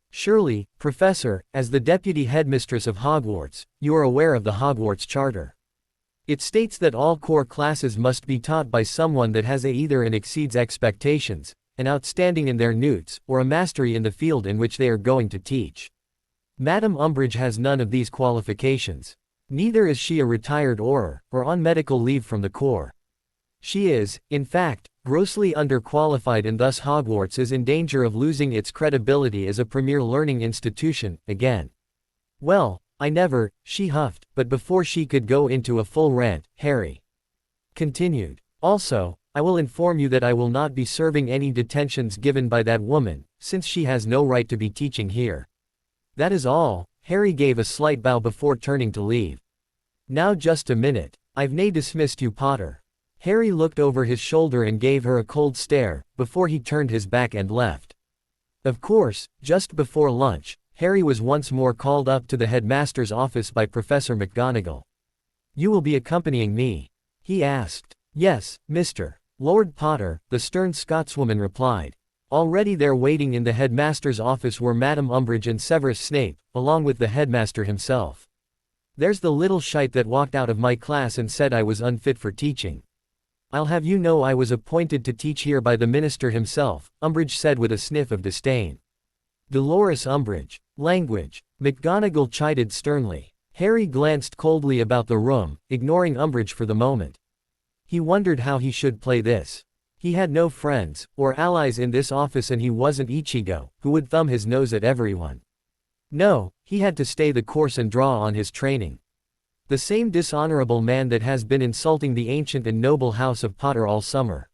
"Surely, Professor, as the Deputy Headmistress of Hogwarts, you are aware of the Hogwarts Charter. It states that all core classes must be taught by someone that has either and exceeds expectations, an outstanding in their newts, or a mastery in the field in which they are going to teach. Madam Umbridge has none of these qualifications. Neither is she a retired Auror, or on medical leave from the Corps. She is, in fact, grossly underqualified, and thus Hogwarts is in danger of losing its credibility as a premier learning institution, again." "Well, I never," she huffed, but before she could go into a full rant, Harry continued. "Also, I will inform you that I will not be serving any detentions given by that woman, since she has no right to be teaching here. That is all." Harry gave a slight bow before turning to leave. "Now just a minute. I've nae dismissed you, Potter." Harry looked over his shoulder and gave her a cold stare, before he turned his back and left. Of course, just before lunch, Harry was once more called up to the headmaster's office by Professor McGonagall. "You will be accompanying me?" he asked. "Yes, Mr. Lord Potter," the stern Scotswoman replied. Already there waiting in the headmaster's office were Madam Umbridge and Severus Snape, along with the headmaster himself. There's the little shite that walked out of my class and said I was unfit for teaching. I'll have you know I was appointed to teach here by the minister himself, Umbridge said with a sniff of disdain. Dolores Umbridge. Language. McGonagall chided sternly. Harry glanced coldly about the room, ignoring Umbridge for the moment. He wondered how he should play this. He had no friends, or allies in this office, and he wasn't Ichigo, who would thumb his nose at everyone. No, he had to stay the course and draw on his training. The same dishonorable man that has been insulting the ancient and noble house of Potter all summer.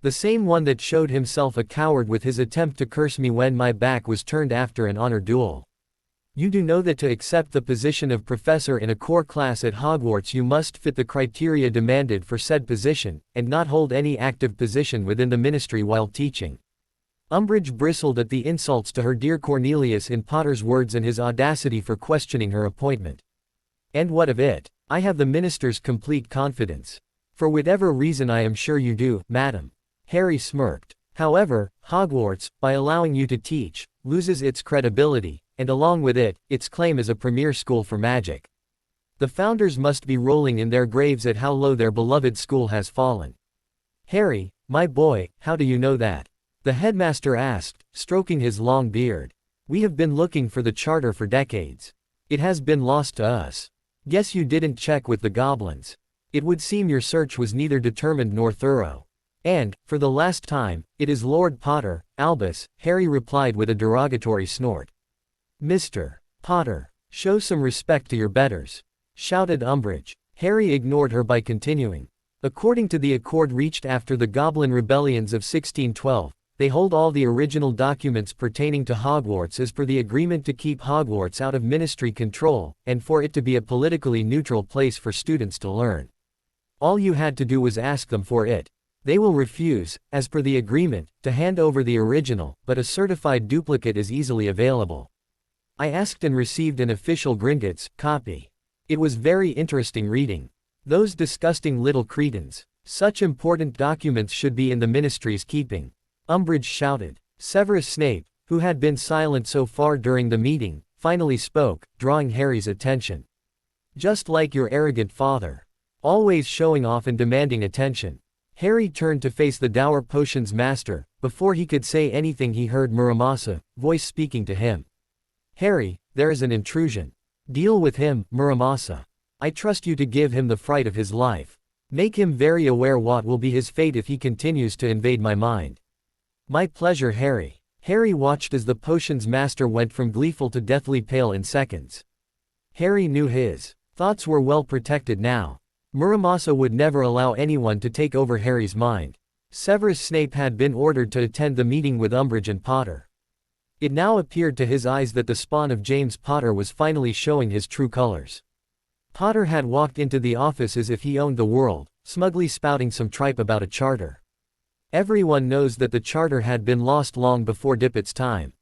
The same one that showed himself a coward with his attempt to curse me when my back was turned after an honor duel. You do know that to accept the position of professor in a core class at Hogwarts you must fit the criteria demanded for said position, and not hold any active position within the ministry while teaching. Umbridge bristled at the insults to her dear Cornelius in Potter's words and his audacity for questioning her appointment. And what of it? I have the minister's complete confidence. For whatever reason I am sure you do, madam. Harry smirked. However, Hogwarts, by allowing you to teach, loses its credibility, and along with it, its claim as a premier school for magic. The founders must be rolling in their graves at how low their beloved school has fallen. Harry, my boy, how do you know that? The headmaster asked, stroking his long beard. We have been looking for the charter for decades. It has been lost to us. Guess you didn't check with the goblins. It would seem your search was neither determined nor thorough. And, for the last time, it is Lord Potter, Albus, Harry replied with a derogatory snort. Mr. Potter, show some respect to your betters, shouted Umbridge. Harry ignored her by continuing. According to the accord reached after the Goblin rebellions of 1612, they hold all the original documents pertaining to Hogwarts as per the agreement to keep Hogwarts out of ministry control, and for it to be a politically neutral place for students to learn. All you had to do was ask them for it. They will refuse, as per the agreement, to hand over the original, but a certified duplicate is easily available. I asked and received an official Gringotts copy. It was very interesting reading. Those disgusting little cretins. Such important documents should be in the ministry's keeping. Umbridge shouted. Severus Snape, who had been silent so far during the meeting, finally spoke, drawing Harry's attention. Just like your arrogant father. Always showing off and demanding attention. Harry turned to face the Dour Potions master. Before he could say anything he heard Muramasa, voice speaking to him. Harry, there is an intrusion. Deal with him, Muramasa. I trust you to give him the fright of his life. Make him very aware what will be his fate if he continues to invade my mind. My pleasure, Harry. Harry watched as the potions master went from gleeful to deathly pale in seconds. Harry knew his thoughts were well protected now. Muramasa would never allow anyone to take over Harry's mind. Severus Snape had been ordered to attend the meeting with Umbridge and Potter. It now appeared to his eyes that the spawn of James Potter was finally showing his true colors. Potter had walked into the office as if he owned the world, smugly spouting some tripe about a charter. Everyone knows that the charter had been lost long before Dippet's time.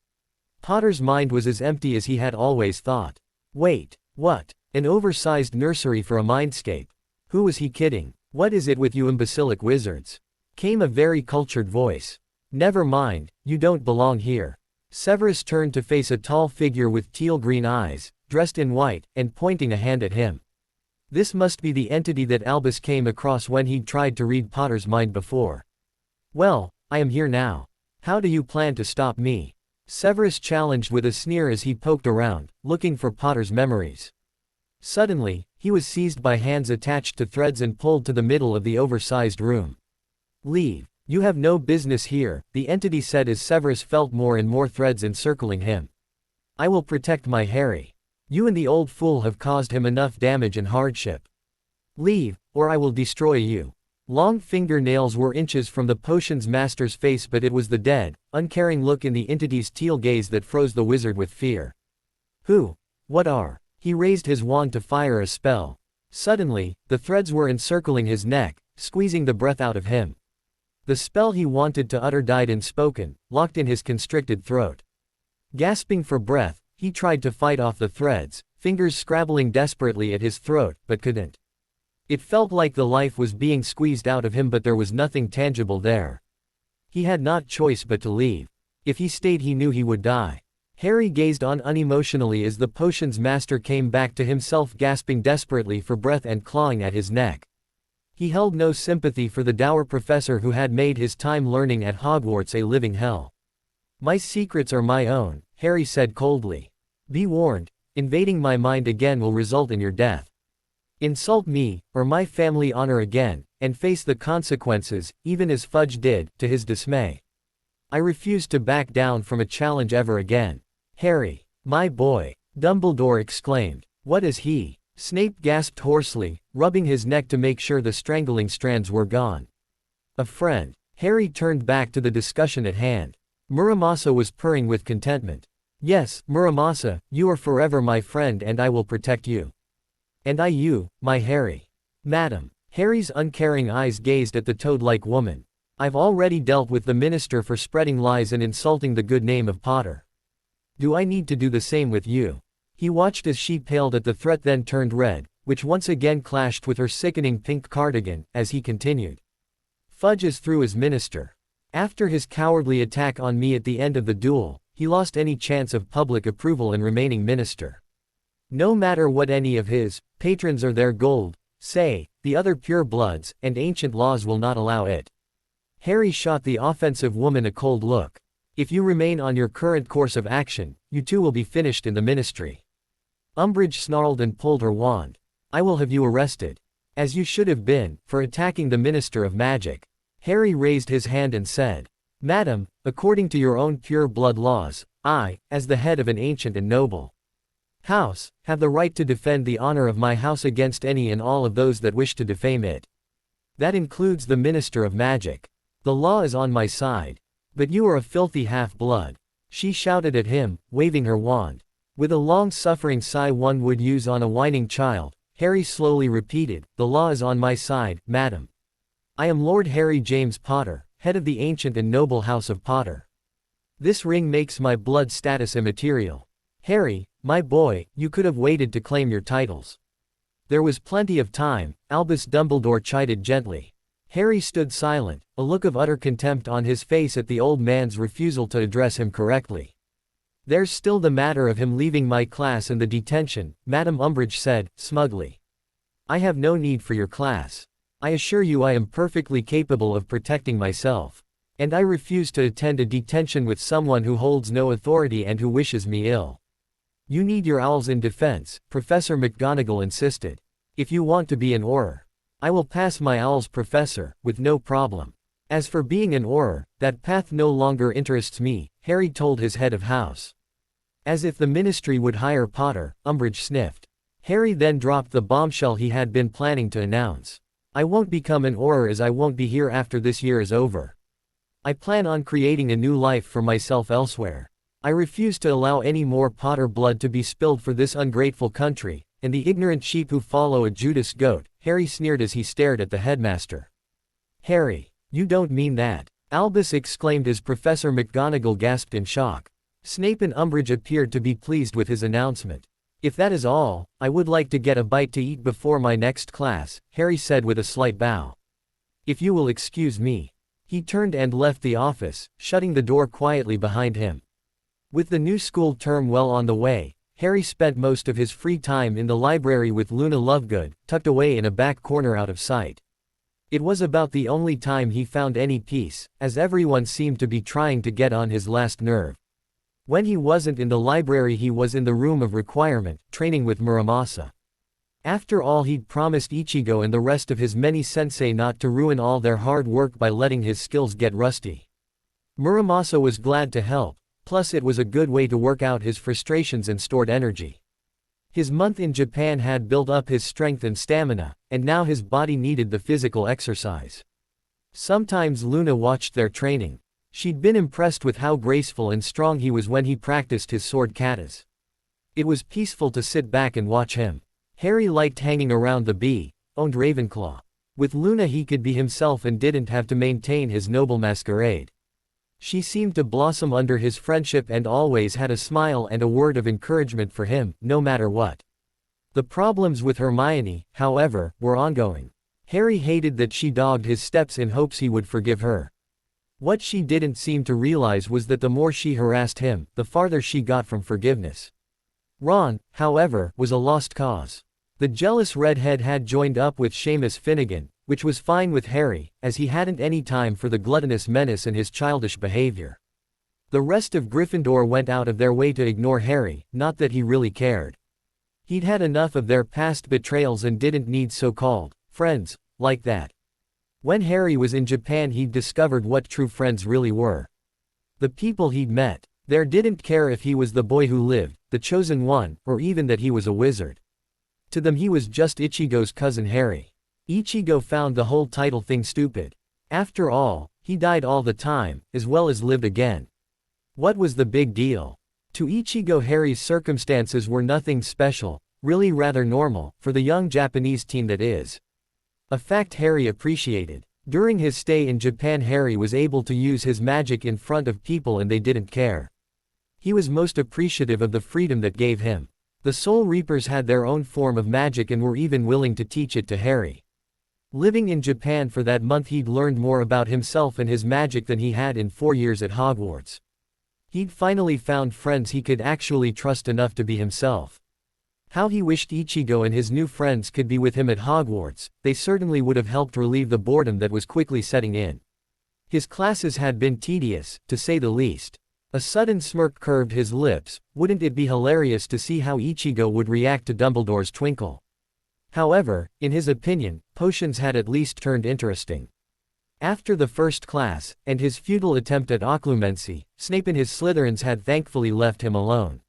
Potter's mind was as empty as he had always thought. Wait, what? An oversized nursery for a mindscape? Who was he kidding? What is it with you imbecilic wizards? Came a very cultured voice. Never mind, you don't belong here. Severus turned to face a tall figure with teal-green eyes, dressed in white, and pointing a hand at him. This must be the entity that Albus came across when he'd tried to read Potter's mind before. Well, I am here now. How do you plan to stop me? Severus challenged with a sneer as he poked around, looking for Potter's memories. Suddenly, he was seized by hands attached to threads and pulled to the middle of the oversized room. Leave. You have no business here, the entity said as Severus felt more and more threads encircling him. I will protect my Harry. You and the old fool have caused him enough damage and hardship. Leave, or I will destroy you. Long fingernails were inches from the potions master's face, but it was the dead, uncaring look in the entity's teal gaze that froze the wizard with fear. Who? What are? He raised his wand to fire a spell. Suddenly, the threads were encircling his neck, squeezing the breath out of him. The spell he wanted to utter died unspoken, locked in his constricted throat. Gasping for breath, he tried to fight off the threads, fingers scrabbling desperately at his throat, but couldn't. It felt like the life was being squeezed out of him, but there was nothing tangible there. He had not choice but to leave. If he stayed he knew he would die. Harry gazed on unemotionally as the potion's master came back to himself, gasping desperately for breath and clawing at his neck. He held no sympathy for the dour professor who had made his time learning at Hogwarts a living hell. "My secrets are my own," Harry said coldly. "Be warned, invading my mind again will result in your death. Insult me, or my family honor again, and face the consequences, even as Fudge did, to his dismay. I refuse to back down from a challenge ever again." "Harry, my boy," Dumbledore exclaimed. "What is he?" Snape gasped hoarsely, rubbing his neck to make sure the strangling strands were gone. "A friend." Harry turned back to the discussion at hand. Muramasa was purring with contentment. "Yes, Muramasa, you are forever my friend and I will protect you. And I you, my Harry." "Madam." Harry's uncaring eyes gazed at the toad-like woman. "I've already dealt with the minister for spreading lies and insulting the good name of Potter. Do I need to do the same with you?" He watched as she paled at the threat, then turned red, which once again clashed with her sickening pink cardigan, as he continued. "Fudge is through as minister. After his cowardly attack on me at the end of the duel, he lost any chance of public approval in remaining minister. No matter what any of his patrons or their gold say, the other pure bloods and ancient laws will not allow it." Harry shot the offensive woman a cold look. "If you remain on your current course of action, you too will be finished in the ministry." Umbridge snarled and pulled her wand. "I will have you arrested. As you should have been, for attacking the Minister of Magic." Harry raised his hand and said, "Madam, according to your own pure blood laws, I, as the head of an ancient and noble house, have the right to defend the honor of my house against any and all of those that wish to defame it. That includes the Minister of Magic. The law is on my side. But you are a filthy half-blood." She shouted at him, waving her wand. With a long-suffering sigh one would use on a whining child, Harry slowly repeated, "The law is on my side, madam. I am Lord Harry James Potter, head of the ancient and noble house of Potter. This ring makes my blood status immaterial. Harry, my boy, you could have waited to claim your titles." "There was plenty of time," Albus Dumbledore chided gently. Harry stood silent, a look of utter contempt on his face at the old man's refusal to address him correctly. "There's still the matter of him leaving my class and the detention," Madame Umbridge said, smugly. "I have no need for your class. I assure you I am perfectly capable of protecting myself. And I refuse to attend a detention with someone who holds no authority and who wishes me ill." "You need your owls in defense," Professor McGonagall insisted. "If you want to be an Auror, I will pass my owls, Professor, with no problem. As for being an Auror, that path no longer interests me," Harry told his head of house. "As if the ministry would hire Potter," Umbridge sniffed. Harry then dropped the bombshell he had been planning to announce. "I won't become an Auror, as I won't be here after this year is over. I plan on creating a new life for myself elsewhere. I refuse to allow any more Potter blood to be spilled for this ungrateful country, and the ignorant sheep who follow a Judas goat," Harry sneered as he stared at the headmaster. "Harry, you don't mean that," Albus exclaimed as Professor McGonagall gasped in shock. Snape and Umbridge appeared to be pleased with his announcement. "If that is all, I would like to get a bite to eat before my next class," Harry said with a slight bow. "If you will excuse me." He turned and left the office, shutting the door quietly behind him. With the new school term well on the way, Harry spent most of his free time in the library with Luna Lovegood, tucked away in a back corner out of sight. It was about the only time he found any peace, as everyone seemed to be trying to get on his last nerve. When he wasn't in the library he was in the room of requirement, training with Muramasa. After all, he'd promised Ichigo and the rest of his many sensei not to ruin all their hard work by letting his skills get rusty. Muramasa was glad to help, plus it was a good way to work out his frustrations and stored energy. His month in Japan had built up his strength and stamina, and now his body needed the physical exercise. Sometimes Luna watched their training. She'd been impressed with how graceful and strong he was when he practiced his sword katas. It was peaceful to sit back and watch him. Harry liked hanging around the bee-owned Ravenclaw. With Luna he could be himself and didn't have to maintain his noble masquerade. She seemed to blossom under his friendship and always had a smile and a word of encouragement for him, no matter what. The problems with Hermione, however, were ongoing. Harry hated that she dogged his steps in hopes he would forgive her. What she didn't seem to realize was that the more she harassed him, the farther she got from forgiveness. Ron, however, was a lost cause. The jealous redhead had joined up with Seamus Finnegan, which was fine with Harry, as he hadn't any time for the gluttonous menace and his childish behavior. The rest of Gryffindor went out of their way to ignore Harry, not that he really cared. He'd had enough of their past betrayals and didn't need so-called friends like that. When Harry was in Japan, he'd discovered what true friends really were. The people he'd met there didn't care if he was the boy who lived, the chosen one, or even that he was a wizard. To them he was just Ichigo's cousin Harry. Ichigo found the whole title thing stupid. After all, he died all the time, as well as lived again. What was the big deal? To Ichigo, Harry's circumstances were nothing special, really rather normal, for the young Japanese teen that is. A fact Harry appreciated. During his stay in Japan, Harry was able to use his magic in front of people and they didn't care. He was most appreciative of the freedom that gave him. The Soul Reapers had their own form of magic and were even willing to teach it to Harry. Living in Japan for that month, he'd learned more about himself and his magic than he had in 4 years at Hogwarts. He'd finally found friends he could actually trust enough to be himself. How he wished Ichigo and his new friends could be with him at Hogwarts. They certainly would have helped relieve the boredom that was quickly setting in. His classes had been tedious, to say the least. A sudden smirk curved his lips. Wouldn't it be hilarious to see how Ichigo would react to Dumbledore's twinkle? However, in his opinion, potions had at least turned interesting. After the first class, and his futile attempt at occlumency, Snape and his Slytherins had thankfully left him alone.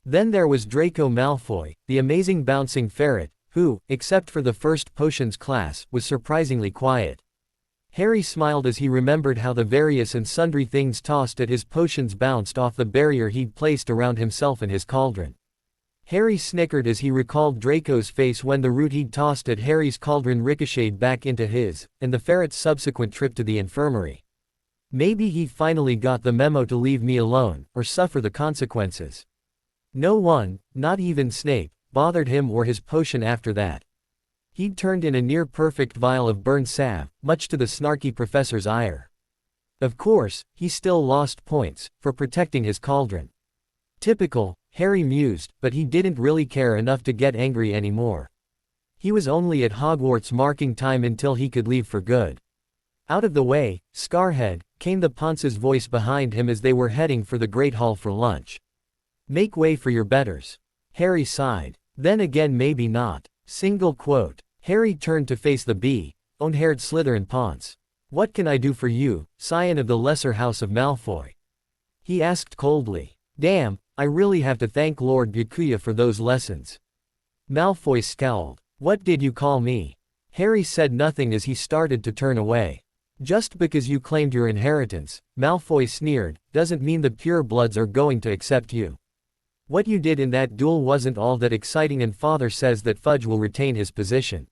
Then there was Draco Malfoy, the amazing bouncing ferret, who, except for the first potions class, was surprisingly quiet. Harry smiled as he remembered how the various and sundry things tossed at his potions bounced off the barrier he'd placed around himself and his cauldron. Harry snickered as he recalled Draco's face when the root he'd tossed at Harry's cauldron ricocheted back into his, and the ferret's subsequent trip to the infirmary. Maybe he finally got the memo to leave me alone, or suffer the consequences. No one, not even Snape, bothered him or his potion after that. He'd turned in a near-perfect vial of burned salve, much to the snarky professor's ire. Of course, he still lost points, for protecting his cauldron. Typical, Harry mused, but he didn't really care enough to get angry anymore. He was only at Hogwarts marking time until he could leave for good. Out of the way, Scarhead, came the Ponce's voice behind him as they were heading for the Great Hall for lunch. Make way for your betters. Harry sighed. Then again, maybe not. Single quote. Harry turned to face the bee-haired Slytherin Ponce. What can I do for you, scion of the lesser house of Malfoy? He asked coldly. Damn, I really have to thank Lord Byakuya for those lessons. Malfoy scowled. What did you call me? Harry said nothing as he started to turn away. Just because you claimed your inheritance, Malfoy sneered, doesn't mean the purebloods are going to accept you. What you did in that duel wasn't all that exciting, and Father says that Fudge will retain his position.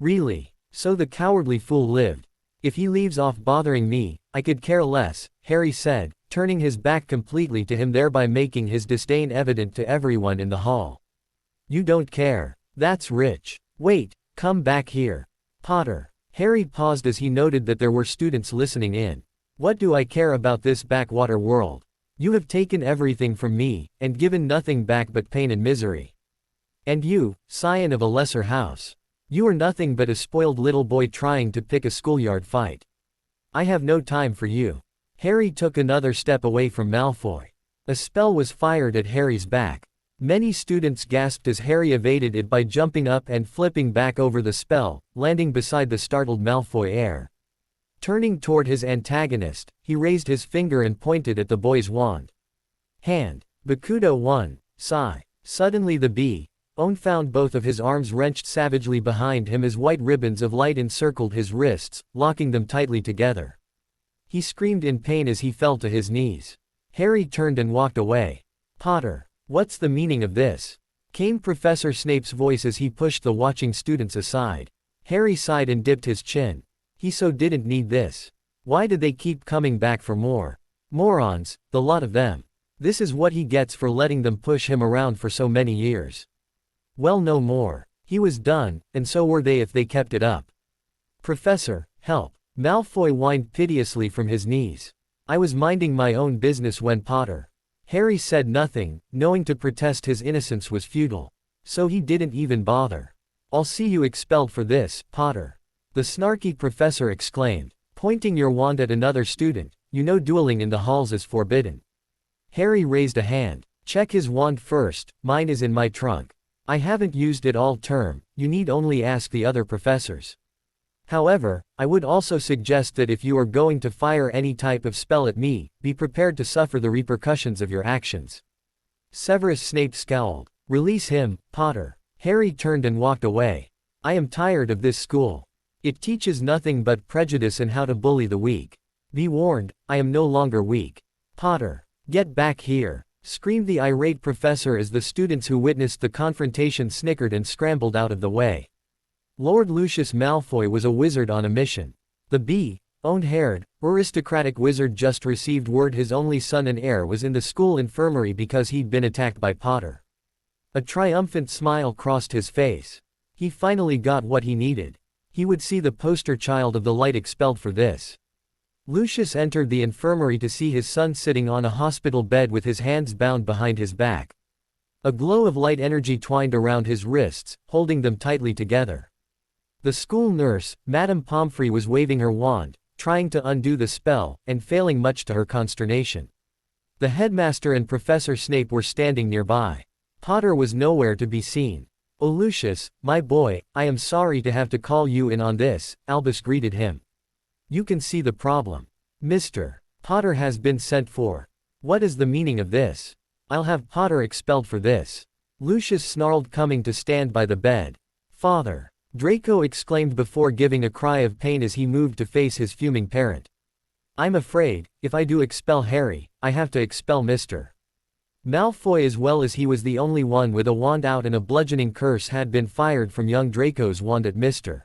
Really? So the cowardly fool lived. If he leaves off bothering me, I could care less, Harry said, turning his back completely to him, thereby making his disdain evident to everyone in the hall. You don't care. That's rich. Wait, come back here. Potter. Harry paused as he noted that there were students listening in. What do I care about this backwater world? You have taken everything from me, and given nothing back but pain and misery. And you, scion of a lesser house. You are nothing but a spoiled little boy trying to pick a schoolyard fight. I have no time for you. Harry took another step away from Malfoy. A spell was fired at Harry's back. Many students gasped as Harry evaded it by jumping up and flipping back over the spell, landing beside the startled Malfoy heir. Turning toward his antagonist, he raised his finger and pointed at the boy's wand. Hand. Bakudo 1. Sigh. Suddenly the bee-own found both of his arms wrenched savagely behind him as white ribbons of light encircled his wrists, locking them tightly together. He screamed in pain as he fell to his knees. Harry turned and walked away. Potter. What's the meaning of this? Came Professor Snape's voice as he pushed the watching students aside. Harry sighed and dipped his chin. He so didn't need this. Why did they keep coming back for more? Morons, the lot of them. This is what he gets for letting them push him around for so many years. Well, no more. He was done, and so were they if they kept it up. Professor, help. Malfoy whined piteously from his knees. I was minding my own business when Potter. Harry said nothing, knowing to protest his innocence was futile. So he didn't even bother. I'll see you expelled for this, Potter. The snarky professor exclaimed, pointing your wand at another student. You know dueling in the halls is forbidden. Harry raised a hand. Check his wand first, mine is in my trunk. I haven't used it all term, you need only ask the other professors. However, I would also suggest that if you are going to fire any type of spell at me, be prepared to suffer the repercussions of your actions. Severus Snape scowled. Release him, Potter. Harry turned and walked away. I am tired of this school. It teaches nothing but prejudice and how to bully the weak. Be warned, I am no longer weak. Potter. Get back here, screamed the irate professor as the students who witnessed the confrontation snickered and scrambled out of the way. Lord Lucius Malfoy was a wizard on a mission. The own-haired, aristocratic wizard just received word his only son and heir was in the school infirmary because he'd been attacked by Potter. A triumphant smile crossed his face. He finally got what he needed. He would see the poster child of the light expelled for this. Lucius entered the infirmary to see his son sitting on a hospital bed with his hands bound behind his back. A glow of light energy twined around his wrists, holding them tightly together. The school nurse, Madame Pomfrey, was waving her wand, trying to undo the spell, and failing much to her consternation. The headmaster and Professor Snape were standing nearby. Potter was nowhere to be seen. "Oh Lucius, my boy, I am sorry to have to call you in on this," Albus greeted him. "You can see the problem. Mr. Potter has been sent for. What is the meaning of this? I'll have Potter expelled for this." Lucius snarled, coming to stand by the bed. "Father!" Draco exclaimed before giving a cry of pain as he moved to face his fuming parent. "I'm afraid, if I do expel Harry, I have to expel Mr. Malfoy as well, as he was the only one with a wand out and a bludgeoning curse had been fired from young Draco's wand at Mr.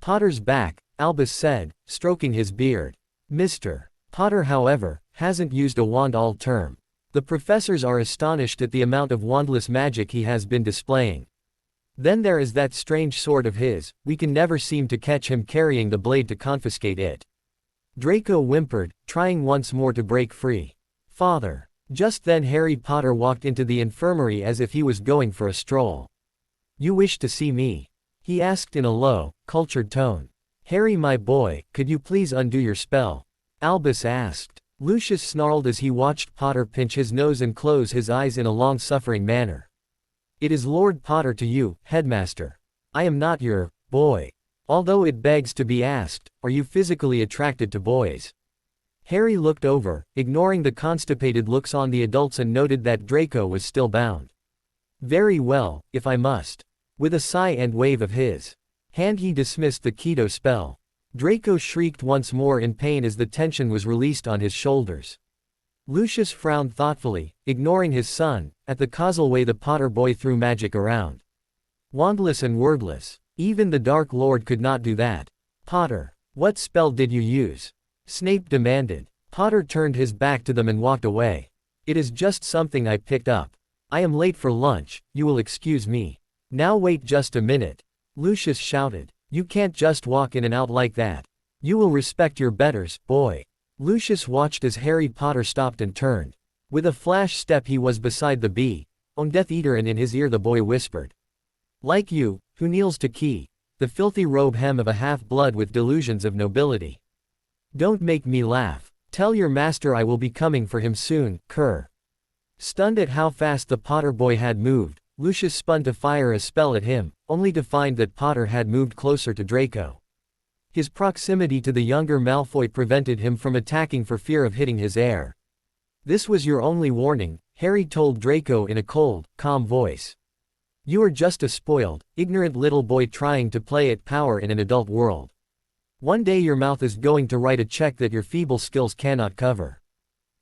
Potter's back, Albus said, stroking his beard. Mr. Potter, however, hasn't used a wand all term. The professors are astonished at the amount of wandless magic he has been displaying. Then there is that strange sword of his, we can never seem to catch him carrying the blade to confiscate it." Draco whimpered, trying once more to break free. "Father." Just then Harry Potter walked into the infirmary as if he was going for a stroll. "You wish to see me?" he asked in a low, cultured tone. "Harry, my boy, could you please undo your spell?" Albus asked. Lucius snarled as he watched Potter pinch his nose and close his eyes in a long-suffering manner. "It is Lord Potter to you, headmaster. I am not your boy. Although it begs to be asked, are you physically attracted to boys?" Harry looked over, ignoring the constipated looks on the adults, and noted that Draco was still bound. "Very well, if I must." With a sigh and wave of his hand he dismissed the Keto spell. Draco shrieked once more in pain as the tension was released on his shoulders. Lucius frowned thoughtfully, ignoring his son, at the causal way the Potter boy threw magic around. Wandless and wordless. Even the Dark Lord could not do that. "Potter, what spell did you use?" Snape demanded. Potter turned his back to them and walked away. "It is just something I picked up. I am late for lunch, you will excuse me." "Now wait just a minute," Lucius shouted. "You can't just walk in and out like that. You will respect your betters, boy." Lucius watched as Harry Potter stopped and turned. With a flash step he was beside the on Death Eater, and in his ear the boy whispered. "Like you, who kneels to Key, the filthy robe hem of a half-blood with delusions of nobility. Don't make me laugh. Tell your master I will be coming for him soon, cur." Stunned at how fast the Potter boy had moved, Lucius spun to fire a spell at him, only to find that Potter had moved closer to Draco. His proximity to the younger Malfoy prevented him from attacking for fear of hitting his heir. "This was your only warning," Harry told Draco in a cold, calm voice. "You are just a spoiled, ignorant little boy trying to play at power in an adult world. One day your mouth is going to write a check that your feeble skills cannot cover.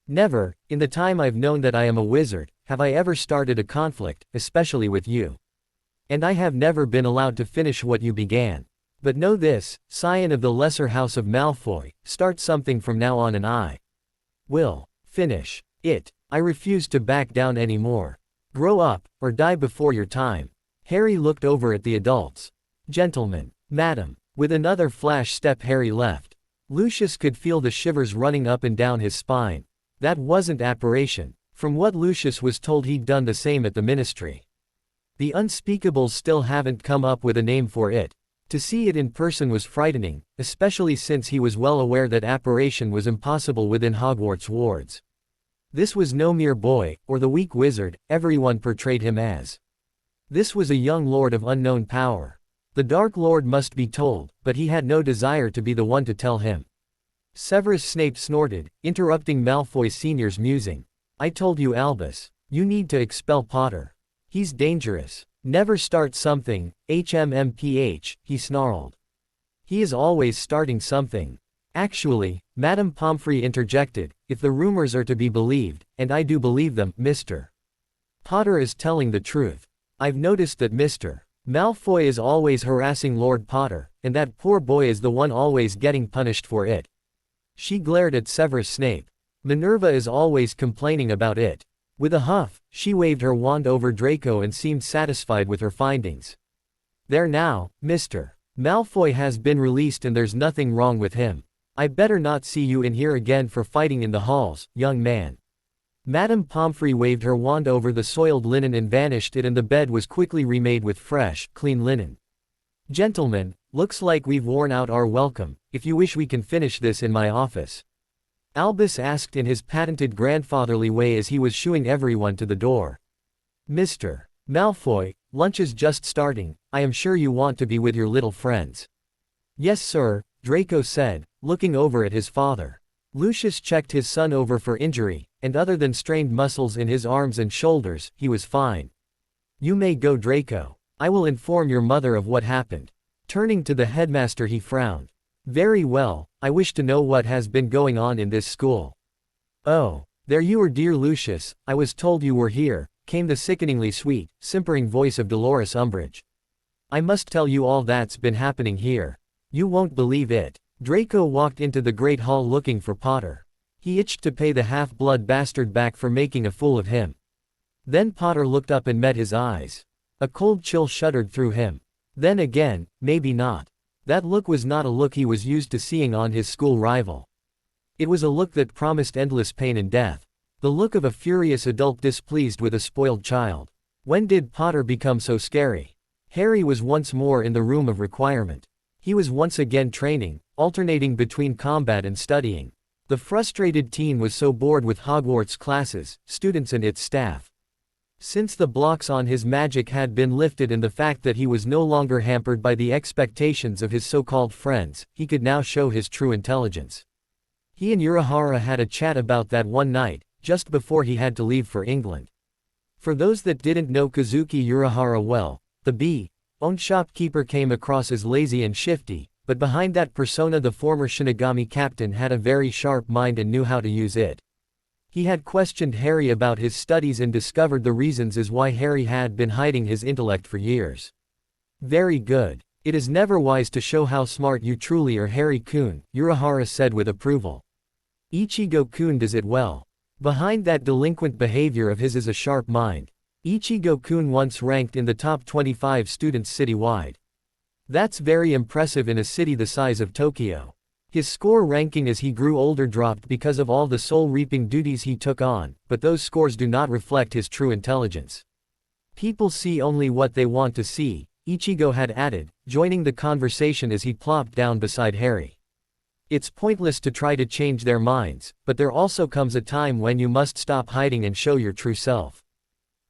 Never, in the time I've known that I am a wizard, have I ever started a conflict, especially with you. And I have never been allowed to finish what you began. But know this, scion of the lesser house of Malfoy, start something from now on and I will finish it. I refuse to back down anymore. Grow up, or die before your time." Harry looked over at the adults. "Gentlemen, madam." With another flash step Harry left. Lucius could feel the shivers running up and down his spine. That wasn't apparition. From what Lucius was told, he'd done the same at the ministry. The unspeakables still haven't come up with a name for it. To see it in person was frightening, especially since he was well aware that apparition was impossible within Hogwarts wards. This was no mere boy, or the weak wizard, everyone portrayed him as. This was a young lord of unknown power. The Dark Lord must be told, but he had no desire to be the one to tell him. Severus Snape snorted, interrupting Malfoy Sr.'s musing. I told you, Albus. You need to expel Potter. He's dangerous. Never start something, HMMPH, he snarled. He is always starting something. Actually, Madame Pomfrey interjected, if the rumors are to be believed, and I do believe them, Mr. Potter is telling the truth. I've noticed that Mr. Malfoy is always harassing Lord Potter, and that poor boy is the one always getting punished for it. She glared at Severus Snape. Minerva is always complaining about it. With a huff, she waved her wand over Draco and seemed satisfied with her findings. There now, Mr. Malfoy has been released and there's nothing wrong with him. I better not see you in here again for fighting in the halls, young man. Madame Pomfrey waved her wand over the soiled linen and vanished, and the bed was quickly remade with fresh, clean linen. Gentlemen, looks like we've worn out our welcome. If you wish, we can finish this in my office. Albus asked in his patented grandfatherly way as he was shooing everyone to the door. Mr. Malfoy, lunch is just starting. I am sure you want to be with your little friends. Yes, sir, Draco said, looking over at his father. Lucius checked his son over for injury, and other than strained muscles in his arms and shoulders, he was fine. You may go, Draco. I will inform your mother of what happened. Turning to the headmaster, he frowned. Very well, I wish to know what has been going on in this school. Oh, there you are, dear Lucius, I was told you were here, came the sickeningly sweet, simpering voice of Dolores Umbridge. I must tell you all that's been happening here. You won't believe it. Draco walked into the Great Hall looking for Potter. He itched to pay the half-blood bastard back for making a fool of him. Then Potter looked up and met his eyes. A cold chill shuddered through him. Then again, maybe not. That look was not a look he was used to seeing on his school rival. It was a look that promised endless pain and death. The look of a furious adult displeased with a spoiled child. When did Potter become so scary? Harry was once more in the room of requirement. He was once again training, alternating between combat and studying. The frustrated teen was so bored with Hogwarts classes, students and its staff. Since the blocks on his magic had been lifted and the fact that he was no longer hampered by the expectations of his so-called friends, he could now show his true intelligence. He and Urahara had a chat about that one night, just before he had to leave for England. For those that didn't know Kazuki Urahara well, the B-owned shopkeeper came across as lazy and shifty, but behind that persona the former Shinigami captain had a very sharp mind and knew how to use it. He had questioned Harry about his studies and discovered the reasons as why Harry had been hiding his intellect for years. Very good. It is never wise to show how smart you truly are, Harry-kun, Urahara said with approval. Ichigo-kun does it well. Behind that delinquent behavior of his is a sharp mind. Ichigo-kun once ranked in the top 25 students citywide. That's very impressive in a city the size of Tokyo. His score ranking as he grew older dropped because of all the soul-reaping duties he took on, but those scores do not reflect his true intelligence. People see only what they want to see, Ichigo had added, joining the conversation as he plopped down beside Harry. It's pointless to try to change their minds, but there also comes a time when you must stop hiding and show your true self.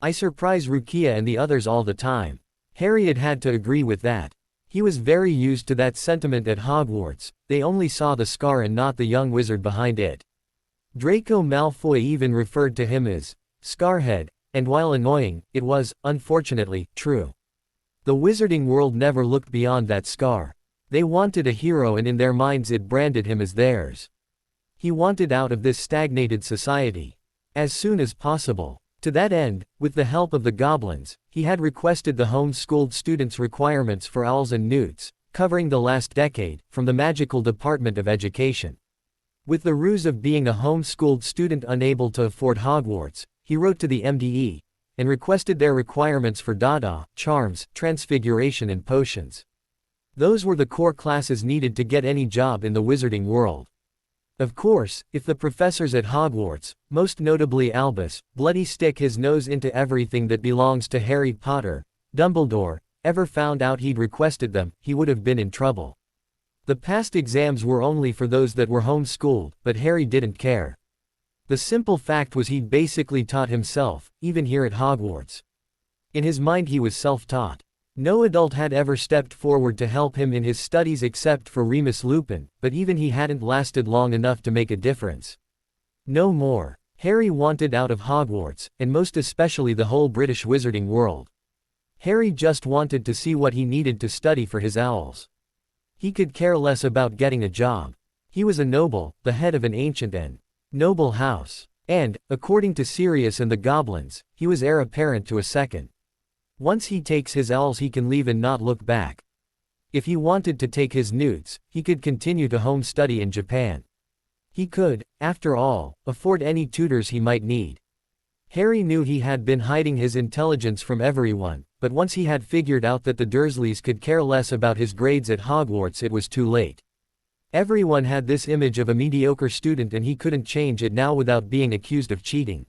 I surprise Rukia and the others all the time. Harry had to agree with that. He was very used to that sentiment at Hogwarts, they only saw the scar and not the young wizard behind it. Draco Malfoy even referred to him as Scarhead, and while annoying, it was, unfortunately, true. The wizarding world never looked beyond that scar. They wanted a hero and in their minds it branded him as theirs. He wanted out of this stagnated society. As soon as possible. To that end, with the help of the goblins, he had requested the home-schooled students' requirements for owls and newts, covering the last decade, from the Magical Department of Education. With the ruse of being a home-schooled student unable to afford Hogwarts, he wrote to the MDE, and requested their requirements for Dada, charms, transfiguration and potions. Those were the core classes needed to get any job in the wizarding world. Of course, if the professors at Hogwarts, most notably Albus, Bloody stick his nose into everything that belongs to Harry Potter, Dumbledore, ever found out he'd requested them, he would have been in trouble. The past exams were only for those that were homeschooled, but Harry didn't care. The simple fact was he'd basically taught himself, even here at Hogwarts. In his mind he was self-taught. No adult had ever stepped forward to help him in his studies except for Remus Lupin, but even he hadn't lasted long enough to make a difference. No more. Harry wanted out of Hogwarts, and most especially the whole British wizarding world. Harry just wanted to see what he needed to study for his owls. He could care less about getting a job. He was a noble, the head of an ancient and noble house. And, according to Sirius and the goblins, he was heir apparent to a second. Once he takes his owls he can leave and not look back. If he wanted to take his newts, he could continue to home study in Japan. He could, after all, afford any tutors he might need. Harry knew he had been hiding his intelligence from everyone, but once he had figured out that the Dursleys could care less about his grades at Hogwarts it was too late. Everyone had this image of a mediocre student and he couldn't change it now without being accused of cheating.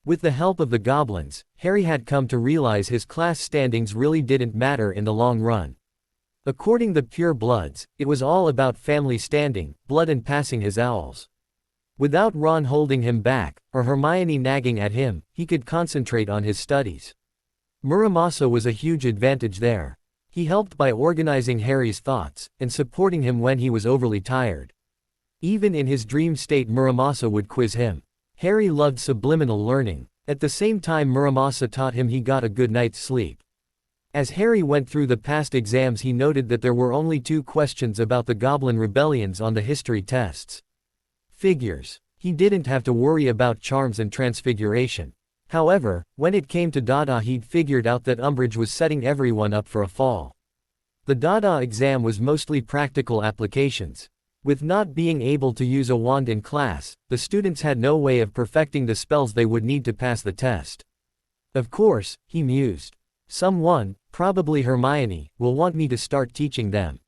With the help of the goblins, Harry had come to realize his class standings really didn't matter in the long run. According to pure bloods, it was all about family standing, blood and passing his owls. Without Ron holding him back, or Hermione nagging at him, he could concentrate on his studies. Muramasa was a huge advantage there. He helped by organizing Harry's thoughts, and supporting him when he was overly tired. Even in his dream state Muramasa would quiz him. Harry loved subliminal learning. At the same time Muramasa taught him he got a good night's sleep. As Harry went through the past exams he noted that there were only 2 questions about the Goblin rebellions on the history tests. Figures. He didn't have to worry about charms and transfiguration. However, when it came to Dada he'd figured out that Umbridge was setting everyone up for a fall. The Dada exam was mostly practical applications. With not being able to use a wand in class, the students had no way of perfecting the spells they would need to pass the test. Of course, he mused. Someone, probably Hermione, will want me to start teaching them.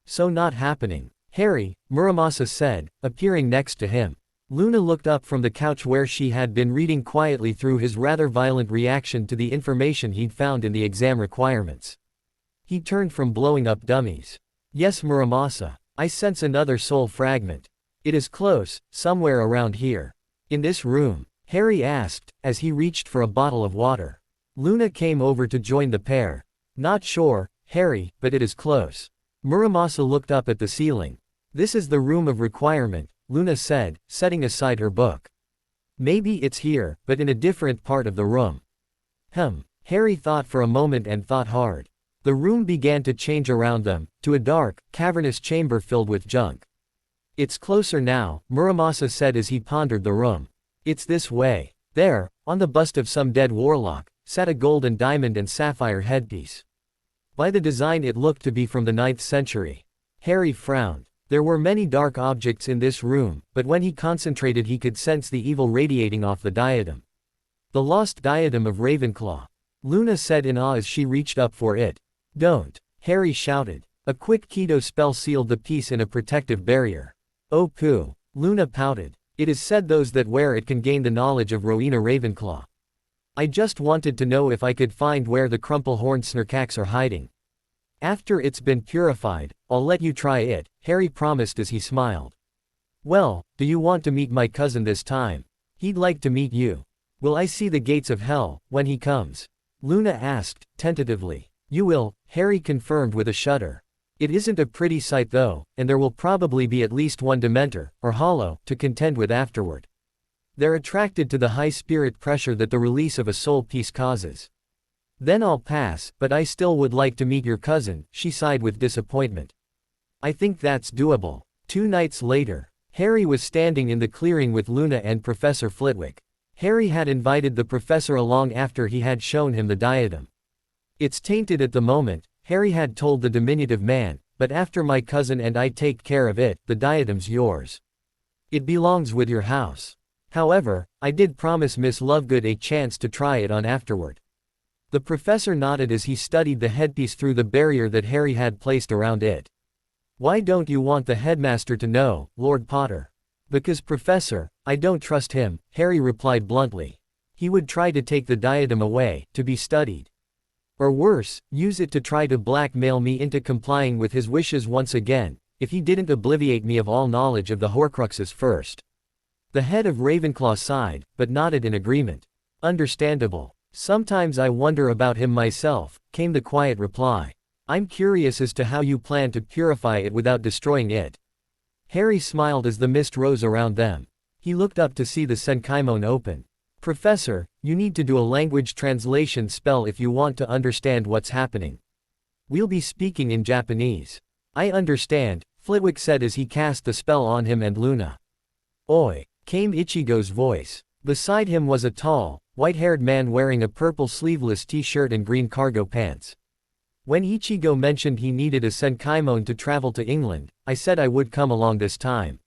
So not happening. Harry, Muramasa said, appearing next to him. Luna looked up from the couch where she had been reading quietly through his rather violent reaction to the information he'd found in the exam requirements. He turned from blowing up dummies. Yes Muramasa. I sense another soul fragment. It is close, somewhere around here. In this room? Harry asked, as he reached for a bottle of water. Luna came over to join the pair. Not sure, Harry, but it is close. Muramasa looked up at the ceiling. This is the room of requirement, Luna said, setting aside her book. Maybe it's here, but in a different part of the room. Harry thought for a moment and thought hard. The room began to change around them, to a dark, cavernous chamber filled with junk. It's closer now, Muramasa said as he pondered the room. It's this way. There, on the bust of some dead warlock, sat a gold and diamond and sapphire headpiece. By the design it looked to be from the 9th century. Harry frowned. There were many dark objects in this room, but when he concentrated he could sense the evil radiating off the diadem. The lost diadem of Ravenclaw. Luna said in awe as she reached up for it. Don't! Harry shouted. A quick Keto spell sealed the piece in a protective barrier. Oh pooh! Luna pouted. It is said those that wear it can gain the knowledge of Rowena Ravenclaw. I just wanted to know if I could find where the crumple-horned Snurcax are hiding. After it's been purified, I'll let you try it, Harry promised as he smiled. Well, do you want to meet my cousin this time? He'd like to meet you. Will I see the gates of hell, when he comes? Luna asked, tentatively. You will, Harry confirmed with a shudder. It isn't a pretty sight though, and there will probably be at least one Dementor, or Hollow, to contend with afterward. They're attracted to the high spirit pressure that the release of a soul piece causes. Then I'll pass, but I still would like to meet your cousin, she sighed with disappointment. I think that's doable. 2 nights later, Harry was standing in the clearing with Luna and Professor Flitwick. Harry had invited the professor along after he had shown him the diadem. It's tainted at the moment, Harry had told the diminutive man, but after my cousin and I take care of it, the diadem's yours. It belongs with your house. However, I did promise Miss Lovegood a chance to try it on afterward. The professor nodded as he studied the headpiece through the barrier that Harry had placed around it. Why don't you want the headmaster to know, Lord Potter? Because Professor, I don't trust him, Harry replied bluntly. He would try to take the diadem away, to be studied. Or worse, use it to try to blackmail me into complying with his wishes once again, if he didn't obliviate me of all knowledge of the Horcruxes first. The head of Ravenclaw sighed, but nodded in agreement. Understandable. Sometimes I wonder about him myself, came the quiet reply. I'm curious as to how you plan to purify it without destroying it. Harry smiled as the mist rose around them. He looked up to see the Senkaimon open. Professor, you need to do a language translation spell if you want to understand what's happening. We'll be speaking in Japanese. I understand, Flitwick said as he cast the spell on him and Luna. Oi, came Ichigo's voice. Beside him was a tall, white-haired man wearing a purple sleeveless t-shirt and green cargo pants. When Ichigo mentioned he needed a Senkaimon to travel to England, I said I would come along this time.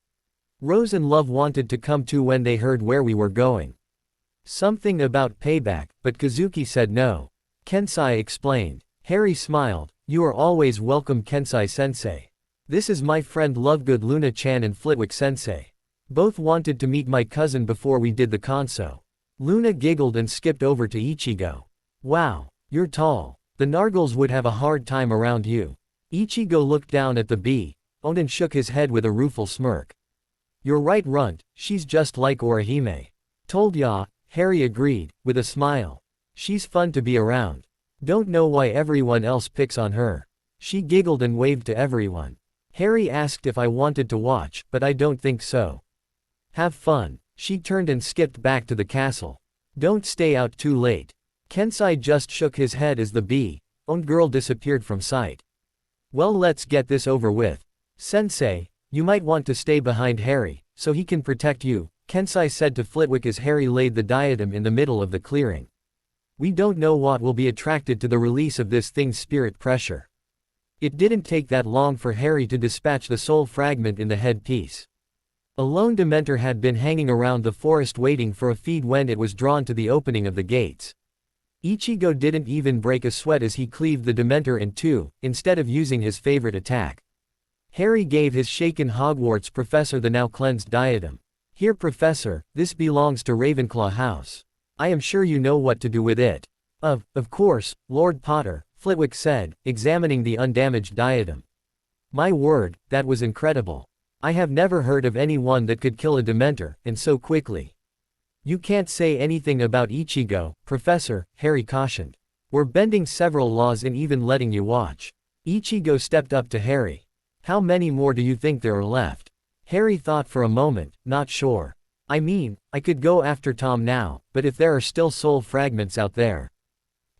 Rose and Love wanted to come too when they heard where we were going. Something about payback, but Kazuki said no. Kensai explained. Harry smiled. You are always welcome, Kensai-sensei. This is my friend Lovegood Luna-chan and Flitwick-sensei. Both wanted to meet my cousin before we did the conso. Luna giggled and skipped over to Ichigo. Wow, you're tall. The Nargles would have a hard time around you. Ichigo looked down at the bee, and shook his head with a rueful smirk. You're right, Runt, she's just like Orihime. Told ya, Harry agreed, with a smile. She's fun to be around. Don't know why everyone else picks on her. She giggled and waved to everyone. Harry asked if I wanted to watch, but I don't think so. Have fun. She turned and skipped back to the castle. Don't stay out too late. Kensai just shook his head as the bee-owned girl disappeared from sight. Well, let's get this over with. Sensei, you might want to stay behind Harry, so he can protect you, Kensai said to Flitwick as Harry laid the diadem in the middle of the clearing. We don't know what will be attracted to the release of this thing's spirit pressure. It didn't take that long for Harry to dispatch the soul fragment in the headpiece. A lone Dementor had been hanging around the forest waiting for a feed when it was drawn to the opening of the gates. Ichigo didn't even break a sweat as he cleaved the Dementor in two, instead of using his favorite attack. Harry gave his shaken Hogwarts professor the now cleansed diadem. Here, Professor, this belongs to Ravenclaw House. I am sure you know what to do with it. Of course, Lord Potter, Flitwick said, examining the undamaged diadem. My word, that was incredible. I have never heard of anyone that could kill a Dementor, and so quickly. You can't say anything about Ichigo, Professor, Harry cautioned. We're bending several laws and even letting you watch. Ichigo stepped up to Harry. How many more do you think there are left? Harry thought for a moment, not sure. I mean, I could go after Tom now, but if there are still soul fragments out there.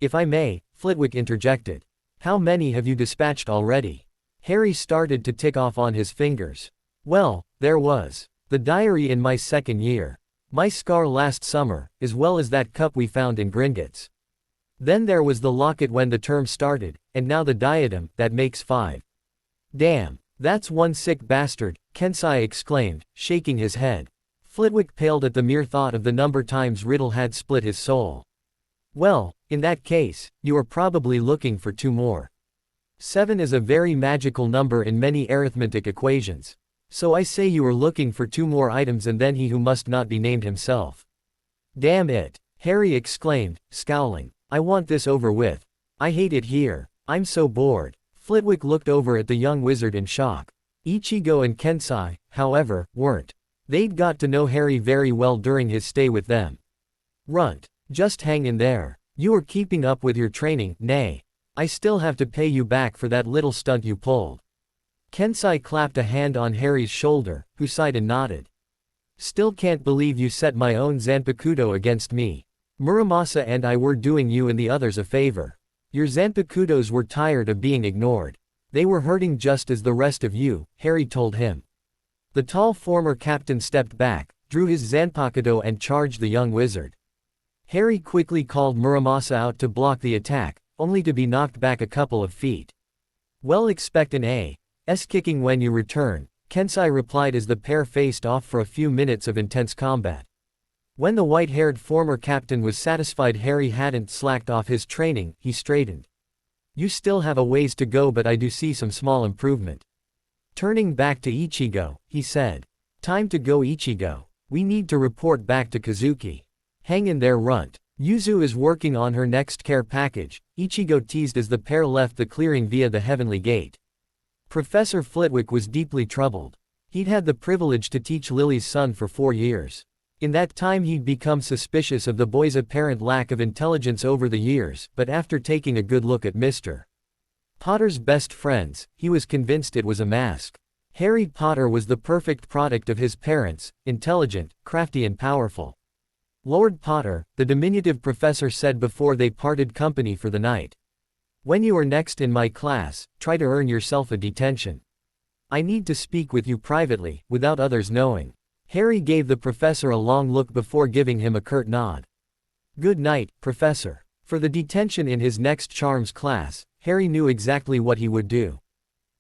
If I may, Flitwick interjected. How many have you dispatched already? Harry started to tick off on his fingers. Well, there was the diary in my second year. My scar last summer, as well as that cup we found in Gringotts. Then there was the locket when the term started, and now the diadem, that makes 5. Damn, that's one sick bastard, Kensai exclaimed, shaking his head. Flitwick paled at the mere thought of the number times Riddle had split his soul. Well, in that case, you are probably looking for 2 more. 7 is a very magical number in many arithmetic equations. So I say you are looking for 2 more items, and then he who must not be named himself. Damn it, Harry exclaimed, scowling. I want this over with. I hate it here. I'm so bored. Flitwick looked over at the young wizard in shock. Ichigo and Kensai, however, weren't. They'd got to know Harry very well during his stay with them. Runt, just hang in there. You are keeping up with your training, nay. I still have to pay you back for that little stunt you pulled. Kensai clapped a hand on Harry's shoulder, who sighed and nodded. Still can't believe you set my own Zanpakutō against me. Muramasa and I were doing you and the others a favor. Your Zanpakutos were tired of being ignored. They were hurting just as the rest of you, Harry told him. The tall former captain stepped back, drew his Zanpakutō and charged the young wizard. Harry quickly called Muramasa out to block the attack, only to be knocked back a couple of feet. Well, expect an ass kicking when you return, Kensai replied as the pair faced off for a few minutes of intense combat. When the white-haired former captain was satisfied Harry hadn't slacked off his training, he straightened. You still have a ways to go, but I do see some small improvement. Turning back to Ichigo, he said. Time to go, Ichigo. We need to report back to Kazuki. Hang in there, Runt. Yuzu is working on her next care package, Ichigo teased as the pair left the clearing via the heavenly gate. Professor Flitwick was deeply troubled. He'd had the privilege to teach Lily's son for 4 years. In that time he'd become suspicious of the boy's apparent lack of intelligence over the years, but after taking a good look at Mr. Potter's best friends, he was convinced it was a mask. Harry Potter was the perfect product of his parents, intelligent, crafty and powerful. Lord Potter, the diminutive professor said before they parted company for the night. When you are next in my class, try to earn yourself a detention. I need to speak with you privately, without others knowing. Harry gave the professor a long look before giving him a curt nod. Good night, Professor. For the detention in his next charms class, Harry knew exactly what he would do.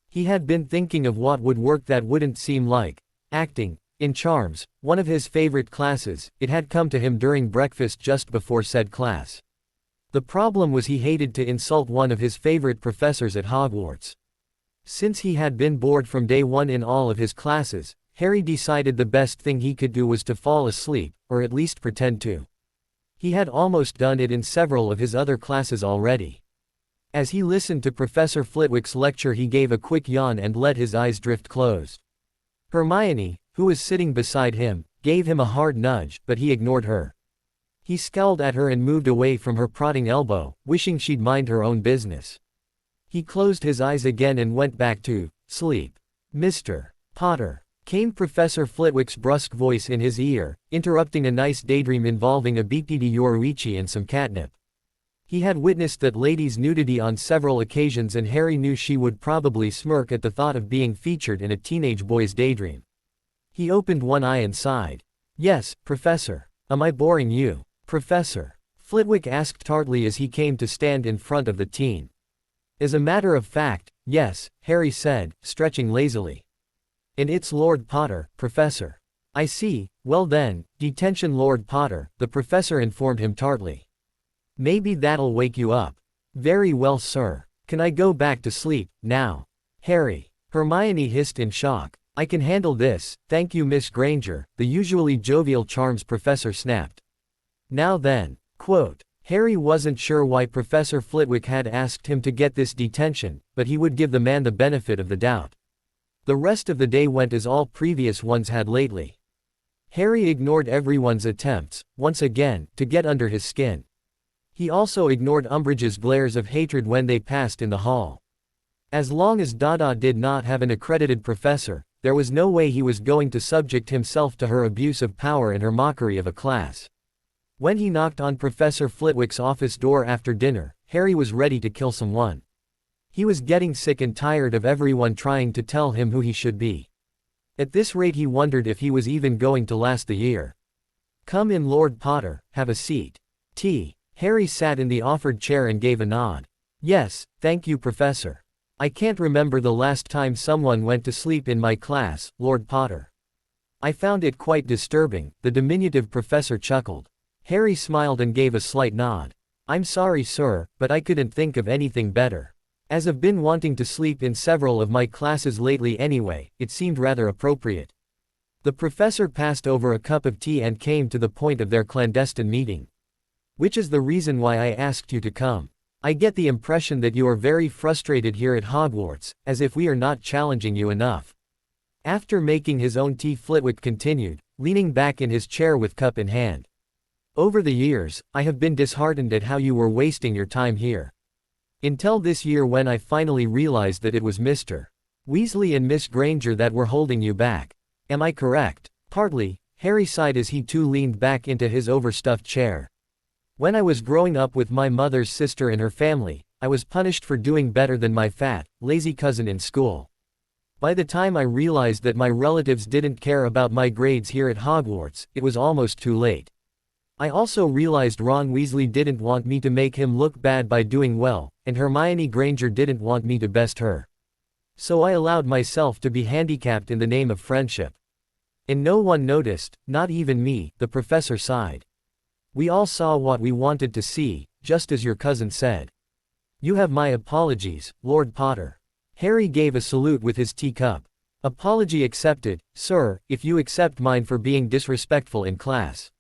He had been thinking of what would work that wouldn't seem like acting. In charms, one of his favorite classes, it had come to him during breakfast just before said class. The problem was he hated to insult one of his favorite professors at Hogwarts. Since he had been bored from day one in all of his classes, Harry decided the best thing he could do was to fall asleep, or at least pretend to. He had almost done it in several of his other classes already. As he listened to Professor Flitwick's lecture he gave a quick yawn and let his eyes drift closed. Hermione, who was sitting beside him, gave him a hard nudge, but he ignored her. He scowled at her and moved away from her prodding elbow, wishing she'd mind her own business. He closed his eyes again and went back to sleep. Mr. Potter, came Professor Flitwick's brusque voice in his ear, interrupting a nice daydream involving a BPD Yoruichi and some catnip. He had witnessed that lady's nudity on several occasions and Harry knew she would probably smirk at the thought of being featured in a teenage boy's daydream. He opened one eye and sighed. Yes, Professor. Am I boring you, Professor? Flitwick asked tartly as he came to stand in front of the teen. As a matter of fact, yes, Harry said, stretching lazily. And it's Lord Potter, Professor. I see, well then, detention Lord Potter, the professor informed him tartly. Maybe that'll wake you up. Very well, sir. Can I go back to sleep, now? Harry. Hermione hissed in shock. I can handle this, thank you Miss Granger, the usually jovial charms professor snapped. Now then, quote. Harry wasn't sure why Professor Flitwick had asked him to get this detention, but he would give the man the benefit of the doubt. The rest of the day went as all previous ones had lately. Harry ignored everyone's attempts, once again, to get under his skin. He also ignored Umbridge's glares of hatred when they passed in the hall. As long as Dada did not have an accredited professor, there was no way he was going to subject himself to her abuse of power and her mockery of a class. When he knocked on Professor Flitwick's office door after dinner, Harry was ready to kill someone. He was getting sick and tired of everyone trying to tell him who he should be. At this rate he wondered if he was even going to last the year. Come in Lord Potter, have a seat. Tea. Harry sat in the offered chair and gave a nod. Yes, thank you Professor. I can't remember the last time someone went to sleep in my class, Lord Potter. I found it quite disturbing, the diminutive professor chuckled. Harry smiled and gave a slight nod. I'm sorry sir, but I couldn't think of anything better. As I've been wanting to sleep in several of my classes lately anyway, it seemed rather appropriate. The professor passed over a cup of tea and came to the point of their clandestine meeting. Which is the reason why I asked you to come. I get the impression that you are very frustrated here at Hogwarts, as if we are not challenging you enough. After making his own tea Flitwick continued, leaning back in his chair with cup in hand. Over the years, I have been disheartened at how you were wasting your time here. Until this year when I finally realized that it was Mr. Weasley and Miss Granger that were holding you back. Am I correct? Partly, Harry sighed as he too leaned back into his overstuffed chair. When I was growing up with my mother's sister and her family, I was punished for doing better than my fat, lazy cousin in school. By the time I realized that my relatives didn't care about my grades here at Hogwarts, it was almost too late. I also realized Ron Weasley didn't want me to make him look bad by doing well, and Hermione Granger didn't want me to best her. So I allowed myself to be handicapped in the name of friendship. And no one noticed, not even me, the professor sighed. We all saw what we wanted to see, just as your cousin said. You have my apologies, Lord Potter. Harry gave a salute with his teacup. Apology accepted, sir, if you accept mine for being disrespectful in class.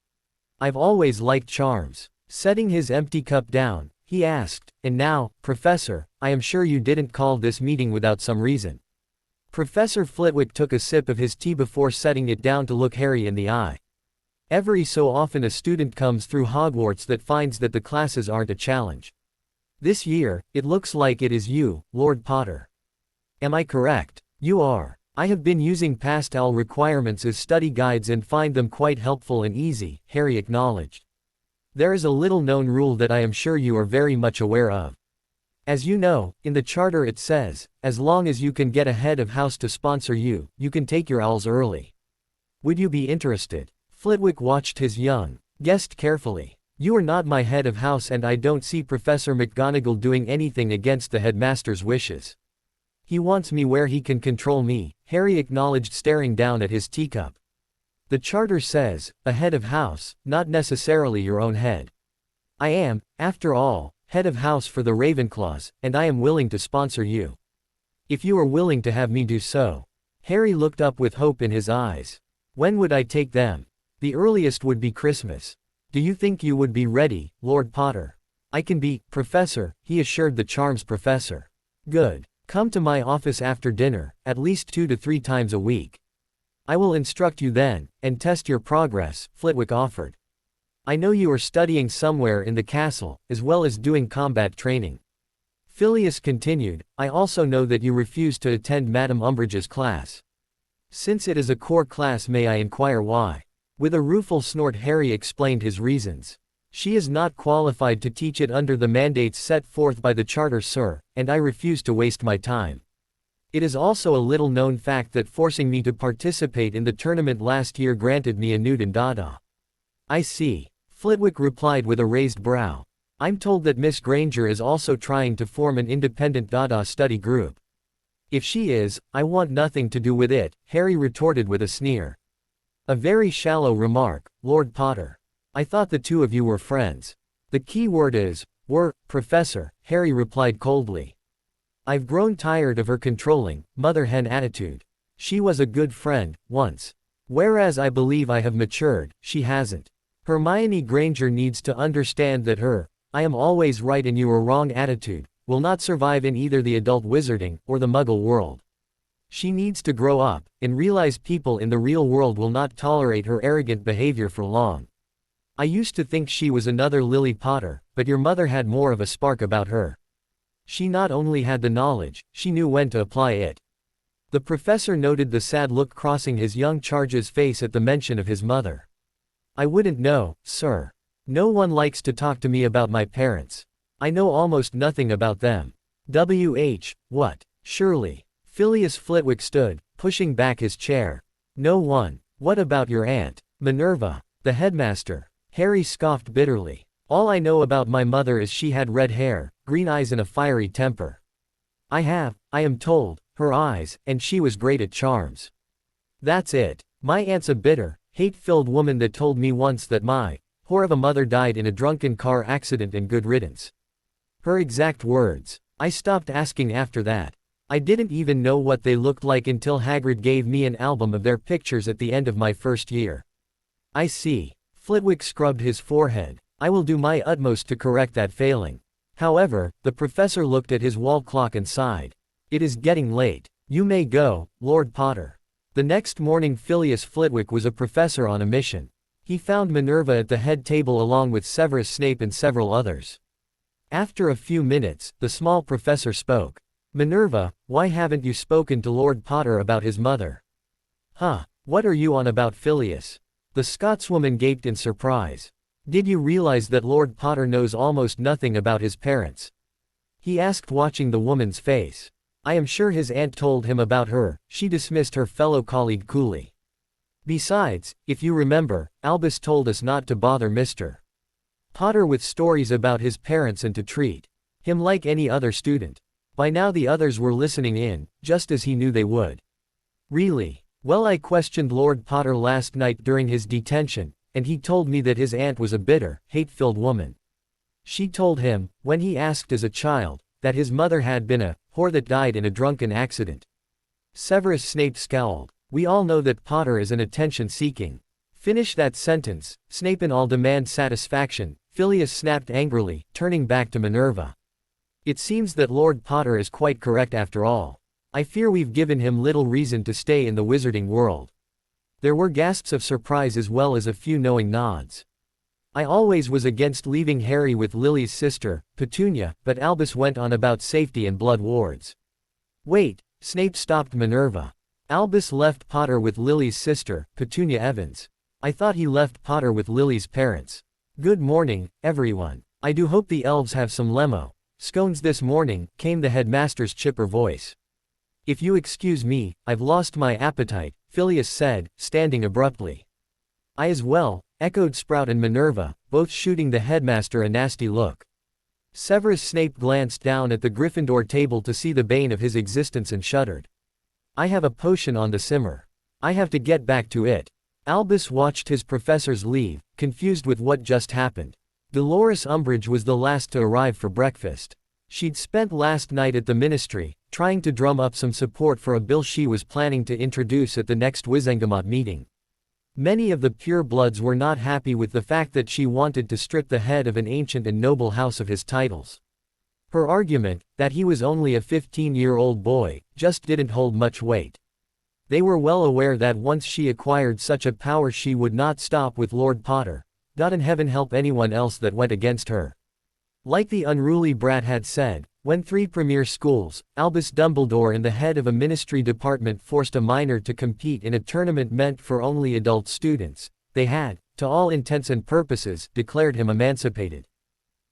I've always liked charms. Setting his empty cup down, he asked, and now, Professor, I am sure you didn't call this meeting without some reason. Professor Flitwick took a sip of his tea before setting it down to look Harry in the eye. Every so often a student comes through Hogwarts that finds that the classes aren't a challenge. This year, it looks like it is you, Lord Potter. Am I correct? You are. I have been using past OWL requirements as study guides and find them quite helpful and easy, Harry acknowledged. There is a little-known rule that I am sure you are very much aware of. As you know, in the charter it says, as long as you can get a head of house to sponsor you, you can take your OWLs early. Would you be interested? Flitwick watched his young guest carefully. You are not my head of house and I don't see Professor McGonagall doing anything against the headmaster's wishes. He wants me where he can control me, Harry acknowledged, staring down at his teacup. The charter says, a head of house, not necessarily your own head. I am, after all, head of house for the Ravenclaws, and I am willing to sponsor you. If you are willing to have me do so. Harry looked up with hope in his eyes. When would I take them? The earliest would be Christmas. Do you think you would be ready, Lord Potter? I can be, Professor, he assured the charms professor. Good. Come to my office after dinner, at least 2 to 3 times a week. I will instruct you then, and test your progress, Flitwick offered. I know you are studying somewhere in the castle, as well as doing combat training. Phileas continued, I also know that you refuse to attend Madame Umbridge's class. Since it is a core class, may I inquire why? With a rueful snort, Harry explained his reasons. She is not qualified to teach it under the mandates set forth by the charter, sir, and I refuse to waste my time. It is also a little-known fact that forcing me to participate in the tournament last year granted me a nude in Dada. I see. Flitwick replied with a raised brow. I'm told that Miss Granger is also trying to form an independent Dada study group. If she is, I want nothing to do with it, Harry retorted with a sneer. A very shallow remark, Lord Potter. I thought the two of you were friends. The key word is, were, Professor, Harry replied coldly. I've grown tired of her controlling, mother hen attitude. She was a good friend, once. Whereas I believe I have matured, she hasn't. Hermione Granger needs to understand that her, I am always right and you are wrong attitude, will not survive in either the adult wizarding, or the muggle world. She needs to grow up, and realize people in the real world will not tolerate her arrogant behavior for long. I used to think she was another Lily Potter, but your mother had more of a spark about her. She not only had the knowledge, she knew when to apply it. The professor noted the sad look crossing his young charge's face at the mention of his mother. I wouldn't know, sir. No one likes to talk to me about my parents. I know almost nothing about them. What? Surely. Phileas Flitwick stood, pushing back his chair. No one. What about your aunt, Minerva, the headmaster? Harry scoffed bitterly. All I know about my mother is she had red hair, green eyes and a fiery temper. I am told, her eyes, and she was great at charms. That's it. My aunt's a bitter, hate-filled woman that told me once that my whore of a mother died in a drunken car accident and good riddance. Her exact words. I stopped asking after that. I didn't even know what they looked like until Hagrid gave me an album of their pictures at the end of my first year. I see. Flitwick scrubbed his forehead. I will do my utmost to correct that failing. However, the professor looked at his wall clock and sighed. It is getting late. You may go, Lord Potter. The next morning Phileas Flitwick was a professor on a mission. He found Minerva at the head table along with Severus Snape and several others. After a few minutes, the small professor spoke. Minerva, why haven't you spoken to Lord Potter about his mother? What are you on about, Phileas? The Scotswoman gaped in surprise. Did you realize that Lord Potter knows almost nothing about his parents? He asked, watching the woman's face. I am sure his aunt told him about her, she dismissed her fellow colleague coolly. Besides, if you remember, Albus told us not to bother Mr. Potter with stories about his parents and to treat him like any other student. By now the others were listening in, just as he knew they would. Really? Well, I questioned Lord Potter last night during his detention, and he told me that his aunt was a bitter, hate-filled woman. She told him, when he asked as a child, that his mother had been a whore that died in a drunken accident. Severus Snape scowled. We all know that Potter is an attention-seeking. Finish that sentence, Snape, and I'll demand satisfaction, Phileas snapped angrily, turning back to Minerva. It seems that Lord Potter is quite correct after all. I fear we've given him little reason to stay in the wizarding world. There were gasps of surprise as well as a few knowing nods. I always was against leaving Harry with Lily's sister, Petunia, but Albus went on about safety and blood wards. Wait, Snape stopped Minerva. Albus left Potter with Lily's sister, Petunia Evans. I thought he left Potter with Lily's parents. Good morning, everyone. I do hope the elves have some scones this morning, came the headmaster's chipper voice. If you excuse me, I've lost my appetite, Phileas said, standing abruptly. I as well, echoed Sprout and Minerva, both shooting the headmaster a nasty look. Severus Snape glanced down at the Gryffindor table to see the bane of his existence and shuddered. I have a potion on the simmer. I have to get back to it. Albus watched his professors leave, confused with what just happened. Dolores Umbridge was the last to arrive for breakfast. She'd spent last night at the ministry, trying to drum up some support for a bill she was planning to introduce at the next Wizengamot meeting. Many of the purebloods were not happy with the fact that she wanted to strip the head of an ancient and noble house of his titles. Her argument, that he was only a 15-year-old boy, just didn't hold much weight. They were well aware that once she acquired such a power she would not stop with Lord Potter. God in heaven help anyone else that went against her. Like the unruly brat had said, when 3 premier schools, Albus Dumbledore and the head of a ministry department forced a minor to compete in a tournament meant for only adult students, they had, to all intents and purposes, declared him emancipated.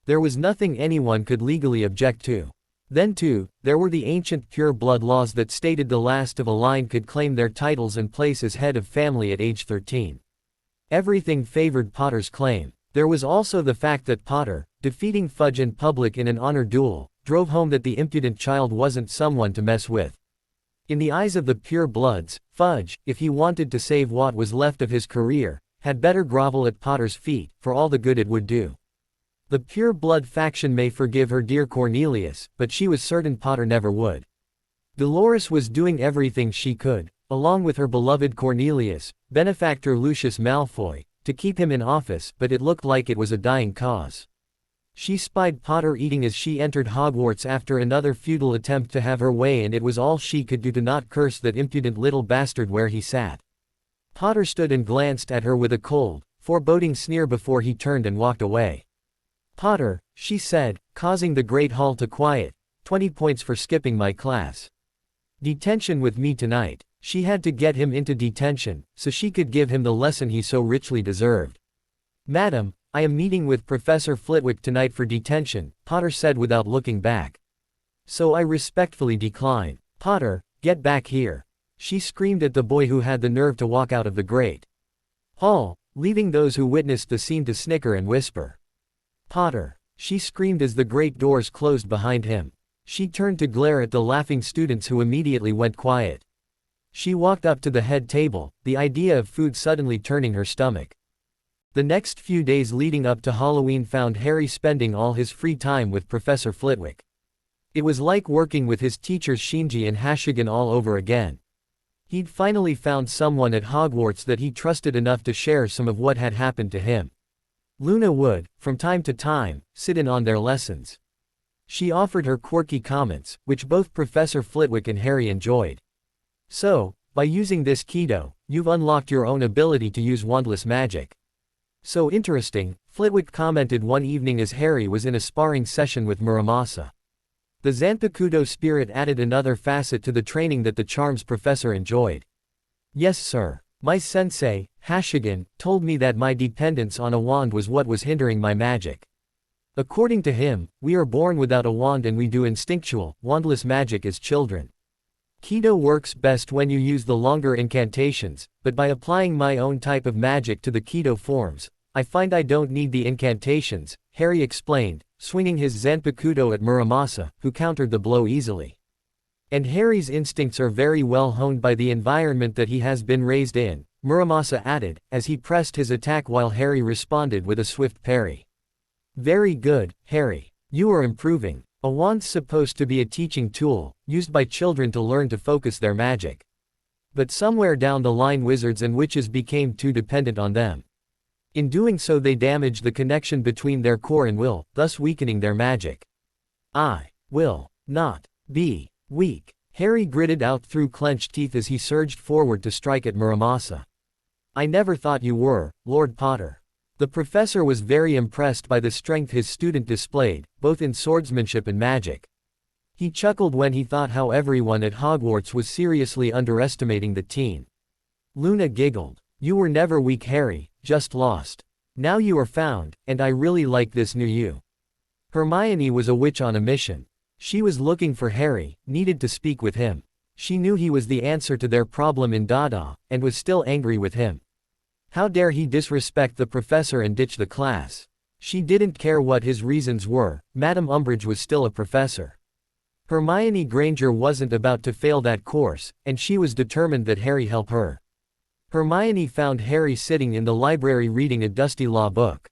There was nothing anyone could legally object to. Then too, there were the ancient pure blood laws that stated the last of a line could claim their titles and place as head of family at age 13. Everything favored Potter's claim. There was also the fact that Potter, defeating Fudge in public in an honor duel, drove home that the impudent child wasn't someone to mess with. In the eyes of the pure bloods, Fudge, if he wanted to save what was left of his career, had better grovel at Potter's feet, for all the good it would do. The pure blood faction may forgive her dear Cornelius, but she was certain Potter never would. Dolores was doing everything she could, along with her beloved Cornelius, benefactor Lucius Malfoy, to keep him in office, but it looked like it was a dying cause. She spied Potter eating as she entered Hogwarts after another futile attempt to have her way, and it was all she could do to not curse that impudent little bastard where he sat. Potter stood and glanced at her with a cold, foreboding sneer before he turned and walked away. Potter, she said, causing the Great Hall to quiet, 20 points for skipping my class. Detention with me tonight. She had to get him into detention, so she could give him the lesson he so richly deserved. Madam, I am meeting with Professor Flitwick tonight for detention, Potter said without looking back. So I respectfully decline. Potter, get back here. She screamed at the boy who had the nerve to walk out of the Great Hall, leaving those who witnessed the scene to snicker and whisper. Potter, she screamed as the great doors closed behind him. She turned to glare at the laughing students who immediately went quiet. She walked up to the head table, the idea of food suddenly turning her stomach. The next few days leading up to Halloween found Harry spending all his free time with Professor Flitwick. It was like working with his teachers Shinji and Hashigan all over again. He'd finally found someone at Hogwarts that he trusted enough to share some of what had happened to him. Luna would, from time to time, sit in on their lessons. She offered her quirky comments, which both Professor Flitwick and Harry enjoyed. So, by using this Kido, you've unlocked your own ability to use wandless magic. So interesting, Flitwick commented one evening as Harry was in a sparring session with Muramasa. The Zanpakutō spirit added another facet to the training that the charms professor enjoyed. Yes sir. My sensei, Hashigan, told me that my dependence on a wand was what was hindering my magic. According to him, we are born without a wand and we do instinctual, wandless magic as children. Kido works best when you use the longer incantations, but by applying my own type of magic to the Kido forms, I find I don't need the incantations, Harry explained, swinging his Zanpakutō at Muramasa, who countered the blow easily. And Harry's instincts are very well honed by the environment that he has been raised in, Muramasa added, as he pressed his attack while Harry responded with a swift parry. Very good, Harry. You are improving. A wand's supposed to be a teaching tool, used by children to learn to focus their magic. But somewhere down the line wizards and witches became too dependent on them. In doing so they damaged the connection between their core and will, thus weakening their magic. I will not be weak. Harry gritted out through clenched teeth as he surged forward to strike at Muramasa. I never thought you were, Lord Potter. The professor was very impressed by the strength his student displayed, both in swordsmanship and magic. He chuckled when he thought how everyone at Hogwarts was seriously underestimating the teen. Luna giggled. You were never weak, Harry, just lost. Now you are found, and I really like this new you. Hermione was a witch on a mission. She was looking for Harry, needed to speak with him. She knew he was the answer to their problem in Dada, and was still angry with him. How dare he disrespect the professor and ditch the class? She didn't care what his reasons were, Madame Umbridge was still a professor. Hermione Granger wasn't about to fail that course, and she was determined that Harry help her. Hermione found Harry sitting in the library reading a dusty law book.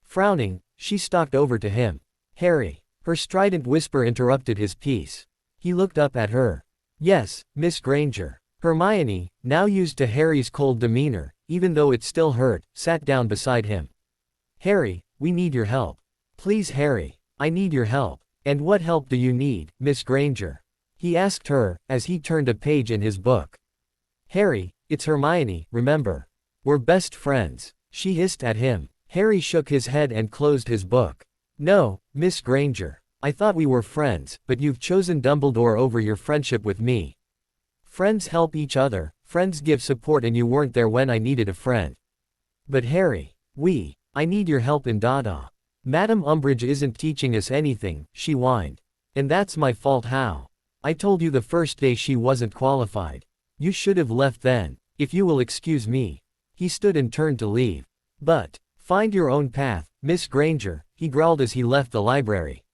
Frowning, she stalked over to him. Harry. Her strident whisper interrupted his peace. He looked up at her. Yes, Miss Granger. Hermione, now used to Harry's cold demeanor, even though it still hurt, sat down beside him. Harry, we need your help. Please, Harry. I need your help. And what help do you need, Miss Granger? He asked her, as he turned a page in his book. Harry, it's Hermione, remember? We're best friends. She hissed at him. Harry shook his head and closed his book. No, Miss Granger. I thought we were friends, but you've chosen Dumbledore over your friendship with me. Friends help each other, friends give support, and you weren't there when I needed a friend. But Harry, I need your help in Dada. Madame Umbridge isn't teaching us anything, she whined. And that's my fault. How? I told you the first day she wasn't qualified. You should have left then, if you will excuse me. He stood and turned to leave. But, find your own path, Miss Granger, he growled as he left the library.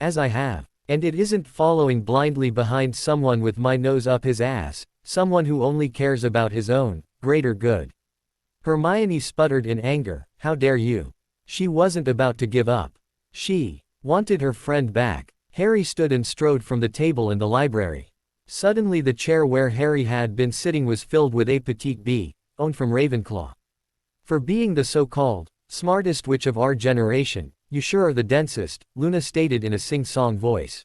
As I have. And it isn't following blindly behind someone with my nose up his ass, someone who only cares about his own greater good. Hermione sputtered in anger, how dare you? She wasn't about to give up. She wanted her friend back. Harry stood and strode from the table in the library. Suddenly the chair where Harry had been sitting was filled with a petite bee, owned from Ravenclaw. For being the so-called smartest witch of our generation, you sure are the densest, Luna stated in a sing-song voice.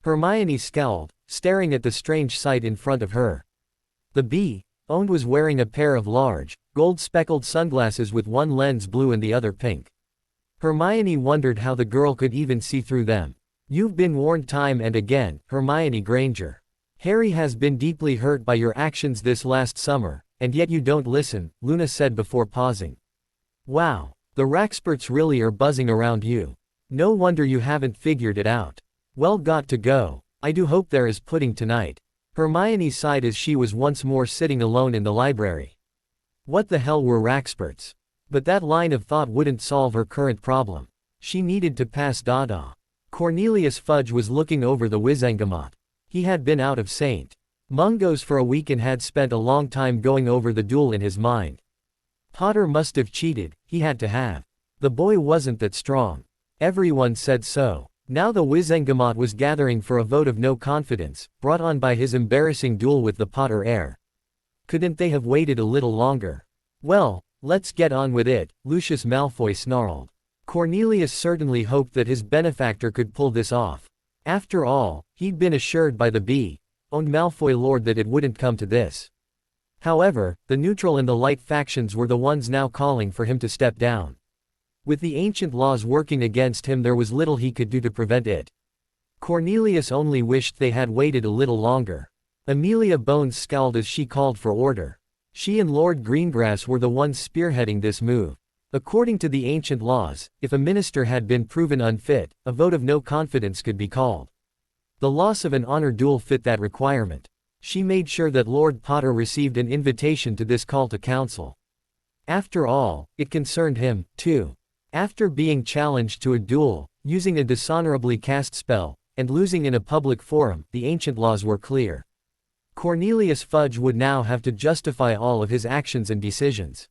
Hermione scowled, staring at the strange sight in front of her. The bee, owned, was wearing a pair of large, gold-speckled sunglasses with one lens blue and the other pink. Hermione wondered how the girl could even see through them. You've been warned time and again, Hermione Granger. Harry has been deeply hurt by your actions this last summer, and yet you don't listen, Luna said before pausing. Wow. The Raxperts really are buzzing around you. No wonder you haven't figured it out. Well, got to go. I do hope there is pudding tonight. Hermione sighed as she was once more sitting alone in the library. What the hell were Raxperts? But that line of thought wouldn't solve her current problem. She needed to pass Dada. Cornelius Fudge was looking over the Wizengamot. He had been out of St. Mungo's for a week and had spent a long time going over the duel in his mind. Potter must have cheated, he had to have. The boy wasn't that strong. Everyone said so. Now the Wizengamot was gathering for a vote of no confidence, brought on by his embarrassing duel with the Potter heir. Couldn't they have waited a little longer? Well, let's get on with it, Lucius Malfoy snarled. Cornelius certainly hoped that his benefactor could pull this off. After all, he'd been assured by the bee-owned Malfoy lord that it wouldn't come to this. However, the neutral and the light factions were the ones now calling for him to step down. With the ancient laws working against him, there was little he could do to prevent it. Cornelius only wished they had waited a little longer. Amelia Bones scowled as she called for order. She and Lord Greengrass were the ones spearheading this move. According to the ancient laws, if a minister had been proven unfit, a vote of no confidence could be called. The loss of an honor duel fit that requirement. She made sure that Lord Potter received an invitation to this call to council. After all, it concerned him, too. After being challenged to a duel, using a dishonorably cast spell, and losing in a public forum. The ancient laws were clear. Cornelius Fudge would now have to justify all of his actions and decisions.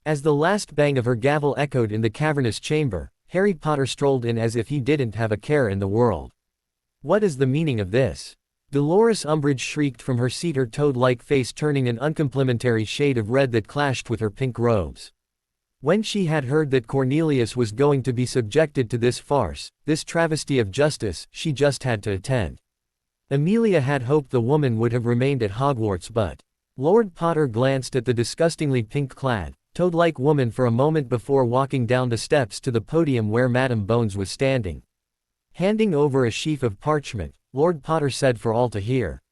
As the last bang of her gavel echoed in the cavernous chamber, Harry Potter strolled in as if he didn't have a care in the world. What is the meaning of this? Dolores Umbridge shrieked from her seat, her toad-like face turning an uncomplimentary shade of red that clashed with her pink robes. When she had heard that Cornelius was going to be subjected to this farce, this travesty of justice, she just had to attend. Amelia had hoped the woman would have remained at Hogwarts, but Lord Potter glanced at the disgustingly pink-clad, toad-like woman for a moment before walking down the steps to the podium where Madame Bones was standing. Handing over a sheaf of parchment, Lord Potter said for all to hear,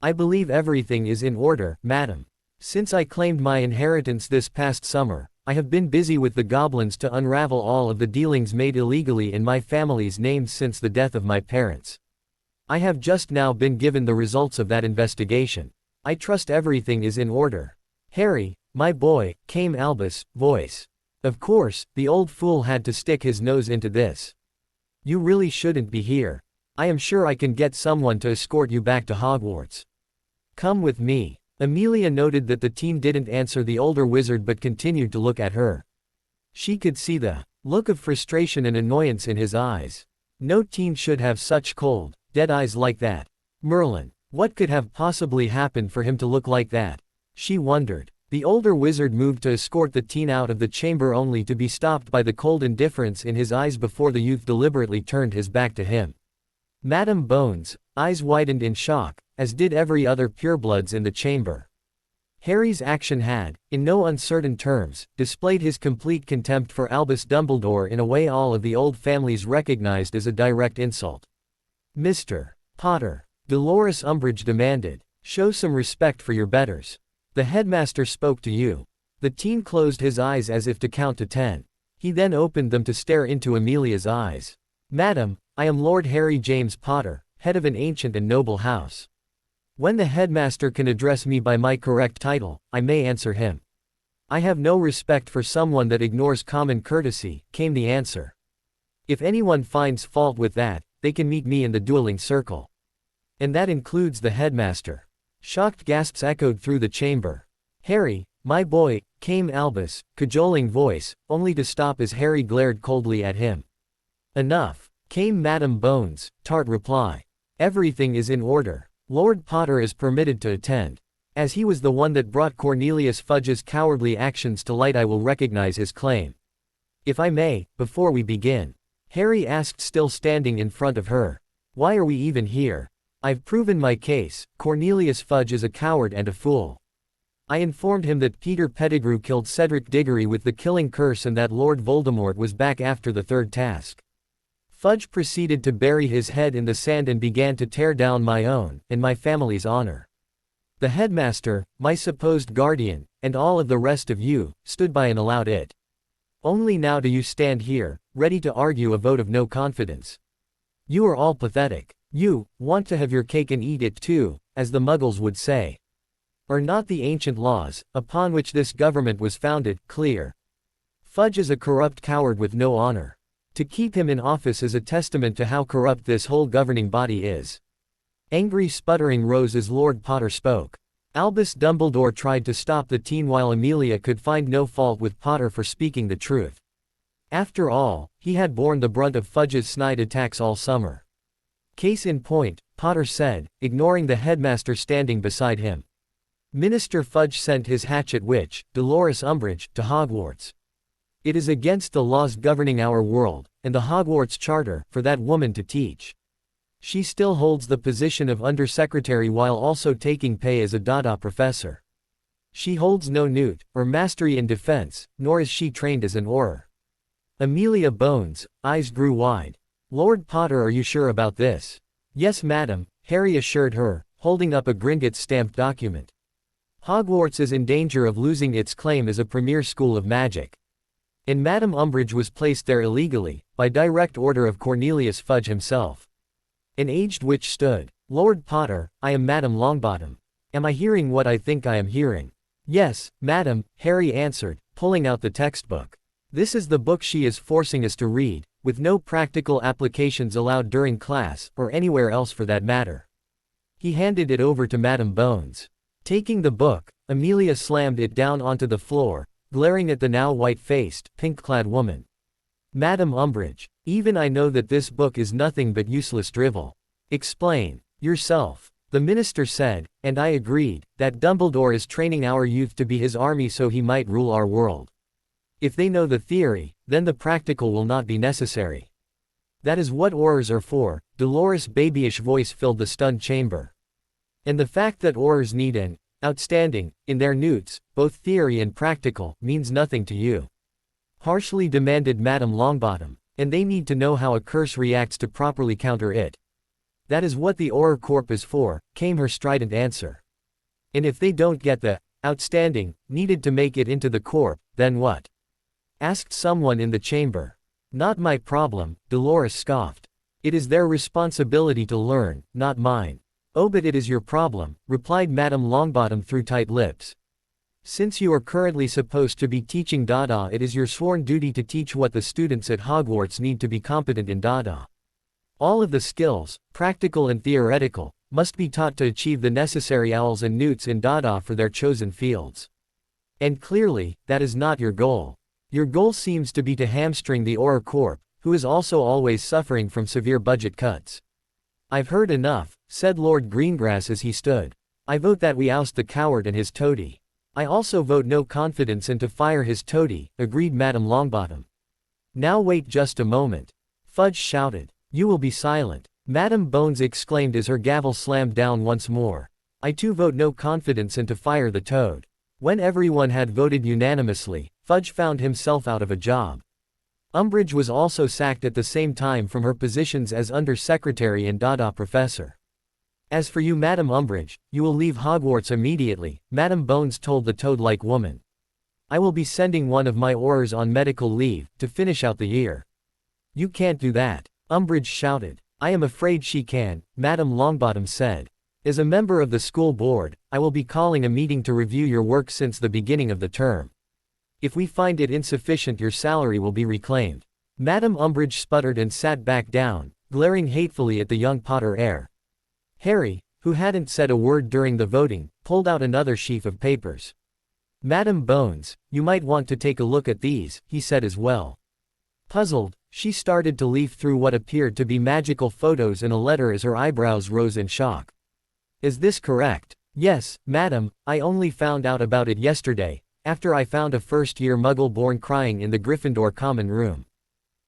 "I believe everything is in order, madam. Since I claimed my inheritance this past summer, I have been busy with the goblins to unravel all of the dealings made illegally in my family's name since the death of my parents. I have just now been given the results of that investigation. I trust everything is in order. Harry, my boy," came Albus' voice. Of course, the old fool had to stick his nose into this. "You really shouldn't be here. I am sure I can get someone to escort you back to Hogwarts. Come with me." Amelia noted that the teen didn't answer the older wizard but continued to look at her. She could see the look of frustration and annoyance in his eyes. No teen should have such cold, dead eyes like that. Merlin, what could have possibly happened for him to look like that? She wondered. The older wizard moved to escort the teen out of the chamber only to be stopped by the cold indifference in his eyes before the youth deliberately turned his back to him. Madame Bones' eyes widened in shock, as did every other purebloods in the chamber. Harry's action had, in no uncertain terms, displayed his complete contempt for Albus Dumbledore in a way all of the old families recognized as a direct insult. "Mr. Potter," Dolores Umbridge demanded, "show some respect for your betters. The headmaster spoke to you." The teen closed his eyes as if to count to 10. He then opened them to stare into Amelia's eyes. "Madam, I am Lord Harry James Potter, head of an ancient and noble house. When the headmaster can address me by my correct title, I may answer him. I have no respect for someone that ignores common courtesy," came the answer. "If anyone finds fault with that, they can meet me in the dueling circle. And that includes the headmaster." Shocked gasps echoed through the chamber. "Harry, my boy," came Albus' cajoling voice, only to stop as Harry glared coldly at him. "Enough," came Madame Bones' tart reply. "Everything is in order. Lord Potter is permitted to attend. As he was the one that brought Cornelius Fudge's cowardly actions to light, I will recognize his claim. If I may, before we begin," Harry asked, still standing in front of her, "why are we even here? I've proven my case. Cornelius Fudge is a coward and a fool. I informed him that Peter Pettigrew killed Cedric Diggory with the killing curse and that Lord Voldemort was back after the third task. Fudge proceeded to bury his head in the sand and began to tear down my own, and my family's honor. The headmaster, my supposed guardian, and all of the rest of you, stood by and allowed it. Only now do you stand here, ready to argue a vote of no confidence. You are all pathetic. You want to have your cake and eat it too, as the Muggles would say. Are not the ancient laws, upon which this government was founded, clear? Fudge is a corrupt coward with no honor. To keep him in office is a testament to how corrupt this whole governing body is." Angry sputtering rose as Lord Potter spoke. Albus Dumbledore tried to stop the teen while Amelia could find no fault with Potter for speaking the truth. After all, he had borne the brunt of Fudge's snide attacks all summer. "Case in point," Potter said, ignoring the headmaster standing beside him. "Minister Fudge sent his hatchet witch, Dolores Umbridge, to Hogwarts. It is against the laws governing our world, and the Hogwarts Charter, for that woman to teach. She still holds the position of undersecretary while also taking pay as a Dada professor. She holds no newt, or mastery in defense, nor is she trained as an Auror." Amelia Bones' eyes grew wide. "Lord Potter, are you sure about this?" "Yes, madam," Harry assured her, holding up a Gringotts-stamped document. "Hogwarts is in danger of losing its claim as a premier school of magic. And Madame Umbridge was placed there illegally, by direct order of Cornelius Fudge himself." An aged witch stood. "Lord Potter, I am Madame Longbottom. Am I hearing what I think I am hearing?" "Yes, madam," Harry answered, pulling out the textbook. "This is the book she is forcing us to read," with no practical applications allowed during class, or anywhere else for that matter. He handed it over to Madam Bones. Taking the book, Amelia slammed it down onto the floor, glaring at the now white-faced, pink-clad woman. Madam Umbridge, even I know that this book is nothing but useless drivel. Explain yourself, the minister said, and I agreed, that Dumbledore is training our youth to be his army so he might rule our world. If they know the theory, then the practical will not be necessary. That is what Aurors are for. Dolores' babyish voice filled the stunned chamber. And the fact that Aurors need an outstanding in their newts, both theory and practical, means nothing to you. Harshly demanded Madame Longbottom, and they need to know how a curse reacts to properly counter it. That is what the Auror Corp is for, came her strident answer. And if they don't get the outstanding needed to make it into the Corp, then what? Asked someone in the chamber. Not my problem, Dolores scoffed. It is their responsibility to learn, not mine. Oh, but it is your problem, replied Madame Longbottom through tight lips. Since you are currently supposed to be teaching Dada, it is your sworn duty to teach what the students at Hogwarts need to be competent in Dada. All of the skills, practical and theoretical, must be taught to achieve the necessary owls and newts in Dada for their chosen fields. And clearly, that is not your goal. Your goal seems to be to hamstring the Auror Corp, who is also always suffering from severe budget cuts. I've heard enough, said Lord Greengrass as he stood. I vote that we oust the coward and his toady. I also vote no confidence and to fire his toady, agreed Madame Longbottom. Now wait just a moment. Fudge shouted. You will be silent. Madame Bones exclaimed as her gavel slammed down once more. I too vote no confidence and to fire the toad. When everyone had voted unanimously, Fudge found himself out of a job. Umbridge was also sacked at the same time from her positions as Under-Secretary and Dada Professor. As for you, Madam Umbridge, you will leave Hogwarts immediately, Madame Bones told the toad-like woman. I will be sending one of my Aurors on medical leave, to finish out the year. You can't do that, Umbridge shouted. I am afraid she can, Madame Longbottom said. As a member of the school board, I will be calling a meeting to review your work since the beginning of the term. If we find it insufficient, your salary will be reclaimed. Madame Umbridge sputtered and sat back down, glaring hatefully at the young Potter heir. Harry, who hadn't said a word during the voting, pulled out another sheaf of papers. Madame Bones, you might want to take a look at these, he said as well. Puzzled, she started to leaf through what appeared to be magical photos in a letter as her eyebrows rose in shock. Is this correct? Yes, madam, I only found out about it yesterday, after I found a first-year Muggle born crying in the Gryffindor common room.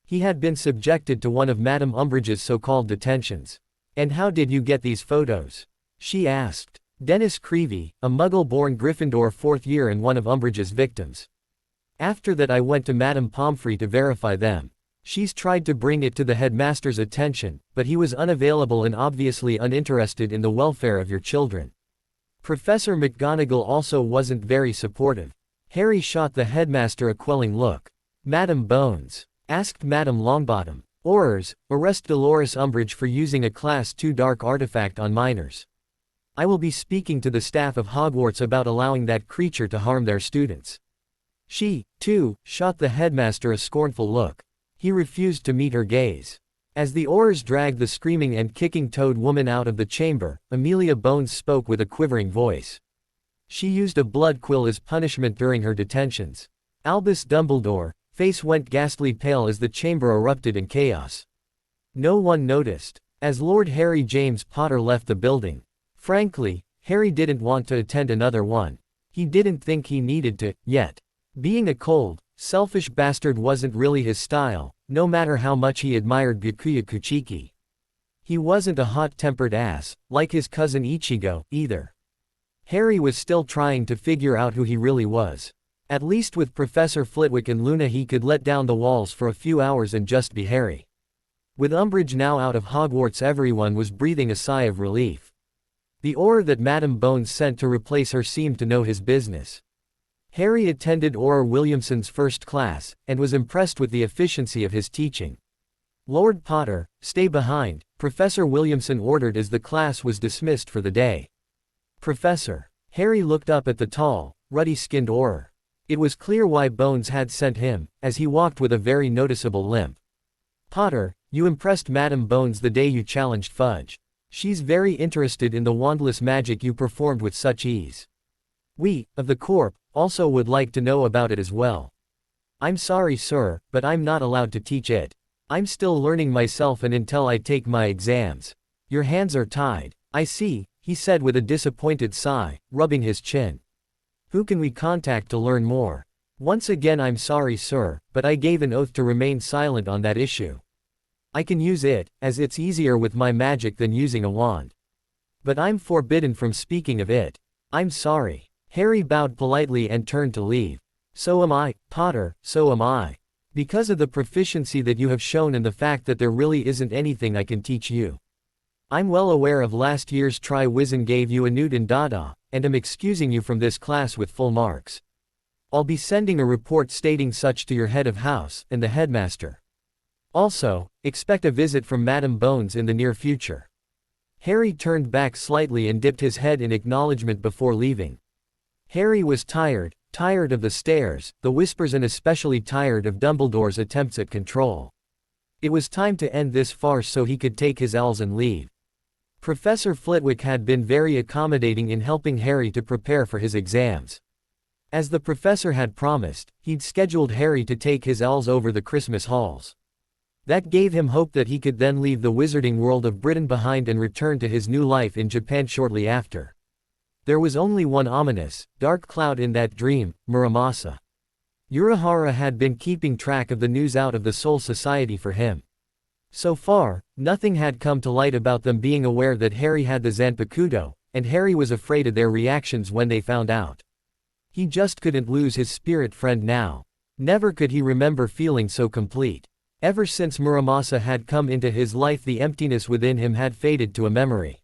He had been subjected to one of Madame Umbridge's so-called detentions. And how did you get these photos? She asked. Dennis Creevey, a Muggle-born Gryffindor fourth year and one of Umbridge's victims. After that I went to Madame Pomfrey to verify them. She's tried to bring it to the headmaster's attention, but he was unavailable and obviously uninterested in the welfare of your children. Professor McGonagall also wasn't very supportive. Harry shot the headmaster a quelling look. Madame Bones, asked Madame Longbottom. Aurors, arrest Dolores Umbridge for using a Class 2 dark artifact on minors. I will be speaking to the staff of Hogwarts about allowing that creature to harm their students. She, too, shot the headmaster a scornful look. He refused to meet her gaze. As the Aurors dragged the screaming and kicking toad woman out of the chamber, Amelia Bones spoke with a quivering voice. She used a blood quill as punishment during her detentions. Albus Dumbledore, face went ghastly pale as the chamber erupted in chaos. No one noticed, as Lord Harry James Potter left the building. Frankly, Harry didn't want to attend another one. He didn't think he needed to, yet. Being a cold, selfish bastard wasn't really his style, no matter how much he admired Byakuya Kuchiki. He wasn't a hot-tempered ass, like his cousin Ichigo, either. Harry was still trying to figure out who he really was. At least with Professor Flitwick and Luna he could let down the walls for a few hours and just be Harry. With Umbridge now out of Hogwarts, everyone was breathing a sigh of relief. The Auror that Madame Bones sent to replace her seemed to know his business. Harry attended Auror Williamson's first class, and was impressed with the efficiency of his teaching. Lord Potter, stay behind, Professor Williamson ordered as the class was dismissed for the day. Professor. Harry looked up at the tall, ruddy-skinned Auror. It was clear why Bones had sent him, as he walked with a very noticeable limp. Potter, you impressed Madame Bones the day you challenged Fudge. She's very interested in the wandless magic you performed with such ease. We, of the Corp, also would like to know about it as well. I'm sorry sir, but I'm not allowed to teach it. I'm still learning myself and until I take my exams. Your hands are tied. I see, he said with a disappointed sigh, rubbing his chin. Who can we contact to learn more? Once again I'm sorry sir, but I gave an oath to remain silent on that issue. I can use it, as it's easier with my magic than using a wand. But I'm forbidden from speaking of it. I'm sorry. Harry bowed politely and turned to leave. So am I, Potter, so am I. Because of the proficiency that you have shown and the fact that there really isn't anything I can teach you. I'm well aware of last year's Triwizard gave you a Newt and Dada, and am excusing you from this class with full marks. I'll be sending a report stating such to your head of house, and the headmaster. Also, expect a visit from Madame Bones in the near future. Harry turned back slightly and dipped his head in acknowledgement before leaving. Harry was tired of the stares, the whispers and especially tired of Dumbledore's attempts at control. It was time to end this farce so he could take his L's and leave. Professor Flitwick had been very accommodating in helping Harry to prepare for his exams. As the professor had promised, he'd scheduled Harry to take his L's over the Christmas halls. That gave him hope that he could then leave the wizarding world of Britain behind and return to his new life in Japan shortly after. There was only one ominous, dark cloud in that dream, Muramasa. Urahara had been keeping track of the news out of the Soul Society for him. So far, nothing had come to light about them being aware that Harry had the Zanpakutō, and Harry was afraid of their reactions when they found out. He just couldn't lose his spirit friend now. Never could he remember feeling so complete. Ever since Muramasa had come into his life, the emptiness within him had faded to a memory.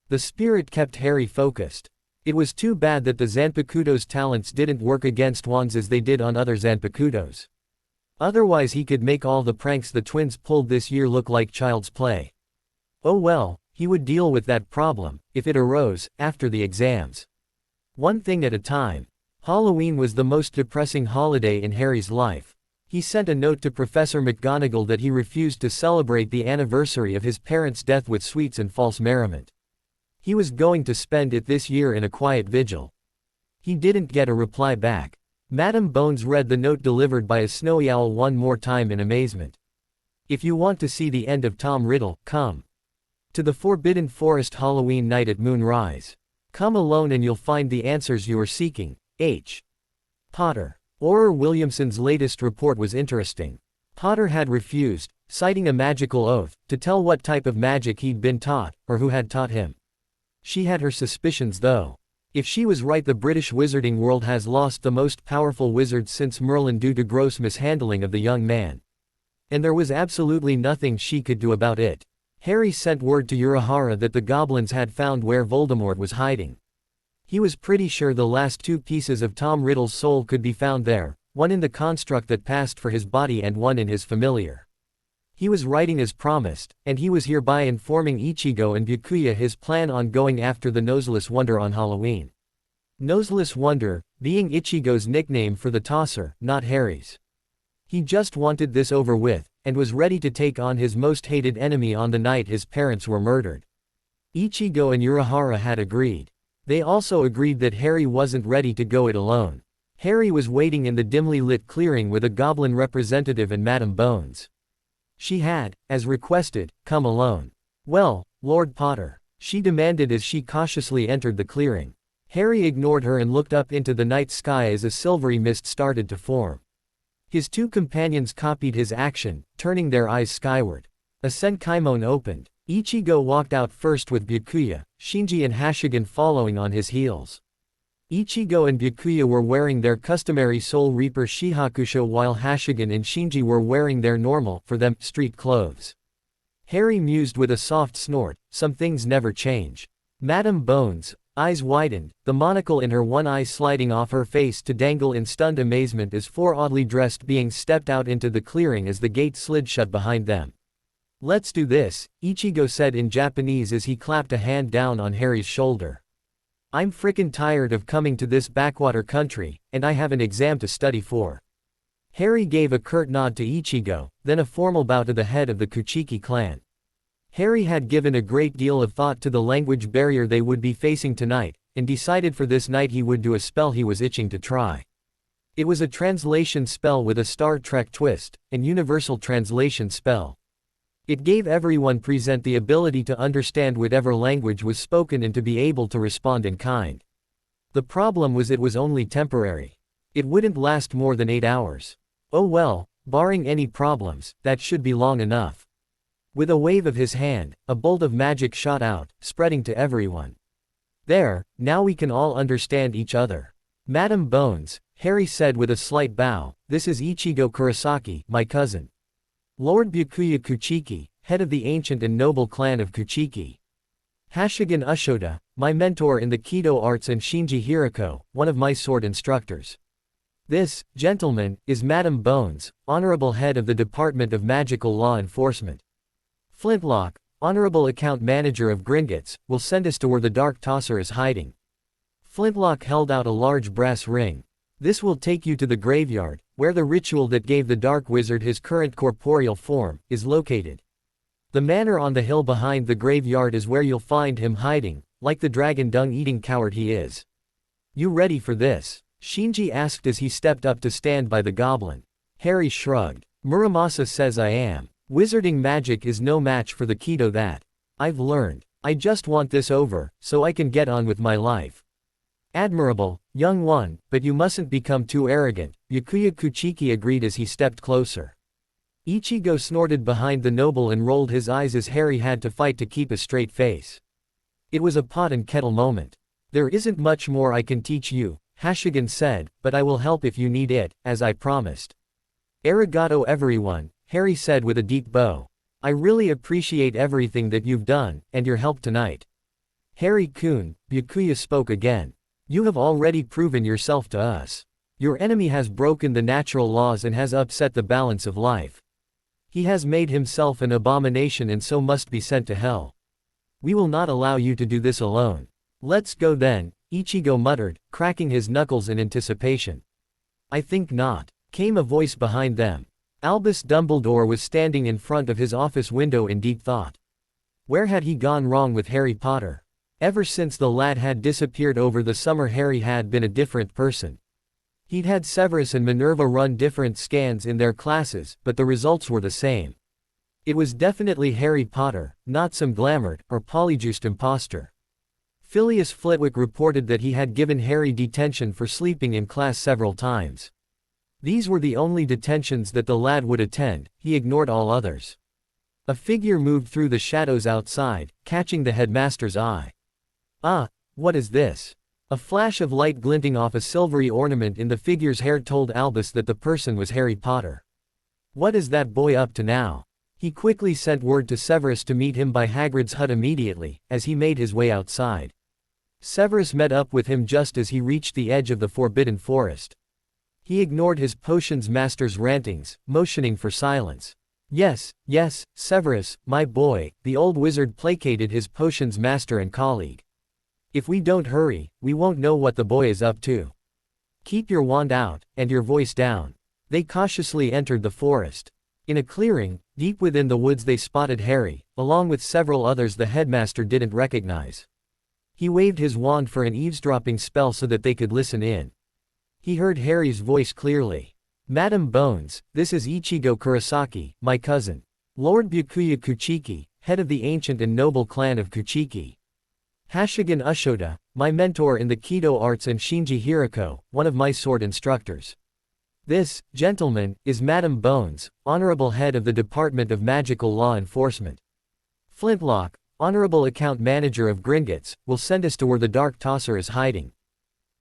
The spirit kept Harry focused. It was too bad that the Zanpakutō's talents didn't work against wands as they did on other Zanpakutōs. Otherwise he could make all the pranks the twins pulled this year look like child's play. Oh well, he would deal with that problem, if it arose, after the exams. One thing at a time. Halloween was the most depressing holiday in Harry's life. He sent a note to Professor McGonagall that he refused to celebrate the anniversary of his parents' death with sweets and false merriment. He was going to spend it this year in a quiet vigil. He didn't get a reply back. Madame Bones read the note delivered by a snowy owl one more time in amazement. If you want to see the end of Tom Riddle, come to the Forbidden Forest Halloween night at moonrise. Come alone and you'll find the answers you are seeking. H. Potter. Orr Williamson's latest report was interesting. Potter had refused, citing a magical oath, to tell what type of magic he'd been taught, or who had taught him. She had her suspicions though. If she was right, the British wizarding world has lost the most powerful wizard since Merlin due to gross mishandling of the young man. And there was absolutely nothing she could do about it. Harry sent word to Urahara that the goblins had found where Voldemort was hiding. He was pretty sure the last two pieces of Tom Riddle's soul could be found there, one in the construct that passed for his body and one in his familiar. He was writing as promised, and he was hereby informing Ichigo and Byakuya his plan on going after the Noseless Wonder on Halloween. Noseless Wonder, being Ichigo's nickname for the tosser, not Harry's. He just wanted this over with, and was ready to take on his most hated enemy on the night his parents were murdered. Ichigo and Urahara had agreed. They also agreed that Harry wasn't ready to go it alone. Harry was waiting in the dimly lit clearing with a goblin representative and Madame Bones. She had, as requested, come alone. Well, Lord Potter, she demanded as she cautiously entered the clearing. Harry ignored her and looked up into the night sky as a silvery mist started to form. His two companions copied his action, turning their eyes skyward. A Senkaimon opened. Ichigo walked out first with Byakuya, Shinji and Hashigan following on his heels. Ichigo and Byakuya were wearing their customary Soul Reaper Shihakusho while Hashigan and Shinji were wearing their normal, for them, street clothes. Harry mused with a soft snort, some things never change. Madame Bones, eyes widened, the monocle in her one eye sliding off her face to dangle in stunned amazement as four oddly dressed beings stepped out into the clearing as the gate slid shut behind them. Let's do this, Ichigo said in Japanese as he clapped a hand down on Harry's shoulder. I'm frickin' tired of coming to this backwater country, and I have an exam to study for. Harry gave a curt nod to Ichigo, then a formal bow to the head of the Kuchiki clan. Harry had given a great deal of thought to the language barrier they would be facing tonight, and decided for this night he would do a spell he was itching to try. It was a translation spell with a Star Trek twist, an universal translation spell. It gave everyone present the ability to understand whatever language was spoken and to be able to respond in kind. The problem was it was only temporary. It wouldn't last more than 8 hours. Oh well, barring any problems, that should be long enough. With a wave of his hand, a bolt of magic shot out, spreading to everyone. There, now we can all understand each other. Madam Bones, Harry said with a slight bow, this is Ichigo Kurosaki, my cousin. Lord Byakuya Kuchiki, head of the ancient and noble clan of Kuchiki. Hashigan Ushoda, my mentor in the Kido arts, and Shinji Hirako, one of my sword instructors. This, gentlemen, is Madam Bones, honorable head of the Department of Magical Law Enforcement. Flintlock, honorable account manager of Gringotts, will send us to where the Dark Tosser is hiding. Flintlock held out a large brass ring. This will take you to the graveyard, where the ritual that gave the Dark Wizard his current corporeal form is located. The manor on the hill behind the graveyard is where you'll find him hiding, like the dragon dung-eating coward he is. You ready for this? Shinji asked as he stepped up to stand by the goblin. Harry shrugged. Muramasa says I am. Wizarding magic is no match for the Kido that I've learned. I just want this over, so I can get on with my life. Admirable, young one, but you mustn't become too arrogant, Byakuya Kuchiki agreed as he stepped closer. Ichigo snorted behind the noble and rolled his eyes as Harry had to fight to keep a straight face. It was a pot and kettle moment. There isn't much more I can teach you, Hashigan said, but I will help if you need it, as I promised. Arigato everyone, Harry said with a deep bow. I really appreciate everything that you've done, and your help tonight. Harry-kun, Byakuya spoke again. You have already proven yourself to us. Your enemy has broken the natural laws and has upset the balance of life. He has made himself an abomination and so must be sent to hell. We will not allow you to do this alone. Let's go then, Ichigo muttered, cracking his knuckles in anticipation. I think not, came a voice behind them. Albus Dumbledore was standing in front of his office window in deep thought. Where had he gone wrong with Harry Potter? Ever since the lad had disappeared over the summer, Harry had been a different person. He'd had Severus and Minerva run different scans in their classes, but the results were the same. It was definitely Harry Potter, not some glamoured or polyjuiced imposter. Phileas Flitwick reported that he had given Harry detention for sleeping in class several times. These were the only detentions that the lad would attend, he ignored all others. A figure moved through the shadows outside, catching the headmaster's eye. Ah, what is this? A flash of light glinting off a silvery ornament in the figure's hair told Albus that the person was Harry Potter. What is that boy up to now? He quickly sent word to Severus to meet him by Hagrid's hut immediately, as he made his way outside. Severus met up with him just as he reached the edge of the Forbidden Forest. He ignored his potions master's rantings, motioning for silence. Yes, Severus, my boy, the old wizard placated his potions master and colleague. If we don't hurry, we won't know what the boy is up to. Keep your wand out, and your voice down. They cautiously entered the forest. In a clearing, deep within the woods they spotted Harry, along with several others the headmaster didn't recognize. He waved his wand for an eavesdropping spell so that they could listen in. He heard Harry's voice clearly. Madam Bones, this is Ichigo Kurosaki, my cousin. Lord Byakuya Kuchiki, head of the ancient and noble clan of Kuchiki. Hashigan Ushoda, my mentor in the Kido arts, and Shinji Hirako, one of my sword instructors. This, gentlemen, is Madam Bones, honorable head of the Department of Magical Law Enforcement. Flintlock, honorable account manager of Gringotts, will send us to where the Dark Tosser is hiding.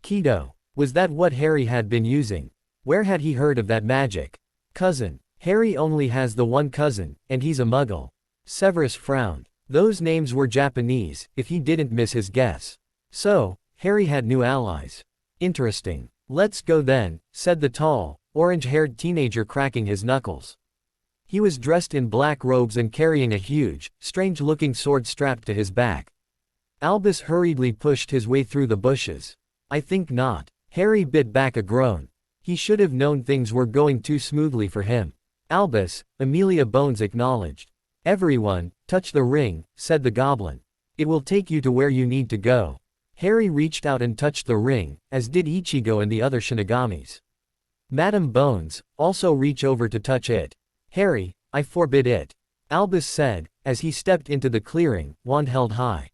Kido. Was that what Harry had been using? Where had he heard of that magic? Cousin. Harry only has the one cousin, and he's a muggle. Severus frowned. Those names were Japanese, if he didn't miss his guess. So, Harry had new allies. Interesting. Let's go then, said the tall, orange-haired teenager, cracking his knuckles. He was dressed in black robes and carrying a huge, strange-looking sword strapped to his back. Albus hurriedly pushed his way through the bushes. I think not. Harry bit back a groan. He should have known things were going too smoothly for him. Albus, Amelia Bones acknowledged. Everyone, touch the ring, said the goblin. It will take you to where you need to go. Harry reached out and touched the ring, as did Ichigo and the other Shinigamis. Madam Bones, also reach over to touch it. Harry, I forbid it. Albus said, as he stepped into the clearing, wand held high.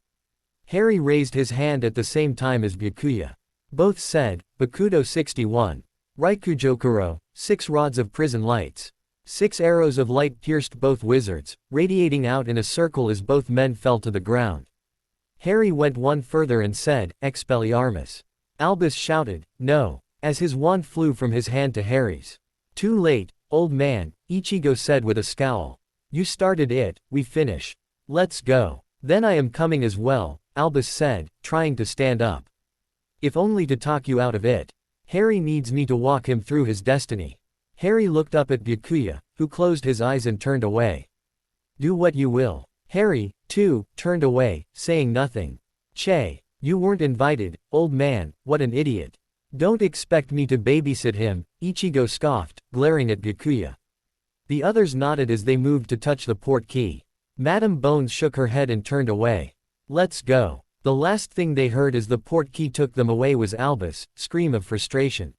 Harry raised his hand at the same time as Byakuya. Both said, Bakudo 61. Raikujokuro, 6 rods of prison lights. 6 arrows of light pierced both wizards, radiating out in a circle as both men fell to the ground. Harry went one further and said, Expelliarmus. Albus shouted, no, as his wand flew from his hand to Harry's. Too late, old man, Ichigo said with a scowl. You started it, we finish. Let's go. Then I am coming as well, Albus said, trying to stand up. If only to talk you out of it. Harry needs me to walk him through his destiny. Harry looked up at Byakuya, who closed his eyes and turned away. Do what you will. Harry, too, turned away, saying nothing. Che, you weren't invited, old man, what an idiot. Don't expect me to babysit him, Ichigo scoffed, glaring at Byakuya. The others nodded as they moved to touch the port key. Madam Bones shook her head and turned away. Let's go. The last thing they heard as the port key took them away was Albus' scream of frustration.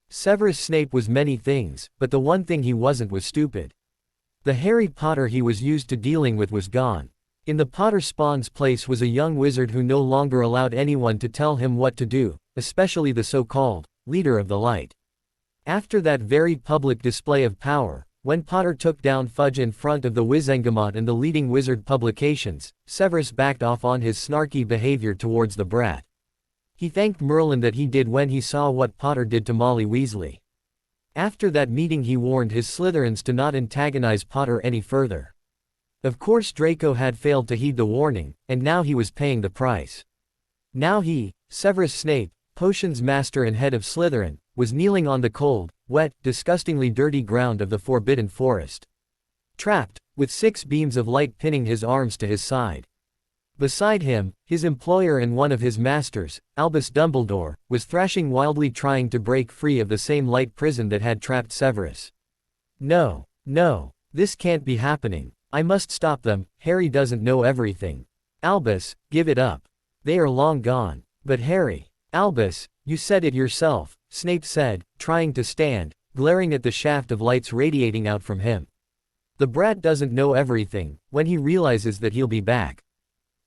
Severus Snape was many things, but the one thing he wasn't was stupid. The Harry Potter he was used to dealing with was gone. In the Potter spawn's place was a young wizard who no longer allowed anyone to tell him what to do, especially the so-called leader of the light. After that very public display of power, when Potter took down Fudge in front of the Wizengamot and the leading wizard publications, Severus backed off on his snarky behavior towards the brat. He thanked Merlin that he did when he saw what Potter did to Molly Weasley. After that meeting he warned his Slytherins to not antagonize Potter any further. Of course Draco had failed to heed the warning, and now he was paying the price. Now he, Severus Snape, potions master and head of Slytherin, was kneeling on the cold, wet, disgustingly dirty ground of the Forbidden Forest. Trapped, with 6 beams of light pinning his arms to his side. Beside him, his employer and one of his masters, Albus Dumbledore, was thrashing wildly trying to break free of the same light prison that had trapped Severus. No, no, this can't be happening. I must stop them. Harry doesn't know everything. Albus, give it up. They are long gone. But Harry. Albus, you said it yourself, Snape said, trying to stand, glaring at the shaft of lights radiating out from him. The brat doesn't know everything. When he realizes that he'll be back.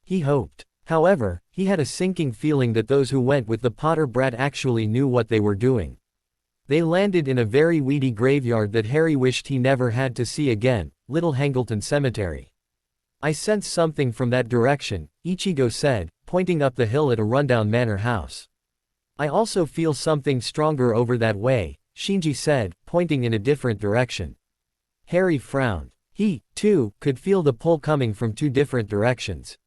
He hoped. However, he had a sinking feeling that those who went with the Potter brat actually knew what they were doing. They landed in a very weedy graveyard that Harry wished he never had to see again, Little Hangleton Cemetery. I sense something from that direction, Ichigo said, pointing up the hill at a rundown manor house. I also feel something stronger over that way, Shinji said, pointing in a different direction. Harry frowned. He, too, could feel the pull coming from 2 different directions.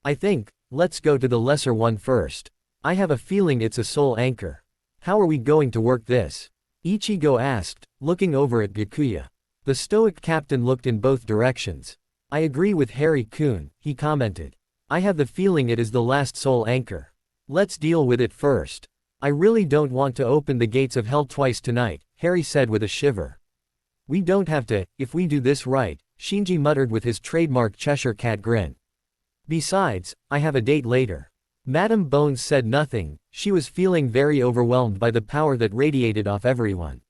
I think, let's go to the lesser one first. I have a feeling it's a soul anchor. How are we going to work this? Ichigo asked, looking over at Byakuya. The stoic captain looked in both directions. I agree with Harry-kun, he commented. I have the feeling it is the last soul anchor. Let's deal with it first. I really don't want to open the gates of hell twice tonight, Harry said with a shiver. We don't have to, if we do this right, Shinji muttered with his trademark Cheshire Cat grin. Besides, I have a date later. Madam Bones said nothing. She was feeling very overwhelmed by the power that radiated off everyone.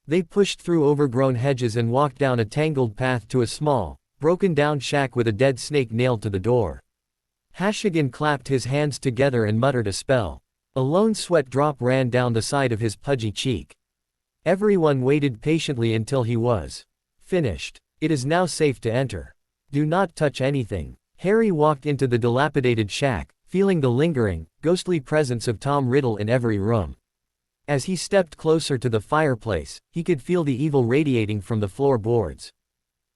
They pushed through overgrown hedges and walked down a tangled path to a small, broken-down shack with a dead snake nailed to the door. Hashigan clapped his hands together and muttered a spell. A lone sweat drop ran down the side of his pudgy cheek. Everyone waited patiently until he was finished. It is now safe to enter. Do not touch anything. Harry walked into the dilapidated shack, feeling the lingering, ghostly presence of Tom Riddle in every room. As he stepped closer to the fireplace, he could feel the evil radiating from the floorboards.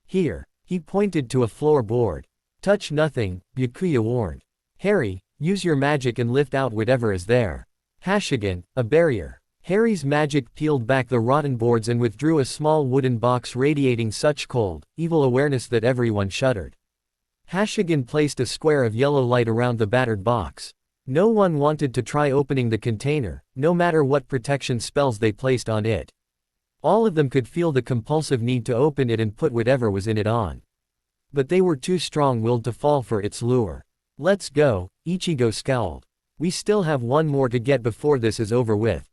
Here, he pointed to a floorboard. Touch nothing, Byakuya warned. Harry, use your magic and lift out whatever is there. Hashigan, a barrier. Harry's magic peeled back the rotten boards and withdrew a small wooden box radiating such cold, evil awareness that everyone shuddered. Hashigan placed a square of yellow light around the battered box. No one wanted to try opening the container, no matter what protection spells they placed on it. All of them could feel the compulsive need to open it and put whatever was in it on. But they were too strong-willed to fall for its lure. Let's go, Ichigo scowled. We still have one more to get before this is over with.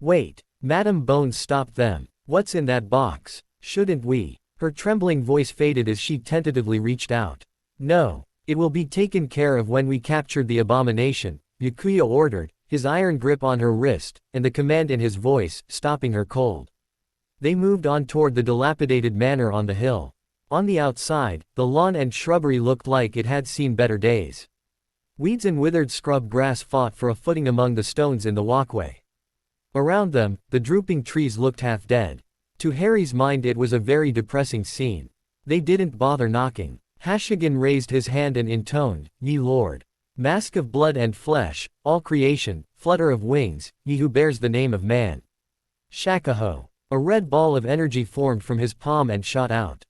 Wait, Madame Bones stopped them. What's in that box? Shouldn't we? Her trembling voice faded as she tentatively reached out. No. It will be taken care of when we captured the abomination, Byakuya ordered, his iron grip on her wrist, and the command in his voice, stopping her cold. They moved on toward the dilapidated manor on the hill. On the outside, the lawn and shrubbery looked like it had seen better days. Weeds and withered scrub grass fought for a footing among the stones in the walkway. Around them, the drooping trees looked half dead. To Harry's mind it was a very depressing scene. They didn't bother knocking. Hashigan raised his hand and intoned, "Ye Lord. Mask of blood and flesh, all creation, flutter of wings, ye who bears the name of man." Shakaho. A red ball of energy formed from his palm and shot out.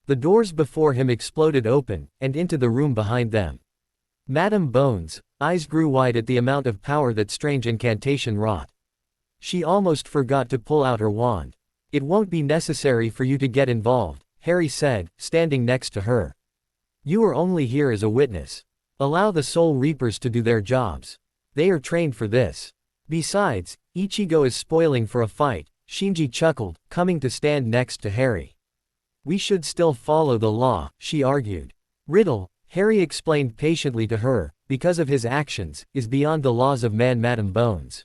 The doors before him exploded open, and into the room behind them. Madame Bones' eyes grew wide at the amount of power that strange incantation wrought. She almost forgot to pull out her wand. "It won't be necessary for you to get involved," Harry said, standing next to her. "You are only here as a witness. Allow the Soul Reapers to do their jobs. They are trained for this. Besides, Ichigo is spoiling for a fight," Shinji chuckled, coming to stand next to Harry. "We should still follow the law," she argued. "Riddle," Harry explained patiently to her, "because of his actions, is beyond the laws of man." Madame Bones.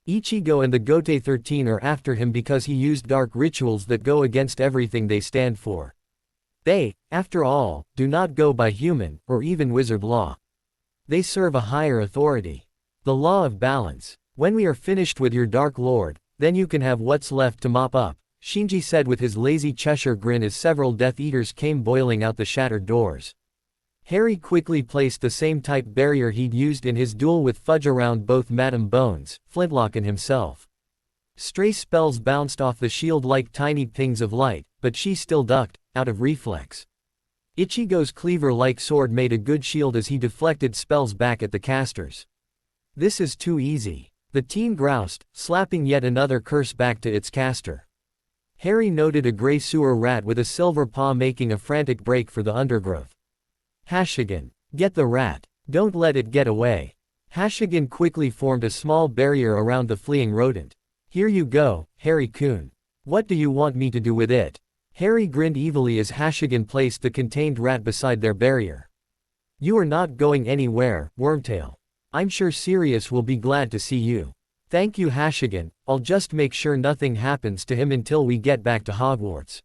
"Ichigo and the Gote 13 are after him because he used dark rituals that go against everything they stand for. They, after all, do not go by human, or even wizard law. They serve a higher authority. The law of balance. When we are finished with your Dark Lord, then you can have what's left to mop up," Shinji said with his lazy Cheshire grin as several Death Eaters came boiling out the shattered doors. Harry quickly placed the same type barrier he'd used in his duel with Fudge around both Madame Bones, Flintlock and himself. Stray spells bounced off the shield like tiny pings of light, but she still ducked, out of reflex. Ichigo's cleaver-like sword made a good shield as he deflected spells back at the casters. "This is too easy," the teen groused, slapping yet another curse back to its caster. Harry noted a gray sewer rat with a silver paw making a frantic break for the undergrowth. "Hashigan, get the rat. Don't let it get away." Hashigan quickly formed a small barrier around the fleeing rodent. "Here you go, Harry-kun. What do you want me to do with it?" Harry grinned evilly as Hashigan placed the contained rat beside their barrier. "You are not going anywhere, Wormtail. I'm sure Sirius will be glad to see you." "Thank you, Hashigan. I'll just make sure nothing happens to him until we get back to Hogwarts."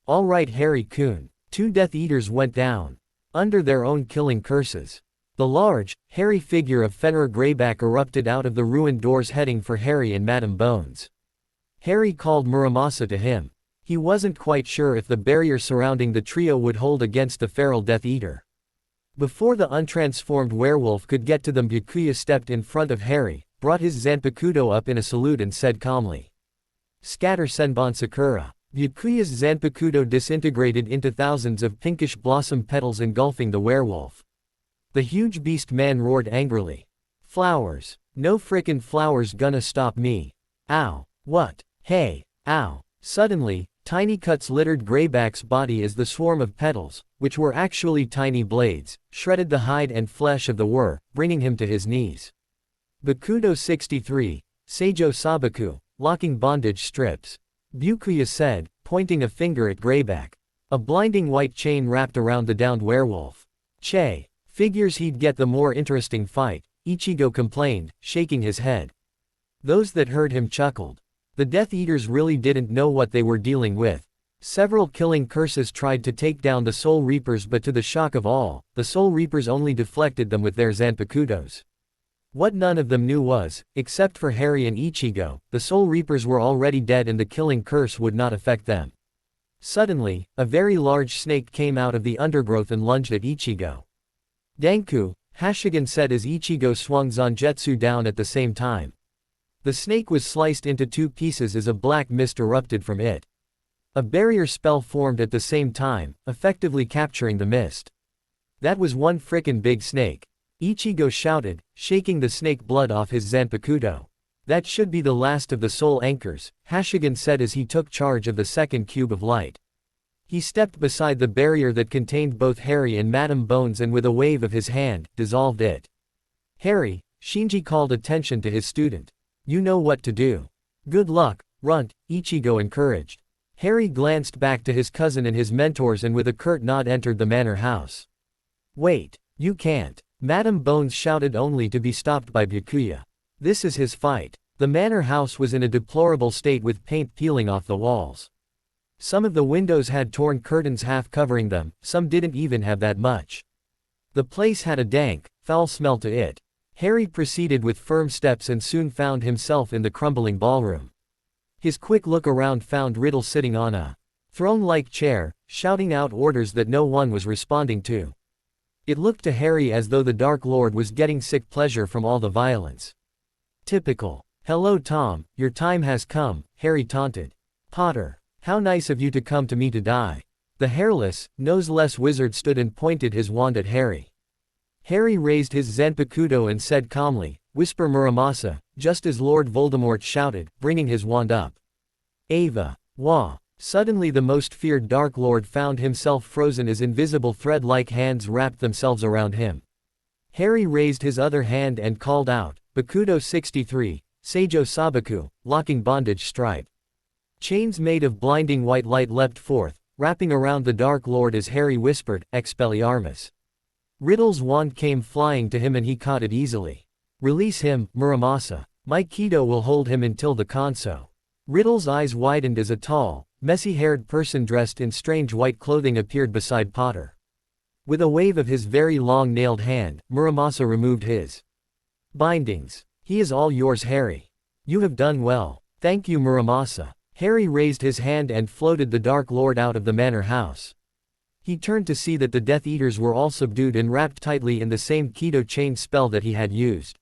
"All right, Harry-kun." Two Death Eaters went down. Under their own killing curses. The large, hairy figure of Fenrir Greyback erupted out of the ruined doors heading for Harry and Madame Bones. Harry called Muramasa to him. He wasn't quite sure if the barrier surrounding the trio would hold against the feral Death Eater. Before the untransformed werewolf could get to them, Byakuya stepped in front of Harry, brought his Zanpakutō up in a salute and said calmly, "Scatter Senbon Sakura." Byakuya's Zanpakutō disintegrated into thousands of pinkish blossom petals engulfing the werewolf. The huge beast man roared angrily. "Flowers. No frickin' flowers gonna stop me. Ow. What? Hey. Ow." Suddenly, tiny cuts littered Greyback's body as the swarm of petals, which were actually tiny blades, shredded the hide and flesh of the bringing him to his knees. Bakudo 63, Seijo Sabaku, locking bondage strips. Byakuya said, pointing a finger at Greyback. A blinding white chain wrapped around the downed werewolf. "Che. Figures he'd get the more interesting fight," Ichigo complained, shaking his head. Those that heard him chuckled. The Death Eaters really didn't know what they were dealing with. Several killing curses tried to take down the Soul Reapers, but to the shock of all, the Soul Reapers only deflected them with their Zanpakutos. What none of them knew was, except for Harry and Ichigo, the Soul Reapers were already dead and the killing curse would not affect them. Suddenly, a very large snake came out of the undergrowth and lunged at Ichigo. "Danku," Hashigan said as Ichigo swung Zanjetsu down at the same time. The snake was sliced into two pieces as a black mist erupted from it. A barrier spell formed at the same time, effectively capturing the mist. "That was one frickin' big snake." Ichigo shouted, shaking the snake blood off his Zanpakutō. That should be the last of the soul anchors, Hashigan said as he took charge of the second cube of light. He stepped beside the barrier that contained both Harry and Madame Bones and with a wave of his hand, dissolved it. Harry, Shinji called attention to his student. You know what to do. Good luck, Runt, Ichigo encouraged. Harry glanced back to his cousin and his mentors and with a curt nod entered the manor house. Wait, you can't. Madame Bones shouted only to be stopped by Byakuya. This is his fight. The manor house was in a deplorable state with paint peeling off the walls. Some of the windows had torn curtains half covering them, some didn't even have that much. The place had a dank, foul smell to it. Harry proceeded with firm steps and soon found himself in the crumbling ballroom. His quick look around found Riddle sitting on a throne-like chair, shouting out orders that no one was responding to. It looked to Harry as though the Dark Lord was getting sick pleasure from all the violence. Typical. Hello Tom, your time has come, Harry taunted. Potter, how nice of you to come to me to die. The hairless, nose-less wizard stood and pointed his wand at Harry. Harry raised his Zanpakutō and said calmly, "Whisper Muramasa," just as Lord Voldemort shouted, bringing his wand up. Ava. Wah. Suddenly the most feared Dark Lord found himself frozen as invisible thread-like hands wrapped themselves around him. Harry raised his other hand and called out, Bakudo 63, Seijo Sabaku, locking bondage stripe. Chains made of blinding white light leapt forth, wrapping around the Dark Lord as Harry whispered, Expelliarmus. Riddle's wand came flying to him and he caught it easily. Release him, Muramasa. My Kido will hold him until the Kanso. Riddle's eyes widened as a tall, messy-haired person dressed in strange white clothing appeared beside Potter. With a wave of his very long nailed hand, Muramasa removed his bindings. He is all yours, Harry. You have done well. Thank you, Muramasa. Harry raised his hand and floated the Dark Lord out of the manor house. He turned to see that the Death Eaters were all subdued and wrapped tightly in the same Kido chain spell that he had used.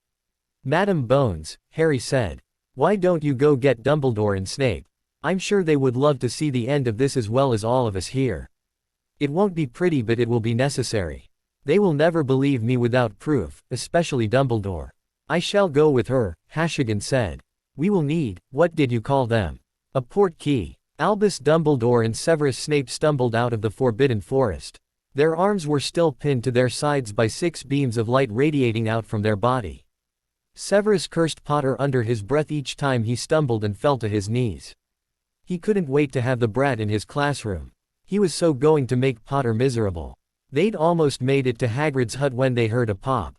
Madame Bones, Harry said. Why don't you go get Dumbledore and Snape? I'm sure they would love to see the end of this as well as all of us here. It won't be pretty but it will be necessary. They will never believe me without proof, especially Dumbledore. I shall go with her, Hashigan said. We will need, what did you call them? A port key. Albus Dumbledore and Severus Snape stumbled out of the Forbidden Forest. Their arms were still pinned to their sides by 6 beams of light radiating out from their body. Severus cursed Potter under his breath each time he stumbled and fell to his knees. He couldn't wait to have the brat in his classroom. He was so going to make Potter miserable. They'd almost made it to Hagrid's hut when they heard a pop.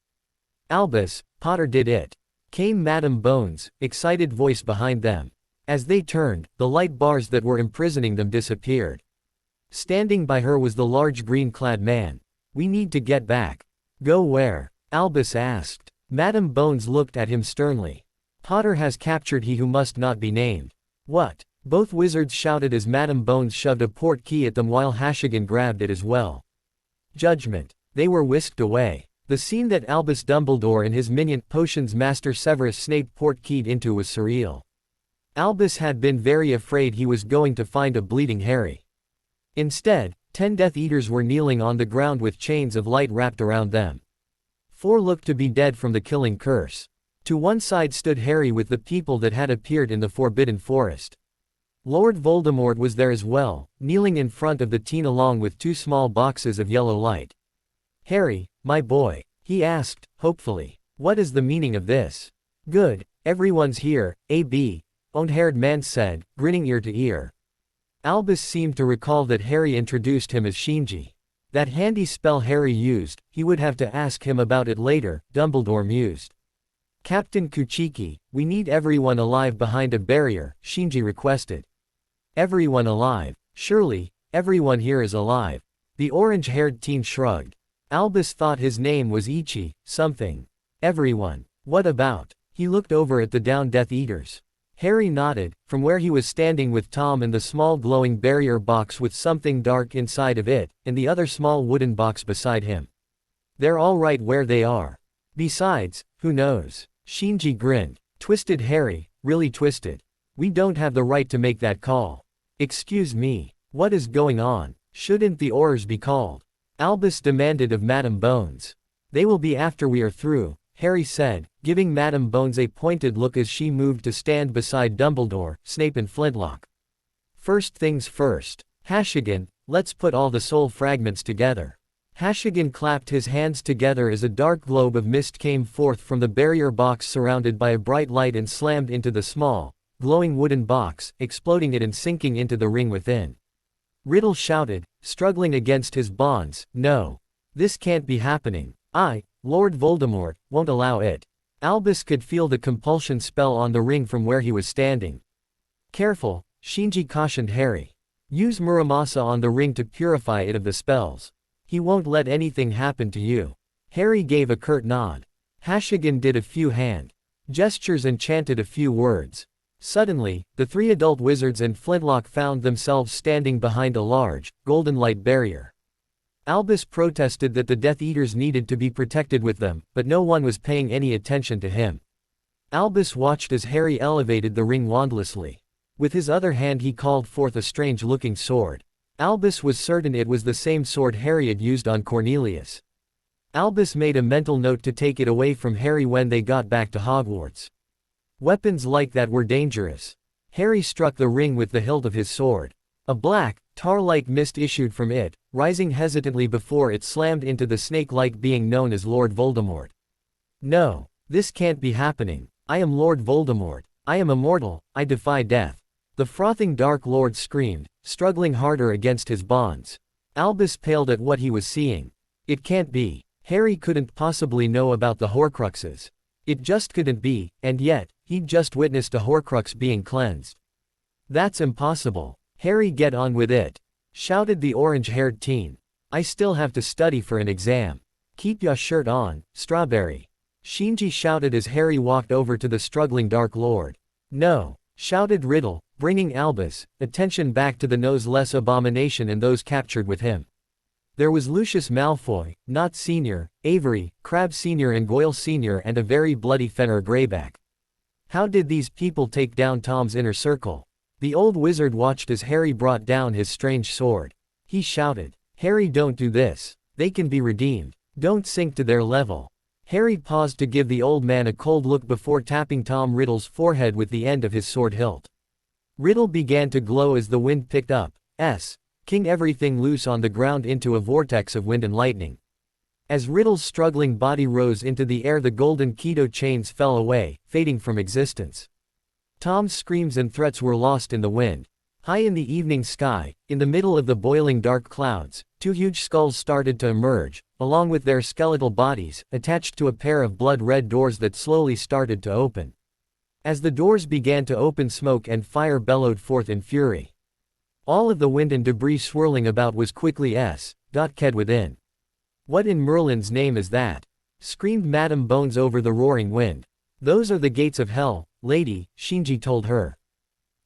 Albus, Potter did it. Came Madame Bones' excited voice behind them. As they turned, the light bars that were imprisoning them disappeared. Standing by her was the large green-clad man. We need to get back. Go where? Albus asked. Madame Bones looked at him sternly. Potter has captured he who must not be named. What? Both wizards shouted as Madame Bones shoved a port key at them while Hashigan grabbed it as well. Judgment. They were whisked away. The scene that Albus Dumbledore and his minion, Potions Master Severus Snape port-keyed into was surreal. Albus had been very afraid he was going to find a bleeding Harry. Instead, 10 Death Eaters were kneeling on the ground with chains of light wrapped around them. 4 looked to be dead from the killing curse. To one side stood Harry with the people that had appeared in the Forbidden Forest. Lord Voldemort was there as well, kneeling in front of the teen along with 2 small boxes of yellow light. Harry, my boy, he asked, hopefully. What is the meaning of this? Good, everyone's here, A.B., own-haired man said, grinning ear to ear. Albus seemed to recall that Harry introduced him as Shinji. That handy spell Harry used, he would have to ask him about it later, Dumbledore mused. Captain Kuchiki, we need everyone alive behind a barrier, Shinji requested. Everyone alive? Surely, everyone here is alive. The orange-haired teen shrugged. Albus thought his name was Ichi, something. Everyone. What about? He looked over at the downed Death Eaters. Harry nodded, from where he was standing with Tom and the small glowing barrier box with something dark inside of it, and the other small wooden box beside him. They're all right where they are. Besides, who knows? Shinji grinned. Twisted Harry, really twisted. We don't have the right to make that call. Excuse me, what is going on? Shouldn't the Aurors be called? Albus demanded of Madame Bones. They will be after we are through, Harry said, giving Madame Bones a pointed look as she moved to stand beside Dumbledore, Snape and Flintlock. First things first. Hashigan, let's put all the soul fragments together. Hashigan clapped his hands together as a dark globe of mist came forth from the barrier box surrounded by a bright light and slammed into the small, glowing wooden box, exploding it and sinking into the ring within. Riddle shouted, struggling against his bonds, "No. This can't be happening. Lord Voldemort, won't allow it." Albus could feel the compulsion spell on the ring from where he was standing. "Careful," Shinji cautioned Harry. "Use Muramasa on the ring to purify it of the spells. He won't let anything happen to you." Harry gave a curt nod. Hashigan did a few hand gestures and chanted a few words. Suddenly, the three adult wizards and Flintlock found themselves standing behind a large, golden light barrier. Albus protested that the Death Eaters needed to be protected with them, but no one was paying any attention to him. Albus watched as Harry elevated the ring wandlessly. With his other hand he called forth a strange-looking sword. Albus was certain it was the same sword Harry had used on Cornelius. Albus made a mental note to take it away from Harry when they got back to Hogwarts. Weapons like that were dangerous. Harry struck the ring with the hilt of his sword. A black, tar-like mist issued from it, rising hesitantly before it slammed into the snake-like being known as Lord Voldemort. "No. This can't be happening. I am Lord Voldemort. I am immortal, I defy death." The frothing Dark Lord screamed, struggling harder against his bonds. Albus paled at what he was seeing. It can't be. Harry couldn't possibly know about the Horcruxes. It just couldn't be, and yet, he'd just witnessed a Horcrux being cleansed. "That's impossible. Harry, get on with it," shouted the orange-haired teen. "I still have to study for an exam. Keep your shirt on, Strawberry," Shinji shouted as Harry walked over to the struggling Dark Lord. "No," shouted Riddle, bringing Albus' attention back to the nose-less abomination and those captured with him. There was Lucius Malfoy, Nott Sr., Avery, Crabbe Sr. and Goyle Sr. and a very bloody Fenrir Greyback. How did these people take down Tom's inner circle? The old wizard watched as Harry brought down his strange sword. He shouted, "Harry, don't do this. They can be redeemed. Don't sink to their level." Harry paused to give the old man a cold look before tapping Tom Riddle's forehead with the end of his sword hilt. Riddle began to glow as the wind picked up, king everything loose on the ground into a vortex of wind and lightning. As Riddle's struggling body rose into the air, the golden Keto chains fell away, fading from existence. Tom's screams and threats were lost in the wind. High in the evening sky, in the middle of the boiling dark clouds, two huge skulls started to emerge, along with their skeletal bodies, attached to a pair of blood-red doors that slowly started to open. As the doors began to open, smoke and fire bellowed forth in fury. All of the wind and debris swirling about was quickly ked within. "What in Merlin's name is that?" screamed Madame Bones over the roaring wind. "Those are the gates of hell, lady," Shinji told her.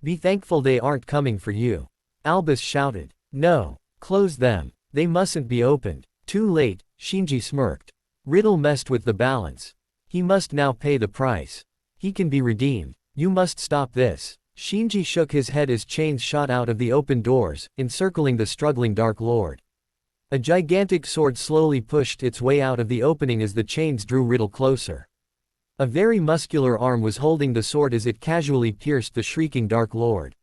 "Be thankful they aren't coming for you," Albus shouted. "No. Close them. They mustn't be opened." "Too late," Shinji smirked. Riddle messed with the balance. He must now pay the price. He can be redeemed. You must stop this. Shinji shook his head as chains shot out of the open doors, encircling the struggling Dark Lord. A gigantic sword slowly pushed its way out of the opening as the chains drew Riddle closer. A very muscular arm was holding the sword as it casually pierced the shrieking Dark Lord.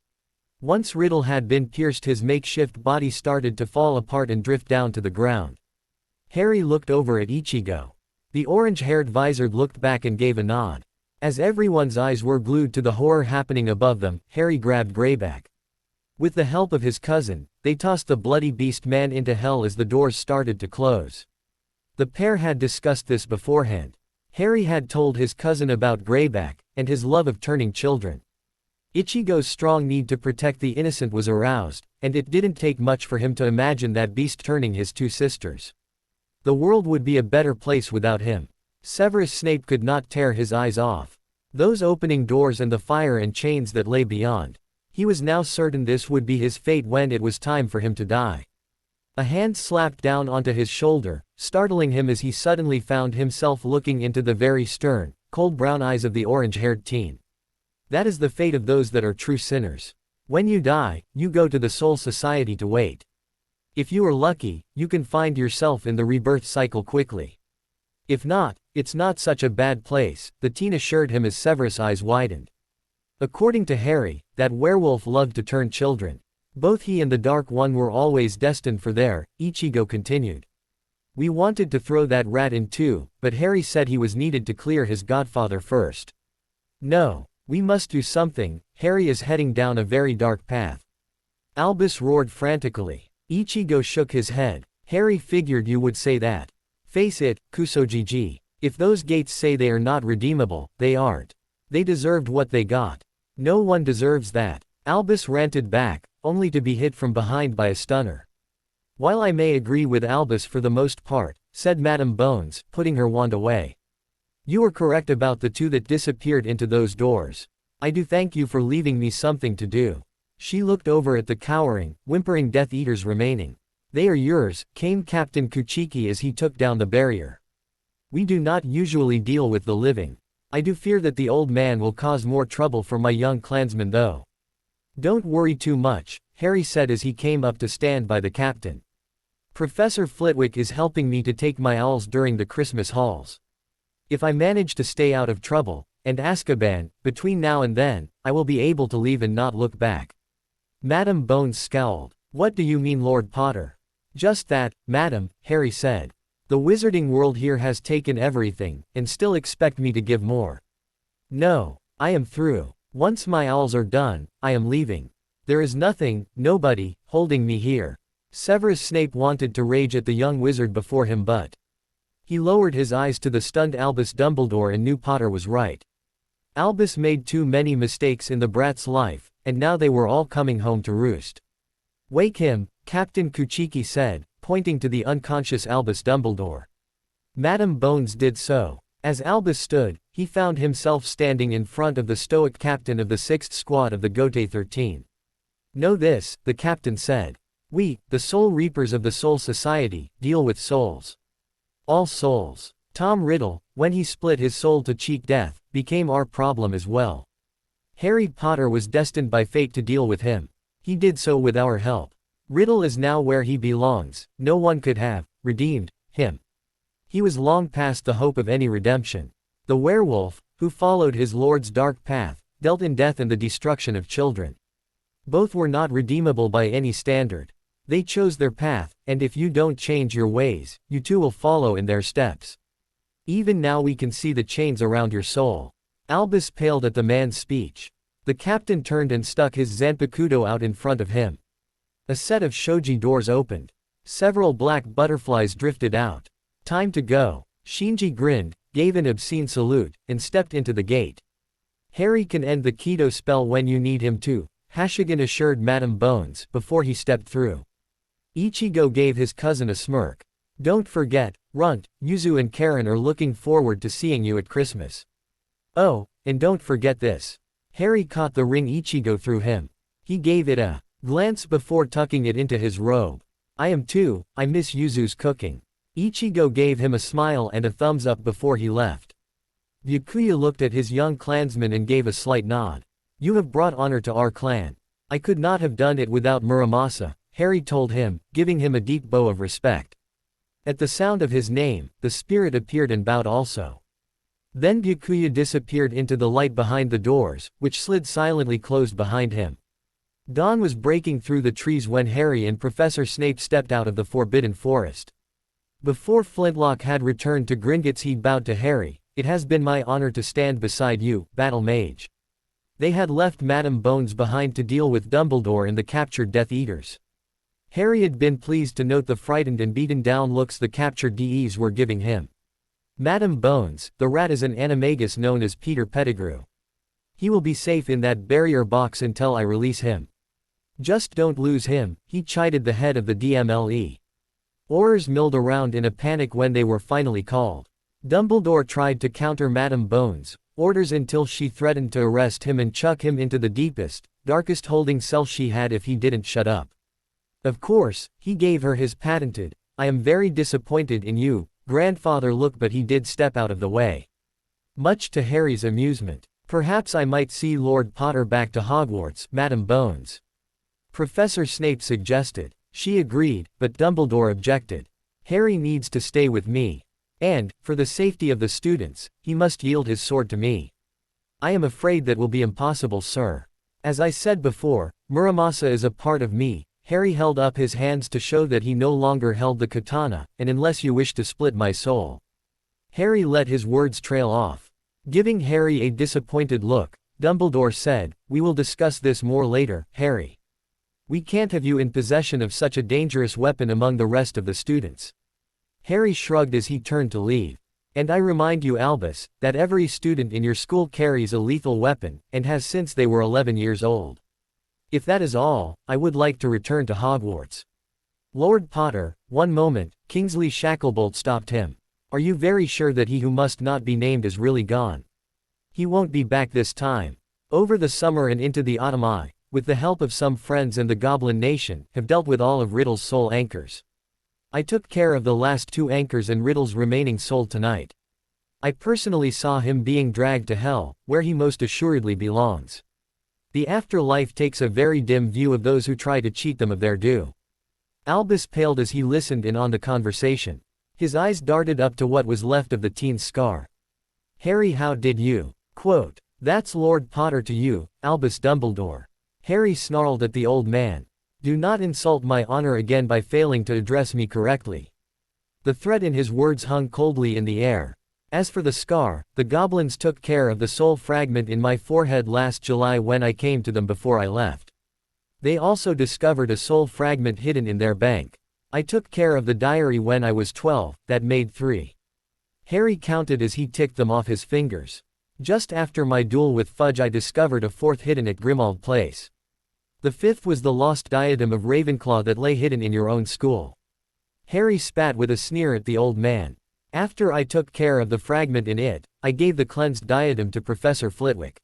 Once Riddle had been pierced, his makeshift body started to fall apart and drift down to the ground. Harry looked over at Ichigo. The orange-haired wizard looked back and gave a nod. As everyone's eyes were glued to the horror happening above them, Harry grabbed Greyback. With the help of his cousin, they tossed the bloody beast man into hell as the doors started to close. The pair had discussed this beforehand. Harry had told his cousin about Greyback, and his love of turning children. Ichigo's strong need to protect the innocent was aroused, and it didn't take much for him to imagine that beast turning his two sisters. The world would be a better place without him. Severus Snape could not tear his eyes off those opening doors and the fire and chains that lay beyond. He was now certain this would be his fate when it was time for him to die. A hand slapped down onto his shoulder, startling him as he suddenly found himself looking into the very stern, cold brown eyes of the orange-haired teen. "That is the fate of those that are true sinners. When you die, you go to the Soul Society to wait. If you are lucky, you can find yourself in the rebirth cycle quickly. If not, it's not such a bad place, the teen assured him as Severus' eyes widened. According to Harry, that werewolf loved to turn children. Both he and the Dark One were always destined for there, Ichigo continued. We wanted to throw that rat in too, but Harry said he was needed to clear his godfather first. No, we must do something, Harry is heading down a very dark path. Albus roared frantically. Ichigo shook his head. Harry figured you would say that. Face it, Kusojiji. If those gates say they are not redeemable, they aren't. They deserved what they got. No one deserves that. Albus ranted back, only to be hit from behind by a stunner. While I may agree with Albus for the most part, said Madame Bones, putting her wand away. You are correct about the two that disappeared into those doors. I do thank you for leaving me something to do. She looked over at the cowering, whimpering Death Eaters remaining. They are yours, came Captain Kuchiki as he took down the barrier. We do not usually deal with the living. I do fear that the old man will cause more trouble for my young clansmen though. Don't worry too much, Harry said as he came up to stand by the captain. Professor Flitwick is helping me to take my owls during the Christmas hauls. If I manage to stay out of trouble, and Azkaban, between now and then, I will be able to leave and not look back. Madame Bones scowled. What do you mean, Lord Potter? Just that, madam, Harry said. The wizarding world here has taken everything, and still expect me to give more. No, I am through. Once my owls are done, I am leaving. There is nothing, nobody, holding me here. Severus Snape wanted to rage at the young wizard before him but he lowered his eyes to the stunned Albus Dumbledore and knew Potter was right. Albus made too many mistakes in the brat's life, and now they were all coming home to roost. Wake him, Captain Kuchiki said, pointing to the unconscious Albus Dumbledore. Madame Bones did so. As Albus stood, he found himself standing in front of the stoic captain of the 6th Squad of the Gote 13. Know this, the captain said. We, the Soul Reapers of the Soul Society, deal with souls. All souls. Tom Riddle, when he split his soul to cheat death, became our problem as well. Harry Potter was destined by fate to deal with him. He did so with our help. Riddle is now where he belongs, no one could have redeemed him. He was long past the hope of any redemption. The werewolf, who followed his lord's dark path, dealt in death and the destruction of children. Both were not redeemable by any standard. They chose their path, and if you don't change your ways, you too will follow in their steps. Even now we can see the chains around your soul. Albus paled at the man's speech. The captain turned and stuck his Zanpakutō out in front of him. A set of shoji doors opened. Several black butterflies drifted out. Time to go. Shinji grinned, gave an obscene salute, and stepped into the gate. Harry can end the Kido spell when you need him to, Hashigan assured Madame Bones before he stepped through. Ichigo gave his cousin a smirk. Don't forget, Runt, Yuzu and Karen are looking forward to seeing you at Christmas. Oh, and don't forget this. Harry caught the ring Ichigo threw him. He gave it a glance before tucking it into his robe. I am too, I miss Yuzu's cooking. Ichigo gave him a smile and a thumbs up before he left. Byakuya looked at his young clansman and gave a slight nod. You have brought honor to our clan. I could not have done it without Muramasa, Harry told him, giving him a deep bow of respect. At the sound of his name, the spirit appeared and bowed also. Then Byakuya disappeared into the light behind the doors, which slid silently closed behind him. Dawn was breaking through the trees when Harry and Professor Snape stepped out of the Forbidden Forest. Before Flintlock had returned to Gringotts he bowed to Harry. It has been my honor to stand beside you, Battle Mage. They had left Madame Bones behind to deal with Dumbledore and the captured Death Eaters. Harry had been pleased to note the frightened and beaten down looks the captured DEs were giving him. Madame Bones, the rat is an animagus known as Peter Pettigrew. He will be safe in that barrier box until I release him. Just don't lose him, he chided the head of the DMLE. Aurors milled around in a panic when they were finally called. Dumbledore tried to counter Madame Bones' orders until she threatened to arrest him and chuck him into the deepest, darkest holding cell she had if he didn't shut up. Of course, he gave her his patented, I am very disappointed in you, grandfather look, but he did step out of the way. Much to Harry's amusement. Perhaps I might see Lord Potter back to Hogwarts, Madame Bones. Professor Snape suggested. She agreed, but Dumbledore objected. Harry needs to stay with me. And, for the safety of the students, he must yield his sword to me. I am afraid that will be impossible, sir. As I said before, Muramasa is a part of me. Harry held up his hands to show that he no longer held the katana, and unless you wish to split my soul. Harry let his words trail off. Giving Harry a disappointed look, Dumbledore said, "We will discuss this more later, Harry. We can't have you in possession of such a dangerous weapon among the rest of the students." Harry shrugged as he turned to leave. "And I remind you, Albus, that every student in your school carries a lethal weapon, and has since they were 11 years old. If that is all, I would like to return to Hogwarts." "Lord Potter, one moment," Kingsley Shacklebolt stopped him. "Are you very sure that he who must not be named is really gone? He won't be back this time. Over the summer and into the autumn I, with the help of some friends and the Goblin Nation, have dealt with all of Riddle's soul anchors. I took care of the last 2 anchors and Riddle's remaining soul tonight. I personally saw him being dragged to hell, where he most assuredly belongs. The afterlife takes a very dim view of those who try to cheat them of their due." Albus paled as he listened in on the conversation. His eyes darted up to what was left of the teen's scar. "Harry, how did you quote? That's Lord Potter to you, Albus Dumbledore." Harry snarled at the old man. "Do not insult my honor again by failing to address me correctly." The threat in his words hung coldly in the air. "As for the scar, the goblins took care of the soul fragment in my forehead last July when I came to them before I left. They also discovered a soul fragment hidden in their bank. I took care of the diary when I was 12, that made 3. Harry counted as he ticked them off his fingers. "Just after my duel with Fudge I discovered a 4th hidden at Grimmauld Place. The 5th was the lost diadem of Ravenclaw that lay hidden in your own school." Harry spat with a sneer at the old man. "After I took care of the fragment in it, I gave the cleansed diadem to Professor Flitwick.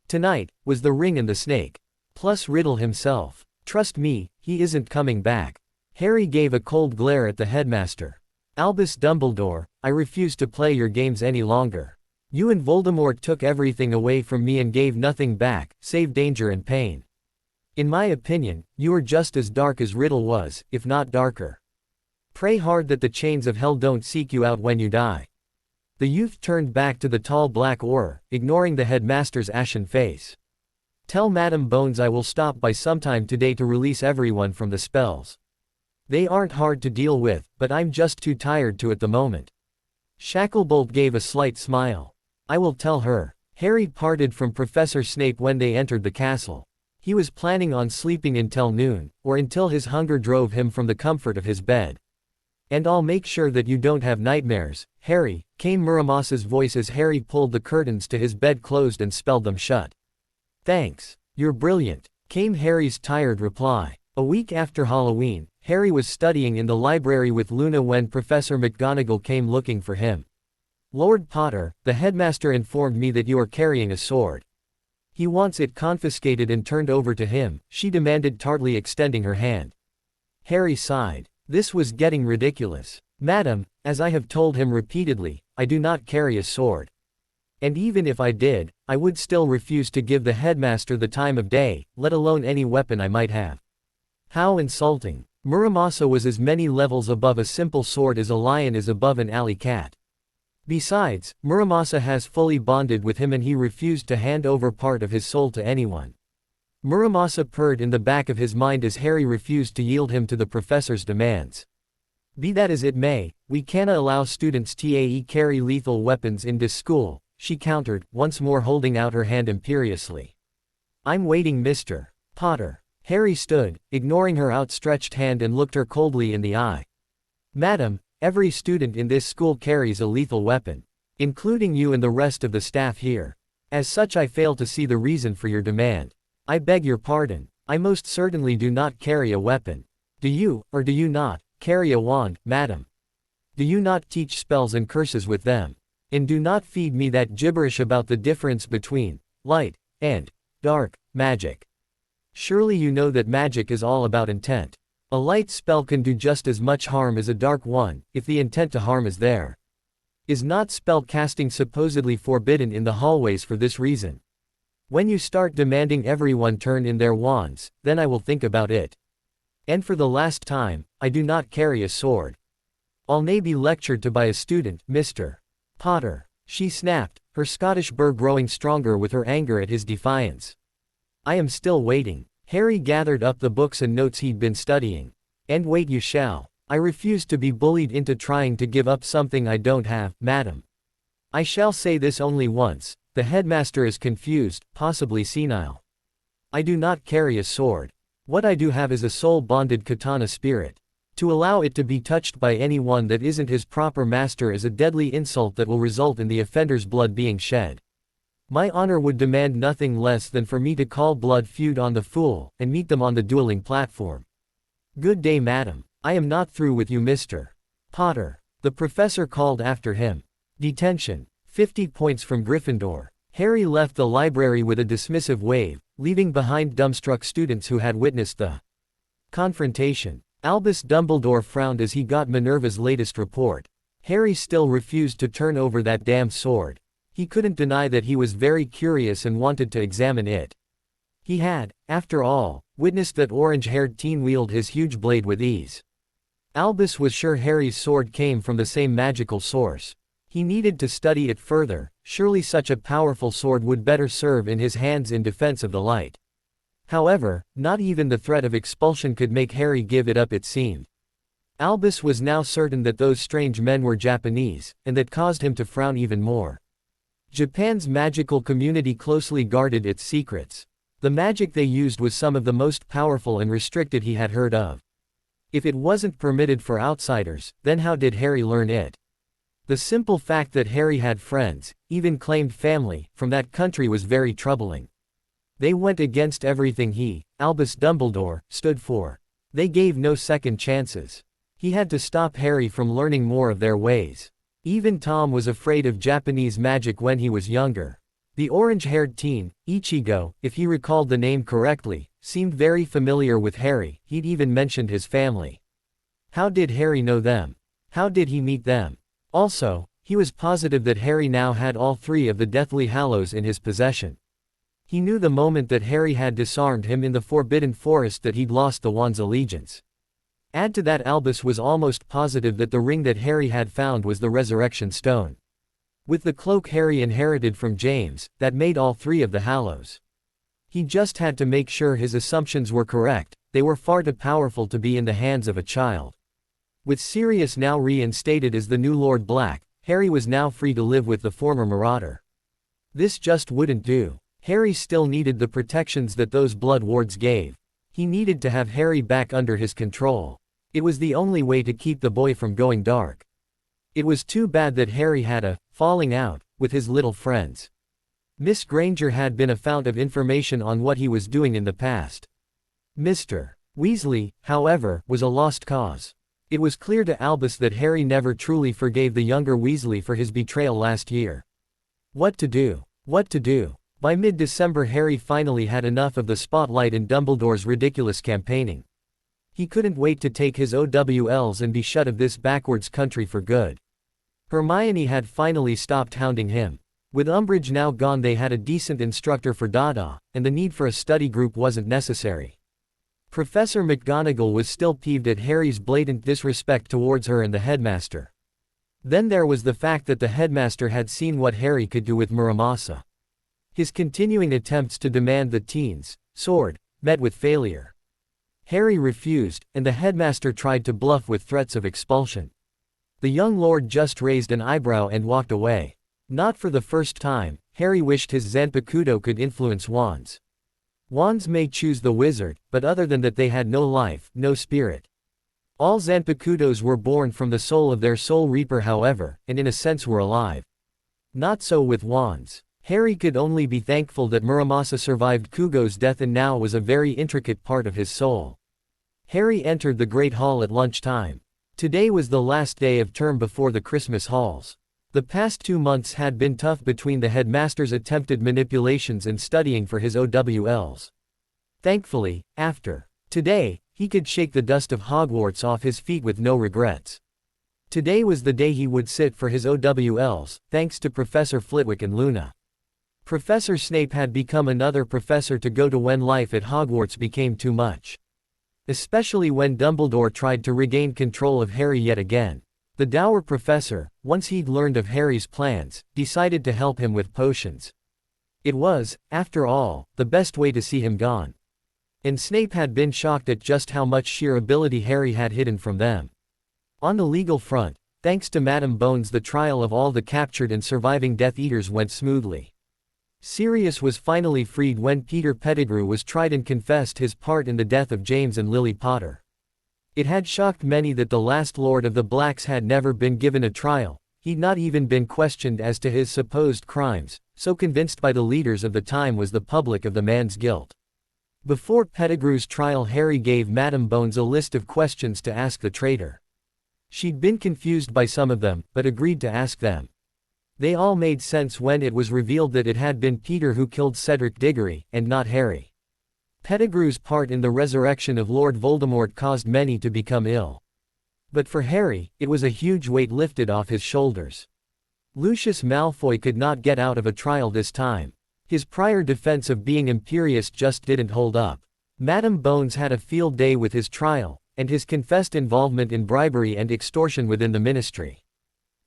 Tonight, was the ring and the snake. Plus Riddle himself. Trust me, he isn't coming back." Harry gave a cold glare at the headmaster. "Albus Dumbledore, I refuse to play your games any longer. You and Voldemort took everything away from me and gave nothing back, save danger and pain. In my opinion, you are just as dark as Riddle was, if not darker. Pray hard that the chains of hell don't seek you out when you die." The youth turned back to the tall black Auror, ignoring the headmaster's ashen face. "Tell Madam Bones I will stop by sometime today to release everyone from the spells. They aren't hard to deal with, but I'm just too tired to at the moment." Shacklebolt gave a slight smile. "I will tell her." Harry parted from Professor Snape when they entered the castle. He was planning on sleeping until noon, or until his hunger drove him from the comfort of his bed. "And I'll make sure that you don't have nightmares, Harry," came Muramasa's voice as Harry pulled the curtains to his bed closed and spelled them shut. "Thanks. You're brilliant," came Harry's tired reply. A week after Halloween, Harry was studying in the library with Luna when Professor McGonagall came looking for him. "Lord Potter, the headmaster informed me that you are carrying a sword. He wants it confiscated and turned over to him," she demanded tartly, extending her hand. Harry sighed. This was getting ridiculous. "Madam, as I have told him repeatedly, I do not carry a sword. And even if I did, I would still refuse to give the headmaster the time of day, let alone any weapon I might have." How insulting. Muramasa was as many levels above a simple sword as a lion is above an alley cat. Besides, Muramasa has fully bonded with him and he refused to hand over part of his soul to anyone. Muramasa purred in the back of his mind as Harry refused to yield him to the professor's demands. "Be that as it may, we cannot allow students to carry lethal weapons in this school," she countered, once more holding out her hand imperiously. "I'm waiting, Mr. Potter." Harry stood, ignoring her outstretched hand, and looked her coldly in the eye. "Madam, every student in this school carries a lethal weapon, including you and the rest of the staff here. As such, I fail to see the reason for your demand. I beg your pardon. I most certainly do not carry a weapon. Do you, or do you not, carry a wand, madam? Do you not teach spells and curses with them? And do not feed me that gibberish about the difference between light and dark magic. Surely you know that magic is all about intent. A light spell can do just as much harm as a dark one, if the intent to harm is there. Is not spell casting supposedly forbidden in the hallways for this reason? When you start demanding everyone turn in their wands, then I will think about it. And for the last time, I do not carry a sword." I'll nae be lectured to by a student, Mr. Potter, she snapped, her Scottish burr growing stronger with her anger at his defiance. I am still waiting. Harry gathered up the books and notes he'd been studying. And wait you shall. I refuse to be bullied into trying to give up something I don't have, madam. I shall say this only once, the headmaster is confused, possibly senile. I do not carry a sword. What I do have is a soul-bonded katana spirit. To allow it to be touched by anyone that isn't his proper master is a deadly insult that will result in the offender's blood being shed. My honor would demand nothing less than for me to call blood feud on the fool, and meet them on the dueling platform. Good day, madam. I am not through with you, Mr. Potter. The professor called after him. Detention. 50 points from Gryffindor. Harry left the library with a dismissive wave, leaving behind dumbstruck students who had witnessed the confrontation. Albus Dumbledore frowned as he got Minerva's latest report. Harry still refused to turn over that damn sword. He couldn't deny that he was very curious and wanted to examine it. He had, after all, witnessed that orange-haired teen wield his huge blade with ease. Albus was sure Harry's sword came from the same magical source. He needed to study it further, surely such a powerful sword would better serve in his hands in defense of the light. However, not even the threat of expulsion could make Harry give it up, it seemed. Albus was now certain that those strange men were Japanese, and that caused him to frown even more. Japan's magical community closely guarded its secrets. The magic they used was some of the most powerful and restricted he had heard of. If it wasn't permitted for outsiders, then how did Harry learn it? The simple fact that Harry had friends, even claimed family, from that country was very troubling. They went against everything he, Albus Dumbledore, stood for. They gave no second chances. He had to stop Harry from learning more of their ways. Even Tom was afraid of Japanese magic when he was younger. The orange-haired teen, Ichigo, if he recalled the name correctly, seemed very familiar with Harry. He'd even mentioned his family. How did Harry know them? How did he meet them? Also, he was positive that Harry now had all three of the Deathly Hallows in his possession. He knew the moment that Harry had disarmed him in the Forbidden Forest that he'd lost the wand's allegiance. Add to that, Albus was almost positive that the ring that Harry had found was the Resurrection Stone. With the cloak Harry inherited from James, that made all three of the Hallows. He just had to make sure his assumptions were correct. They were far too powerful to be in the hands of a child. With Sirius now reinstated as the new Lord Black, Harry was now free to live with the former Marauder. This just wouldn't do. Harry still needed the protections that those blood wards gave. He needed to have Harry back under his control. It was the only way to keep the boy from going dark. It was too bad that Harry had a falling out with his little friends. Miss Granger had been a fount of information on what he was doing in the past. Mr. Weasley, however, was a lost cause. It was clear to Albus that Harry never truly forgave the younger Weasley for his betrayal last year. What to do? What to do? By mid-December, Harry finally had enough of the spotlight and Dumbledore's ridiculous campaigning. He couldn't wait to take his OWLs and be shut of this backwards country for good. Hermione had finally stopped hounding him. With Umbridge now gone, they had a decent instructor for Dada, and the need for a study group wasn't necessary. Professor McGonagall was still peeved at Harry's blatant disrespect towards her and the headmaster. Then there was the fact that the headmaster had seen what Harry could do with Muramasa. His continuing attempts to demand the teen's sword met with failure. Harry refused, and the headmaster tried to bluff with threats of expulsion. The young lord just raised an eyebrow and walked away. Not for the first time, Harry wished his Zanpakutō could influence wands. Wands may choose the wizard, but other than that they had no life, no spirit. All Zanpakutōs were born from the soul of their soul reaper, however, and in a sense were alive. Not so with wands. Harry could only be thankful that Muramasa survived Kugo's death and now was a very intricate part of his soul. Harry entered the Great Hall at lunchtime. Today was the last day of term before the Christmas halls. The past 2 months had been tough between the headmaster's attempted manipulations and studying for his OWLs. Thankfully, after today, he could shake the dust of Hogwarts off his feet with no regrets. Today was the day he would sit for his OWLs, thanks to Professor Flitwick and Luna. Professor Snape had become another professor to go to when life at Hogwarts became too much. Especially when Dumbledore tried to regain control of Harry yet again. The dour professor, once he'd learned of Harry's plans, decided to help him with potions. It was, after all, the best way to see him gone. And Snape had been shocked at just how much sheer ability Harry had hidden from them. On the legal front, thanks to Madame Bones, the trial of all the captured and surviving Death Eaters went smoothly. Sirius was finally freed when Peter Pettigrew was tried and confessed his part in the death of James and Lily Potter. It had shocked many that the last Lord of the Blacks had never been given a trial. He'd not even been questioned as to his supposed crimes, so convinced by the leaders of the time was the public of the man's guilt. Before Pettigrew's trial, Harry gave Madame Bones a list of questions to ask the traitor. She'd been confused by some of them, but agreed to ask them. They all made sense when it was revealed that it had been Peter who killed Cedric Diggory, and not Harry. Pettigrew's part in the resurrection of Lord Voldemort caused many to become ill. But for Harry, it was a huge weight lifted off his shoulders. Lucius Malfoy could not get out of a trial this time. His prior defense of being imperious just didn't hold up. Madame Bones had a field day with his trial, and his confessed involvement in bribery and extortion within the ministry.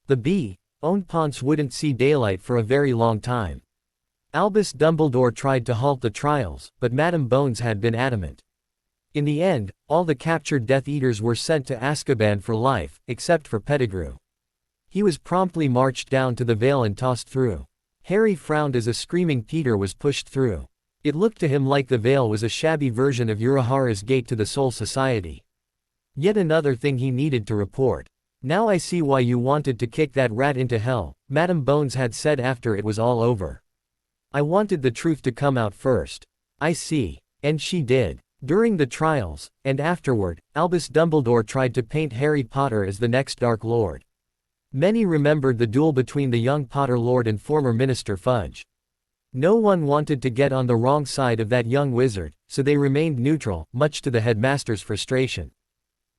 The B.owned Ponce wouldn't see daylight for a very long time. Albus Dumbledore tried to halt the trials, but Madame Bones had been adamant. In the end, all the captured Death Eaters were sent to Azkaban for life, except for Pettigrew. He was promptly marched down to the Vale and tossed through. Harry frowned as a screaming Peter was pushed through. It looked to him like the Vale was a shabby version of Urahara's gate to the Soul Society. Yet another thing he needed to report. "Now I see why you wanted to kick that rat into hell," Madame Bones had said after it was all over. "I wanted the truth to come out first." "I see." And she did. During the trials, and afterward, Albus Dumbledore tried to paint Harry Potter as the next Dark Lord. Many remembered the duel between the young Potter Lord and former Minister Fudge. No one wanted to get on the wrong side of that young wizard, so they remained neutral, much to the headmaster's frustration.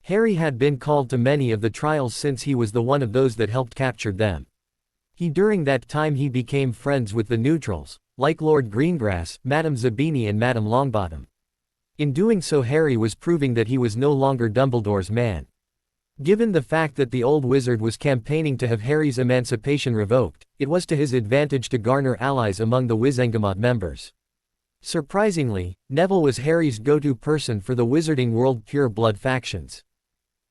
Harry had been called to many of the trials since he was the one of those that helped capture them. During that time he became friends with the neutrals, like Lord Greengrass, Madame Zabini and Madame Longbottom. In doing so, Harry was proving that he was no longer Dumbledore's man. Given the fact that the old wizard was campaigning to have Harry's emancipation revoked, it was to his advantage to garner allies among the Wizengamot members. Surprisingly, Neville was Harry's go-to person for the Wizarding World Pure Blood factions.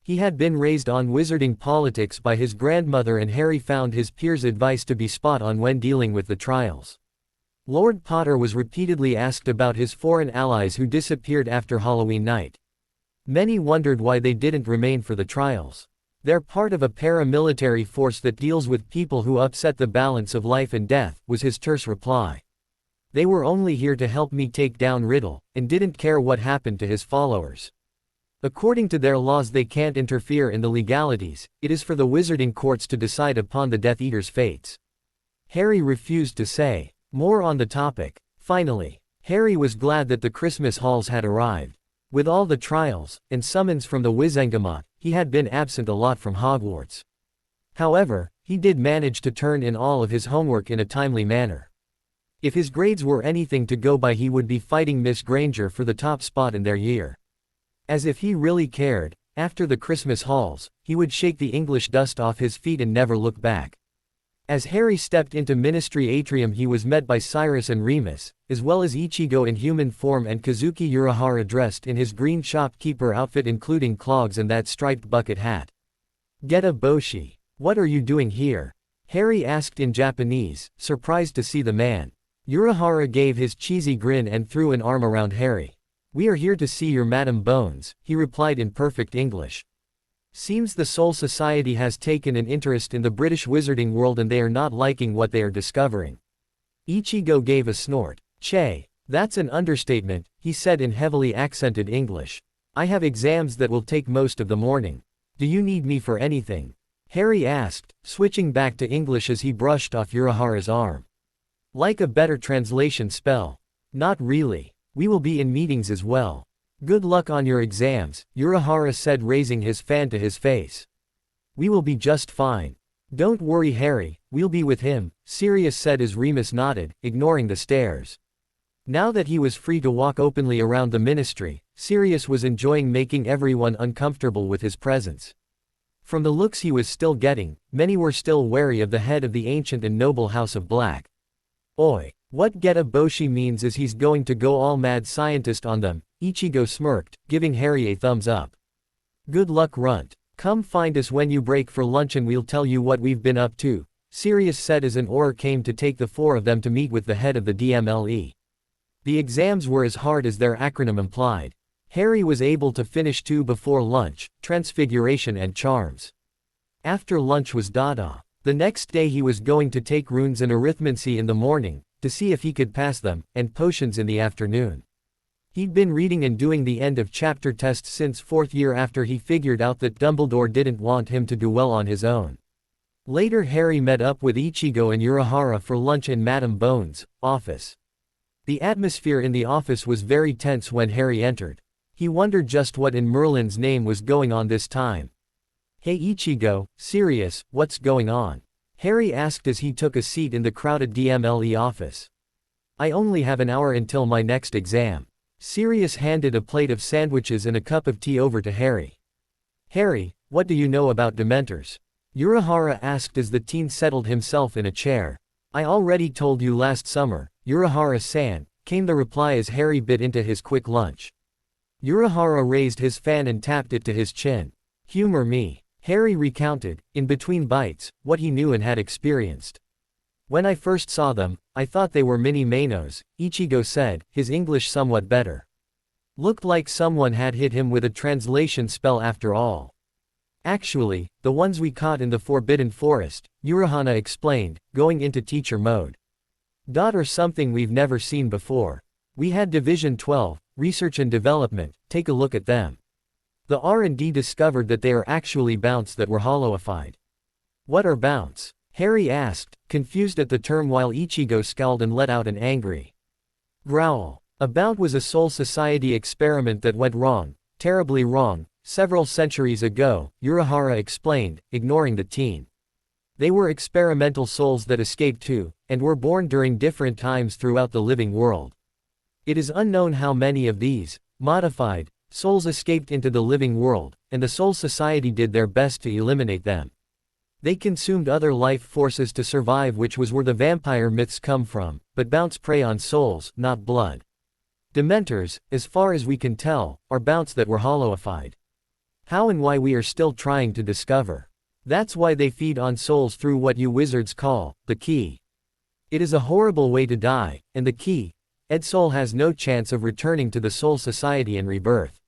He had been raised on wizarding politics by his grandmother, and Harry found his peers' advice to be spot on when dealing with the trials. Lord Potter was repeatedly asked about his foreign allies who disappeared after Halloween night. Many wondered why they didn't remain for the trials. "They're part of a paramilitary force that deals with people who upset the balance of life and death," was his terse reply. "They were only here to help me take down Riddle, and didn't care what happened to his followers. According to their laws they can't interfere in the legalities, it is for the wizarding courts to decide upon the Death Eaters' fates." Harry refused to say more on the topic. Finally, Harry was glad that the Christmas halls had arrived. With all the trials, and summons from the Wizengamot, he had been absent a lot from Hogwarts. However, he did manage to turn in all of his homework in a timely manner. If his grades were anything to go by, he would be fighting Miss Granger for the top spot in their year. As if he really cared, after the Christmas halls, he would shake the English dust off his feet and never look back. As Harry stepped into Ministry Atrium, he was met by Cyrus and Remus, as well as Ichigo in human form and Kazuki Urahara dressed in his green shopkeeper outfit including clogs and that striped bucket hat. "Geta Boshi. What are you doing here?" Harry asked in Japanese, surprised to see the man. Urahara gave his cheesy grin and threw an arm around Harry. "We are here to see your Madame Bones," he replied in perfect English. "Seems the Soul Society has taken an interest in the British wizarding world and they are not liking what they are discovering." Ichigo gave a snort. "Che, that's an understatement," he said in heavily accented English. "I have exams that will take most of the morning. Do you need me for anything?" Harry asked, switching back to English as he brushed off Urahara's arm. "Like a better translation spell?" "Not really. We will be in meetings as well." "Good luck on your exams," Urahara said, raising his fan to his face. "We will be just fine." "Don't worry, Harry, we'll be with him," Sirius said as Remus nodded, ignoring the stares. Now that he was free to walk openly around the ministry, Sirius was enjoying making everyone uncomfortable with his presence. From the looks he was still getting, many were still wary of the head of the ancient and noble House of Black. Oi! What Geta Boshi means is he's going to go all mad scientist on them, Ichigo smirked, giving Harry a thumbs up. Good luck, Runt. Come find us when you break for lunch and we'll tell you what we've been up to, Sirius said as an oar came to take the four of them to meet with the head of the DMLE. The exams were as hard as their acronym implied. Harry was able to finish 2 before lunch, Transfiguration and Charms. After lunch was Dada. The next day he was going to take runes and arithmancy in the morning, to see if he could pass them, and potions in the afternoon. He'd been reading and doing the end of chapter tests since 4th year after he figured out that Dumbledore didn't want him to do well on his own. Later Harry met up with Ichigo and Urahara for lunch in Madame Bones' office. The atmosphere in the office was very tense when Harry entered. He wondered just what in Merlin's name was going on this time. Hey Ichigo, Sirius, what's going on? Harry asked as he took a seat in the crowded DMLE office. I only have an hour until my next exam. Sirius handed a plate of sandwiches and a cup of tea over to Harry. Harry, what do you know about Dementors? Urahara asked as the teen settled himself in a chair. I already told you last summer, Urahara-san, came the reply as Harry bit into his quick lunch. Urahara raised his fan and tapped it to his chin. Humor me. Harry recounted, in between bites, what he knew and had experienced. When I first saw them, I thought they were mini Manos, Ichigo said, his English somewhat better. Looked like someone had hit him with a translation spell after all. Actually, the ones we caught in the Forbidden Forest, Urahana explained, going into teacher mode. Or something we've never seen before. We had Division 12, Research and Development, take a look at them. The R&D discovered that they are actually bounce that were hollowified. What are bounce? Harry asked, confused at the term while Ichigo scowled and let out an angry growl. A bounce was a Soul Society experiment that went wrong, terribly wrong, several centuries ago, Urahara explained, ignoring the teen. They were experimental souls that escaped too, and were born during different times throughout the living world. It is unknown how many of these, modified, souls escaped into the living world, and the Soul Society did their best to eliminate them. They consumed other life forces to survive, which was where the vampire myths come from, but bounce prey on souls, not blood. Dementors, as far as we can tell, are bounce that were hollowified. How and why we are still trying to discover. That's why they feed on souls through what you wizards call, the key. It is a horrible way to die, and the key, Ed Soul has no chance of returning to the Soul Society and rebirth.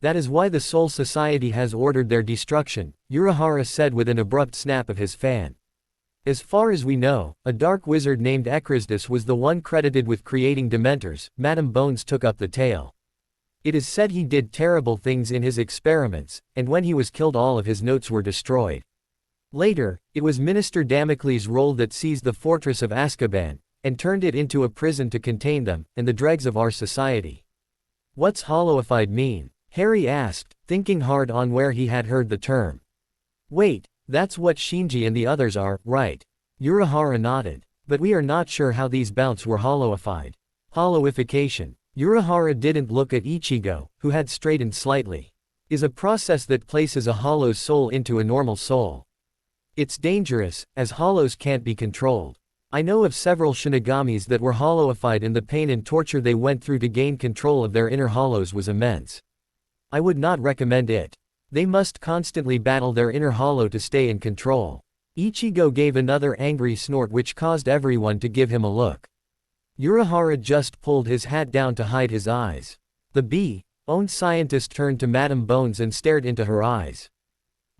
That is why the Soul Society has ordered their destruction, Urahara said with an abrupt snap of his fan. As far as we know, a dark wizard named Ekrisdus was the one credited with creating Dementors. Madame Bones took up the tale. It is said he did terrible things in his experiments, and when he was killed all of his notes were destroyed. Later, it was Minister Damocles' role that seized the fortress of Azkaban, and turned it into a prison to contain them, and the dregs of our society. What's hollowified mean? Harry asked, thinking hard on where he had heard the term. Wait, that's what Shinji and the others are, right? Urahara nodded. But we are not sure how these bounce were hollowified. Hollowification. Urahara didn't look at Ichigo, who had straightened slightly. Is a process that places a hollow soul into a normal soul. It's dangerous, as hollows can't be controlled. I know of several Shinigamis that were hollowified, and the pain and torture they went through to gain control of their inner hollows was immense. I would not recommend it. They must constantly battle their inner hollow to stay in control. Ichigo gave another angry snort which caused everyone to give him a look. Urahara just pulled his hat down to hide his eyes. The bee-owned scientist turned to Madame Bones and stared into her eyes.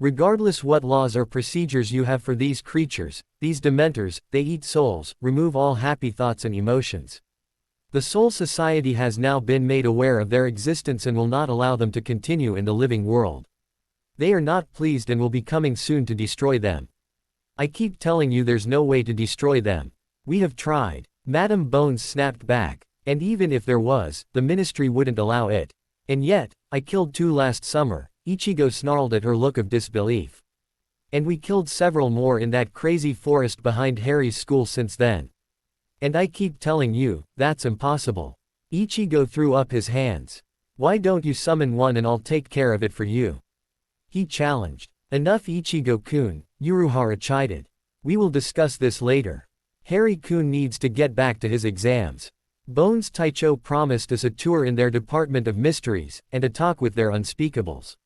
Regardless what laws or procedures you have for these creatures, these Dementors, they eat souls, remove all happy thoughts and emotions. The Soul Society has now been made aware of their existence and will not allow them to continue in the living world. They are not pleased and will be coming soon to destroy them. I keep telling you there's no way to destroy them. We have tried. Madame Bones snapped back. And even if there was, the ministry wouldn't allow it. And yet, I killed 2 last summer, Ichigo snarled at her look of disbelief. And we killed several more in that crazy forest behind Harry's school since then. And I keep telling you, that's impossible. Ichigo threw up his hands. Why don't you summon one and I'll take care of it for you? He challenged. Enough Ichigo-kun, Uruhara chided. We will discuss this later. Harry-kun needs to get back to his exams. Bones Taicho promised us a tour in their Department of Mysteries, and a talk with their unspeakables.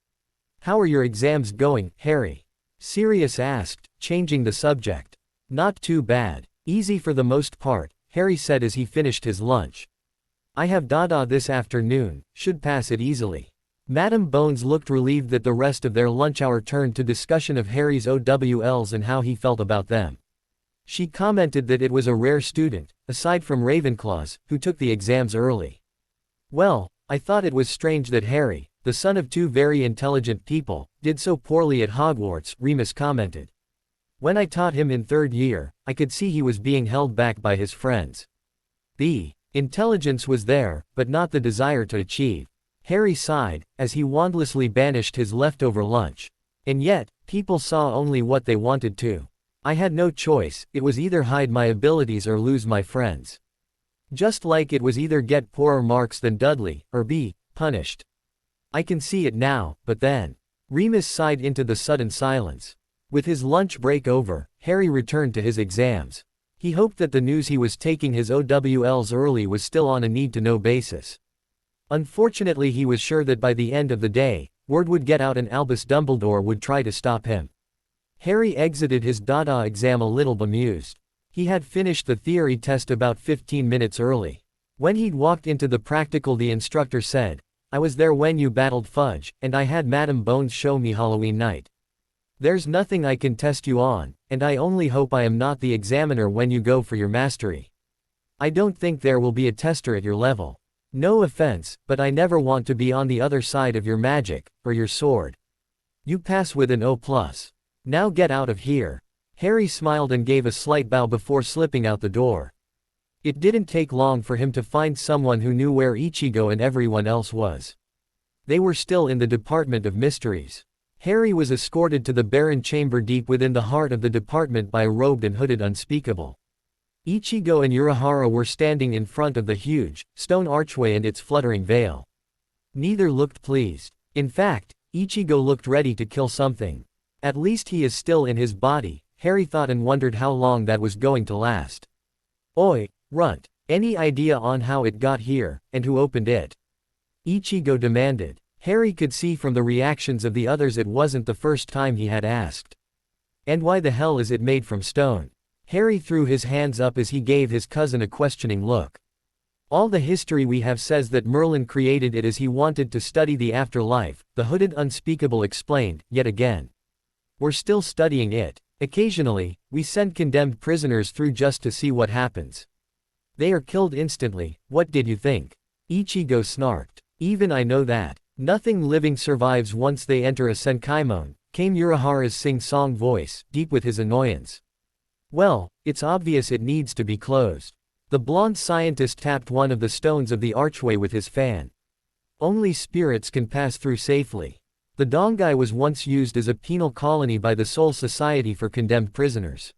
How are your exams going, Harry? Sirius asked, changing the subject. Not too bad. Easy for the most part, Harry said as he finished his lunch. I have Dada this afternoon, should pass it easily. Madam Bones looked relieved that the rest of their lunch hour turned to discussion of Harry's OWLs and how he felt about them. She commented that it was a rare student, aside from Ravenclaws, who took the exams early. Well, I thought it was strange that Harry, the son of two very intelligent people, did so poorly at Hogwarts, Remus commented. When I taught him in third year, I could see he was being held back by his friends. The intelligence was there, but not the desire to achieve. Harry sighed, as he wandlessly banished his leftover lunch. And yet, people saw only what they wanted to. I had no choice, it was either hide my abilities or lose my friends. Just like it was either get poorer marks than Dudley, or be punished. I can see it now, but then. Remus sighed into the sudden silence. With his lunch break over, Harry returned to his exams. He hoped that the news he was taking his OWLs early was still on a need-to-know basis. Unfortunately, he was sure that by the end of the day, word would get out and Albus Dumbledore would try to stop him. Harry exited his Dada exam a little bemused. He had finished the theory test about 15 minutes early. When he'd walked into the practical, the instructor said, I was there when you battled Fudge, and I had Madam Bones show me Halloween night. There's nothing I can test you on, and I only hope I am not the examiner when you go for your mastery. I don't think there will be a tester at your level. No offense, but I never want to be on the other side of your magic, or your sword. You pass with an O+. Now get out of here. Harry smiled and gave a slight bow before slipping out the door. It didn't take long for him to find someone who knew where Ichigo and everyone else was. They were still in the Department of Mysteries. Harry was escorted to the barren chamber deep within the heart of the department by a robed and hooded unspeakable. Ichigo and Urahara were standing in front of the huge, stone archway and its fluttering veil. Neither looked pleased. In fact, Ichigo looked ready to kill something. At least he is still in his body, Harry thought and wondered how long that was going to last. Oi, Runt, any idea on how it got here, and who opened it? Ichigo demanded. Harry could see from the reactions of the others it wasn't the first time he had asked. And why the hell is it made from stone? Harry threw his hands up as he gave his cousin a questioning look. All the history we have says that Merlin created it as he wanted to study the afterlife, the hooded unspeakable explained, yet again. We're still studying it. Occasionally, we send condemned prisoners through just to see what happens. They are killed instantly, what did you think? Ichigo snarked. Even I know that. Nothing living survives once they enter a Senkaimon, came Urahara's sing-song voice, deep with his annoyance. Well, it's obvious it needs to be closed. The blonde scientist tapped one of the stones of the archway with his fan. Only spirits can pass through safely. The Dongai was once used as a penal colony by the Soul Society for condemned prisoners.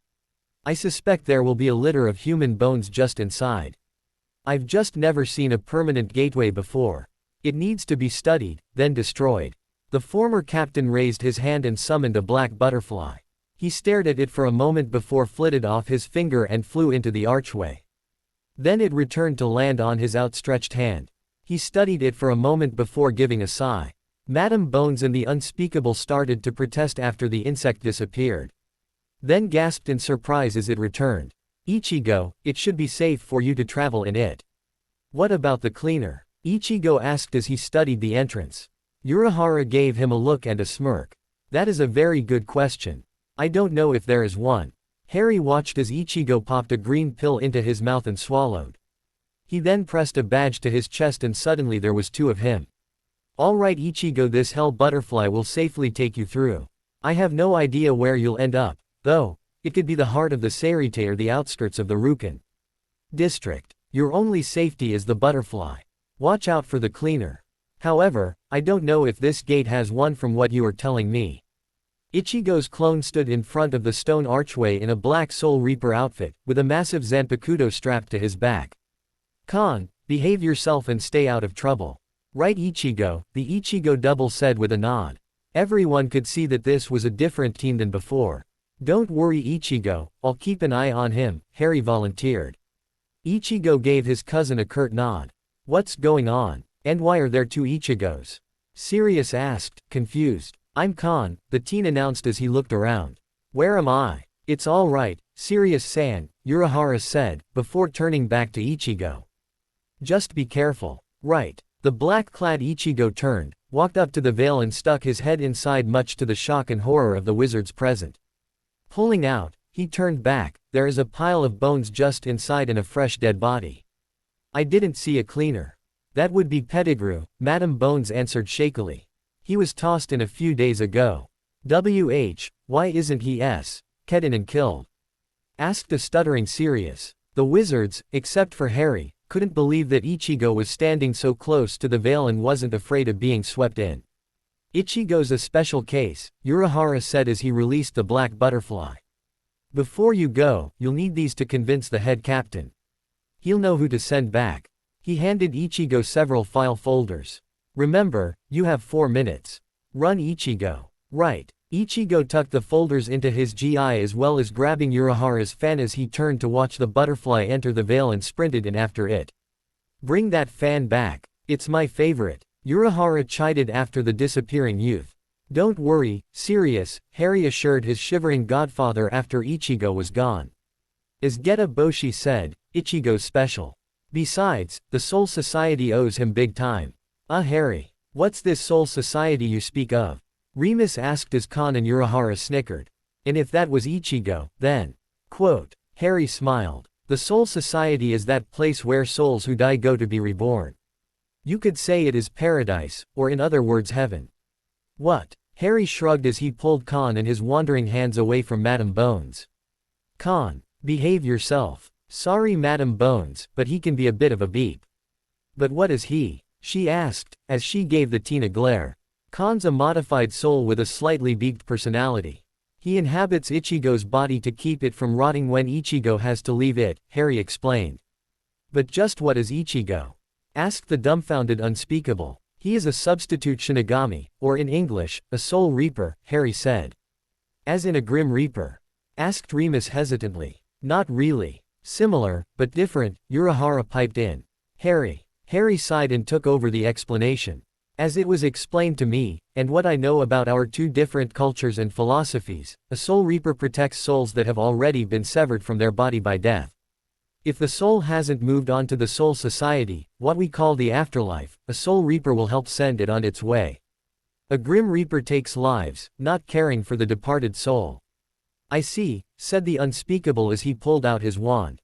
I suspect there will be a litter of human bones just inside. I've just never seen a permanent gateway before. It needs to be studied, then destroyed. The former captain raised his hand and summoned a black butterfly. He stared at it for a moment before flitted off his finger and flew into the archway. Then it returned to land on his outstretched hand. He studied it for a moment before giving a sigh. Madam Bones and the unspeakable started to protest after the insect disappeared. Then gasped in surprise as it returned. Ichigo, it should be safe for you to travel in it. What about the cleaner? Ichigo asked as he studied the entrance. Urahara gave him a look and a smirk. That is a very good question. I don't know if there is one. Harry watched as Ichigo popped a green pill into his mouth and swallowed. He then pressed a badge to his chest and suddenly there was two of him. Alright Ichigo, this hell butterfly will safely take you through. I have no idea where you'll end up, though. It could be the heart of the Serite or the outskirts of the Rukan district. Your only safety is the butterfly. Watch out for the cleaner. However, I don't know if this gate has one from what you are telling me. Ichigo's clone stood in front of the stone archway in a black Soul Reaper outfit, with a massive Zanpakutō strapped to his back. Con, behave yourself and stay out of trouble. Right Ichigo, the Ichigo double said with a nod. Everyone could see that this was a different team than before. Don't worry Ichigo, I'll keep an eye on him, Harry volunteered. Ichigo gave his cousin a curt nod. What's going on? And why are there two Ichigos? Sirius asked, confused. I'm Khan, the teen announced as he looked around. Where am I? It's all right, Sirius-san, Urahara said, before turning back to Ichigo. Just be careful. Right. The black-clad Ichigo turned, walked up to the veil and stuck his head inside much to the shock and horror of the wizards present. Pulling out, he turned back. There is a pile of bones just inside and a fresh dead body. I didn't see a cleaner. That would be Pettigrew, Madame Bones answered shakily. He was tossed in a few days ago. Why isn't he Kedden and killed? Asked a stuttering Sirius. The wizards, except for Harry, couldn't believe that Ichigo was standing so close to the veil and wasn't afraid of being swept in. Ichigo's a special case, Urahara said as he released the black butterfly. Before you go, you'll need these to convince the head captain. He'll know who to send back. He handed Ichigo several file folders. Remember, you have 4 minutes. Run Ichigo. Right. Ichigo tucked the folders into his GI as well as grabbing Urahara's fan as he turned to watch the butterfly enter the veil and sprinted in after it. Bring that fan back. It's my favorite. Urahara chided after the disappearing youth. Don't worry, Sirius, Harry assured his shivering godfather after Ichigo was gone. As Geta Boshi said, Ichigo's special. Besides, the Soul Society owes him big time. Harry. What's this Soul Society you speak of? Remus asked as Khan and Urahara snickered. And if that was Ichigo, then. Quote. Harry smiled. The Soul Society is that place where souls who die go to be reborn. You could say it is paradise, or in other words heaven. What? Harry shrugged as he pulled Khan and his wandering hands away from Madame Bones. Khan, behave yourself. Sorry Madame Bones, but he can be a bit of a beep. But what is he? She asked, as she gave the teen a glare. Khan's a modified soul with a slightly beaked personality. He inhabits Ichigo's body to keep it from rotting when Ichigo has to leave it, Harry explained. But just what is Ichigo? Asked the dumbfounded Unspeakable. He is a substitute Shinigami, or in English, a soul reaper, Harry said. As in a grim reaper? Asked Remus hesitantly. Not really. Similar, but different, Urahara piped in. Harry sighed and took over the explanation. As it was explained to me, and what I know about our two different cultures and philosophies, a soul reaper protects souls that have already been severed from their body by death. If the soul hasn't moved on to the Soul Society, what we call the afterlife, a soul reaper will help send it on its way. A grim reaper takes lives, not caring for the departed soul. I see, said the Unspeakable as he pulled out his wand.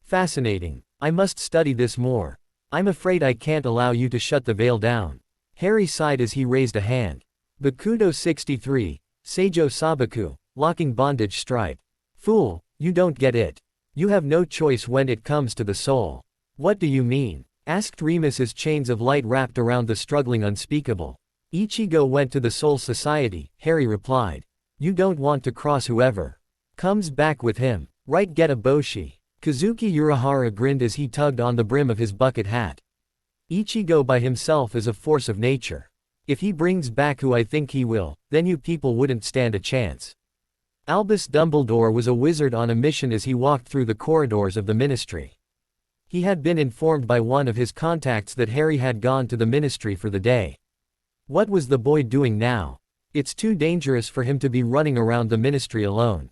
Fascinating. I must study this more. I'm afraid I can't allow you to shut the veil down. Harry sighed as he raised a hand. Bakudo 63, Seijo Sabaku, locking bondage stripe. Fool, you don't get it. You have no choice when it comes to the soul. What do you mean? Asked Remus as chains of light wrapped around the struggling Unspeakable. Ichigo went to the Soul Society, Harry replied. You don't want to cross whoever comes back with him, right Geta Boshi? Kazuki Urahara grinned as he tugged on the brim of his bucket hat. Ichigo by himself is a force of nature. If he brings back who I think he will, then you people wouldn't stand a chance. Albus Dumbledore was a wizard on a mission as he walked through the corridors of the Ministry. He had been informed by one of his contacts that Harry had gone to the Ministry for the day. What was the boy doing now? It's too dangerous for him to be running around the Ministry alone.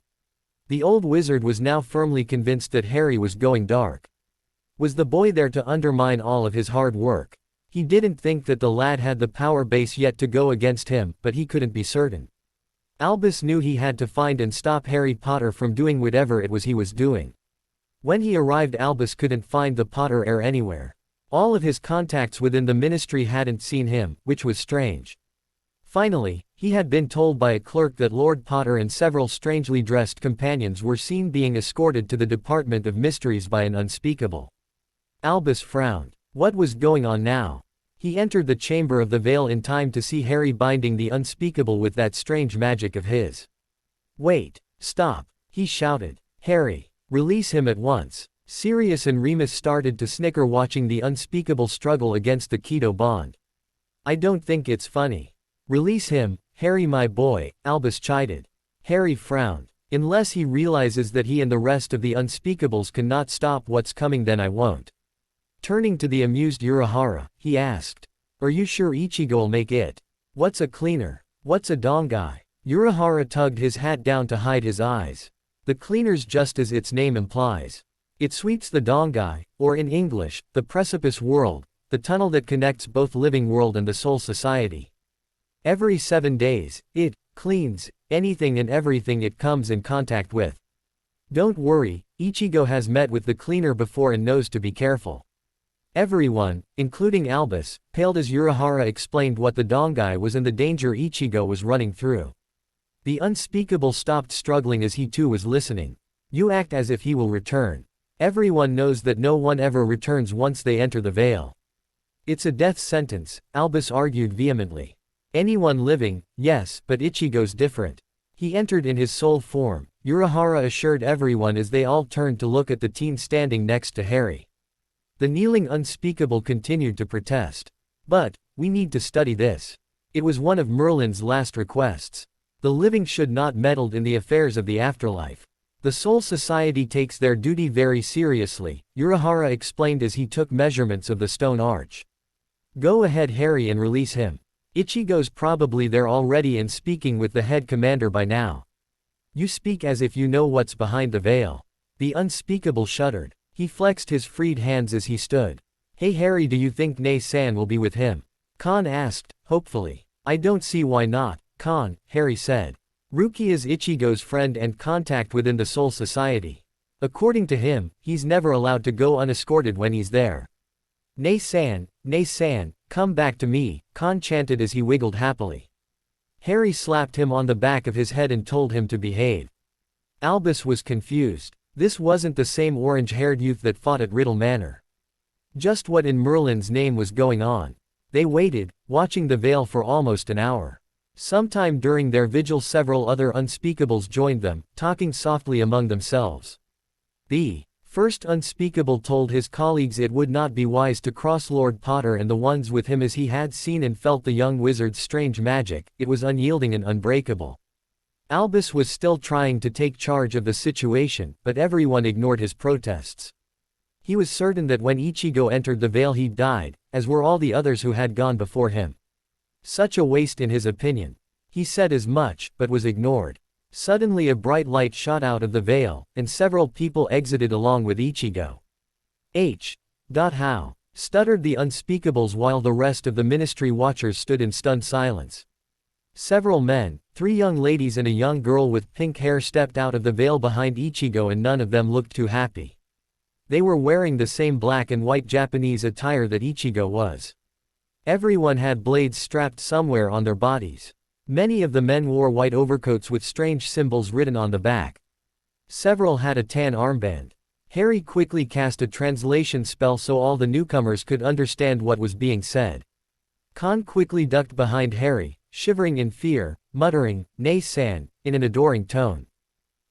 The old wizard was now firmly convinced that Harry was going dark. Was the boy there to undermine all of his hard work? He didn't think that the lad had the power base yet to go against him, but he couldn't be certain. Albus knew he had to find and stop Harry Potter from doing whatever it was he was doing. When he arrived, Albus couldn't find the Potter heir anywhere. All of his contacts within the Ministry hadn't seen him, which was strange. Finally, he had been told by a clerk that Lord Potter and several strangely dressed companions were seen being escorted to the Department of Mysteries by an Unspeakable. Albus frowned. What was going on now? He entered the Chamber of the Veil in time to see Harry binding the Unspeakable with that strange magic of his. Wait, stop, he shouted. Harry, release him at once. Sirius and Remus started to snicker watching the Unspeakable struggle against the Keto bond. I don't think it's funny. Release him, Harry my boy, Albus chided. Harry frowned. Unless he realizes that he and the rest of the unspeakables cannot stop what's coming, then I won't. Turning to the amused Urahara, he asked. Are you sure Ichigo'll make it? What's a cleaner? What's a dongai? Urahara tugged his hat down to hide his eyes. The cleaner's just as its name implies. It sweeps the dongai, or in English, the precipice world, the tunnel that connects both living world and the soul society. Every 7 days, it cleans anything and everything it comes in contact with. Don't worry, Ichigo has met with the cleaner before and knows to be careful. Everyone, including Albus, paled as Urahara explained what the dongai was and the danger Ichigo was running through. The unspeakable stopped struggling as he too was listening. You act as if he will return. Everyone knows that no one ever returns once they enter the veil. It's a death sentence, Albus argued vehemently. Anyone living, yes, but Ichigo's different. He entered in his soul form, Urahara assured everyone as they all turned to look at the teen standing next to Harry. The kneeling unspeakable continued to protest. But, we need to study this. It was one of Merlin's last requests. The living should not meddle in the affairs of the afterlife. The Soul Society takes their duty very seriously, Urahara explained as he took measurements of the stone arch. Go ahead Harry and release him. Ichigo's probably there already and speaking with the head commander by now. You speak as if you know what's behind the veil. The unspeakable shuddered. He flexed his freed hands as he stood. Hey Harry, do you think Nei-san will be with him? Khan asked, hopefully. I don't see why not, Khan, Harry said. Ruki is Ichigo's friend and contact within the Soul Society. According to him, he's never allowed to go unescorted when he's there. Nei-san, come back to me, Khan chanted as he wiggled happily. Harry slapped him on the back of his head and told him to behave. Albus was confused. This wasn't the same orange-haired youth that fought at Riddle Manor. Just what in Merlin's name was going on? They waited, watching the veil for almost an hour. Sometime during their vigil several other unspeakables joined them, talking softly among themselves. The first unspeakable told his colleagues it would not be wise to cross Lord Potter and the ones with him as he had seen and felt the young wizard's strange magic, it was unyielding and unbreakable. Albus was still trying to take charge of the situation, but everyone ignored his protests. He was certain that when Ichigo entered the veil he died, as were all the others who had gone before him. Such a waste in his opinion. He said as much, but was ignored. Suddenly a bright light shot out of the veil, and several people exited along with Ichigo. How? Stuttered the unspeakables while the rest of the ministry watchers stood in stunned silence. Several men, 3 young ladies and a young girl with pink hair stepped out of the veil behind Ichigo and none of them looked too happy. They were wearing the same black and white Japanese attire that Ichigo was. Everyone had blades strapped somewhere on their bodies. Many of the men wore white overcoats with strange symbols written on the back. Several had a tan armband. Harry quickly cast a translation spell so all the newcomers could understand what was being said. Khan quickly ducked behind Harry, shivering in fear, muttering, Nei-san, in an adoring tone.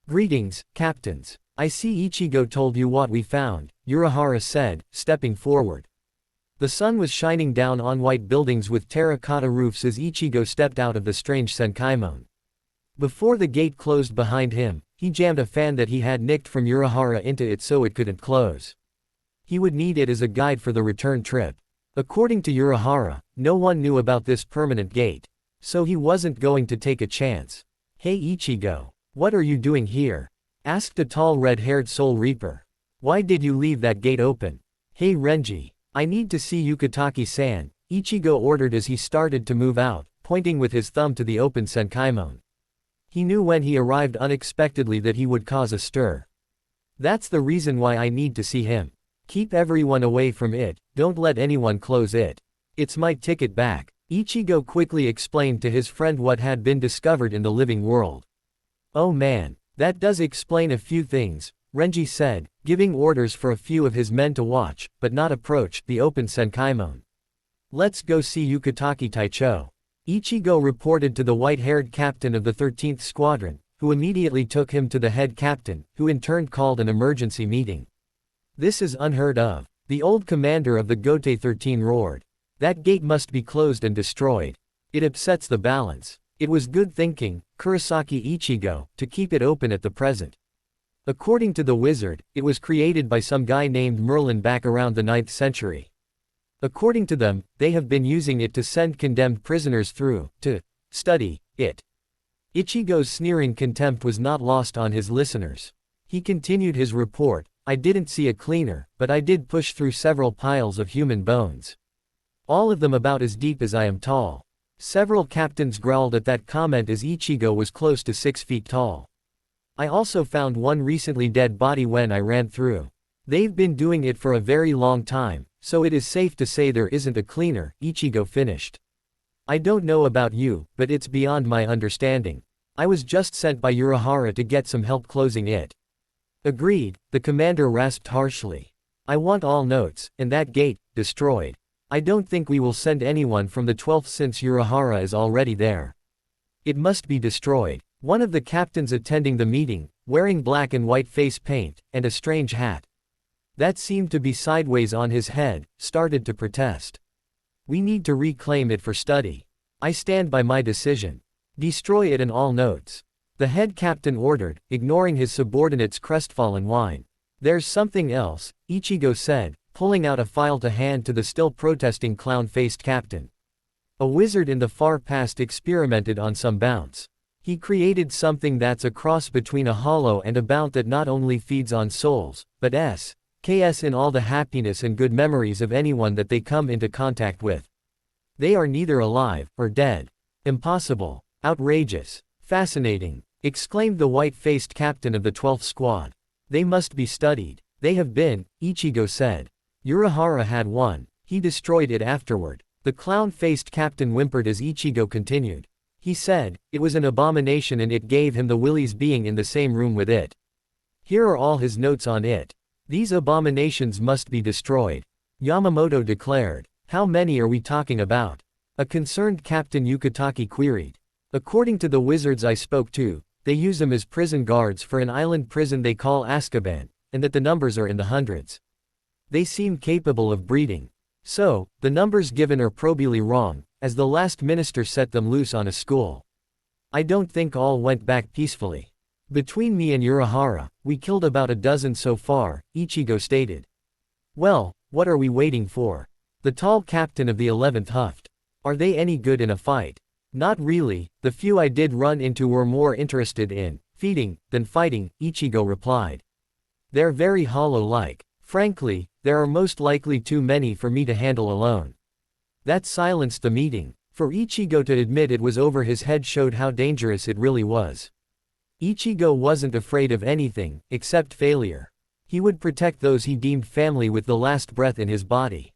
Greetings, captains. I see Ichigo told you what we found, Urahara said, stepping forward. The sun was shining down on white buildings with terracotta roofs as Ichigo stepped out of the strange Senkaimon. Before the gate closed behind him, he jammed a fan that he had nicked from Urahara into it so it couldn't close. He would need it as a guide for the return trip. According to Urahara, no one knew about this permanent gate. So he wasn't going to take a chance. Hey Ichigo, what are you doing here? Asked a tall red-haired Soul Reaper. Why did you leave that gate open? Hey Renji. I need to see Yukataki-san, Ichigo ordered as he started to move out, pointing with his thumb to the open Senkaimon. He knew when he arrived unexpectedly that he would cause a stir. That's the reason why I need to see him. Keep everyone away from it, don't let anyone close it. It's my ticket back. Ichigo quickly explained to his friend what had been discovered in the living world. Oh man, that does explain a few things, Renji said, giving orders for a few of his men to watch, but not approach, the open Senkaimon. Let's go see Yukataki Taicho. Ichigo reported to the white-haired captain of the 13th Squadron, who immediately took him to the head captain, who in turn called an emergency meeting. This is unheard of. The old commander of the Gote 13 roared. That gate must be closed and destroyed. It upsets the balance. It was good thinking, Kurosaki Ichigo, to keep it open at the present. According to the wizard, it was created by some guy named Merlin back around the 9th century. According to them, they have been using it to send condemned prisoners through, to study it. Ichigo's sneering contempt was not lost on his listeners. He continued his report, I didn't see a cleaner, but I did push through several piles of human bones. All of them about as deep as I am tall. Several captains growled at that comment as Ichigo was close to 6 feet tall. I also found one recently dead body when I ran through. They've been doing it for a very long time, so it is safe to say there isn't a cleaner, Ichigo finished. I don't know about you, but it's beyond my understanding. I was just sent by Urahara to get some help closing it. Agreed, the commander rasped harshly. I want all notes, and that gate, destroyed. I don't think we will send anyone from the 12th since Urahara is already there. It must be destroyed. One of the captains attending the meeting, wearing black and white face paint, and a strange hat that seemed to be sideways on his head, started to protest. We need to reclaim it for study. I stand by my decision. Destroy it and all notes. The head captain ordered, ignoring his subordinate's crestfallen whine. There's something else, Ichigo said, pulling out a file to hand to the still protesting clown-faced captain. A wizard in the far past experimented on some bounce. He created something that's a cross between a hollow and a bounce that not only feeds on souls, but KS in all the happiness and good memories of anyone that they come into contact with. They are neither alive or dead. Impossible. Outrageous. Fascinating, exclaimed the white-faced captain of the 12th squad. They must be studied. They have been, Ichigo said. Urahara had one. He destroyed it afterward. The clown-faced captain whimpered as Ichigo continued. He said, it was an abomination and it gave him the willies being in the same room with it. Here are all his notes on it. These abominations must be destroyed. Yamamoto declared. How many are we talking about? A concerned Captain Yukitaki queried. According to the wizards I spoke to, they use them as prison guards for an island prison they call Azkaban, and that the numbers are in the hundreds. They seem capable of breeding. So, the numbers given are probably wrong, as the last minister set them loose on a school. I don't think all went back peacefully. Between me and Urahara, we killed about a dozen so far, Ichigo stated. Well, what are we waiting for? The tall captain of the 11th huffed. Are they any good in a fight? Not really, the few I did run into were more interested in feeding than fighting, Ichigo replied. They're very hollow-like. Frankly, there are most likely too many for me to handle alone. That silenced the meeting. For Ichigo to admit it was over his head showed how dangerous it really was. Ichigo wasn't afraid of anything, except failure. He would protect those he deemed family with the last breath in his body.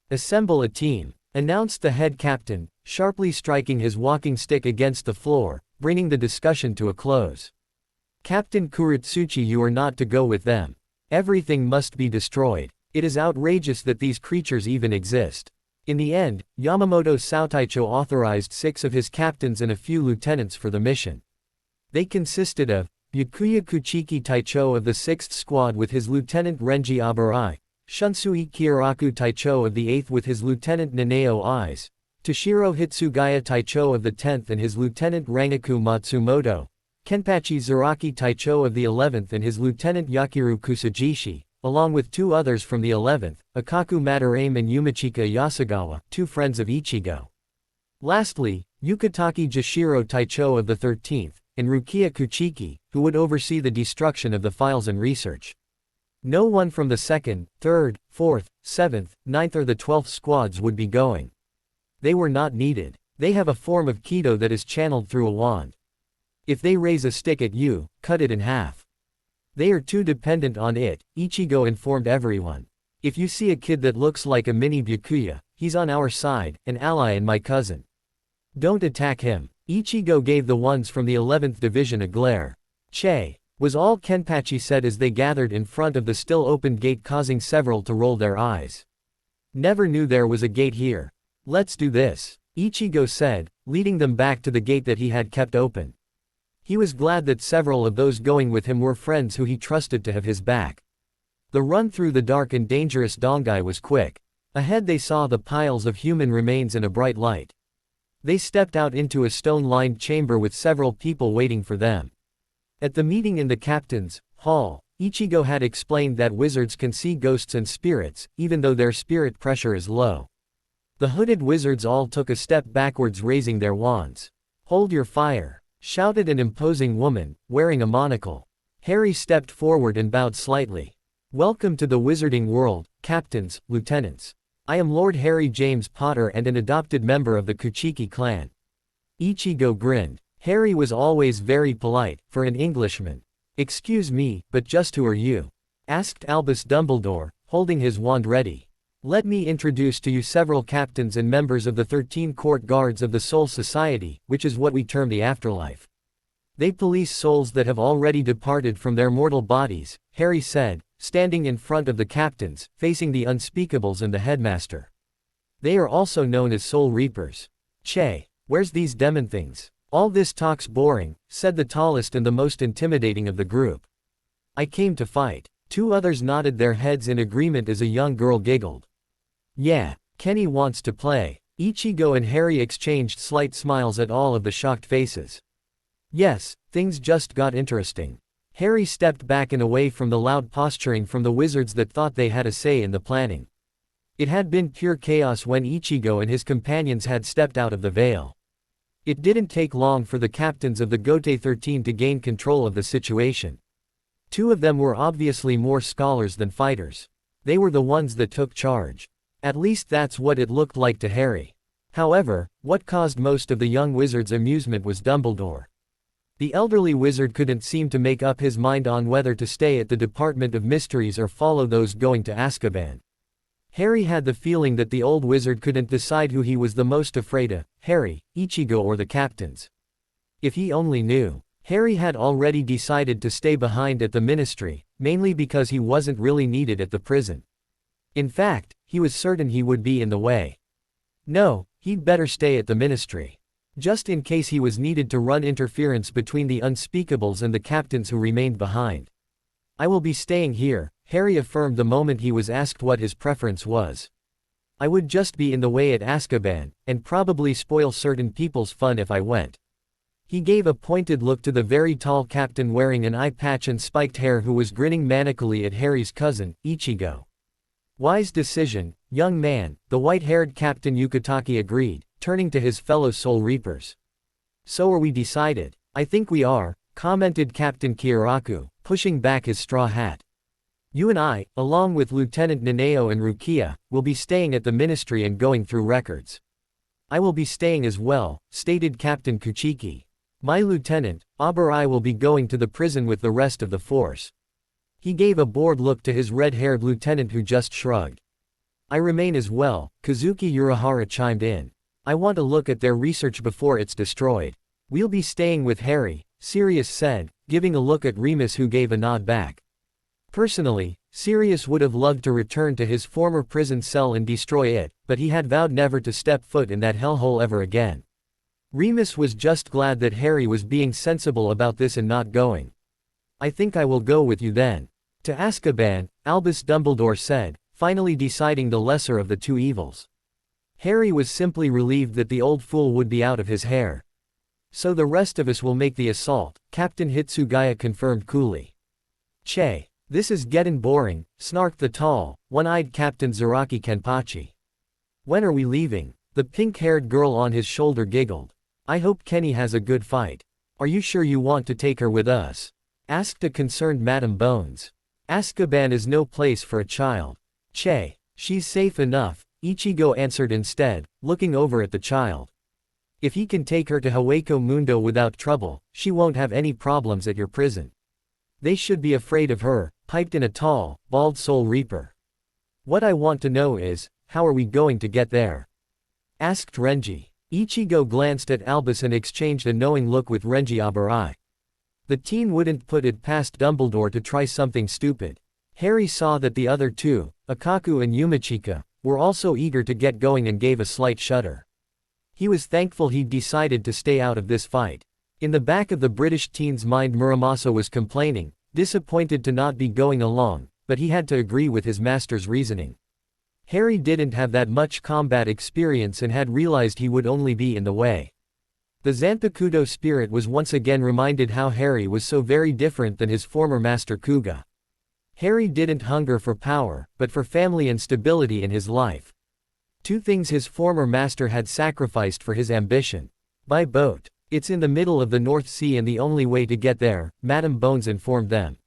Assemble a team, announced the head captain, sharply striking his walking stick against the floor, bringing the discussion to a close. Captain Kuritsuchi, you are not to go with them. Everything must be destroyed. It is outrageous that these creatures even exist. In the end, Yamamoto Saotaicho authorized 6 of his captains and a few lieutenants for the mission. They consisted of Byakuya Kuchiki Taicho of the 6th Squad with his Lieutenant Renji Abarai, Shunsui Kyoraku Taicho of the 8th with his Lieutenant Naneo Eyes, Toshiro Hitsugaya Taicho of the 10th and his Lieutenant Rangaku Matsumoto, Kenpachi Zaraki Taicho of the 11th and his Lieutenant Yakiru Kusajishi, along with 2 others from the 11th, Akaku Madarame and Yumachika Yasugawa, 2 friends of Ichigo. Lastly, Yukitaki Jashiro Taicho of the 13th, and Rukia Kuchiki, who would oversee the destruction of the files and research. No one from the 2nd, 3rd, 4th, 7th, 9th or the 12th squads would be going. They were not needed. They have a form of Kido that is channeled through a wand. If they raise a stick at you, cut it in half. They are too dependent on it, Ichigo informed everyone. If you see a kid that looks like a mini Byakuya, he's on our side, an ally and my cousin. Don't attack him. Ichigo gave the ones from the 11th division a glare. Che, was all Kenpachi said as they gathered in front of the still open gate, causing several to roll their eyes. Never knew there was a gate here. Let's do this, Ichigo said, leading them back to the gate that he had kept open. He was glad that several of those going with him were friends who he trusted to have his back. The run through the dark and dangerous Dongai was quick. Ahead they saw the piles of human remains in a bright light. They stepped out into a stone-lined chamber with several people waiting for them. At the meeting in the captain's hall, Ichigo had explained that wizards can see ghosts and spirits, even though their spirit pressure is low. The hooded wizards all took a step backwards, raising their wands. "Hold your fire," shouted an imposing woman, wearing a monocle. Harry stepped forward and bowed slightly. "Welcome to the wizarding world, captains, lieutenants. I am Lord Harry James Potter and an adopted member of the Kuchiki clan." Ichigo grinned. Harry was always very polite, for an Englishman. "Excuse me, but just who are you?" asked Albus Dumbledore, holding his wand ready. "Let me introduce to you several captains and members of the 13 court guards of the Soul Society, which is what we term the afterlife. They police souls that have already departed from their mortal bodies," Harry said, standing in front of the captains, facing the unspeakables and the headmaster. "They are also known as Soul Reapers." "Che, where's these demon things? All this talk's boring," said the tallest and the most intimidating of the group. "I came to fight." Two others nodded their heads in agreement as a young girl giggled. "Yeah, Kenny wants to play." Ichigo and Harry exchanged slight smiles at all of the shocked faces. Yes, things just got interesting. Harry stepped back and away from the loud posturing from the wizards that thought they had a say in the planning. It had been pure chaos when Ichigo and his companions had stepped out of the veil. It didn't take long for the captains of the Gote 13 to gain control of the situation. Two of them were obviously more scholars than fighters. They were the ones that took charge. At least that's what it looked like to Harry. However, what caused most of the young wizards' amusement was Dumbledore. The elderly wizard couldn't seem to make up his mind on whether to stay at the Department of Mysteries or follow those going to Azkaban. Harry had the feeling that the old wizard couldn't decide who he was the most afraid of, Harry, Ichigo or the captains. If he only knew. Harry had already decided to stay behind at the ministry, mainly because he wasn't really needed at the prison. In fact, he was certain he would be in the way. No, he'd better stay at the ministry. Just in case he was needed to run interference between the unspeakables and the captains who remained behind. "I will be staying here," Harry affirmed the moment he was asked what his preference was. "I would just be in the way at Azkaban, and probably spoil certain people's fun if I went." He gave a pointed look to the very tall captain wearing an eye patch and spiked hair who was grinning manically at Harry's cousin, Ichigo. "Wise decision, young man," the white-haired Captain Yukitake agreed, turning to his fellow Soul Reapers. "So are we decided?" "I think we are," commented Captain Kiraku, pushing back his straw hat. "You and I, along with Lieutenant Naneo and Rukia, will be staying at the ministry and going through records." "I will be staying as well," stated Captain Kuchiki. "My lieutenant, Abarai, will be going to the prison with the rest of the force." He gave a bored look to his red-haired lieutenant who just shrugged. "I remain as well," Kazuki Urahara chimed in. "I want a look at their research before it's destroyed." "We'll be staying with Harry," Sirius said, giving a look at Remus who gave a nod back. Personally, Sirius would have loved to return to his former prison cell and destroy it, but he had vowed never to step foot in that hellhole ever again. Remus was just glad that Harry was being sensible about this and not going. "I think I will go with you then." "To Azkaban," Albus Dumbledore said, finally deciding the lesser of the two evils. Harry was simply relieved that the old fool would be out of his hair. "So the rest of us will make the assault," Captain Hitsugaya confirmed coolly. "Che, this is gettin' boring," snarked the tall, one-eyed Captain Zaraki Kenpachi. "When are we leaving?" The pink-haired girl on his shoulder giggled. "I hope Kenny has a good fight." "Are you sure you want to take her with us?" asked a concerned Madame Bones. "Azkaban is no place for a child." "Che, she's safe enough," Ichigo answered instead, looking over at the child. "If he can take her to Hueco Mundo without trouble, she won't have any problems at your prison." "They should be afraid of her," piped in a tall, bald Soul Reaper. "What I want to know is, how are we going to get there?" asked Renji. Ichigo glanced at Albus and exchanged a knowing look with Renji Abarai. The teen wouldn't put it past Dumbledore to try something stupid. Harry saw that the other two, Akaku and Yumachika, were also eager to get going and gave a slight shudder. He was thankful he'd decided to stay out of this fight. In the back of the British teen's mind Muramasa was complaining, disappointed to not be going along, but he had to agree with his master's reasoning. Harry didn't have that much combat experience and had realized he would only be in the way. The Zanpakutō spirit was once again reminded how Harry was so very different than his former master Kuga. Harry didn't hunger for power, but for family and stability in his life. Two things his former master had sacrificed for his ambition. By boat. It's in the middle of the North Sea and the only way to get there, Madame Bones informed them.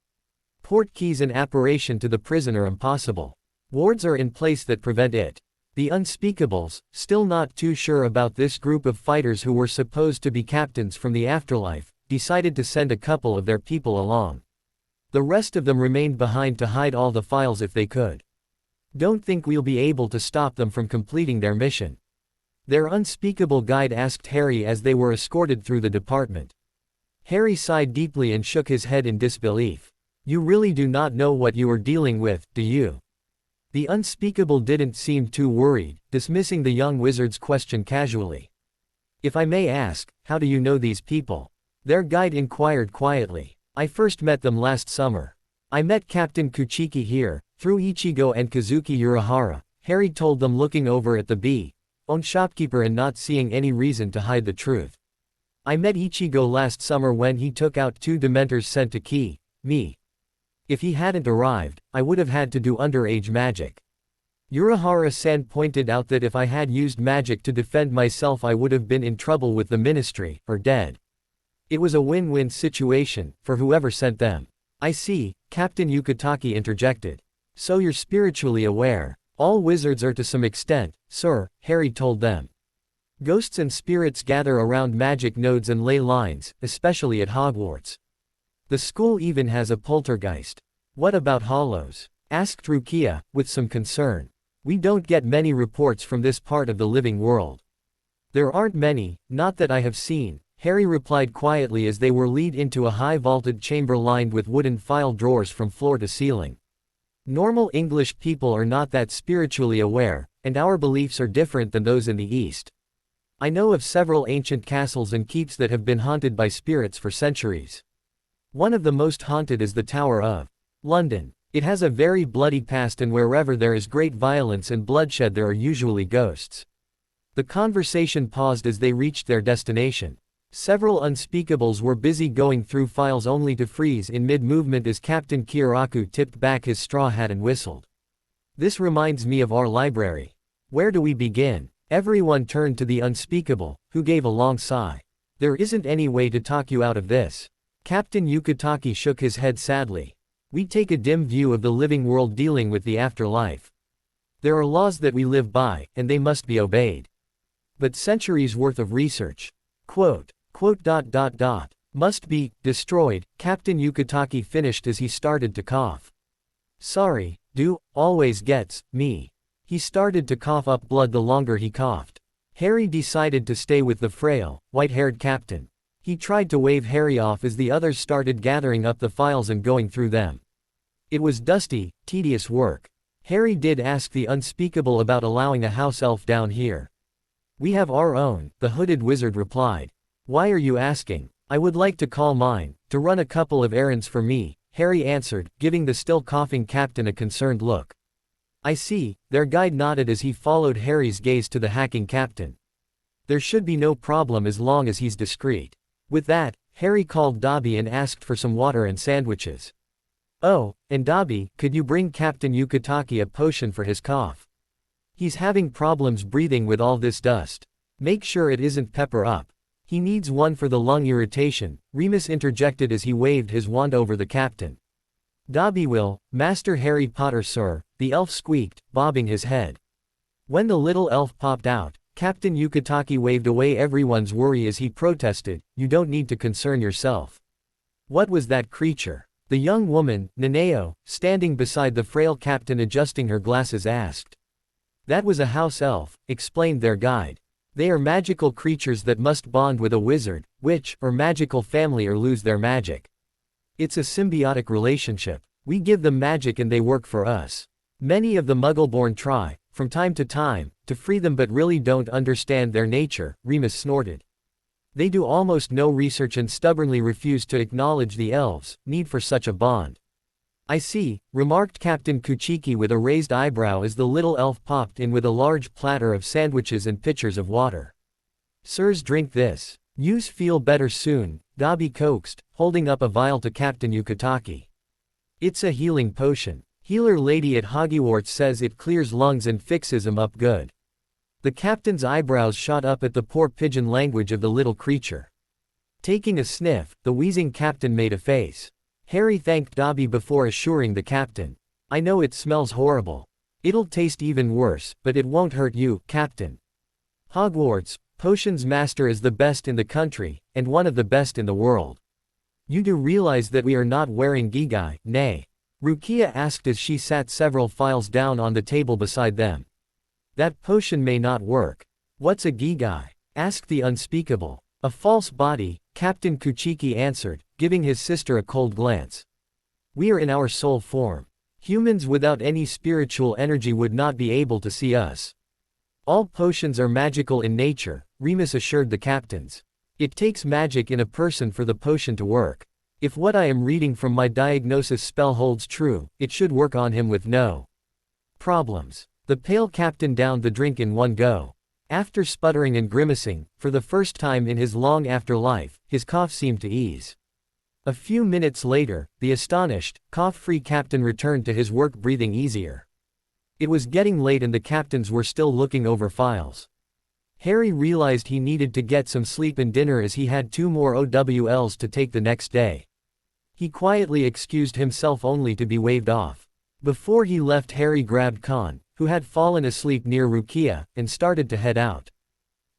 Port keys and apparition to the prison are impossible. Wards are in place that prevent it. The Unspeakables, still not too sure about this group of fighters who were supposed to be captains from the afterlife, decided to send a couple of their people along. The rest of them remained behind to hide all the files if they could. Don't think we'll be able to stop them from completing their mission. Their unspeakable guide asked Harry as they were escorted through the department. Harry sighed deeply and shook his head in disbelief. You really do not know what you are dealing with, do you? The unspeakable didn't seem too worried, dismissing the young wizard's question casually. If I may ask, how do you know these people? Their guide inquired quietly. I first met them last summer. I met Captain Kuchiki here, through Ichigo and Kazuki Urahara, Harry told them, looking over at the B-own shopkeeper and not seeing any reason to hide the truth. I met Ichigo last summer when he took out 2 Dementors sent to me. If he hadn't arrived, I would have had to do underage magic. Urahara-san pointed out that if I had used magic to defend myself I would have been in trouble with the ministry, or dead. It was a win-win situation, for whoever sent them. I see, Captain Yukitaki interjected. So you're spiritually aware. All wizards are to some extent, sir, Harry told them. Ghosts and spirits gather around magic nodes and ley lines, especially at Hogwarts. The school even has a poltergeist. What about hollows? Asked Rukia, with some concern. We don't get many reports from this part of the living world. There aren't many, not that I have seen, Harry replied quietly as they were led into a high-vaulted chamber lined with wooden file drawers from floor to ceiling. Normal English people are not that spiritually aware, and our beliefs are different than those in the East. I know of several ancient castles and keeps that have been haunted by spirits for centuries. One of the most haunted is the Tower of London. It has a very bloody past, and wherever there is great violence and bloodshed there are usually ghosts. The conversation paused as they reached their destination. Several unspeakables were busy going through files only to freeze in mid-movement as Captain Kiraku tipped back his straw hat and whistled. This reminds me of our library. Where do we begin? Everyone turned to the unspeakable, who gave a long sigh. There isn't any way to talk you out of this. Captain Yukitaki shook his head sadly. We take a dim view of the living world dealing with the afterlife. There are laws that we live by, and they must be obeyed. But centuries worth of research. Must be destroyed, Captain Yukitaki finished as he started to cough. Sorry, always gets me. He started to cough up blood the longer he coughed. Harry decided to stay with the frail, white-haired captain. He tried to wave Harry off as the others started gathering up the files and going through them. It was dusty, tedious work. Harry did ask the unspeakable about allowing a house elf down here. We have our own, the hooded wizard replied. Why are you asking? I would like to call mine, to run a couple of errands for me, Harry answered, giving the still coughing captain a concerned look. I see, their guide nodded as he followed Harry's gaze to the hacking captain. There should be no problem as long as he's discreet. With that, Harry called Dobby and asked for some water and sandwiches. Oh, and Dobby, could you bring Captain Yukitaki a potion for his cough? He's having problems breathing with all this dust. Make sure it isn't pepper up. He needs one for the lung irritation, Remus interjected as he waved his wand over the captain. Dobby will, Master Harry Potter sir, the elf squeaked, bobbing his head. When the little elf popped out, Captain Yukitaki waved away everyone's worry as he protested, you don't need to concern yourself. What was that creature? The young woman, Naneo, standing beside the frail captain adjusting her glasses asked. That was a house elf, explained their guide. They are magical creatures that must bond with a wizard, witch, or magical family or lose their magic. It's a symbiotic relationship. We give them magic and they work for us. Many of the Muggle-born try, from time to free them but really don't understand their nature, Remus snorted. They do almost no research and stubbornly refuse to acknowledge the elves' need for such a bond. I see, remarked Captain Kuchiki with a raised eyebrow as the little elf popped in with a large platter of sandwiches and pitchers of water. Sirs, drink this. Yous feel better soon, Dabi coaxed, holding up a vial to Captain Yukitaki. It's a healing potion. Healer lady at Hogwarts says it clears lungs and fixes 'em up good. The captain's eyebrows shot up at the poor pigeon language of the little creature. Taking a sniff, the wheezing captain made a face. Harry thanked Dobby before assuring the captain. I know it smells horrible. It'll taste even worse, but it won't hurt you, Captain. Hogwarts, Potions Master is the best in the country, and one of the best in the world. You do realize that we are not wearing gigai, nay? Rukia asked as she sat several files down on the table beside them. That potion may not work. What's a gigai? Asked the unspeakable. A false body, Captain Kuchiki answered, giving his sister a cold glance. We are in our soul form. Humans without any spiritual energy would not be able to see us. All potions are magical in nature, Remus assured the captains. It takes magic in a person for the potion to work. If what I am reading from my diagnosis spell holds true, it should work on him with no problems. The pale captain downed the drink in one go. After sputtering and grimacing, for the first time in his long afterlife, his cough seemed to ease. A few minutes later, the astonished, cough-free captain returned to his work breathing easier. It was getting late and the captains were still looking over files. Harry realized he needed to get some sleep and dinner as he had 2 more OWLs to take the next day. He quietly excused himself only to be waved off. Before he left, Harry grabbed Khan, who had fallen asleep near Rukia, and started to head out.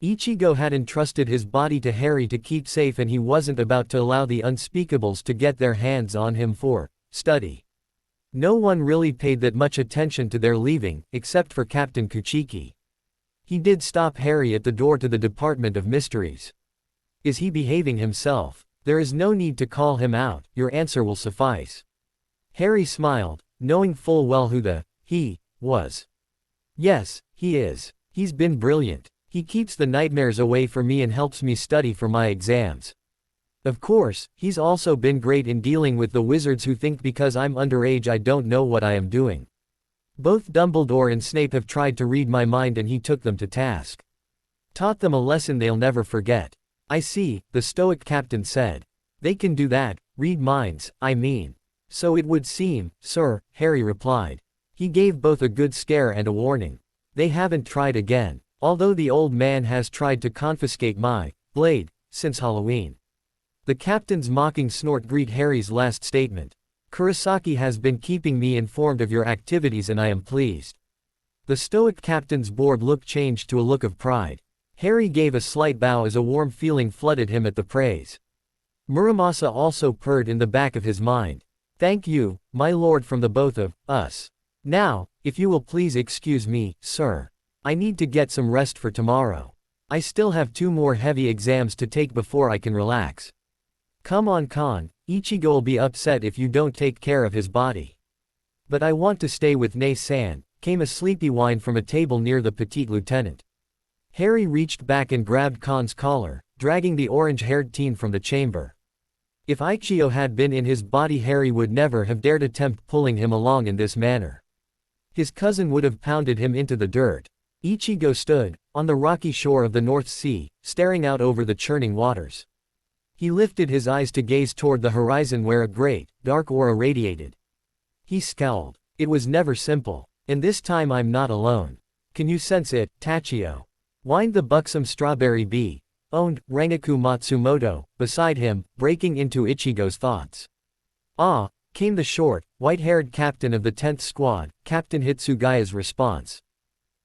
Ichigo had entrusted his body to Harry to keep safe and he wasn't about to allow the unspeakables to get their hands on him for study. No one really paid that much attention to their leaving, except for Captain Kuchiki. He did stop Harry at the door to the Department of Mysteries. Is he behaving himself? There is no need to call him out, your answer will suffice. Harry smiled, knowing full well who the he was. Yes, he is. He's been brilliant. He keeps the nightmares away from me and helps me study for my exams. Of course, he's also been great in dealing with the wizards who think because I'm underage I don't know what I am doing. Both Dumbledore and Snape have tried to read my mind and he took them to task. Taught them a lesson they'll never forget. I see, the stoic captain said. They can do that, read minds, I mean. So it would seem, sir, Harry replied. He gave both a good scare and a warning. They haven't tried again, although the old man has tried to confiscate my blade since Halloween. The captain's mocking snort greeted Harry's last statement. Kurosaki has been keeping me informed of your activities and I am pleased. The stoic captain's bored look changed to a look of pride. Harry gave a slight bow as a warm feeling flooded him at the praise. Muramasa also purred in the back of his mind. Thank you, my lord, from the both of us. Now, if you will please excuse me, sir. I need to get some rest for tomorrow. I still have 2 more heavy exams to take before I can relax. Come on, Khan, Ichigo will be upset if you don't take care of his body. But I want to stay with Nei-san, came a sleepy whine from a table near the petite lieutenant. Harry reached back and grabbed Khan's collar, dragging the orange-haired teen from the chamber. If Ichigo had been in his body, Harry would never have dared attempt pulling him along in this manner. His cousin would have pounded him into the dirt. Ichigo stood, on the rocky shore of the North Sea, staring out over the churning waters. He lifted his eyes to gaze toward the horizon where a great, dark aura radiated. He scowled. It was never simple. And this time I'm not alone. Can you sense it, Tachio? Whined the buxom strawberry bee, owned, Rangaku Matsumoto, beside him, breaking into Ichigo's thoughts. Ah, came the short, white-haired captain of the 10th squad, Captain Hitsugaya's response.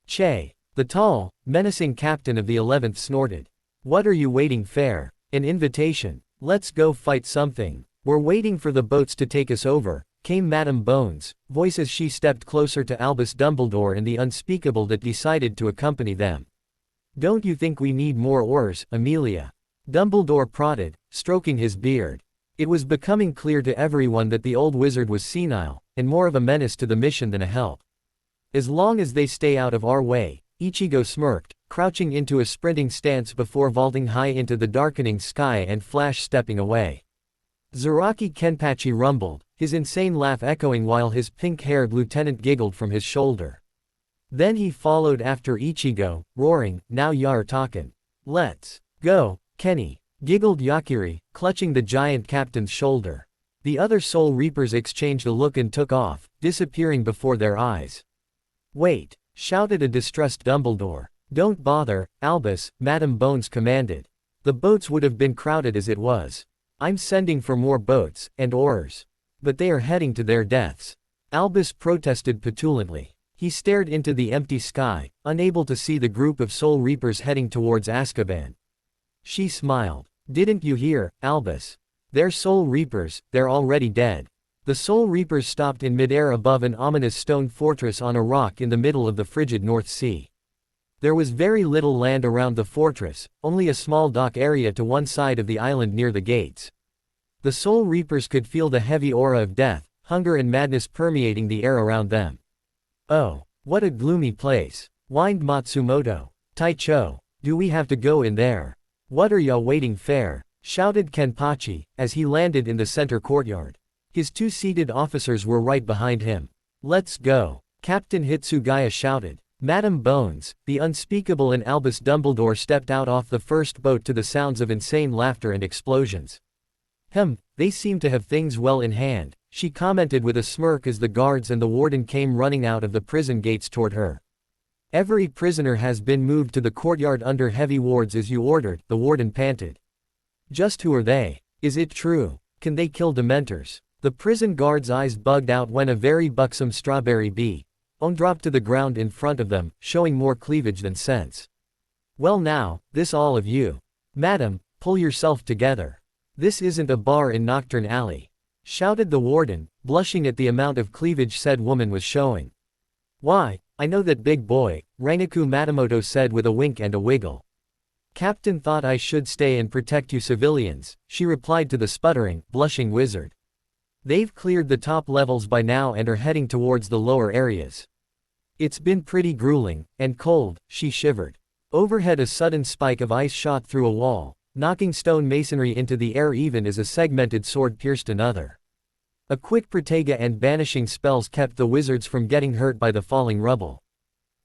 Che. The tall, menacing captain of the 11th snorted. What are you waiting for? An invitation. Let's go fight something. We're waiting for the boats to take us over, came Madame Bones' voice as she stepped closer to Albus Dumbledore and the unspeakable that decided to accompany them. Don't you think we need more oars, Amelia? Dumbledore prodded, stroking his beard. It was becoming clear to everyone that the old wizard was senile, and more of a menace to the mission than a help. As long as they stay out of our way, Ichigo smirked, crouching into a sprinting stance before vaulting high into the darkening sky and flash stepping away. Zaraki Kenpachi rumbled, his insane laugh echoing while his pink-haired lieutenant giggled from his shoulder. Then he followed after Ichigo, roaring, "Now you're talkin'. Let's go, Kenny," giggled Yakiri, clutching the giant captain's shoulder. The other Soul Reapers exchanged a look and took off, disappearing before their eyes. "Wait," shouted a distressed Dumbledore. "Don't bother, Albus," Madame Bones commanded. "The boats would have been crowded as it was. I'm sending for more boats, and oars. But they are heading to their deaths." Albus protested petulantly. He stared into the empty sky, unable to see the group of Soul Reapers heading towards Azkaban. She smiled. "Didn't you hear, Albus? They're Soul Reapers, they're already dead." The Soul Reapers stopped in midair above an ominous stone fortress on a rock in the middle of the frigid North Sea. There was very little land around the fortress, only a small dock area to one side of the island near the gates. The Soul Reapers could feel the heavy aura of death, hunger and madness permeating the air around them. "Oh, what a gloomy place," whined Matsumoto. "Taicho, do we have to go in there? What are ya waiting for?" shouted Kenpachi, as he landed in the center courtyard. His two-seated officers were right behind him. "Let's go," Captain Hitsugaya shouted. Madame Bones, the unspeakable and Albus Dumbledore stepped out off the first boat to the sounds of insane laughter and explosions. They seem to have things well in hand," she commented with a smirk as the guards and the warden came running out of the prison gates toward her. "Every prisoner has been moved to the courtyard under heavy wards as you ordered," the warden panted. "Just who are they? Is it true? Can they kill Dementors?" The prison guard's eyes bugged out when a very buxom strawberry bee dropped to the ground in front of them, showing more cleavage than sense. "Well now, this all of you. Madam, pull yourself together. This isn't a bar in Nocturne Alley," shouted the warden, blushing at the amount of cleavage said woman was showing. "Why, I know that big boy," Rangaku Matsumoto said with a wink and a wiggle. "Captain thought I should stay and protect you civilians," she replied to the sputtering, blushing wizard. "They've cleared the top levels by now and are heading towards the lower areas. It's been pretty grueling, and cold," she shivered. Overhead a sudden spike of ice shot through a wall, knocking stone masonry into the air even as a segmented sword pierced another. A quick Protega and banishing spells kept the wizards from getting hurt by the falling rubble.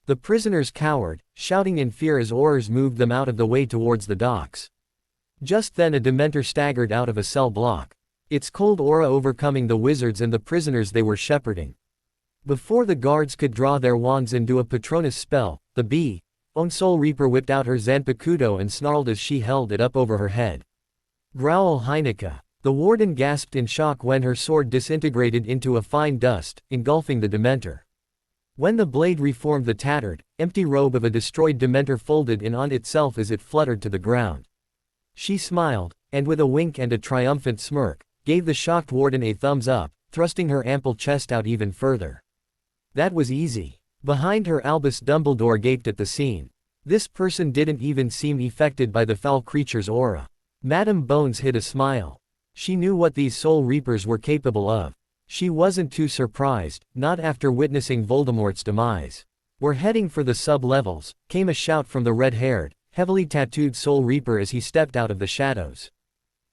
The prisoners cowered, shouting in fear as oars moved them out of the way towards the docks. Just then a Dementor staggered out of a cell block, its cold aura overcoming the wizards and the prisoners they were shepherding. Before the guards could draw their wands and do a Patronus spell, the bee, Soul Reaper whipped out her Zanpakutō and snarled as she held it up over her head. "Growl Heineka." The warden gasped in shock when her sword disintegrated into a fine dust, engulfing the Dementor. When the blade reformed, the tattered, empty robe of a destroyed Dementor folded in on itself as it fluttered to the ground. She smiled, and with a wink and a triumphant smirk, gave the shocked warden a thumbs up, thrusting her ample chest out even further. "That was easy." Behind her Albus Dumbledore gaped at the scene. This person didn't even seem affected by the foul creature's aura. Madame Bones hid a smile. She knew what these Soul Reapers were capable of. She wasn't too surprised, not after witnessing Voldemort's demise. "We're heading for the sub-levels," came a shout from the red-haired, heavily tattooed Soul Reaper as he stepped out of the shadows.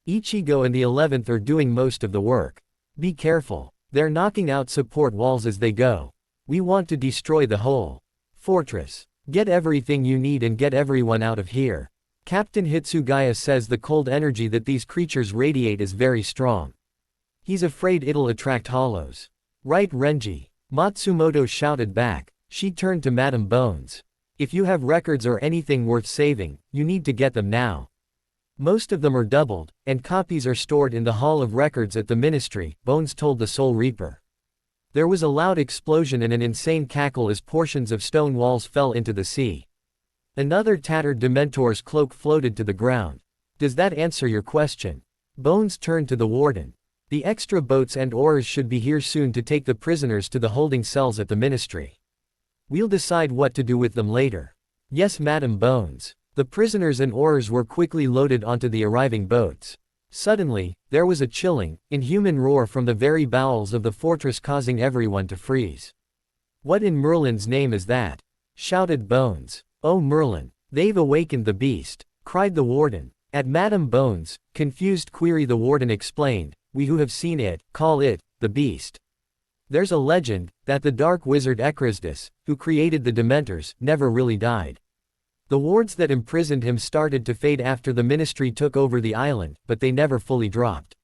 "Ichigo and the 11th are doing most of the work. Be careful. They're knocking out support walls as they go. We want to destroy the whole fortress. Get everything you need and get everyone out of here." Captain Hitsugaya says the cold energy that these creatures radiate is very strong. He's afraid it'll attract hollows. "Right, Renji," Matsumoto shouted back. She turned to Madame Bones. "If you have records or anything worth saving, you need to get them now. Most of them are doubled, and copies are stored in the Hall of Records at the Ministry," Bones told the Soul Reaper. There was a loud explosion and an insane cackle as portions of stone walls fell into the sea. Another tattered Dementor's cloak floated to the ground. "Does that answer your question?" Bones turned to the warden. "The extra boats and oars should be here soon to take the prisoners to the holding cells at the Ministry. We'll decide what to do with them later." "Yes, Madame Bones." The prisoners and oars were quickly loaded onto the arriving boats. Suddenly, there was a chilling, inhuman roar from the very bowels of the fortress, causing everyone to freeze. "What in Merlin's name is that?" shouted Bones. "Oh Merlin, they've awakened the beast," cried the warden. At Madame Bones' confused query, the warden explained, "We who have seen it, call it, the beast. There's a legend that the dark wizard Ekrasdis, who created the Dementors, never really died. The wards that imprisoned him started to fade after the ministry took over the island, but they never fully dropped.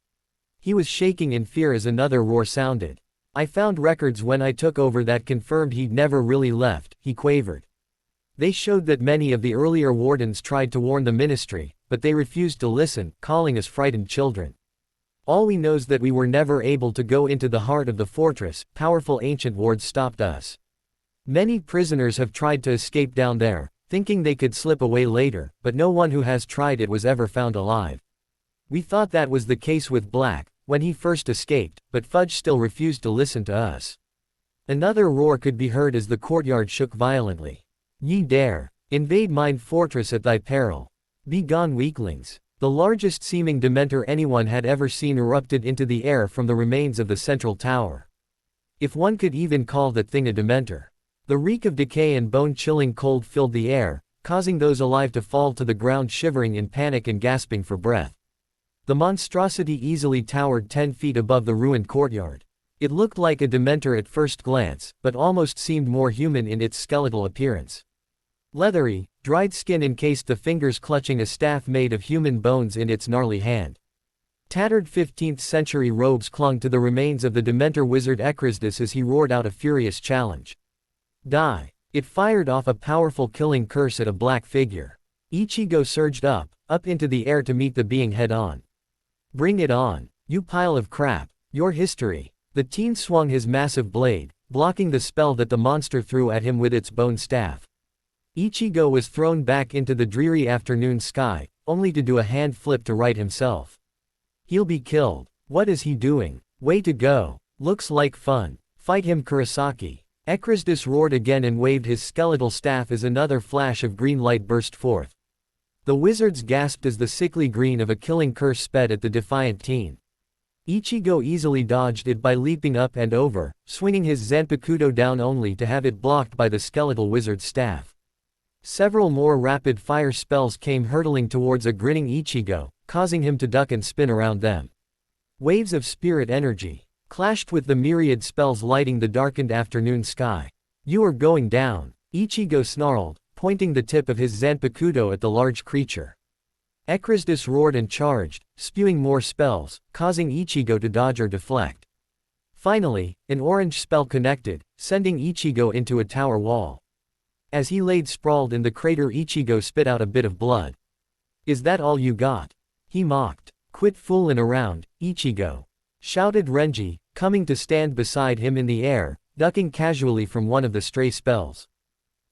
He was shaking in fear as another roar sounded. I found records when I took over that confirmed he'd never really left, he quavered. They showed that many of the earlier wardens tried to warn the ministry, but they refused to listen, calling us frightened children. All we know's that we were never able to go into the heart of the fortress, powerful ancient wards stopped us. Many prisoners have tried to escape down there, thinking they could slip away later, but no one who has tried it was ever found alive. We thought that was the case with Black, when he first escaped, but Fudge still refused to listen to us. Another roar could be heard as the courtyard shook violently. Ye dare invade mine fortress at thy peril. Be gone, weaklings. The largest seeming Dementor anyone had ever seen erupted into the air from the remains of the central tower. If one could even call that thing a Dementor. The reek of decay and bone-chilling cold filled the air, causing those alive to fall to the ground shivering in panic and gasping for breath. The monstrosity easily towered 10 feet above the ruined courtyard. It looked like a Dementor at first glance, but almost seemed more human in its skeletal appearance. Leathery, dried skin encased the fingers clutching a staff made of human bones in its gnarly hand. Tattered 15th century robes clung to the remains of the Dementor wizard Ekrasdis as he roared out a furious challenge. Die. It fired off a powerful killing curse at a black figure. Ichigo surged up into the air to meet the being head-on. Bring it on, you pile of crap, your history. The teen swung his massive blade, blocking the spell that the monster threw at him with its bone staff. Ichigo was thrown back into the dreary afternoon sky, only to do a hand flip to right himself. He'll be killed. What is he doing? Way to go. Looks like fun. Fight him, Kurosaki. Ekrasdis roared again and waved his skeletal staff as another flash of green light burst forth. The wizards gasped as the sickly green of a killing curse sped at the defiant teen. Ichigo easily dodged it by leaping up and over, swinging his Zanpakutō down only to have it blocked by the skeletal wizard's staff. Several more rapid fire spells came hurtling towards a grinning Ichigo, causing him to duck and spin around them. Waves of spirit energy clashed with the myriad spells lighting the darkened afternoon sky. You are going down, Ichigo snarled, pointing the tip of his Zanpakutō at the large creature. Ekrasdis roared and charged, spewing more spells, causing Ichigo to dodge or deflect. Finally, an orange spell connected, sending Ichigo into a tower wall. As he laid sprawled in the crater, Ichigo spit out a bit of blood. Is that all you got? He mocked. Quit foolin' around, Ichigo, shouted Renji, coming to stand beside him in the air, ducking casually from one of the stray spells.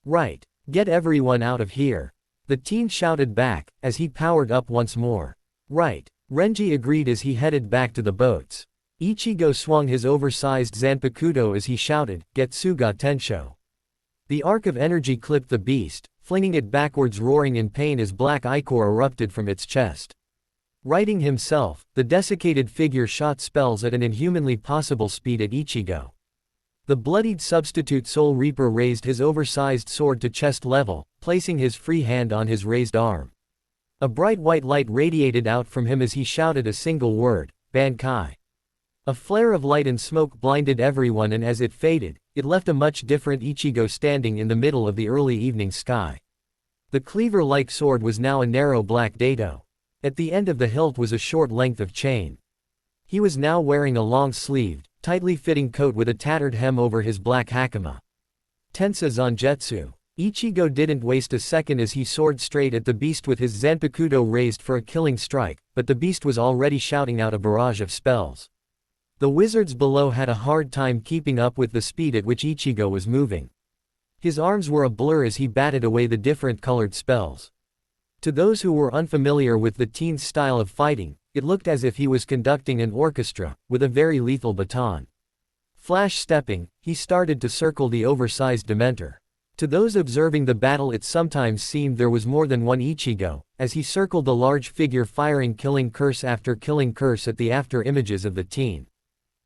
Right. Get everyone out of here. The teen shouted back, as he powered up once more. Right. Renji agreed as he headed back to the boats. Ichigo swung his oversized Zanpakutō as he shouted, Getsuga Tensho. The arc of energy clipped the beast, flinging it backwards, roaring in pain as black ichor erupted from its chest. Righting himself, the desiccated figure shot spells at an inhumanly possible speed at Ichigo. The bloodied substitute Soul Reaper raised his oversized sword to chest level, placing his free hand on his raised arm. A bright white light radiated out from him as he shouted a single word, Bankai. A flare of light and smoke blinded everyone, and as it faded, it left a much different Ichigo standing in the middle of the early evening sky. The cleaver-like sword was now a narrow black dado. At the end of the hilt was a short length of chain. He was now wearing a long-sleeved, tightly fitting coat with a tattered hem over his black hakama. Tensa Zangetsu. Ichigo didn't waste a second as he soared straight at the beast with his Zanpakutō raised for a killing strike, but the beast was already shouting out a barrage of spells. The wizards below had a hard time keeping up with the speed at which Ichigo was moving. His arms were a blur as he batted away the different colored spells. To those who were unfamiliar with the teen's style of fighting, it looked as if he was conducting an orchestra, with a very lethal baton. Flash stepping, he started to circle the oversized Dementor. To those observing the battle, it sometimes seemed there was more than one Ichigo, as he circled the large figure firing killing curse after killing curse at the after images of the teen.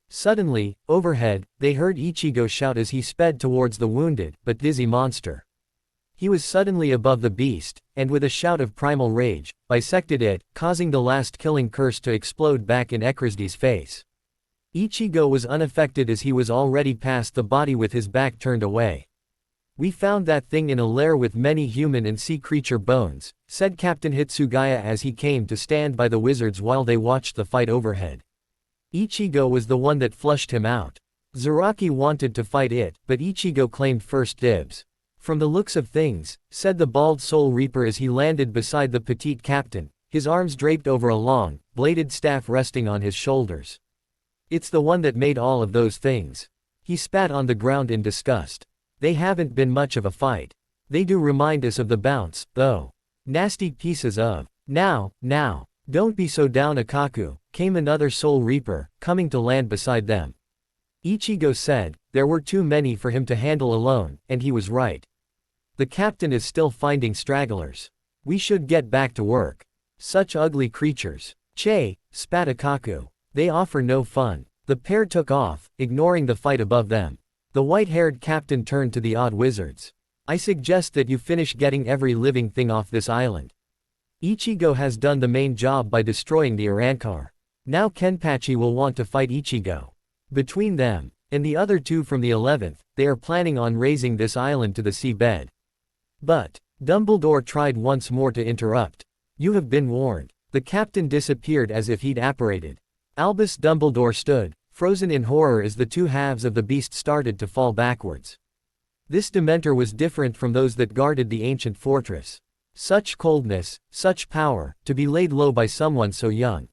Suddenly, overhead, they heard Ichigo shout as he sped towards the wounded, but dizzy monster. He was suddenly above the beast, and with a shout of primal rage, bisected it, causing the last killing curse to explode back in Ekrasdis's face. Ichigo was unaffected as he was already past the body with his back turned away. "We found that thing in a lair with many human and sea creature bones," said Captain Hitsugaya as he came to stand by the wizards while they watched the fight overhead. Ichigo was the one that flushed him out. Zaraki wanted to fight it, but Ichigo claimed first dibs. "From the looks of things," said the bald Soul Reaper as he landed beside the petite captain, his arms draped over a long, bladed staff resting on his shoulders. "It's the one that made all of those things." He spat on the ground in disgust. "They haven't been much of a fight. They do remind us of the bounce, though. Nasty pieces of. Now, don't be so down, Akaku," came another Soul Reaper, coming to land beside them. Ichigo said, there were too many for him to handle alone, and he was right. "The captain is still finding stragglers. We should get back to work. Such ugly creatures." "Che," spat Akaku. "They offer no fun." The pair took off, ignoring the fight above them. The white-haired captain turned to the odd wizards. "I suggest that you finish getting every living thing off this island. Ichigo has done the main job by destroying the Arankar. Now Kenpachi will want to fight Ichigo. Between them, and the other two from the 11th, they are planning on raising this island to the seabed." But Dumbledore tried once more to interrupt. "You have been warned." The captain disappeared as if he'd apparated. Albus Dumbledore stood, frozen in horror as the two halves of the beast started to fall backwards. This Dementor was different from those that guarded the ancient fortress. Such coldness, such power, to be laid low by someone so young.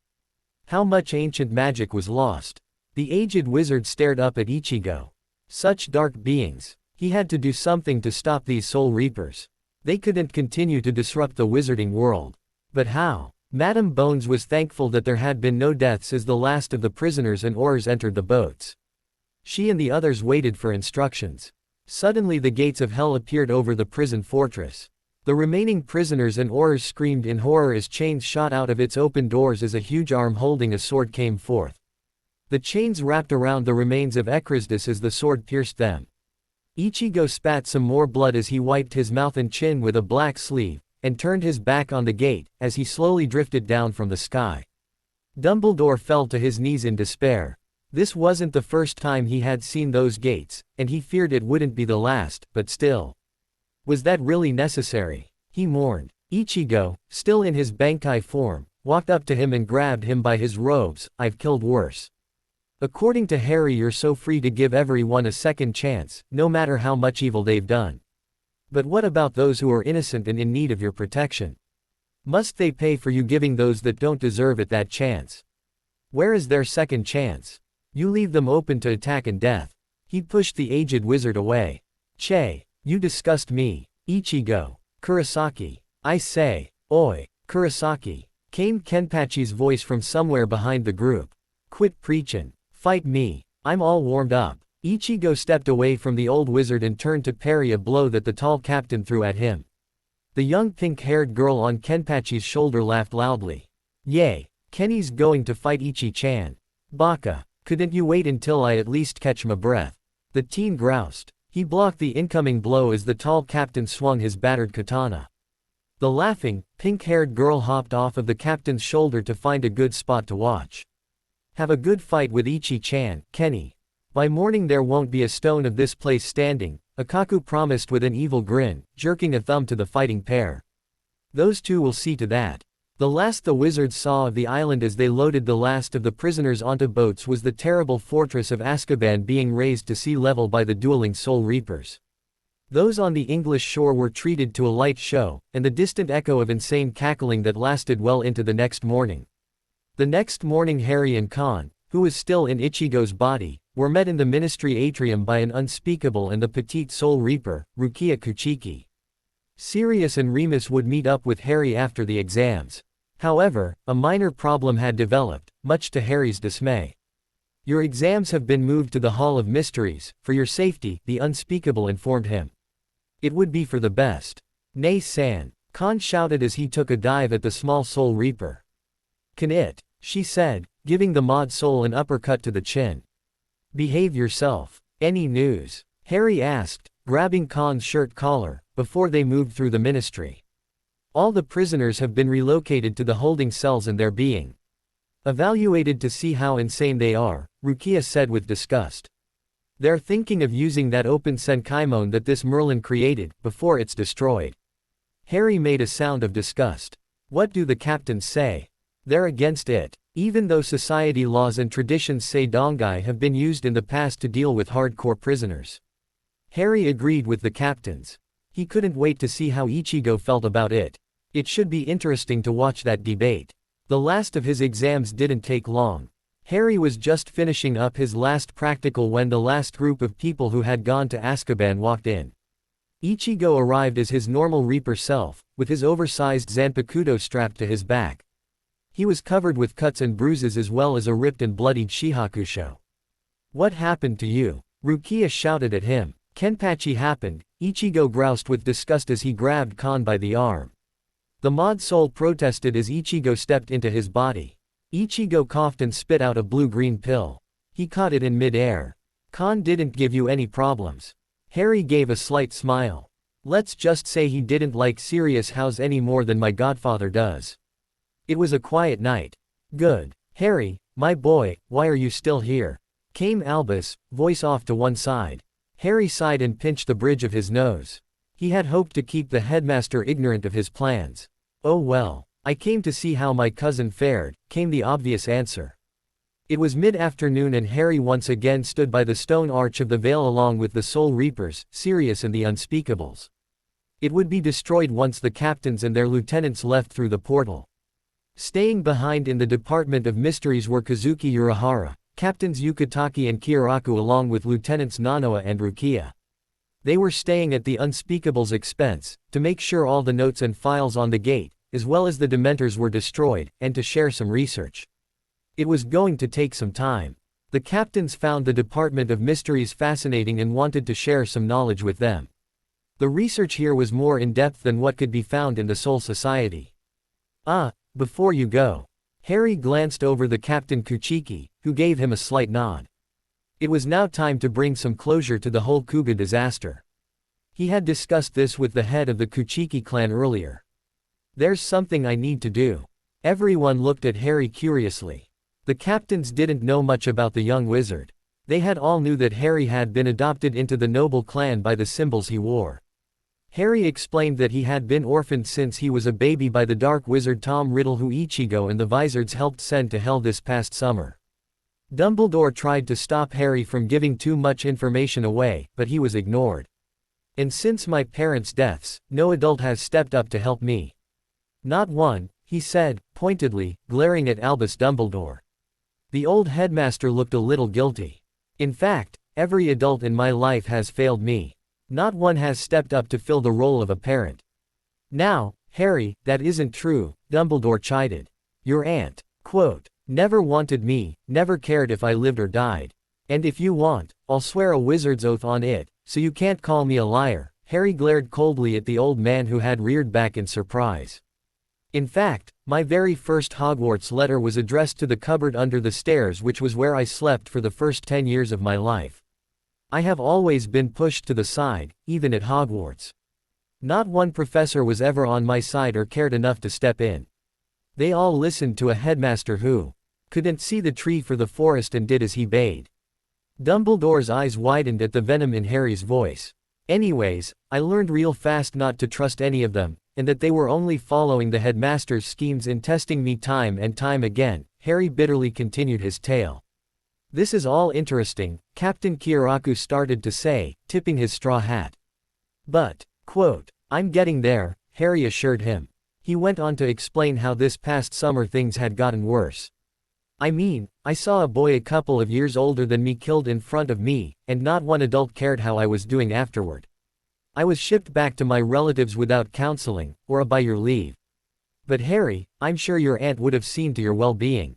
How much ancient magic was lost? The aged wizard stared up at Ichigo. Such dark beings. He had to do something to stop these Soul Reapers. They couldn't continue to disrupt the wizarding world. But how? Madame Bones was thankful that there had been no deaths as the last of the prisoners and oars entered the boats. She and the others waited for instructions. Suddenly the gates of hell appeared over the prison fortress. The remaining prisoners and oars screamed in horror as chains shot out of its open doors as a huge arm holding a sword came forth. The chains wrapped around the remains of Ekrasdus as the sword pierced them. Ichigo spat some more blood as he wiped his mouth and chin with a black sleeve, and turned his back on the gate, as he slowly drifted down from the sky. Dumbledore fell to his knees in despair. This wasn't the first time he had seen those gates, and he feared it wouldn't be the last, but still. Was that really necessary? He mourned. Ichigo, still in his Bankai form, walked up to him and grabbed him by his robes. "I've killed worse. According to Harry, you're so free to give everyone a second chance, no matter how much evil they've done. But what about those who are innocent and in need of your protection? Must they pay for you giving those that don't deserve it that chance? Where is their second chance? You leave them open to attack and death." He pushed the aged wizard away. "Che, you disgust me." "Ichigo. Kurosaki. I say, oi, Kurosaki," came Kenpachi's voice from somewhere behind the group. "Quit preachin'. Fight me. I'm all warmed up." Ichigo stepped away from the old wizard and turned to parry a blow that the tall captain threw at him. The young pink-haired girl on Kenpachi's shoulder laughed loudly. "Yay, Kenny's going to fight Ichi-chan. Baka, couldn't you wait until I at least catch my breath?" The teen groused. He blocked the incoming blow as the tall captain swung his battered katana. The laughing, pink-haired girl hopped off of the captain's shoulder to find a good spot to watch. "Have a good fight with Ichi-chan, Kenny. By morning there won't be a stone of this place standing," Akaku promised with an evil grin, jerking a thumb to the fighting pair. "Those two will see to that." The last the wizards saw of the island as they loaded the last of the prisoners onto boats was the terrible fortress of Azkaban being raised to sea level by the dueling Soul Reapers. Those on the English shore were treated to a light show, and the distant echo of insane cackling that lasted well into the next morning. The next morning Harry and Khan, who was still in Ichigo's body, were met in the ministry atrium by an unspeakable and the petite Soul Reaper, Rukia Kuchiki. Sirius and Remus would meet up with Harry after the exams. However, a minor problem had developed, much to Harry's dismay. "Your exams have been moved to the Hall of Mysteries, for your safety," the unspeakable informed him. "It would be for the best." "Nay-san," Khan shouted as he took a dive at the small Soul Reaper. "Can it?" she said, giving the Mod Soul an uppercut to the chin. "Behave yourself." "Any news?" Harry asked, grabbing Khan's shirt collar, before they moved through the ministry. "All the prisoners have been relocated to the holding cells and they're being Evaluated to see how insane they are, Rukia said with disgust. They're thinking of using that open Senkaimon that this Merlin created, before it's destroyed. Harry made a sound of disgust. What do the captains say? They're against it. Even though society laws and traditions say Dongai have been used in the past to deal with hardcore prisoners. Harry agreed with the captains. He couldn't wait to see how Ichigo felt about it. It should be interesting to watch that debate. The last of his exams didn't take long. Harry was just finishing up his last practical when the last group of people who had gone to Azkaban walked in. Ichigo arrived as his normal Reaper self, with his oversized Zanpakutō strapped to his back. He was covered with cuts and bruises as well as a ripped and bloodied Shihakusho. What happened to you? Rukia shouted at him. Kenpachi happened, Ichigo groused with disgust as he grabbed Kon by the arm. The mod soul protested as Ichigo stepped into his body. Ichigo coughed and spit out a blue-green pill. He caught it in mid-air. Kon didn't give you any problems. Harry gave a slight smile. Let's just say he didn't like serious house any more than my godfather does. It was a quiet night. Good. Harry, my boy, why are you still here? Came Albus, voice off to one side. Harry sighed and pinched the bridge of his nose. He had hoped to keep the headmaster ignorant of his plans. Oh well. I came to see how my cousin fared, came the obvious answer. It was mid-afternoon and Harry once again stood by the stone arch of the Vale along with the Soul Reapers, Sirius and the Unspeakables. It would be destroyed once the captains and their lieutenants left through the portal. Staying behind in the Department of Mysteries were Kazuki Urahara, Captains Yukitaki and Kiraku along with Lieutenants Nanoa and Rukia. They were staying at the Unspeakable's expense, to make sure all the notes and files on the gate, as well as the Dementors were destroyed, and to share some research. It was going to take some time. The captains found the Department of Mysteries fascinating and wanted to share some knowledge with them. The research here was more in-depth than what could be found in the Soul Society. Before you go. Harry glanced over the Captain Kuchiki, who gave him a slight nod. It was now time to bring some closure to the whole Kuga disaster. He had discussed this with the head of the Kuchiki clan earlier. There's something I need to do. Everyone looked at Harry curiously. The captains didn't know much about the young wizard. They had all knew that Harry had been adopted into the noble clan by the symbols he wore. Harry explained that he had been orphaned since he was a baby by the dark wizard Tom Riddle who Ichigo and the Vizards helped send to Hell this past summer. Dumbledore tried to stop Harry from giving too much information away, but he was ignored. And since my parents' deaths, no adult has stepped up to help me. Not one, he said, pointedly, glaring at Albus Dumbledore. The old headmaster looked a little guilty. In fact, every adult in my life has failed me. Not one has stepped up to fill the role of a parent. Now, Harry, that isn't true, Dumbledore chided. Your aunt, quote, never wanted me, never cared if I lived or died. And if you want, I'll swear a wizard's oath on it, so you can't call me a liar. Harry glared coldly at the old man who had reared back in surprise. In fact, my very first Hogwarts letter was addressed to the cupboard under the stairs, which was where I slept for the first 10 years of my life. I have always been pushed to the side, even at Hogwarts. Not one professor was ever on my side or cared enough to step in. They all listened to a headmaster who couldn't see the tree for the forest and did as he bade. Dumbledore's eyes widened at the venom in Harry's voice. Anyways, I learned real fast not to trust any of them, and that they were only following the headmaster's schemes in testing me time and time again. Harry bitterly continued his tale. This is all interesting, Captain Kiraku started to say, tipping his straw hat. But, quote, I'm getting there, Harry assured him. He went on to explain how this past summer things had gotten worse. I mean, I saw a boy a couple of years older than me killed in front of me, and not one adult cared how I was doing afterward. I was shipped back to my relatives without counseling, or a by your leave. But Harry, I'm sure your aunt would have seen to your well-being.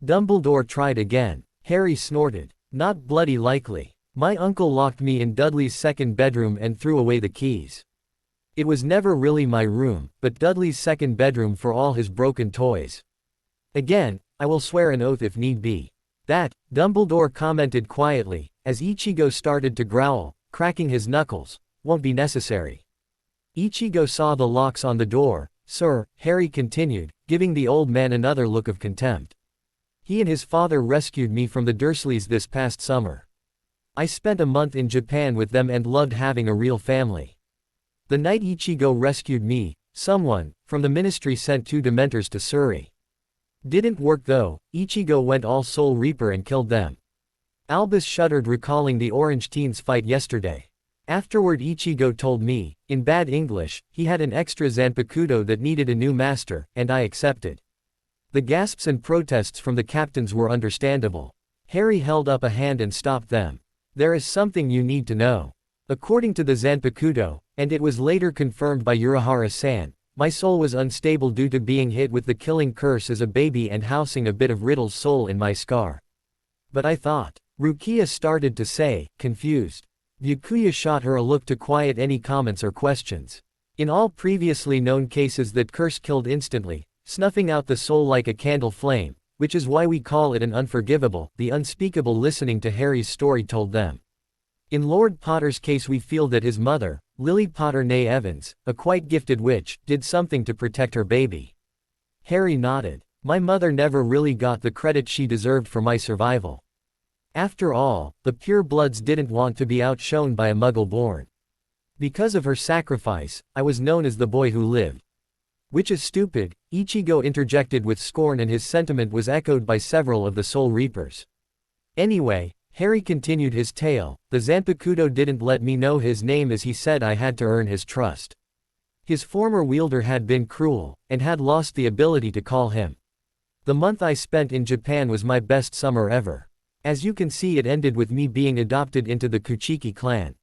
Dumbledore tried again. Harry snorted. Not bloody likely. My uncle locked me in Dudley's second bedroom and threw away the keys. It was never really my room, but Dudley's second bedroom for all his broken toys. Again, I will swear an oath if need be. That, Dumbledore commented quietly, as Ichigo started to growl, cracking his knuckles, won't be necessary. Ichigo saw the locks on the door. Sir, Harry continued, giving the old man another look of contempt. He and his father rescued me from the Dursleys this past summer. I spent a month in Japan with them and loved having a real family. The night Ichigo rescued me, someone from the ministry sent 2 Dementors to Surrey. Didn't work though. Ichigo went all Soul Reaper and killed them. Albus shuddered recalling the Orange Teens fight yesterday. Afterward Ichigo told me, in bad English, he had an extra Zanpakutō that needed a new master, and I accepted. The gasps and protests from the captains were understandable. Harry held up a hand and stopped them. There is something you need to know. According to the Zanpakutō, and it was later confirmed by Urahara-san, my soul was unstable due to being hit with the killing curse as a baby and housing a bit of Riddle's soul in my scar. But I thought. Rukia started to say, confused. Byakuya shot her a look to quiet any comments or questions. In all previously known cases that curse killed instantly, snuffing out the soul like a candle flame, which is why we call it an unforgivable, the unspeakable listening to Harry's story told them. In Lord Potter's case we feel that his mother, Lily Potter née Evans, a quite gifted witch, did something to protect her baby. Harry nodded. My mother never really got the credit she deserved for my survival. After all, the purebloods didn't want to be outshone by a muggle born. Because of her sacrifice, I was known as the boy who lived. Which is stupid, Ichigo interjected with scorn, and his sentiment was echoed by several of the Soul Reapers. Anyway, Harry continued his tale, the Zanpakutō didn't let me know his name as he said I had to earn his trust. His former wielder had been cruel, and had lost the ability to call him. The month I spent in Japan was my best summer ever. As you can see, it ended with me being adopted into the Kuchiki clan.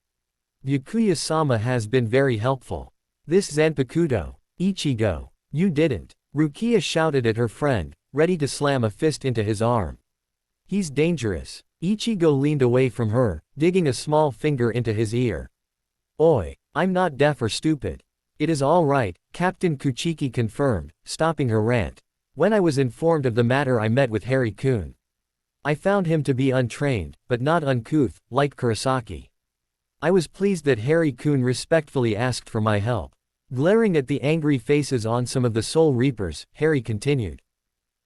Byakuya-sama has been very helpful. This Zanpakutō. Ichigo. You didn't. Rukia shouted at her friend, ready to slam a fist into his arm. He's dangerous. Ichigo leaned away from her, digging a small finger into his ear. Oi, I'm not deaf or stupid. It is all right, Captain Kuchiki confirmed, stopping her rant. When I was informed of the matter I met with Harry-kun. I found him to be untrained, but not uncouth, like Kurosaki. I was pleased that Harry-kun respectfully asked for my help. Glaring at the angry faces on some of the Soul Reapers, Harry continued.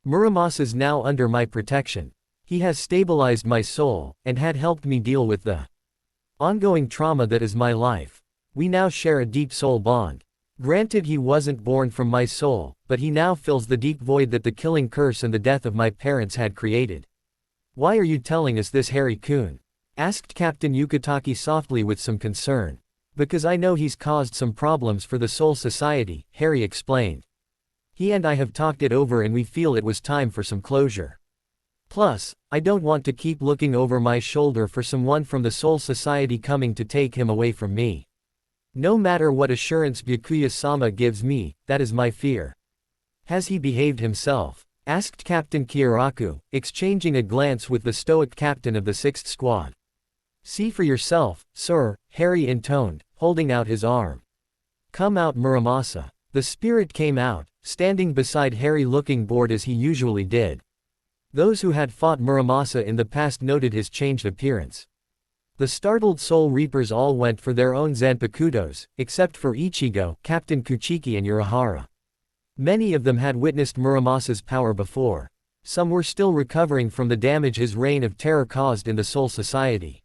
Muramasa's now under my protection. He has stabilized my soul, and had helped me deal with the ongoing trauma that is my life. We now share a deep soul bond. Granted, he wasn't born from my soul, but he now fills the deep void that the killing curse and the death of my parents had created. Why are you telling us this, Harry-kun? Asked Captain Yukitaki softly with some concern. Because I know he's caused some problems for the Soul Society, Harry explained. He and I have talked it over and we feel it was time for some closure. Plus, I don't want to keep looking over my shoulder for someone from the Soul Society coming to take him away from me. No matter what assurance Byakuya-sama gives me, that is my fear. Has he behaved himself? Asked Captain Kyoraku, exchanging a glance with the stoic captain of the 6th Squad. See for yourself, sir, Harry intoned, holding out his arm. Come out, Muramasa. The spirit came out, standing beside Harry looking bored as he usually did. Those who had fought Muramasa in the past noted his changed appearance. The startled Soul Reapers all went for their own Zanpakutōs, except for Ichigo, Captain Kuchiki and Urahara. Many of them had witnessed Muramasa's power before. Some were still recovering from the damage his reign of terror caused in the Soul Society.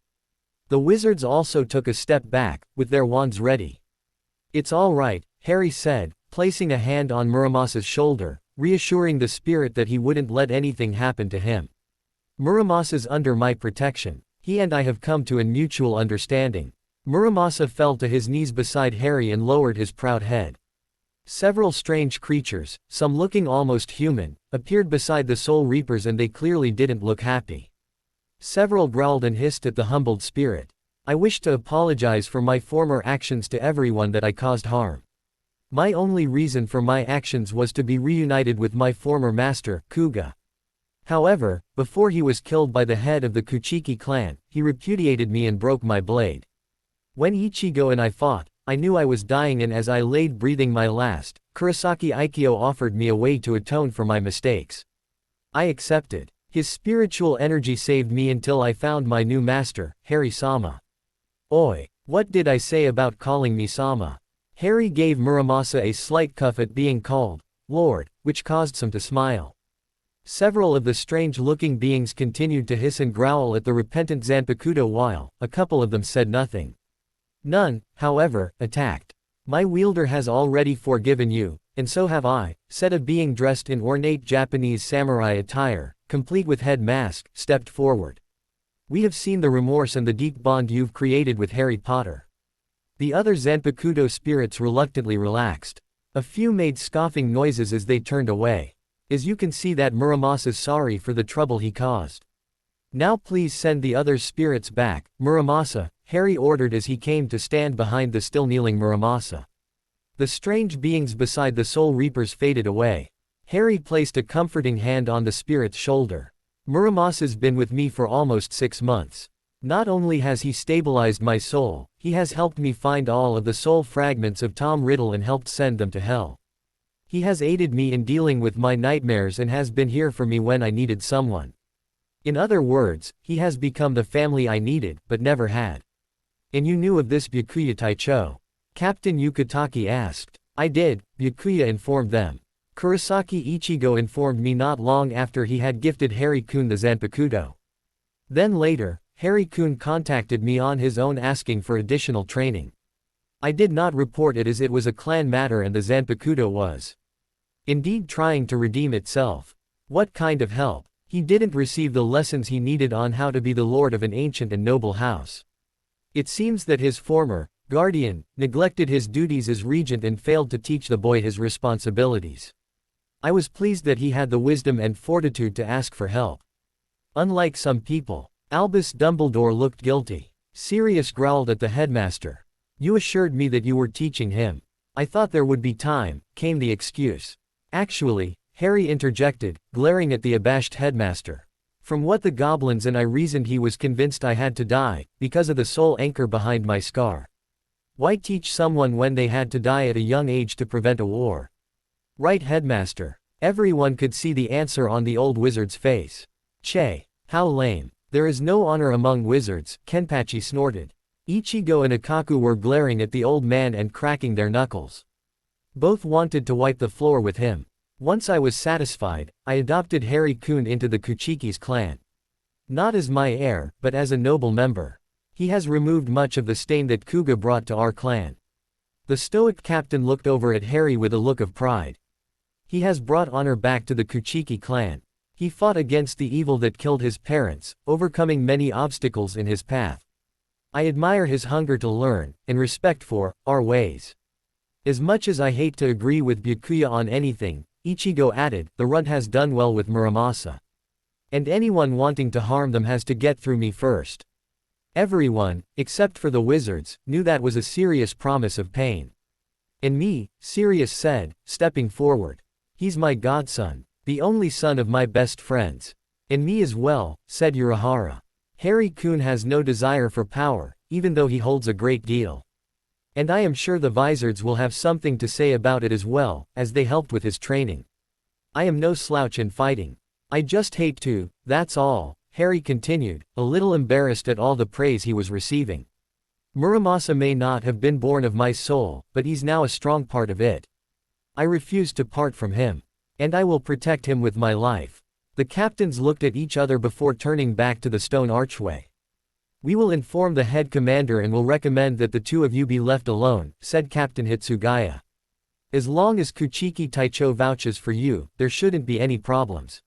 The wizards also took a step back, with their wands ready. It's all right, Harry said, placing a hand on Muramasa's shoulder, reassuring the spirit that he wouldn't let anything happen to him. Muramasa's under my protection. He and I have come to a mutual understanding. Muramasa fell to his knees beside Harry and lowered his proud head. Several strange creatures, some looking almost human, appeared beside the Soul Reapers and they clearly didn't look happy. Several growled and hissed at the humbled spirit. I wish to apologize for my former actions to everyone that I caused harm. My only reason for my actions was to be reunited with my former master, Kuga. However, before he was killed by the head of the Kuchiki clan, he repudiated me and broke my blade. When Ichigo and I fought, I knew I was dying, and as I laid breathing my last, Kurosaki Aikyo offered me a way to atone for my mistakes. I accepted. His spiritual energy saved me until I found my new master, Harry-sama. Oi, what did I say about calling me Sama? Harry gave Muramasa a slight cuff at being called Lord, which caused some to smile. Several of the strange-looking beings continued to hiss and growl at the repentant Zanpakutō while a couple of them said nothing. None, however, attacked. "My wielder has already forgiven you, and so have I," said a being dressed in ornate Japanese samurai attire, complete with head mask, stepped forward. "We have seen the remorse and the deep bond you've created with Harry Potter." The other Zanpakutō spirits reluctantly relaxed. A few made scoffing noises as they turned away. "As you can see that Muramasa's sorry for the trouble he caused. Now please send the other spirits back, Muramasa," Harry ordered as he came to stand behind the still kneeling Muramasa. The strange beings beside the Soul Reapers faded away. Harry placed a comforting hand on the spirit's shoulder. "Muramasa's been with me for almost 6 months. Not only has he stabilized my soul, he has helped me find all of the soul fragments of Tom Riddle and helped send them to hell. He has aided me in dealing with my nightmares and has been here for me when I needed someone. In other words, he has become the family I needed, but never had." "And you knew of this Byakuya Taicho?" Captain Yukitake asked. "I did," Byakuya informed them. "Kurosaki Ichigo informed me not long after he had gifted Harry-kun the Zanpakutō. Then later, Harry-kun contacted me on his own asking for additional training. I did not report it as it was a clan matter and the Zanpakutō was indeed trying to redeem itself. What kind of help? He didn't receive the lessons he needed on how to be the lord of an ancient and noble house. It seems that his former guardian neglected his duties as regent and failed to teach the boy his responsibilities. I was pleased that he had the wisdom and fortitude to ask for help. Unlike some people." Albus Dumbledore looked guilty. Sirius growled at the headmaster. "You assured me that you were teaching him. I thought there would be time," came the excuse. "Actually," Harry interjected, glaring at the abashed headmaster. "From what the goblins and I reasoned, he was convinced I had to die, because of the soul anchor behind my scar. Why teach someone when they had to die at a young age to prevent a war?" "Right, headmaster." Everyone could see the answer on the old wizard's face. "Che, how lame. There is no honor among wizards," Kenpachi snorted. Ichigo and Ikaku were glaring at the old man and cracking their knuckles. Both wanted to wipe the floor with him. "Once I was satisfied, I adopted Harry-kun into the Kuchiki's clan. Not as my heir, but as a noble member. He has removed much of the stain that Kuga brought to our clan." The stoic captain looked over at Harry with a look of pride. "He has brought honor back to the Kuchiki clan. He fought against the evil that killed his parents, overcoming many obstacles in his path. I admire his hunger to learn, and respect for our ways. As much as I hate to agree with Byakuya on anything," Ichigo added, "the runt has done well with Muramasa. And anyone wanting to harm them has to get through me first." Everyone, except for the wizards, knew that was a serious promise of pain. "And me," Sirius said, stepping forward. "He's my godson. The only son of my best friends." "And me as well," said Urahara. "Harry-kun has no desire for power, even though he holds a great deal. And I am sure the Vizards will have something to say about it as well, as they helped with his training. I am no slouch in fighting. I just hate to, that's all," Harry continued, a little embarrassed at all the praise he was receiving. "Muramasa may not have been born of my soul, but he's now a strong part of it. I refuse to part from him. And I will protect him with my life." The captains looked at each other before turning back to the stone archway. "We will inform the head commander and will recommend that the two of you be left alone," said Captain Hitsugaya. "As long as Kuchiki Taicho vouches for you, there shouldn't be any problems.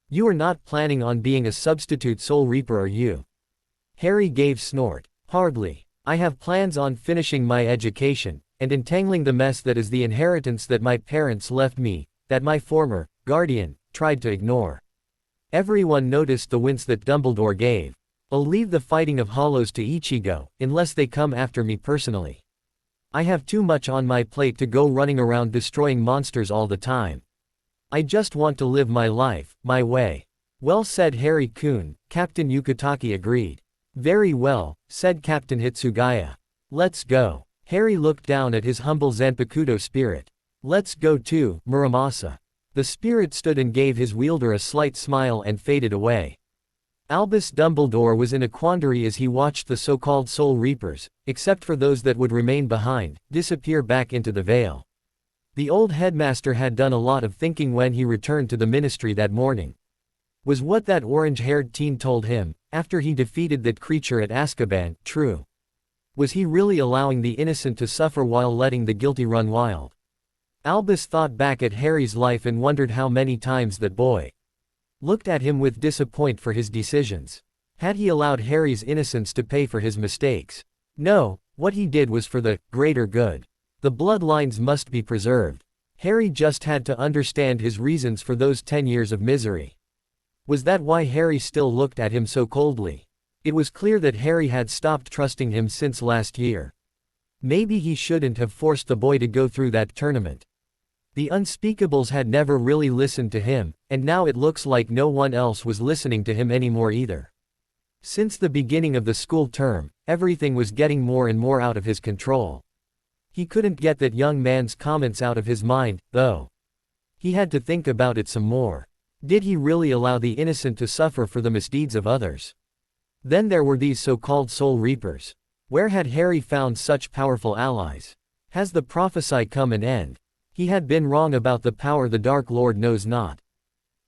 You are not planning on being a substitute Soul Reaper, are you?" Harry gave snort. "Hardly. I have plans on finishing my education, and entangling the mess that is the inheritance that my parents left me, that my former guardian tried to ignore." Everyone noticed the wince that Dumbledore gave. "I'll leave the fighting of hollows to Ichigo, unless they come after me personally. I have too much on my plate to go running around destroying monsters all the time. I just want to live my life, my way." "Well said, Harry-kun," Captain Yukitake agreed. "Very well," said Captain Hitsugaya. "Let's go." Harry looked down at his humble Zanpakutō spirit. "Let's go too, Muramasa." The spirit stood and gave his wielder a slight smile and faded away. Albus Dumbledore was in a quandary as he watched the so-called Soul Reapers, except for those that would remain behind, disappear back into the veil. The old headmaster had done a lot of thinking when he returned to the ministry that morning. Was what that orange-haired teen told him, after he defeated that creature at Azkaban, true? Was he really allowing the innocent to suffer while letting the guilty run wild? Albus thought back at Harry's life and wondered how many times that boy looked at him with disappointment for his decisions. Had he allowed Harry's innocence to pay for his mistakes? No, what he did was for the greater good. The bloodlines must be preserved. Harry just had to understand his reasons for those 10 years of misery. Was that why Harry still looked at him so coldly? It was clear that Harry had stopped trusting him since last year. Maybe he shouldn't have forced the boy to go through that tournament. The unspeakables had never really listened to him, and now it looks like no one else was listening to him anymore either. Since the beginning of the school term, everything was getting more and more out of his control. He couldn't get that young man's comments out of his mind, though. He had to think about it some more. Did he really allow the innocent to suffer for the misdeeds of others? Then there were these so-called soul reapers. Where had Harry found such powerful allies? Has the prophecy come an end? He had been wrong about the power the Dark Lord knows not.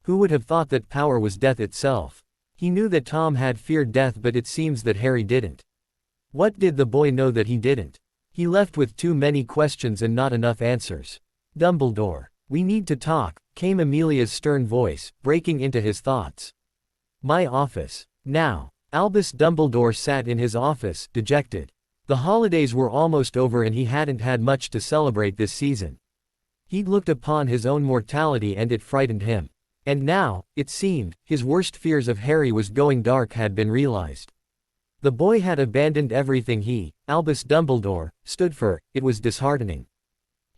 Who would have thought that power was death itself? He knew that Tom had feared death, but it seems that Harry didn't. What did the boy know that he didn't? He left with too many questions and not enough answers. Dumbledore, we need to talk, came Amelia's stern voice, breaking into his thoughts. My office. Now. Albus Dumbledore sat in his office, dejected. The holidays were almost over and he hadn't had much to celebrate this season. He'd looked upon his own mortality and it frightened him. And now, it seemed, his worst fears of Harry was going dark had been realized. The boy had abandoned everything he, Albus Dumbledore, stood for. It was disheartening.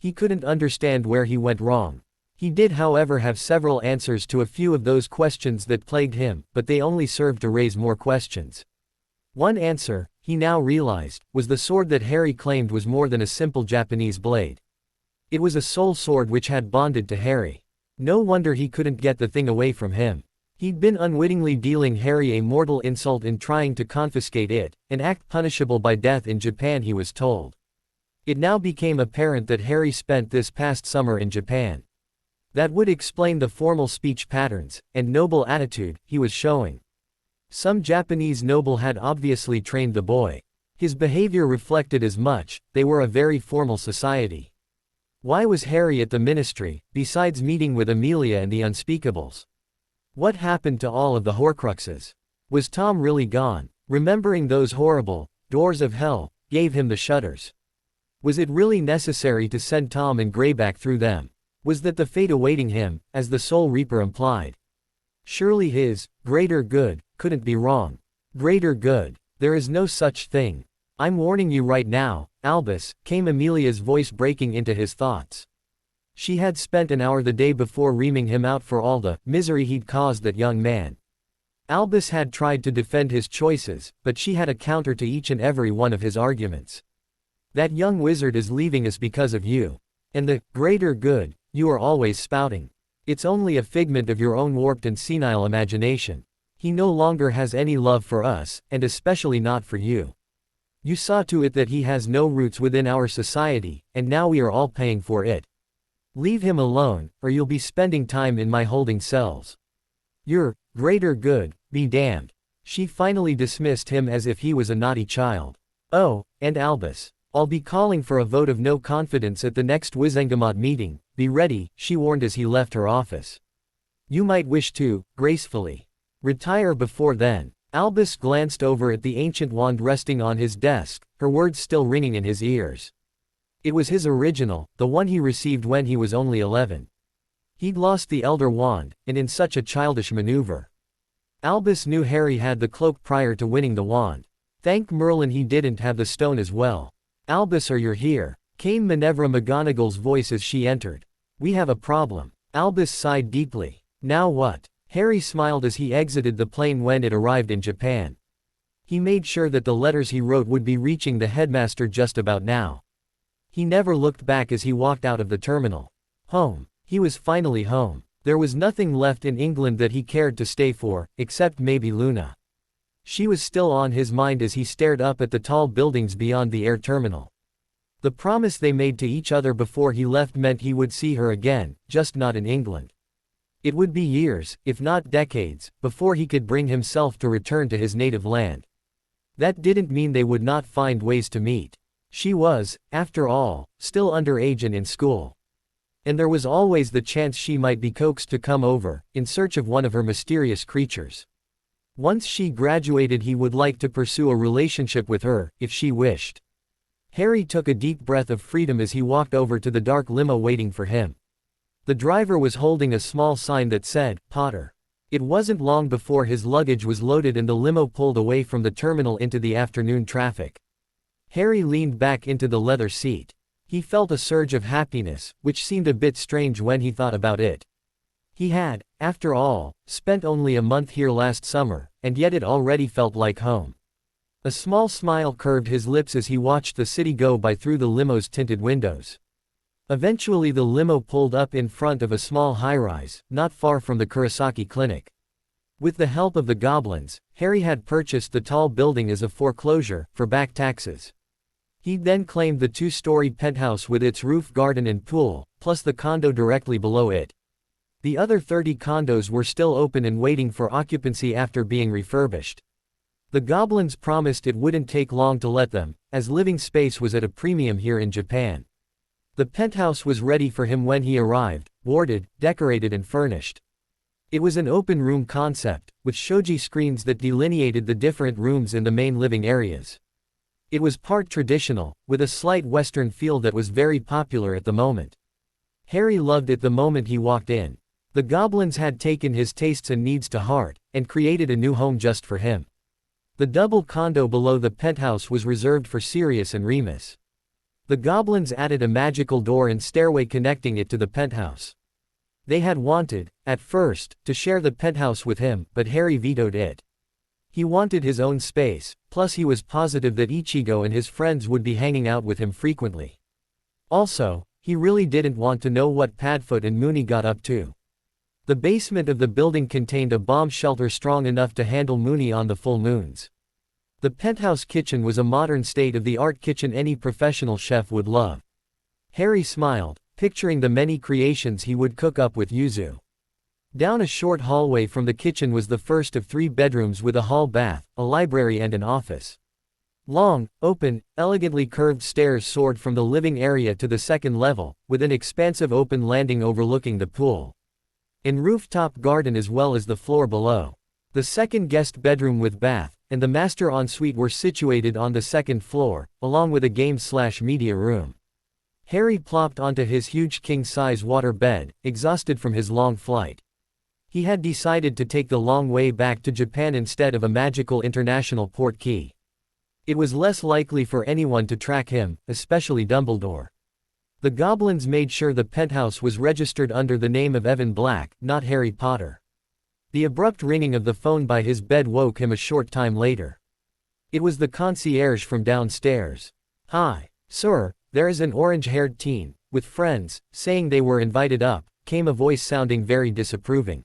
He couldn't understand where he went wrong. He did, however, have several answers to a few of those questions that plagued him, but they only served to raise more questions. One answer, he now realized, was the sword that Harry claimed was more than a simple Japanese blade. It was a soul sword which had bonded to Harry. No wonder he couldn't get the thing away from him. He'd been unwittingly dealing Harry a mortal insult in trying to confiscate it, an act punishable by death in Japan, he was told. It now became apparent that Harry spent this past summer in Japan. That would explain the formal speech patterns and noble attitude he was showing. Some Japanese noble had obviously trained the boy. His behavior reflected as much. They were a very formal society. Why was Harry at the ministry, besides meeting with Amelia and the Unspeakables? What happened to all of the Horcruxes? Was Tom really gone? Remembering those horrible doors of hell gave him the shudders. Was it really necessary to send Tom and Greyback through them? Was that the fate awaiting him, as the Soul Reaper implied? Surely his greater good couldn't be wrong. Greater good. There is no such thing. I'm warning you right now, Albus, came Amelia's voice, breaking into his thoughts. She had spent an hour the day before reaming him out for all the misery he'd caused that young man. Albus had tried to defend his choices, but she had a counter to each and every one of his arguments. That young wizard is leaving us because of you. And the greater good you are always spouting. It's only a figment of your own warped and senile imagination. He no longer has any love for us, and especially not for you. You saw to it that he has no roots within our society, and now we are all paying for it. Leave him alone, or you'll be spending time in my holding cells. Your greater good be damned. She finally dismissed him as if he was a naughty child. Oh, and Albus, I'll be calling for a vote of no confidence at the next Wizengamot meeting. Be ready, she warned as he left her office. You might wish to, gracefully, retire before then. Albus glanced over at the ancient wand resting on his desk, her words still ringing in his ears. It was his original, the one he received when he was only 11. He'd lost the Elder Wand, and in such a childish maneuver. Albus knew Harry had the cloak prior to winning the wand. Thank Merlin he didn't have the stone as well. Albus, are you here? Came Minerva McGonagall's voice as she entered. We have a problem. Albus sighed deeply. Now what? Harry smiled as he exited the plane when it arrived in Japan. He made sure that the letters he wrote would be reaching the headmaster just about now. He never looked back as he walked out of the terminal. Home. He was finally home. There was nothing left in England that he cared to stay for, except maybe Luna. She was still on his mind as he stared up at the tall buildings beyond the air terminal. The promise they made to each other before he left meant he would see her again, just not in England. It would be years, if not decades, before he could bring himself to return to his native land. That didn't mean they would not find ways to meet. She was, after all, still underage and in school. And there was always the chance she might be coaxed to come over, in search of one of her mysterious creatures. Once she graduated, he would like to pursue a relationship with her, if she wished. Harry took a deep breath of freedom as he walked over to the dark limo waiting for him. The driver was holding a small sign that said, Potter. It wasn't long before his luggage was loaded and the limo pulled away from the terminal into the afternoon traffic. Harry leaned back into the leather seat. He felt a surge of happiness, which seemed a bit strange when he thought about it. He had, after all, spent only a month here last summer, and yet it already felt like home. A small smile curved his lips as he watched the city go by through the limo's tinted windows. Eventually the limo pulled up in front of a small high-rise, not far from the Kurosaki Clinic. With the help of the goblins, Harry had purchased the tall building as a foreclosure, for back taxes. He'd then claimed the 2-story penthouse with its roof garden and pool, plus the condo directly below it. The other 30 condos were still open and waiting for occupancy after being refurbished. The goblins promised it wouldn't take long to let them, as living space was at a premium here in Japan. The penthouse was ready for him when he arrived, boarded, decorated and furnished. It was an open-room concept, with shoji screens that delineated the different rooms in the main living areas. It was part traditional, with a slight Western feel that was very popular at the moment. Harry loved it the moment he walked in. The goblins had taken his tastes and needs to heart, and created a new home just for him. The double condo below the penthouse was reserved for Sirius and Remus. The goblins added a magical door and stairway connecting it to the penthouse. They had wanted, at first, to share the penthouse with him, but Harry vetoed it. He wanted his own space, plus he was positive that Ichigo and his friends would be hanging out with him frequently. Also, he really didn't want to know what Padfoot and Mooney got up to. The basement of the building contained a bomb shelter strong enough to handle Mooney on the full moons. The penthouse kitchen was a modern state-of-the-art kitchen any professional chef would love. Harry smiled, picturing the many creations he would cook up with Yuzu. Down a short hallway from the kitchen was the first of 3 bedrooms with a hall bath, a library and an office. Long, open, elegantly curved stairs soared from the living area to the second level, with an expansive open landing overlooking the pool and rooftop garden as well as the floor below. The second guest bedroom with bath, and the master ensuite were situated on the second floor, along with a game/media room. Harry plopped onto his huge king-size water bed, exhausted from his long flight. He had decided to take the long way back to Japan instead of a magical international port key. It was less likely for anyone to track him, especially Dumbledore. The goblins made sure the penthouse was registered under the name of Evan Black, not Harry Potter. The abrupt ringing of the phone by his bed woke him a short time later. It was the concierge from downstairs. "Hi, sir, there is an orange-haired teen, with friends, saying they were invited up," came a voice sounding very disapproving.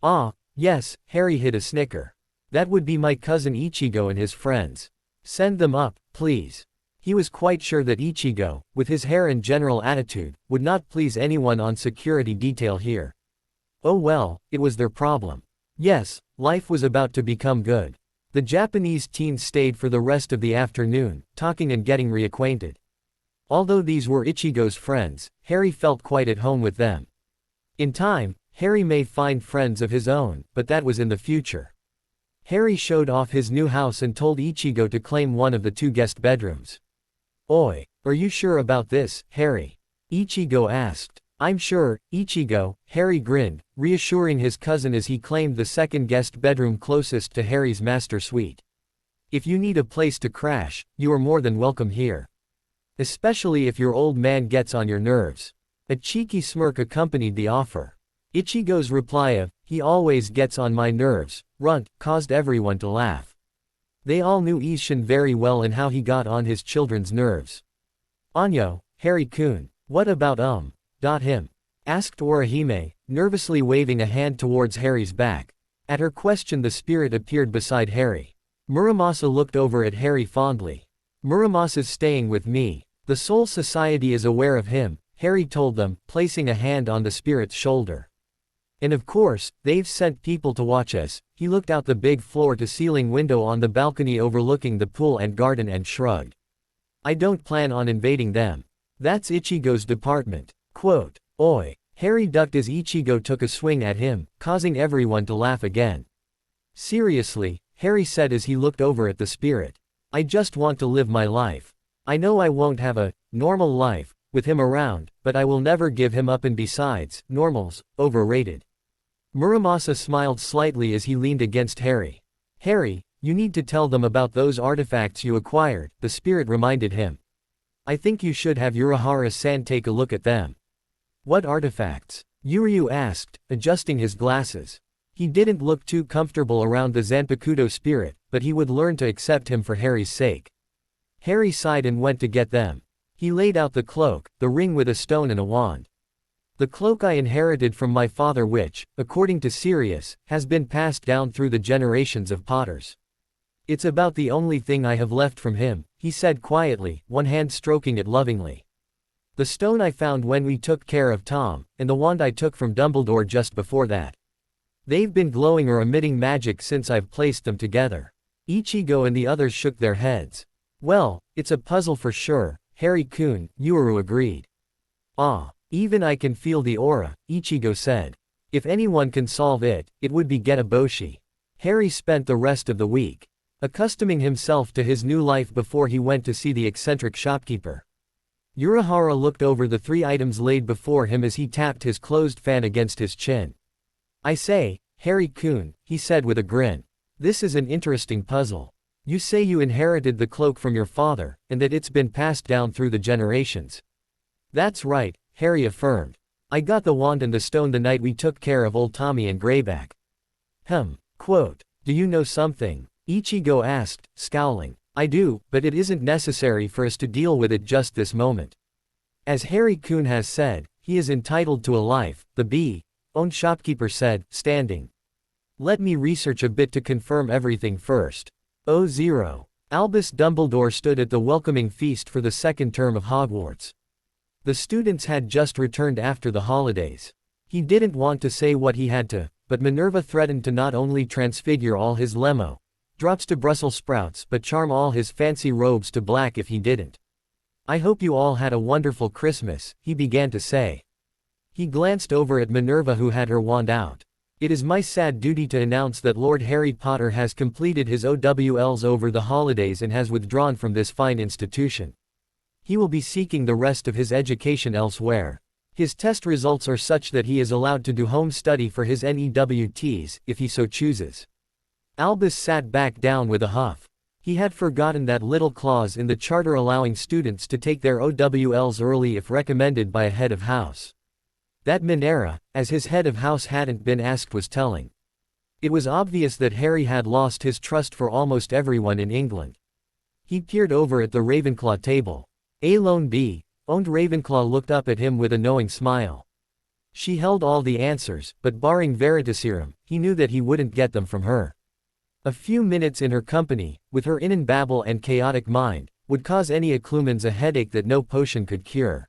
"Ah, yes," Harry hid a snicker. "That would be my cousin Ichigo and his friends. Send them up, please." He was quite sure that Ichigo, with his hair and general attitude, would not please anyone on security detail here. Oh well, it was their problem. Yes, life was about to become good. The Japanese teens stayed for the rest of the afternoon, talking and getting reacquainted. Although these were Ichigo's friends, Harry felt quite at home with them. In time, Harry may find friends of his own, but that was in the future. Harry showed off his new house and told Ichigo to claim one of the 2 guest bedrooms. "Oi, are you sure about this, Harry?" Ichigo asked. "I'm sure, Ichigo," Harry grinned, reassuring his cousin as he claimed the second guest bedroom closest to Harry's master suite. "If you need a place to crash, you are more than welcome here. Especially if your old man gets on your nerves." A cheeky smirk accompanied the offer. Ichigo's reply of, "He always gets on my nerves," runt, caused everyone to laugh. They all knew Ishin very well and how he got on his children's nerves. "Anyo, Harry-kun, what about him?" asked Orihime, nervously waving a hand towards Harry's back. At her question the spirit appeared beside Harry. Muramasa looked over at Harry fondly. "Muramasa's staying with me, The Soul Society is aware of him, Harry told them, placing a hand on the spirit's shoulder. And of course, they've sent people to watch us. He looked out the big floor-to-ceiling window on the balcony overlooking the pool and garden and shrugged. I don't plan on invading them. That's Ichigo's department. Quote, Oi. Harry ducked as Ichigo took a swing at him, causing everyone to laugh again. Seriously, Harry said as he looked over at the spirit. I just want to live my life. I know I won't have a normal life with him around, but I will never give him up, and besides, normal's overrated. Muramasa smiled slightly as he leaned against Harry. Harry, you need to tell them about those artifacts you acquired, the spirit reminded him. I think you should have Urahara-san take a look at them. What artifacts? Yuryu asked, adjusting his glasses. He didn't look too comfortable around the Zanpakutō spirit, but he would learn to accept him for Harry's sake. Harry sighed and went to get them. He laid out the cloak, the ring with a stone and a wand. The cloak I inherited from my father, which, according to Sirius, has been passed down through the generations of potters. It's about the only thing I have left from him, he said quietly, one hand stroking it lovingly. The stone I found when we took care of Tom, and the wand I took from Dumbledore just before that. They've been glowing or emitting magic since I've placed them together. Ichigo and the others shook their heads. Well, it's a puzzle for sure, Harry-kun, Yuru agreed. Ah, even I can feel the aura, Ichigo said. If anyone can solve it, it would be Getaboshi. Harry spent the rest of the week accustoming himself to his new life before he went to see the eccentric shopkeeper. Urahara looked over the 3 items laid before him as he tapped his closed fan against his chin. I say, Harry-kun, he said with a grin. This is an interesting puzzle. You say you inherited the cloak from your father, and that it's been passed down through the generations. That's right, Harry affirmed. I got the wand and the stone the night we took care of old Tommy and Greyback. Quote, do you know something? Ichigo asked, scowling. I do, but it isn't necessary for us to deal with it just this moment. As Harry-kun has said, he is entitled to a life, the bee-owned shopkeeper said, standing. Let me research a bit to confirm everything first. Albus Dumbledore stood at the welcoming feast for the 2nd term of Hogwarts. The students had just returned after the holidays. He didn't want to say what he had to, but Minerva threatened to not only transfigure all his lemo drops to Brussels sprouts but charm all his fancy robes to black if he didn't. I hope you all had a wonderful Christmas, he began to say. He glanced over at Minerva, who had her wand out. It is my sad duty to announce that Lord Harry Potter has completed his OWLs over the holidays and has withdrawn from this fine institution. He will be seeking the rest of his education elsewhere. His test results are such that he is allowed to do home study for his NEWTs, if he so chooses. Albus sat back down with a huff. He had forgotten that little clause in the charter allowing students to take their OWLs early if recommended by a head of house. That Minera, as his head of house hadn't been asked, was telling. It was obvious that Harry had lost his trust for almost everyone in England. He peered over at the Ravenclaw table. A lone bee-owned Ravenclaw looked up at him with a knowing smile. She held all the answers, but barring Veritaserum, he knew that he wouldn't get them from her. A few minutes in her company, with her inane babble and chaotic mind, would cause any Occlumens a headache that no potion could cure.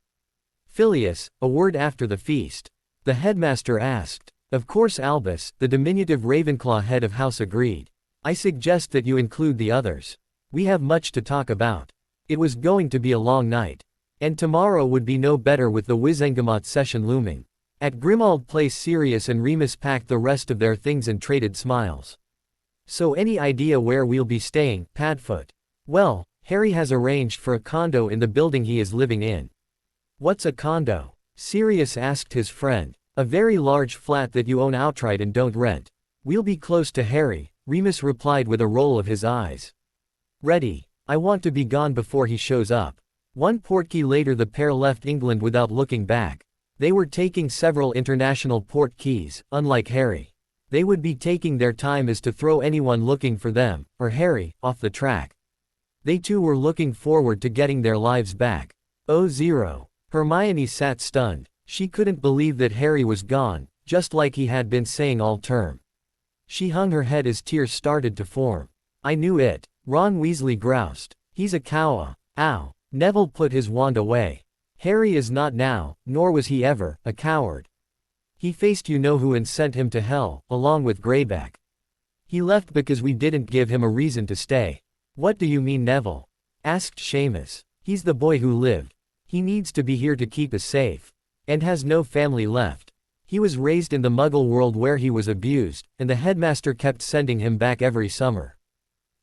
Phileas, a word after the feast. The headmaster asked. Of course Albus, the diminutive Ravenclaw head of house, agreed. I suggest that you include the others. We have much to talk about. It was going to be a long night. And tomorrow would be no better with the Wizengamot session looming. At Grimmauld Place, Sirius and Remus packed the rest of their things and traded smiles. So any idea where we'll be staying, Padfoot? Well, Harry has arranged for a condo in the building he is living in. What's a condo? Sirius asked his friend. A very large flat that you own outright and don't rent. We'll be close to Harry, Remus replied with a roll of his eyes. Ready. I want to be gone before he shows up. One portkey later the pair left England without looking back. They were taking several international port keys, unlike Harry. They would be taking their time as to throw anyone looking for them, or Harry, off the track. They too were looking forward to getting their lives back. Hermione sat stunned. She couldn't believe that Harry was gone, just like he had been saying all term. She hung her head as tears started to form. I knew it. Ron Weasley groused. He's a cow. Ow. Neville put his wand away. Harry is not now, nor was he ever, a coward. He faced you-know-who and sent him to hell, along with Greyback. He left because we didn't give him a reason to stay. What do you mean, Neville? Asked Seamus. He's the boy who lived. He needs to be here to keep us safe. And has no family left. He was raised in the Muggle world where he was abused, and the headmaster kept sending him back every summer.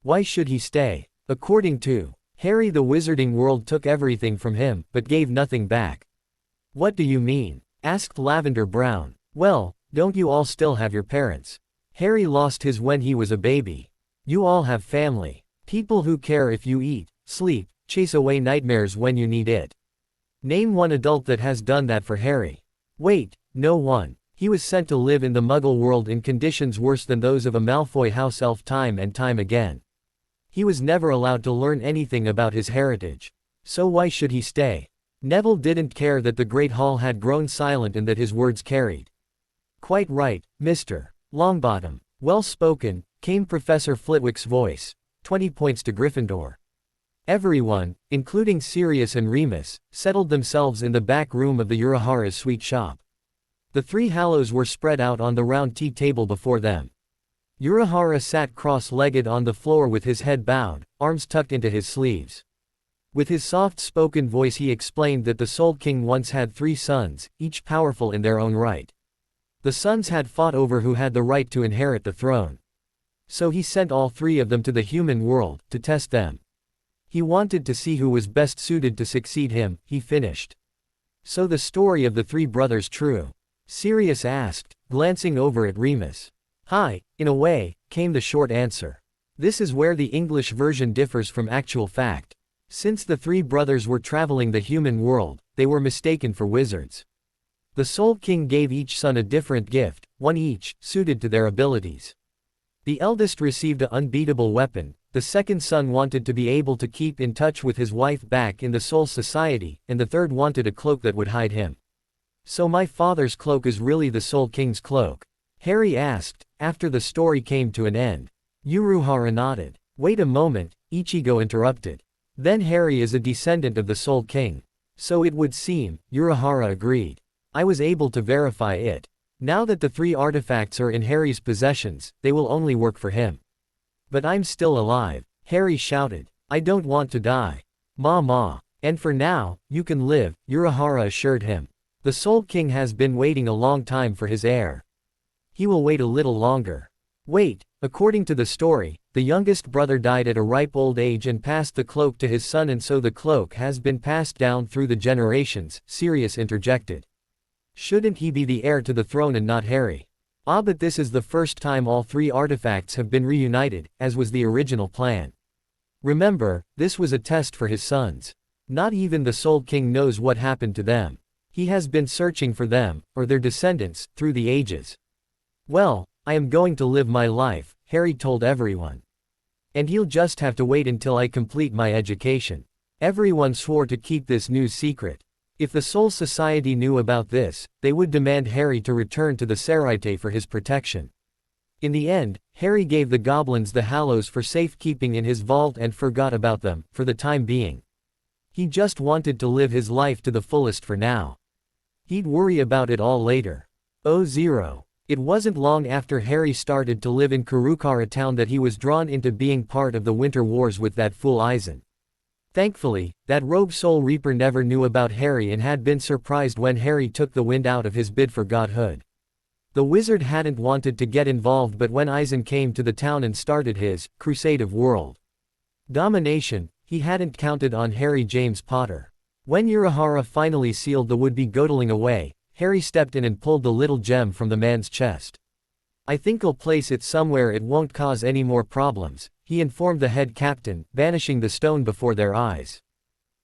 Why should he stay? According to Harry, the wizarding world took everything from him, but gave nothing back. What do you mean? Asked Lavender Brown. Well, don't you all still have your parents? Harry lost his when he was a baby. You all have family. People who care if you eat, sleep, chase away nightmares when you need it. Name one adult that has done that for Harry. Wait, no one. He was sent to live in the Muggle world in conditions worse than those of a Malfoy house elf time and time again. He was never allowed to learn anything about his heritage. So why should he stay? Neville didn't care that the Great Hall had grown silent and that his words carried. Quite right, Mr. Longbottom. Well spoken, came Professor Flitwick's voice. 20 points to Gryffindor. Everyone, including Sirius and Remus, settled themselves in the back room of the Urahara's sweet shop. The three Hallows were spread out on the round tea table before them. Urahara sat cross-legged on the floor with his head bowed, arms tucked into his sleeves. With his soft-spoken voice he explained that the Soul King once had 3 sons, each powerful in their own right. The sons had fought over who had the right to inherit the throne. So he sent all 3 of them to the human world, to test them. He wanted to see who was best suited to succeed him, he finished. So the story of the 3 brothers true? Sirius asked, glancing over at Remus. Hi, in a way, came the short answer. This is where the English version differs from actual fact. Since the 3 brothers were traveling the human world, they were mistaken for wizards. The Soul King gave each son a different gift, one each, suited to their abilities. The eldest received an unbeatable weapon, the second son wanted to be able to keep in touch with his wife back in the Soul Society, and the third wanted a cloak that would hide him. So my father's cloak is really the Soul King's cloak? Harry asked, after the story came to an end. Urahara nodded. Wait a moment, Ichigo interrupted. Then Harry is a descendant of the Soul King. So it would seem, Urahara agreed. I was able to verify it. Now that the 3 artifacts are in Harry's possessions, they will only work for him. But I'm still alive, Harry shouted. I don't want to die. Ma. And for now, you can live, Urahara assured him. The Soul King has been waiting a long time for his heir. He will wait a little longer. Wait, according to the story, the youngest brother died at a ripe old age and passed the cloak to his son, and so the cloak has been passed down through the generations, Sirius interjected. Shouldn't he be the heir to the throne and not Harry? Ah, but this is the first time all 3 artifacts have been reunited, as was the original plan. Remember, this was a test for his sons. Not even the Soul King knows what happened to them. He has been searching for them, or their descendants, through the ages. Well, I am going to live my life, Harry told everyone. And he'll just have to wait until I complete my education. Everyone swore to keep this news secret. If the Soul Society knew about this, they would demand Harry to return to the Seraite for his protection. In the end, Harry gave the goblins the Hallows for safekeeping in his vault and forgot about them, for the time being. He just wanted to live his life to the fullest for now. He'd worry about it all later. Oh, 0. It wasn't long after Harry started to live in Karukara town that he was drawn into being part of the Winter Wars with that fool Aizen. Thankfully, that rogue Soul Reaper never knew about Harry and had been surprised when Harry took the wind out of his bid for godhood. The wizard hadn't wanted to get involved, but when Aizen came to the town and started his crusade of world domination, he hadn't counted on Harry James Potter. When Urahara finally sealed the would-be Godling away, Harry stepped in and pulled the little gem from the man's chest. I think I'll place it somewhere it won't cause any more problems, he informed the head captain, vanishing the stone before their eyes.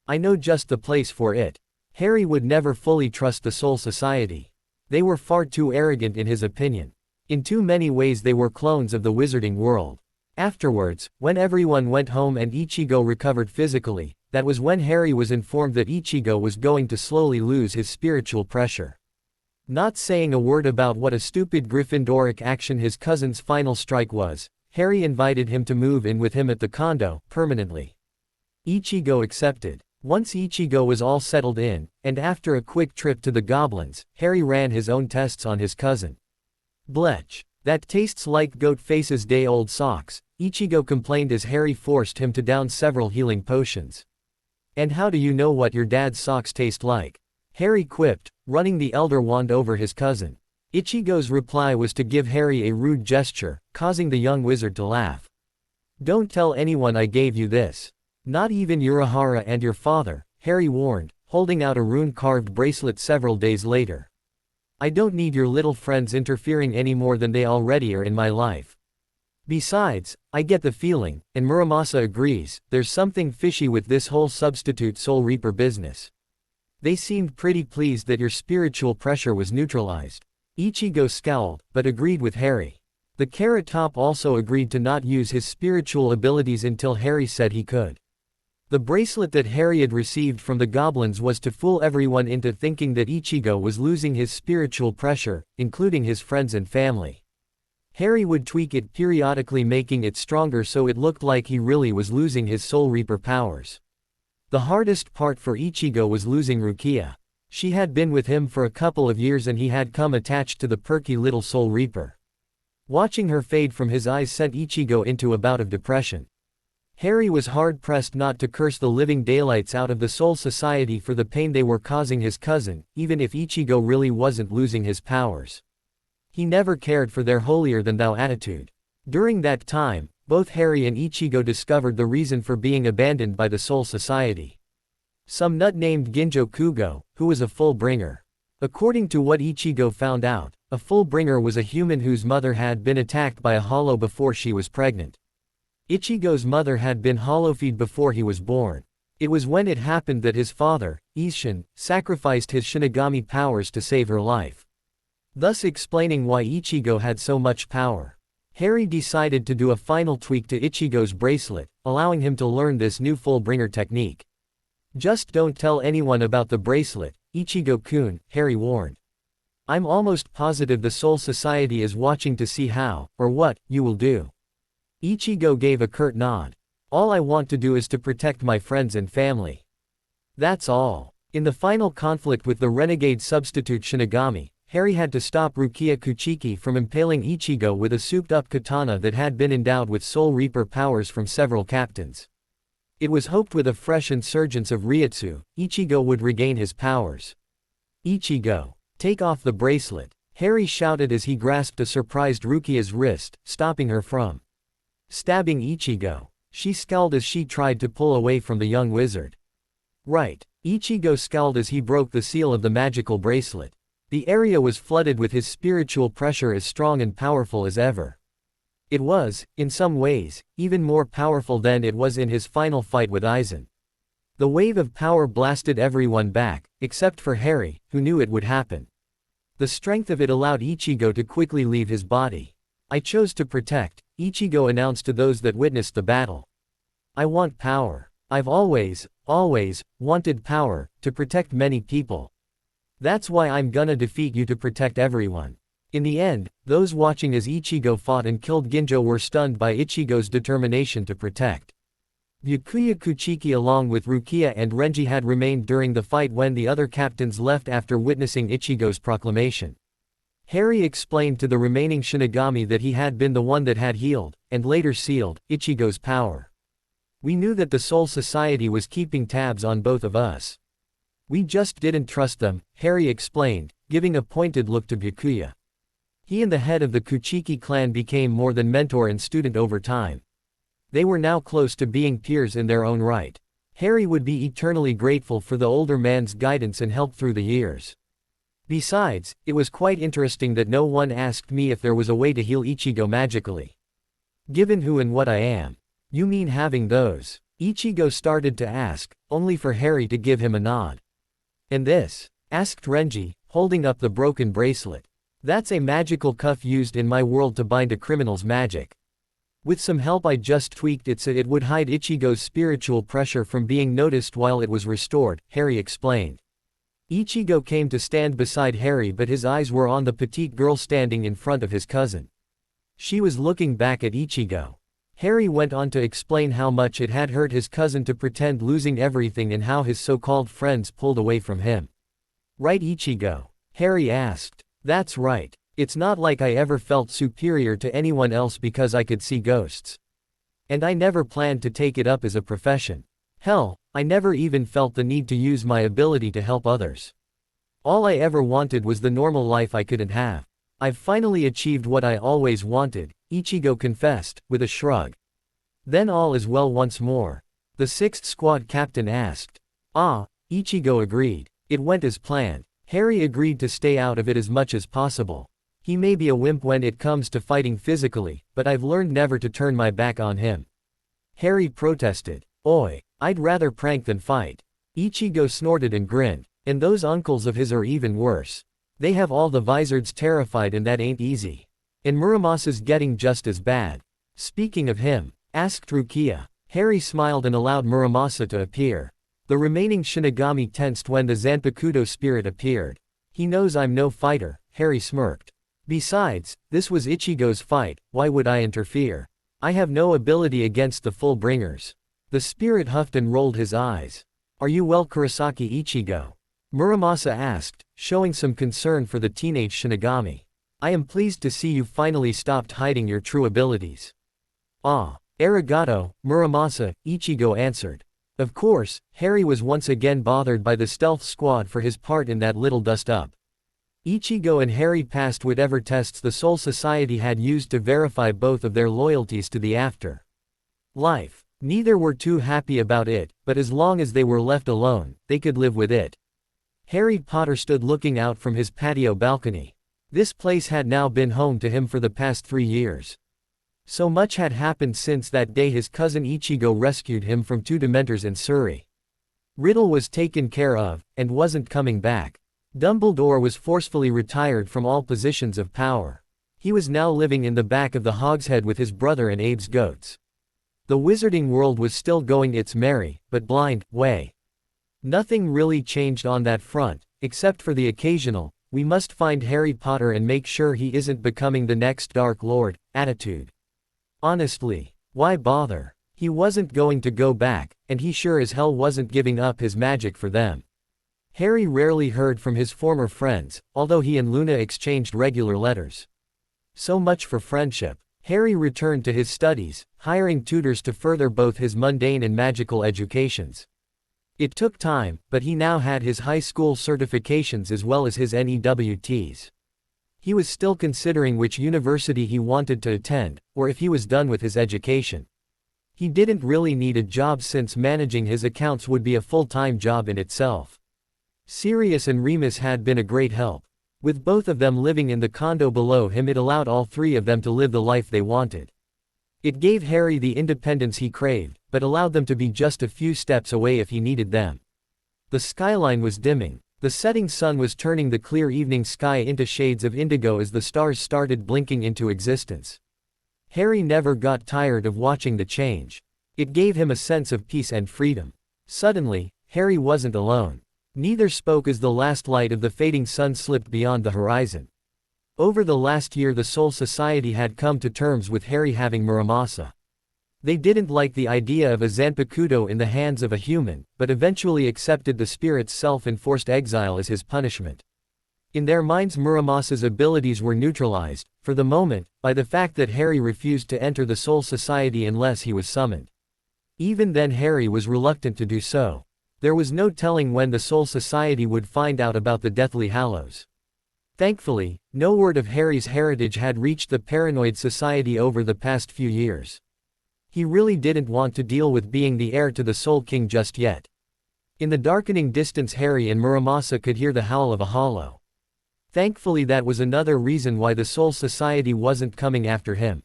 I know just the place for it. Harry would never fully trust the Soul Society. They were far too arrogant in his opinion. In too many ways they were clones of the wizarding world. Afterwards, when everyone went home and Ichigo recovered physically, that was when Harry was informed that Ichigo was going to slowly lose his spiritual pressure. Not saying a word about what a stupid Gryffindoric action his cousin's final strike was, Harry invited him to move in with him at the condo, permanently. Ichigo accepted. Once Ichigo was all settled in, and after a quick trip to the goblins, Harry ran his own tests on his cousin. "Blech. That tastes like Goat Face's day-old socks," Ichigo complained as Harry forced him to down several healing potions. "And how do you know what your dad's socks taste like?" Harry quipped, running the Elder Wand over his cousin. Ichigo's reply was to give Harry a rude gesture, causing the young wizard to laugh. "Don't tell anyone I gave you this. Not even Urahara and your father," Harry warned, holding out a rune-carved bracelet several days later. "I don't need your little friends interfering any more than they already are in my life. Besides, I get the feeling, and Muramasa agrees, there's something fishy with this whole substitute Soul Reaper business. They seemed pretty pleased that your spiritual pressure was neutralized." Ichigo scowled, but agreed with Harry. The Carrot Top also agreed to not use his spiritual abilities until Harry said he could. The bracelet that Harry had received from the goblins was to fool everyone into thinking that Ichigo was losing his spiritual pressure, including his friends and family. Harry would tweak it periodically, making it stronger so it looked like he really was losing his Soul Reaper powers. The hardest part for Ichigo was losing Rukia. She had been with him for a couple of years and he had come attached to the perky little Soul Reaper. Watching her fade from his eyes sent Ichigo into a bout of depression. Harry was hard-pressed not to curse the living daylights out of the Soul Society for the pain they were causing his cousin, even if Ichigo really wasn't losing his powers. He never cared for their holier-than-thou attitude. During that time, both Harry and Ichigo discovered the reason for being abandoned by the Soul Society. Some nut named Ginjo Kugo, who was a full-bringer. According to what Ichigo found out, a full-bringer was a human whose mother had been attacked by a hollow before she was pregnant. Ichigo's mother had been hollowfeed before he was born. It was when it happened that his father, Isshin, sacrificed his Shinigami powers to save her life. Thus explaining why Ichigo had so much power. Harry decided to do a final tweak to Ichigo's bracelet, allowing him to learn this new full-bringer technique. "Just don't tell anyone about the bracelet, Ichigo-kun," Harry warned. "I'm almost positive the Soul Society is watching to see how, or what, you will do." Ichigo gave a curt nod. "All I want to do is to protect my friends and family. That's all." In the final conflict with the renegade substitute Shinigami, Harry had to stop Rukia Kuchiki from impaling Ichigo with a souped-up katana that had been endowed with Soul Reaper powers from several captains. It was hoped with a fresh insurgence of Ryutsu, Ichigo would regain his powers. "Ichigo, take off the bracelet," Harry shouted as he grasped a surprised Rukia's wrist, stopping her from stabbing Ichigo. She scowled as she tried to pull away from the young wizard. "Right." Ichigo scowled as he broke the seal of the magical bracelet. The area was flooded with his spiritual pressure, as strong and powerful as ever. It was, in some ways, even more powerful than it was in his final fight with Aizen. The wave of power blasted everyone back, except for Harry, who knew it would happen. The strength of it allowed Ichigo to quickly leave his body. "I chose to protect," Ichigo announced to those that witnessed the battle. "I want power. I've always wanted power, to protect many people. That's why I'm gonna defeat you to protect everyone." In the end, those watching as Ichigo fought and killed Ginjo were stunned by Ichigo's determination to protect. Byakuya Kuchiki along with Rukia and Renji had remained during the fight when the other captains left after witnessing Ichigo's proclamation. Harry explained to the remaining Shinigami that he had been the one that had healed, and later sealed, Ichigo's power. "We knew that the Soul Society was keeping tabs on both of us. We just didn't trust them," Harry explained, giving a pointed look to Byakuya. He and the head of the Kuchiki clan became more than mentor and student over time. They were now close to being peers in their own right. Harry would be eternally grateful for the older man's guidance and help through the years. Besides, it was quite interesting that no one asked me if there was a way to heal Ichigo magically. Given who and what I am. "You mean having those?" Ichigo started to ask, only for Harry to give him a nod. "And this?" asked Renji, holding up the broken bracelet. "That's a magical cuff used in my world to bind a criminal's magic. With some help I just tweaked it so it would hide Ichigo's spiritual pressure from being noticed while it was restored," Harry explained. Ichigo came to stand beside Harry, but his eyes were on the petite girl standing in front of his cousin. She was looking back at Ichigo. Harry went on to explain how much it had hurt his cousin to pretend losing everything and how his so-called friends pulled away from him. Right, Ichigo? Harry asked. That's right. It's not like I ever felt superior to anyone else because I could see ghosts. And I never planned to take it up as a profession. Hell, I never even felt the need to use my ability to help others. All I ever wanted was the normal life I couldn't have. I've finally achieved what I always wanted, Ichigo confessed, with a shrug. Then all is well once more. The 6th squad captain asked. Ah, Ichigo agreed. It went as planned. Harry agreed to stay out of it as much as possible. He may be a wimp when it comes to fighting physically, but I've learned never to turn my back on him. Harry protested. Oi, I'd rather prank than fight. Ichigo snorted and grinned. And those uncles of his are even worse. They have all the vizards terrified and that ain't easy. And Muramasa's getting just as bad. Speaking of him, asked Rukia. Harry smiled and allowed Muramasa to appear. The remaining Shinigami tensed when the Zanpakutō spirit appeared. He knows I'm no fighter, Harry smirked. Besides, this was Ichigo's fight, why would I interfere? I have no ability against the full bringers. The spirit huffed and rolled his eyes. Are you well, Kurosaki Ichigo? Muramasa asked, showing some concern for the teenage Shinigami. I am pleased to see you finally stopped hiding your true abilities. Ah, arigato, Muramasa, Ichigo answered. Of course, Harry was once again bothered by the stealth squad for his part in that little dust-up. Ichigo and Harry passed whatever tests the Soul Society had used to verify both of their loyalties to the afterlife. Neither were too happy about it, but as long as they were left alone, they could live with it. Harry Potter stood looking out from his patio balcony. This place had now been home to him for the past 3 years. So much had happened since that day his cousin Ichigo rescued him from 2 Dementors in Surrey. Riddle was taken care of, and wasn't coming back. Dumbledore was forcefully retired from all positions of power. He was now living in the back of the hogshead with his brother and Abe's goats. The wizarding world was still going its merry, but blind, way. Nothing really changed on that front, except for the occasional, we must find Harry Potter and make sure he isn't becoming the next Dark Lord, attitude. Honestly, why bother? He wasn't going to go back, and he sure as hell wasn't giving up his magic for them. Harry rarely heard from his former friends, although he and Luna exchanged regular letters. So much for friendship. Harry returned to his studies, hiring tutors to further both his mundane and magical educations. It took time, but he now had his high school certifications as well as his NEWTs. He was still considering which university he wanted to attend, or if he was done with his education. He didn't really need a job since managing his accounts would be a full-time job in itself. Sirius and Remus had been a great help. With both of them living in the condo below him, it allowed all 3 of them to live the life they wanted. It gave Harry the independence he craved, but allowed them to be just a few steps away if he needed them. The skyline was dimming. The setting sun was turning the clear evening sky into shades of indigo as the stars started blinking into existence. Harry never got tired of watching the change. It gave him a sense of peace and freedom. Suddenly, Harry wasn't alone. Neither spoke as the last light of the fading sun slipped beyond the horizon. Over the last year the Soul Society had come to terms with Harry having Muramasa. They didn't like the idea of a Zanpakutō in the hands of a human, but eventually accepted the spirit's self-enforced exile as his punishment. In their minds Muramasa's abilities were neutralized, for the moment, by the fact that Harry refused to enter the Soul Society unless he was summoned. Even then Harry was reluctant to do so. There was no telling when the Soul Society would find out about the Deathly Hallows. Thankfully, no word of Harry's heritage had reached the Paranoid Society over the past few years. He really didn't want to deal with being the heir to the Soul King just yet. In the darkening distance Harry and Muramasa could hear the howl of a hollow. Thankfully that was another reason why the Soul Society wasn't coming after him.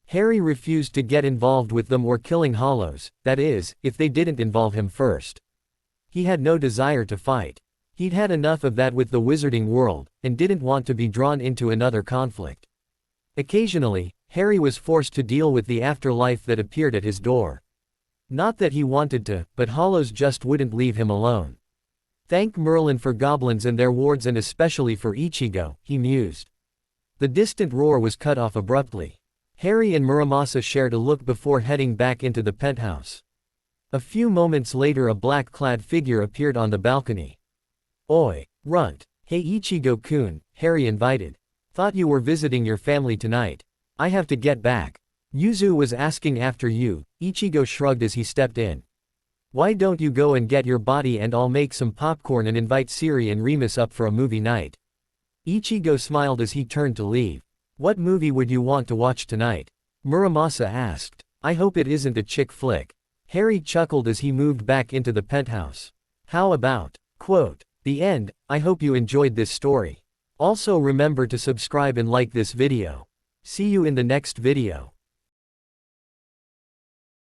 Harry refused to get involved with them or killing hollows, that is, if they didn't involve him first. He had no desire to fight. He'd had enough of that with the wizarding world, and didn't want to be drawn into another conflict. Occasionally, Harry was forced to deal with the afterlife that appeared at his door. Not that he wanted to, but hollows just wouldn't leave him alone. Thank Merlin for goblins and their wards and especially for Ichigo, he mused. The distant roar was cut off abruptly. Harry and Muramasa shared a look before heading back into the penthouse. A few moments later a black-clad figure appeared on the balcony. "Oi, Runt. Hey Ichigo-kun," Harry invited. "Thought you were visiting your family tonight. I have to get back. Yuzu was asking after you," Ichigo shrugged as he stepped in. "Why don't you go and get your body and I'll make some popcorn and invite Siri and Remus up for a movie night." Ichigo smiled as he turned to leave. "What movie would you want to watch tonight?" Muramasa asked. "I hope it isn't a chick flick." Harry chuckled as he moved back into the penthouse. How about, quote, the end? I hope you enjoyed this story. Also remember to subscribe and like this video. See you in the next video.